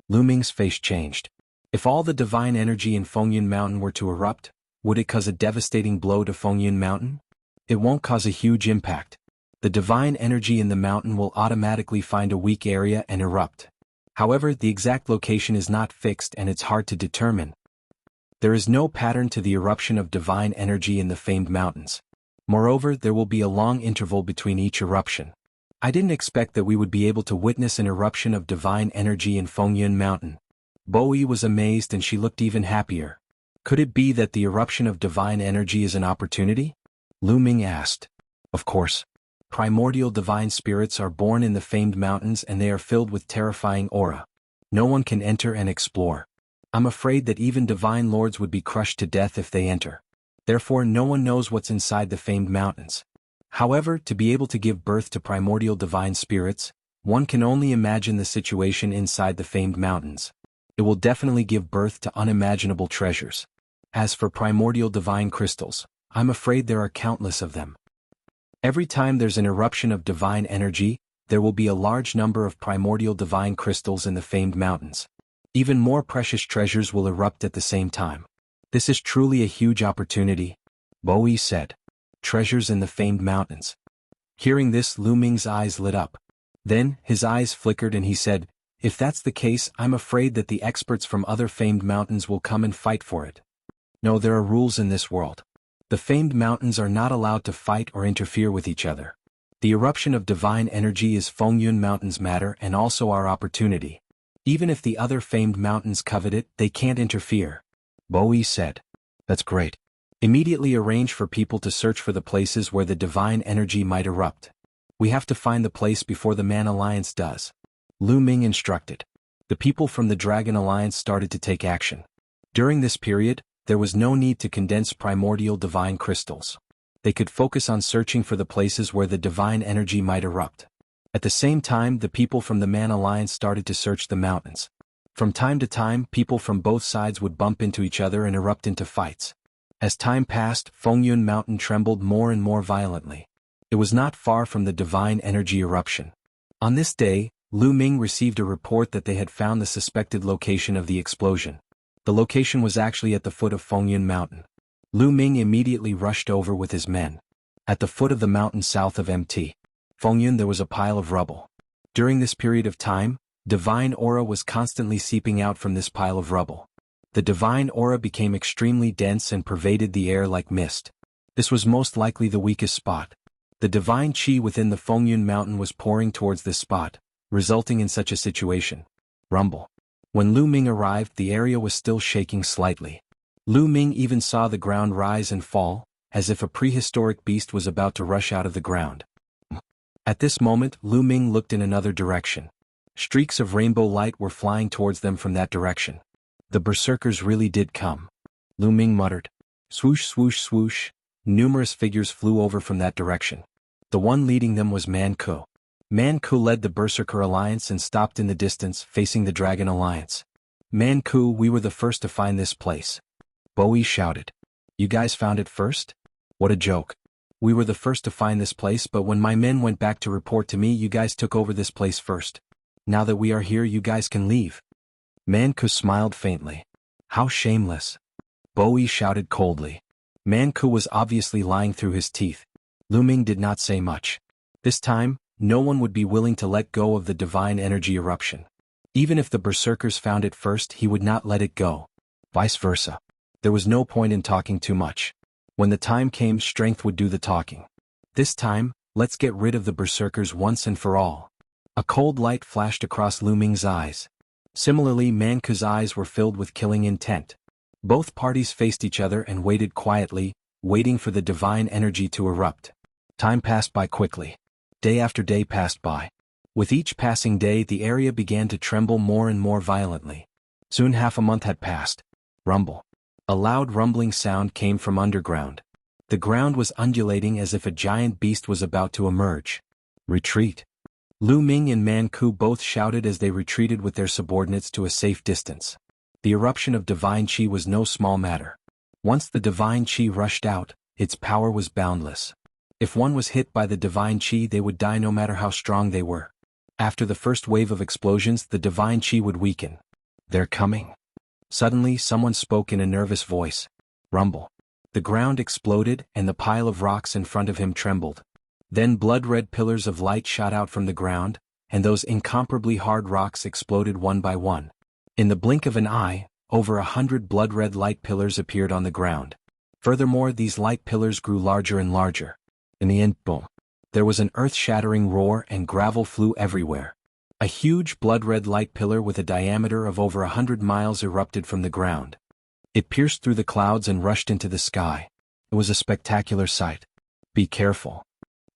Lu Ming's face changed. If all the divine energy in Fengyun Mountain were to erupt, would it cause a devastating blow to Fengyun Mountain? It won't cause a huge impact. The divine energy in the mountain will automatically find a weak area and erupt. However, the exact location is not fixed and it's hard to determine. There is no pattern to the eruption of divine energy in the famed mountains. Moreover, there will be a long interval between each eruption. I didn't expect that we would be able to witness an eruption of divine energy in Fengyun Mountain. Bowie was amazed and she looked even happier. Could it be that the eruption of divine energy is an opportunity? Lu Ming asked. Of course. Primordial divine spirits are born in the famed mountains and they are filled with terrifying aura. No one can enter and explore. I'm afraid that even divine lords would be crushed to death if they enter. Therefore, no one knows what's inside the famed mountains. However, to be able to give birth to primordial divine spirits, one can only imagine the situation inside the famed mountains. It will definitely give birth to unimaginable treasures. As for primordial divine crystals, I'm afraid there are countless of them. Every time there's an eruption of divine energy, there will be a large number of primordial divine crystals in the famed mountains. Even more precious treasures will erupt at the same time. This is truly a huge opportunity, Bowie said. Treasures in the famed mountains. Hearing this, Lu Ming's eyes lit up. Then, his eyes flickered and he said, if that's the case, I'm afraid that the experts from other famed mountains will come and fight for it. No, there are rules in this world. The famed mountains are not allowed to fight or interfere with each other. The eruption of divine energy is Fengyun Mountain's matter and also our opportunity. Even if the other famed mountains covet it, they can't interfere. Bowie said. That's great. Immediately arrange for people to search for the places where the divine energy might erupt. We have to find the place before the Man Alliance does. Lu Ming instructed. The people from the Dragon Alliance started to take action. During this period, there was no need to condense primordial divine crystals. They could focus on searching for the places where the divine energy might erupt. At the same time, the people from the Man Alliance started to search the mountains. From time to time, people from both sides would bump into each other and erupt into fights. As time passed, Fengyun Mountain trembled more and more violently. It was not far from the divine energy eruption. On this day, Lu Ming received a report that they had found the suspected location of the explosion. The location was actually at the foot of Fengyun Mountain. Lu Ming immediately rushed over with his men. At the foot of the mountain south of Mt. Fengyun there was a pile of rubble. During this period of time, divine aura was constantly seeping out from this pile of rubble. The divine aura became extremely dense and pervaded the air like mist. This was most likely the weakest spot. The divine chi within the Fengyun Mountain was pouring towards this spot, resulting in such a situation. Rumble. When Lu Ming arrived, the area was still shaking slightly. Lu Ming even saw the ground rise and fall, as if a prehistoric beast was about to rush out of the ground. At this moment, Lu Ming looked in another direction. Streaks of rainbow light were flying towards them from that direction. The berserkers really did come. Lu Ming muttered. Swoosh, swoosh, swoosh. Numerous figures flew over from that direction. The one leading them was Man Ku. Man Ku led the Berserker Alliance and stopped in the distance, facing the Dragon Alliance. Man Ku, we were the first to find this place. Bowie shouted. You guys found it first? What a joke. We were the first to find this place, but when my men went back to report to me, you guys took over this place first. Now that we are here, you guys can leave. Man Ku smiled faintly. How shameless. Bowie shouted coldly. Man Ku was obviously lying through his teeth. Lu Ming did not say much. This time, no one would be willing to let go of the divine energy eruption. Even if the berserkers found it first, he would not let it go. Vice versa. There was no point in talking too much. When the time came, strength would do the talking. This time, let's get rid of the berserkers once and for all. A cold light flashed across Lu Ming's eyes. Similarly, Man Ku's eyes were filled with killing intent. Both parties faced each other and waited quietly, waiting for the divine energy to erupt. Time passed by quickly. Day after day passed by. With each passing day, the area began to tremble more and more violently. Soon half a month had passed. Rumble. A loud rumbling sound came from underground. The ground was undulating as if a giant beast was about to emerge. Retreat. Lu Ming and Man Ku both shouted as they retreated with their subordinates to a safe distance. The eruption of divine qi was no small matter. Once the divine qi rushed out, its power was boundless. If one was hit by the divine qi, they would die no matter how strong they were. After the first wave of explosions, the divine qi would weaken. They're coming. Suddenly, someone spoke in a nervous voice. Rumble. The ground exploded and the pile of rocks in front of him trembled. Then blood-red pillars of light shot out from the ground, and those incomparably hard rocks exploded one by one. In the blink of an eye, over 100 blood-red light pillars appeared on the ground. Furthermore, these light pillars grew larger and larger. In the end, boom. There was an earth-shattering roar and gravel flew everywhere. A huge blood-red light pillar with a diameter of over 100 miles erupted from the ground. It pierced through the clouds and rushed into the sky. It was a spectacular sight. Be careful.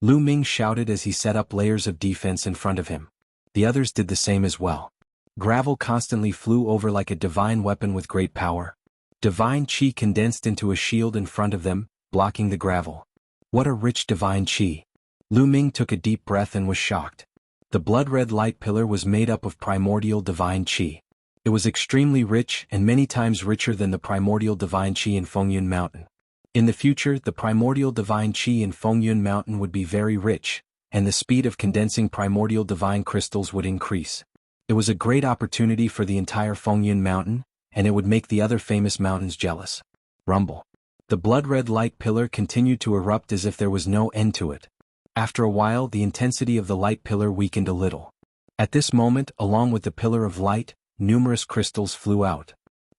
Lu Ming shouted as he set up layers of defense in front of him. The others did the same as well. Gravel constantly flew over like a divine weapon with great power. Divine qi condensed into a shield in front of them, blocking the gravel. What a rich divine qi. Lu Ming took a deep breath and was shocked. The blood-red light pillar was made up of primordial divine qi. It was extremely rich and many times richer than the primordial divine qi in Fengyun Mountain. In the future, the primordial divine qi in Fengyun Mountain would be very rich, and the speed of condensing primordial divine crystals would increase. It was a great opportunity for the entire Fengyun Mountain, and it would make the other famous mountains jealous. Rumble. The blood-red light pillar continued to erupt as if there was no end to it. After a while, the intensity of the light pillar weakened a little. At this moment, along with the pillar of light, numerous crystals flew out.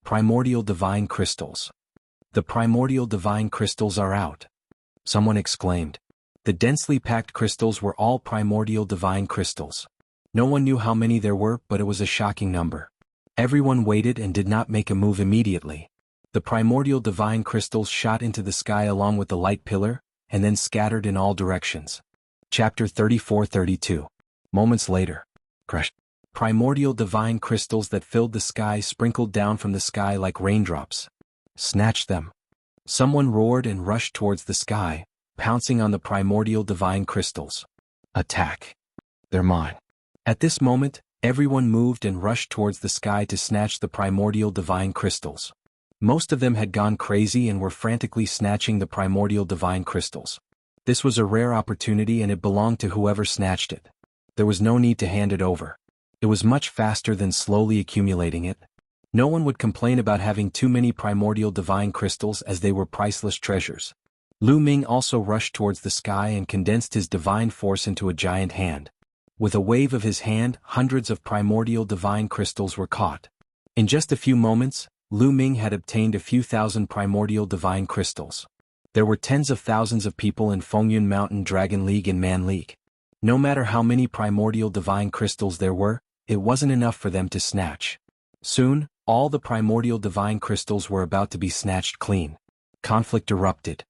Primordial divine crystals. The primordial divine crystals are out. Someone exclaimed. The densely packed crystals were all primordial divine crystals. No one knew how many there were, but it was a shocking number. Everyone waited and did not make a move immediately. The primordial divine crystals shot into the sky along with the light pillar, and then scattered in all directions. Chapter 34-32. Moments later. Crash. Primordial divine crystals that filled the sky sprinkled down from the sky like raindrops. Snatch them. Someone roared and rushed towards the sky, pouncing on the primordial divine crystals. Attack. They're mine. At this moment, everyone moved and rushed towards the sky to snatch the primordial divine crystals. Most of them had gone crazy and were frantically snatching the primordial divine crystals. This was a rare opportunity and it belonged to whoever snatched it. There was no need to hand it over. It was much faster than slowly accumulating it. No one would complain about having too many primordial divine crystals as they were priceless treasures. Lu Ming also rushed towards the sky and condensed his divine force into a giant hand. With a wave of his hand, hundreds of primordial divine crystals were caught. In just a few moments, Lu Ming had obtained a few thousand primordial divine crystals. There were tens of thousands of people in Fengyun Mountain Dragon League and Man League. No matter how many primordial divine crystals there were, it wasn't enough for them to snatch. Soon, All the primordial divine crystals were about to be snatched clean. Conflict erupted.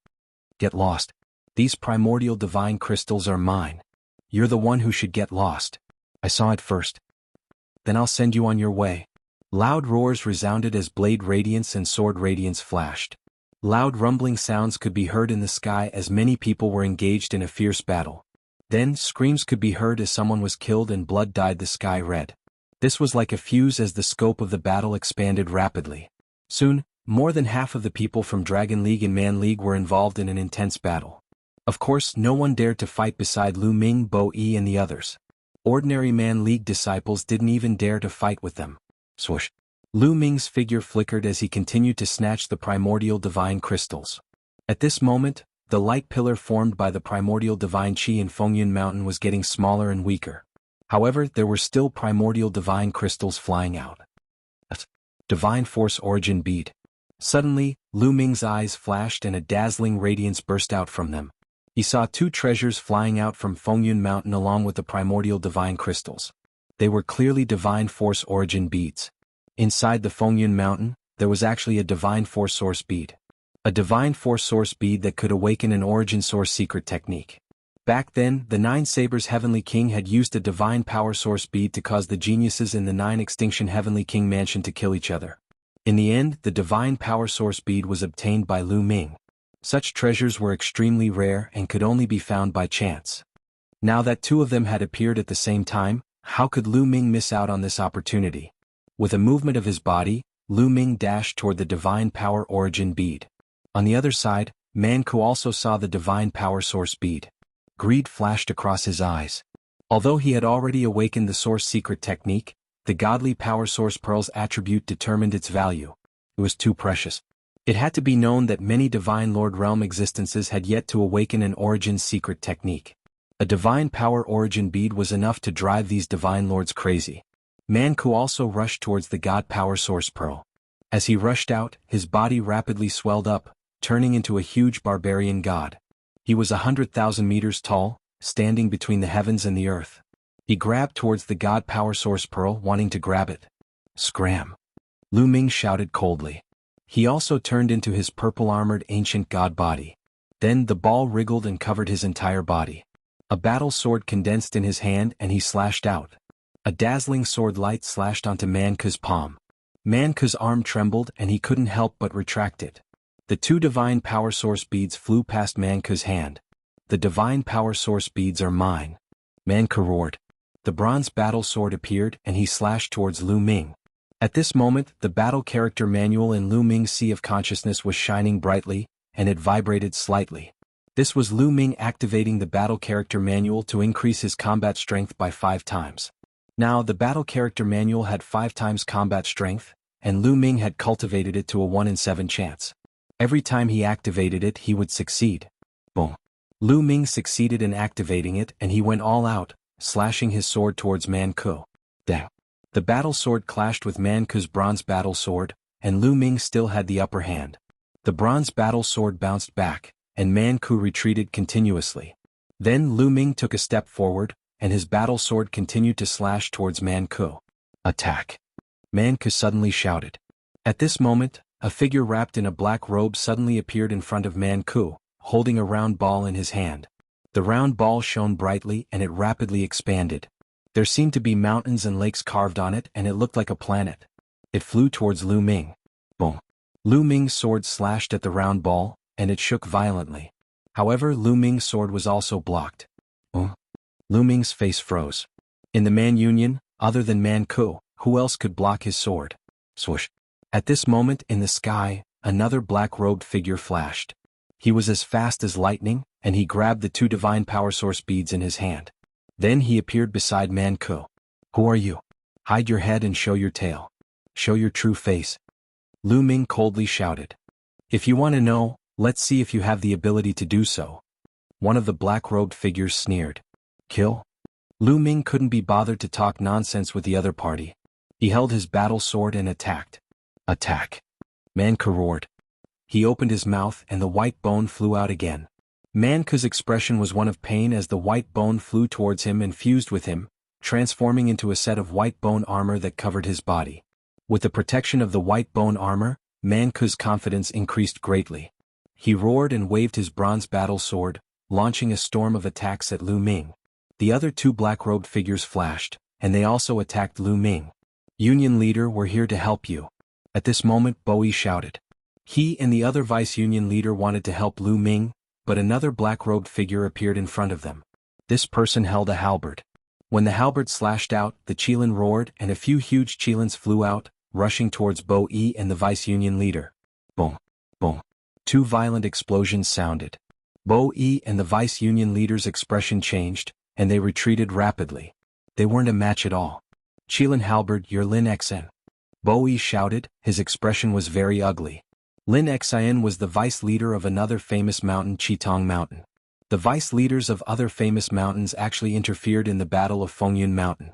Get lost. These primordial divine crystals are mine. You're the one who should get lost. I saw it first. Then I'll send you on your way. Loud roars resounded as blade radiance and sword radiance flashed. Loud rumbling sounds could be heard in the sky as many people were engaged in a fierce battle. Then screams could be heard as someone was killed and blood dyed the sky red. This was like a fuse as the scope of the battle expanded rapidly. Soon, more than half of the people from Dragon League and Man League were involved in an intense battle. Of course, no one dared to fight beside Lu Ming, Bo Yi and the others. Ordinary Man League disciples didn't even dare to fight with them. Swoosh. Lu Ming's figure flickered as he continued to snatch the primordial divine crystals. At this moment, the light pillar formed by the primordial divine chi in Fengyun Mountain was getting smaller and weaker. However, there were still primordial divine crystals flying out. Divine Force Origin Bead. Suddenly, Lu Ming's eyes flashed and a dazzling radiance burst out from them. He saw two treasures flying out from Fengyun Mountain along with the primordial divine crystals. They were clearly Divine Force Origin Beads. Inside the Fengyun Mountain, there was actually a Divine Force Source Bead. A Divine Force Source Bead that could awaken an Origin Source secret technique. Back then, the Nine Sabers Heavenly King had used a Divine Power Source Bead to cause the geniuses in the Nine Extinction Heavenly King Mansion to kill each other. In the end, the Divine Power Source Bead was obtained by Lu Ming. Such treasures were extremely rare and could only be found by chance. Now that two of them had appeared at the same time, how could Lu Ming miss out on this opportunity? With a movement of his body, Lu Ming dashed toward the Divine Power Origin Bead. On the other side, Man Ku also saw the Divine Power Source Bead. Greed flashed across his eyes. Although he had already awakened the Source Secret Technique, the Godly Power Source Pearl's attribute determined its value. It was too precious. It had to be known that many Divine Lord Realm existences had yet to awaken an Origin Secret Technique. A Divine Power Origin Bead was enough to drive these Divine Lords crazy. Man Ku also rushed towards the God Power Source Pearl. As he rushed out, his body rapidly swelled up, turning into a huge barbarian god. He was 100,000 meters tall, standing between the heavens and the earth. He grabbed towards the God Power Source Pearl, wanting to grab it. Scram! Lu Ming shouted coldly. He also turned into his purple-armored ancient god body. Then the ball wriggled and covered his entire body. A battle sword condensed in his hand and he slashed out. A dazzling sword light slashed onto Man Ku's palm. Man Ku's arm trembled and he couldn't help but retract it. The two Divine Power Source Beads flew past Man Ku's hand. The Divine Power Source Beads are mine. Man Ku roared. The bronze battle sword appeared and he slashed towards Lu Ming. At this moment, the battle character manual in Lu Ming's Sea of Consciousness was shining brightly, and it vibrated slightly. This was Lu Ming activating the battle character manual to increase his combat strength by 5 times. Now, the battle character manual had 5 times combat strength, and Lu Ming had cultivated it to a 1 in 7 chance. Every time he activated it, he would succeed. Boom. Lu Ming succeeded in activating it and he went all out, slashing his sword towards Man Ku. Dang. The battle sword clashed with Man Ku's bronze battle sword, and Lu Ming still had the upper hand. The bronze battle sword bounced back, and Man Ku retreated continuously. Then Lu Ming took a step forward, and his battle sword continued to slash towards Man Ku. Attack! Man Ku suddenly shouted. At this moment, a figure wrapped in a black robe suddenly appeared in front of Man Ku, holding a round ball in his hand. The round ball shone brightly and it rapidly expanded. There seemed to be mountains and lakes carved on it and it looked like a planet. It flew towards Lu Ming. Boom. Lu Ming's sword slashed at the round ball, and it shook violently. However, Lu Ming's sword was also blocked. Lu Ming's face froze. In the Man Union, other than Man Ku, who else could block his sword? Swoosh. At this moment in the sky, another black-robed figure flashed. He was as fast as lightning, and he grabbed the 2 Divine Power Source Beads in his hand. Then he appeared beside Man Ku. Who are you? Hide your head and show your tail. Show your true face. Lu Ming coldly shouted. If you want to know, let's see if you have the ability to do so. One of the black-robed figures sneered. Kill? Lu Ming couldn't be bothered to talk nonsense with the other party. He held his battle sword and attacked. Attack! Man Ku roared. He opened his mouth and the white bone flew out again. Man Ku's expression was one of pain as the white bone flew towards him and fused with him, transforming into a set of white bone armor that covered his body. With the protection of the white bone armor, Man Ku's confidence increased greatly. He roared and waved his bronze battle sword, launching a storm of attacks at Lu Ming. The other two black-robed figures flashed, and they also attacked Lu Ming. Union leader, we're here to help you. At this moment Bowie shouted. He and the other vice-union leader wanted to help Lu Ming, but another black-robed figure appeared in front of them. This person held a halberd. When the halberd slashed out, the Qilin roared and a few huge Qilins flew out, rushing towards Bowie and the vice-union leader. Boom! Boom! Two violent explosions sounded. Bowie and the vice-union leader's expression changed, and they retreated rapidly. They weren't a match at all. Qilin halberd, you're Lin Xn. Bowie shouted, his expression was very ugly. Lin Xn was the vice-leader of another famous mountain, Qitong Mountain. The vice-leaders of other famous mountains actually interfered in the Battle of Fengyun Mountain.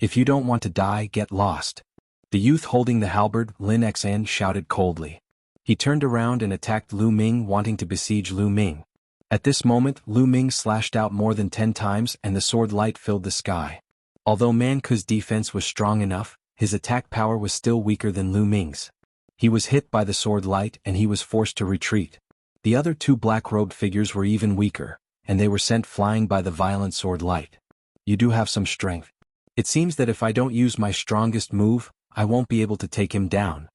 If you don't want to die, get lost. The youth holding the halberd, Lin Xn, shouted coldly. He turned around and attacked Lu Ming, wanting to besiege Lu Ming. At this moment, Lu Ming slashed out more than 10 times and the sword light filled the sky. Although Man Ku's defense was strong enough, his attack power was still weaker than Lu Ming's. He was hit by the sword light and he was forced to retreat. The other two black-robed figures were even weaker, and they were sent flying by the violent sword light. You do have some strength. It seems that if I don't use my strongest move, I won't be able to take him down.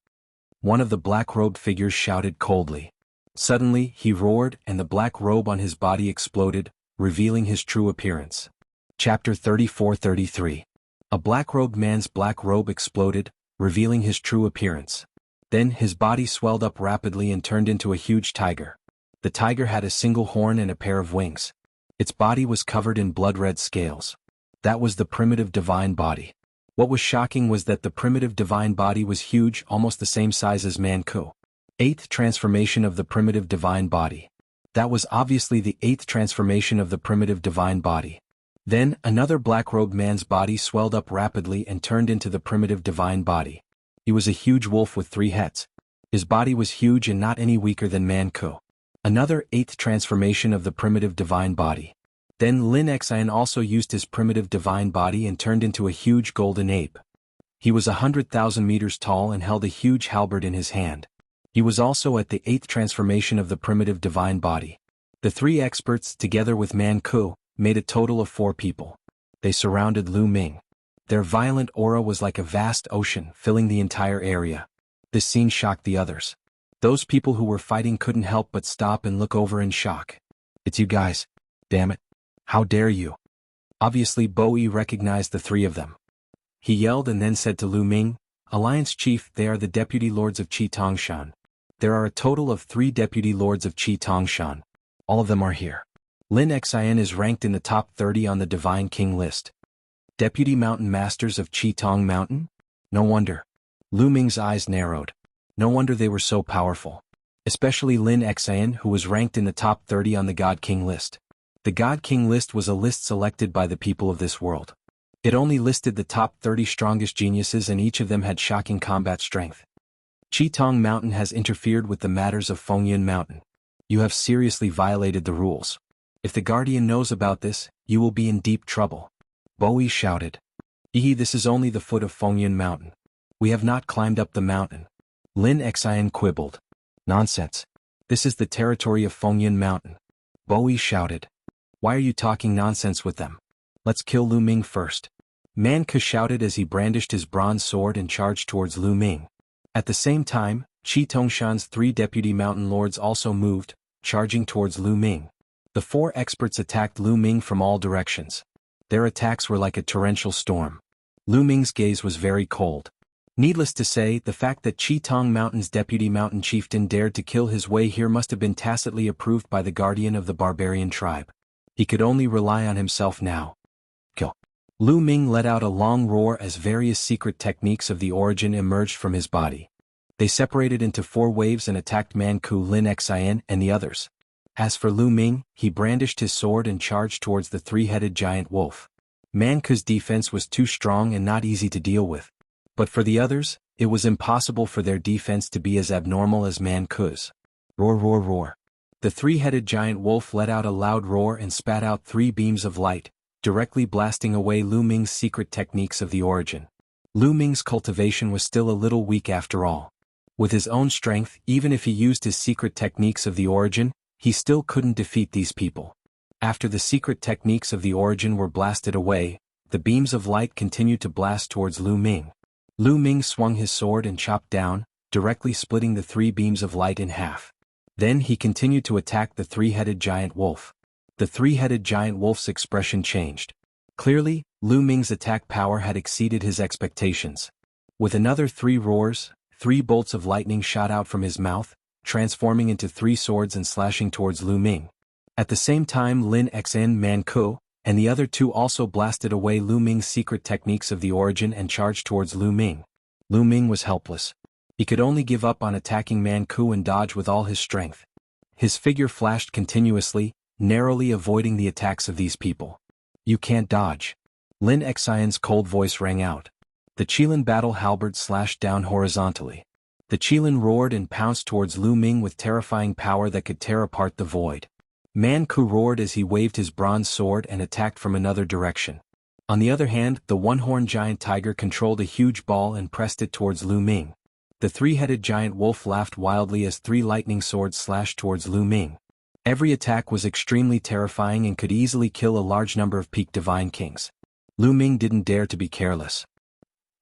One of the black-robed figures shouted coldly. Suddenly, he roared and the black robe on his body exploded, revealing his true appearance. Chapter 34-33. A black-robed man's black robe exploded, revealing his true appearance. Then his body swelled up rapidly and turned into a huge tiger. The tiger had a single horn and a pair of wings. Its body was covered in blood-red scales. That was the primitive divine body. What was shocking was that the primitive divine body was huge, almost the same size as Man Ku. 8th transformation of the primitive divine body. That was obviously the 8th transformation of the primitive divine body. Then, another black-robed man's body swelled up rapidly and turned into the primitive divine body. He was a huge wolf with 3 heads. His body was huge and not any weaker than Man Ku. Another 8th transformation of the primitive divine body. Then Lin Xn also used his primitive divine body and turned into a huge golden ape. He was 100,000 meters tall and held a huge halberd in his hand. He was also at the 8th transformation of the primitive divine body. The 3 experts, together with Man Ku, made a total of 4 people. They surrounded Lu Ming. Their violent aura was like a vast ocean, filling the entire area. This scene shocked the others. Those people who were fighting couldn't help but stop and look over in shock. It's you guys. Damn it. How dare you? Obviously Bowie recognized the 3 of them. He yelled and then said to Lu Ming, Alliance Chief, they are the Deputy Lords of Qitongshan. There are a total of 3 Deputy Lords of Qitongshan. All of them are here. Lin Xn is ranked in the top 30 on the Divine King list. Deputy Mountain Masters of Qitong Mountain? No wonder. Lu Ming's eyes narrowed. No wonder they were so powerful. Especially Lin Xn, who was ranked in the top 30 on the God King list. The God King list was a list selected by the people of this world. It only listed the top 30 strongest geniuses and each of them had shocking combat strength. Qitong Mountain has interfered with the matters of Fengyun Mountain. You have seriously violated the rules. If the Guardian knows about this, you will be in deep trouble. Bowie shouted. This is only the foot of Fengyun Mountain. We have not climbed up the mountain. Lin Xn quibbled. Nonsense. This is the territory of Fengyun Mountain. Bowie shouted. Why are you talking nonsense with them? Let's kill Lu Ming first. Man Ku shouted as he brandished his bronze sword and charged towards Lu Ming. At the same time, Qitongshan's 3 deputy mountain lords also moved, charging towards Lu Ming. The 4 experts attacked Lu Ming from all directions. Their attacks were like a torrential storm. Lu Ming's gaze was very cold. Needless to say, the fact that Qitong Mountain's deputy mountain chieftain dared to kill his way here must have been tacitly approved by the guardian of the barbarian tribe. He could only rely on himself now. Kill. Lu Ming let out a long roar as various secret techniques of the origin emerged from his body. They separated into 4 waves and attacked Man Ku, Lin Xn, and the others. As for Lu Ming, he brandished his sword and charged towards the 3-headed giant wolf. Man Ku's defense was too strong and not easy to deal with. But for the others, it was impossible for their defense to be as abnormal as Man Ku's. Roar, roar, roar. The 3-headed giant wolf let out a loud roar and spat out 3 beams of light, directly blasting away Lu Ming's secret techniques of the origin. Lu Ming's cultivation was still a little weak after all. With his own strength, even if he used his secret techniques of the origin, he still couldn't defeat these people. After the secret techniques of the origin were blasted away, the beams of light continued to blast towards Lu Ming. Lu Ming swung his sword and chopped down, directly splitting the 3 beams of light in half. Then he continued to attack the 3-headed giant wolf. The 3-headed giant wolf's expression changed. Clearly, Lu Ming's attack power had exceeded his expectations. With another 3 roars, 3 bolts of lightning shot out from his mouth, transforming into 3 swords and slashing towards Lu Ming. At the same time, Lin Xn Man Ku and the other 2 also blasted away Lu Ming's secret techniques of the origin and charged towards Lu Ming. Lu Ming was helpless. He could only give up on attacking Man Ku and dodge with all his strength. His figure flashed continuously, narrowly avoiding the attacks of these people. You can't dodge. Lin Xion's cold voice rang out. The Qilin battle halberd slashed down horizontally. The Qilin roared and pounced towards Lu Ming with terrifying power that could tear apart the void. Man Ku roared as he waved his bronze sword and attacked from another direction. On the other hand, the one-horned giant tiger controlled a huge ball and pressed it towards Lu Ming. The 3-headed giant wolf laughed wildly as 3 lightning swords slashed towards Lu Ming. Every attack was extremely terrifying and could easily kill a large number of peak divine kings. Lu Ming didn't dare to be careless.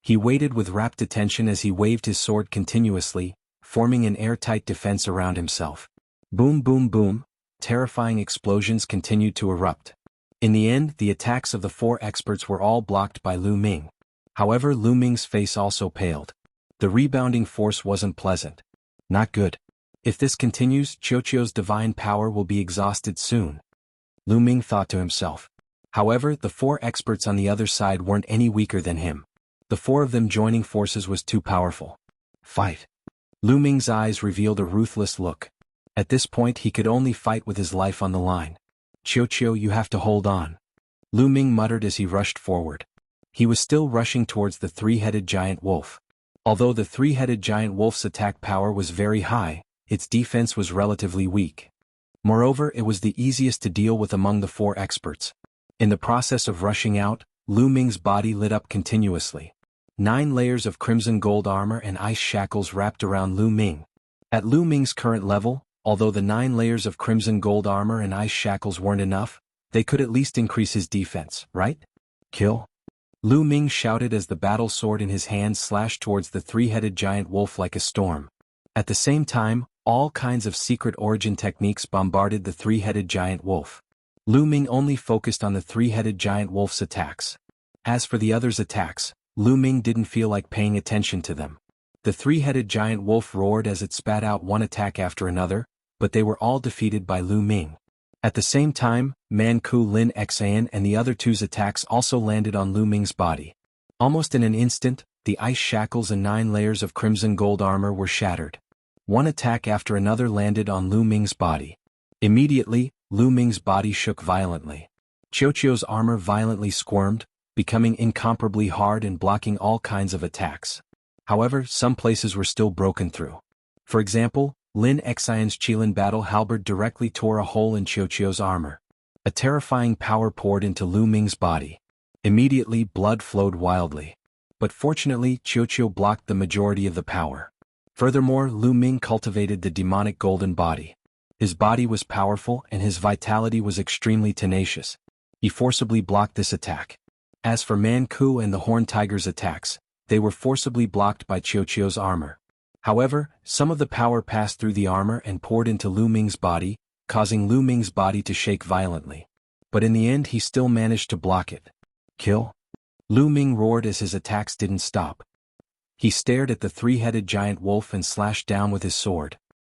He waited with rapt attention as he waved his sword continuously, forming an airtight defense around himself. Boom boom boom, terrifying explosions continued to erupt. In the end, the attacks of the 4 experts were all blocked by Lu Ming. However, Lu Ming's face also paled. The rebounding force wasn't pleasant. Not good. If this continues, Qiuqiu's divine power will be exhausted soon. Lu Ming thought to himself. However, the 4 experts on the other side weren't any weaker than him. The 4 of them joining forces was too powerful. Fight. Lu Ming's eyes revealed a ruthless look. At this point he could only fight with his life on the line. Qiuqiu, you have to hold on. Lu Ming muttered as he rushed forward. He was still rushing towards the 3-headed giant wolf. Although the 3-headed giant wolf's attack power was very high, its defense was relatively weak. Moreover, it was the easiest to deal with among the 4 experts. In the process of rushing out, Lu Ming's body lit up continuously. 9 layers of crimson gold armor and ice shackles wrapped around Lu Ming. At Lu Ming's current level, although the 9 layers of crimson gold armor and ice shackles weren't enough, they could at least increase his defense, right? Kill. Lu Ming shouted as the battle sword in his hand slashed towards the 3-headed giant wolf like a storm. At the same time, all kinds of secret origin techniques bombarded the 3-headed giant wolf. Lu Ming only focused on the 3-headed giant wolf's attacks. As for the others' attacks, Lu Ming didn't feel like paying attention to them. The 3-headed giant wolf roared as it spat out one attack after another, but they were all defeated by Lu Ming. At the same time, Man Ku, Lin Xan and the other 2's attacks also landed on Lu Ming's body. Almost in an instant, the ice shackles and 9 layers of crimson gold armor were shattered. One attack after another landed on Lu Ming's body. Immediately, Lu Ming's body shook violently. Qiuqiu's armor violently squirmed, becoming incomparably hard and blocking all kinds of attacks. However, some places were still broken through. For example, Lin Xian's Qilin battle halberd directly tore a hole in Qiuqiu's armor. A terrifying power poured into Lu Ming's body. Immediately, blood flowed wildly. But fortunately, Qiuqiu blocked the majority of the power. Furthermore, Lu Ming cultivated the demonic golden body. His body was powerful and his vitality was extremely tenacious. He forcibly blocked this attack. As for Man Ku and the Horned Tiger's attacks, they were forcibly blocked by Qiuqiu's armor. However, some of the power passed through the armor and poured into Lu Ming's body, causing Lu Ming's body to shake violently. But in the end he still managed to block it. Kill? Lu Ming roared as his attacks didn't stop. He stared at the 3-headed giant wolf and slashed down with his sword.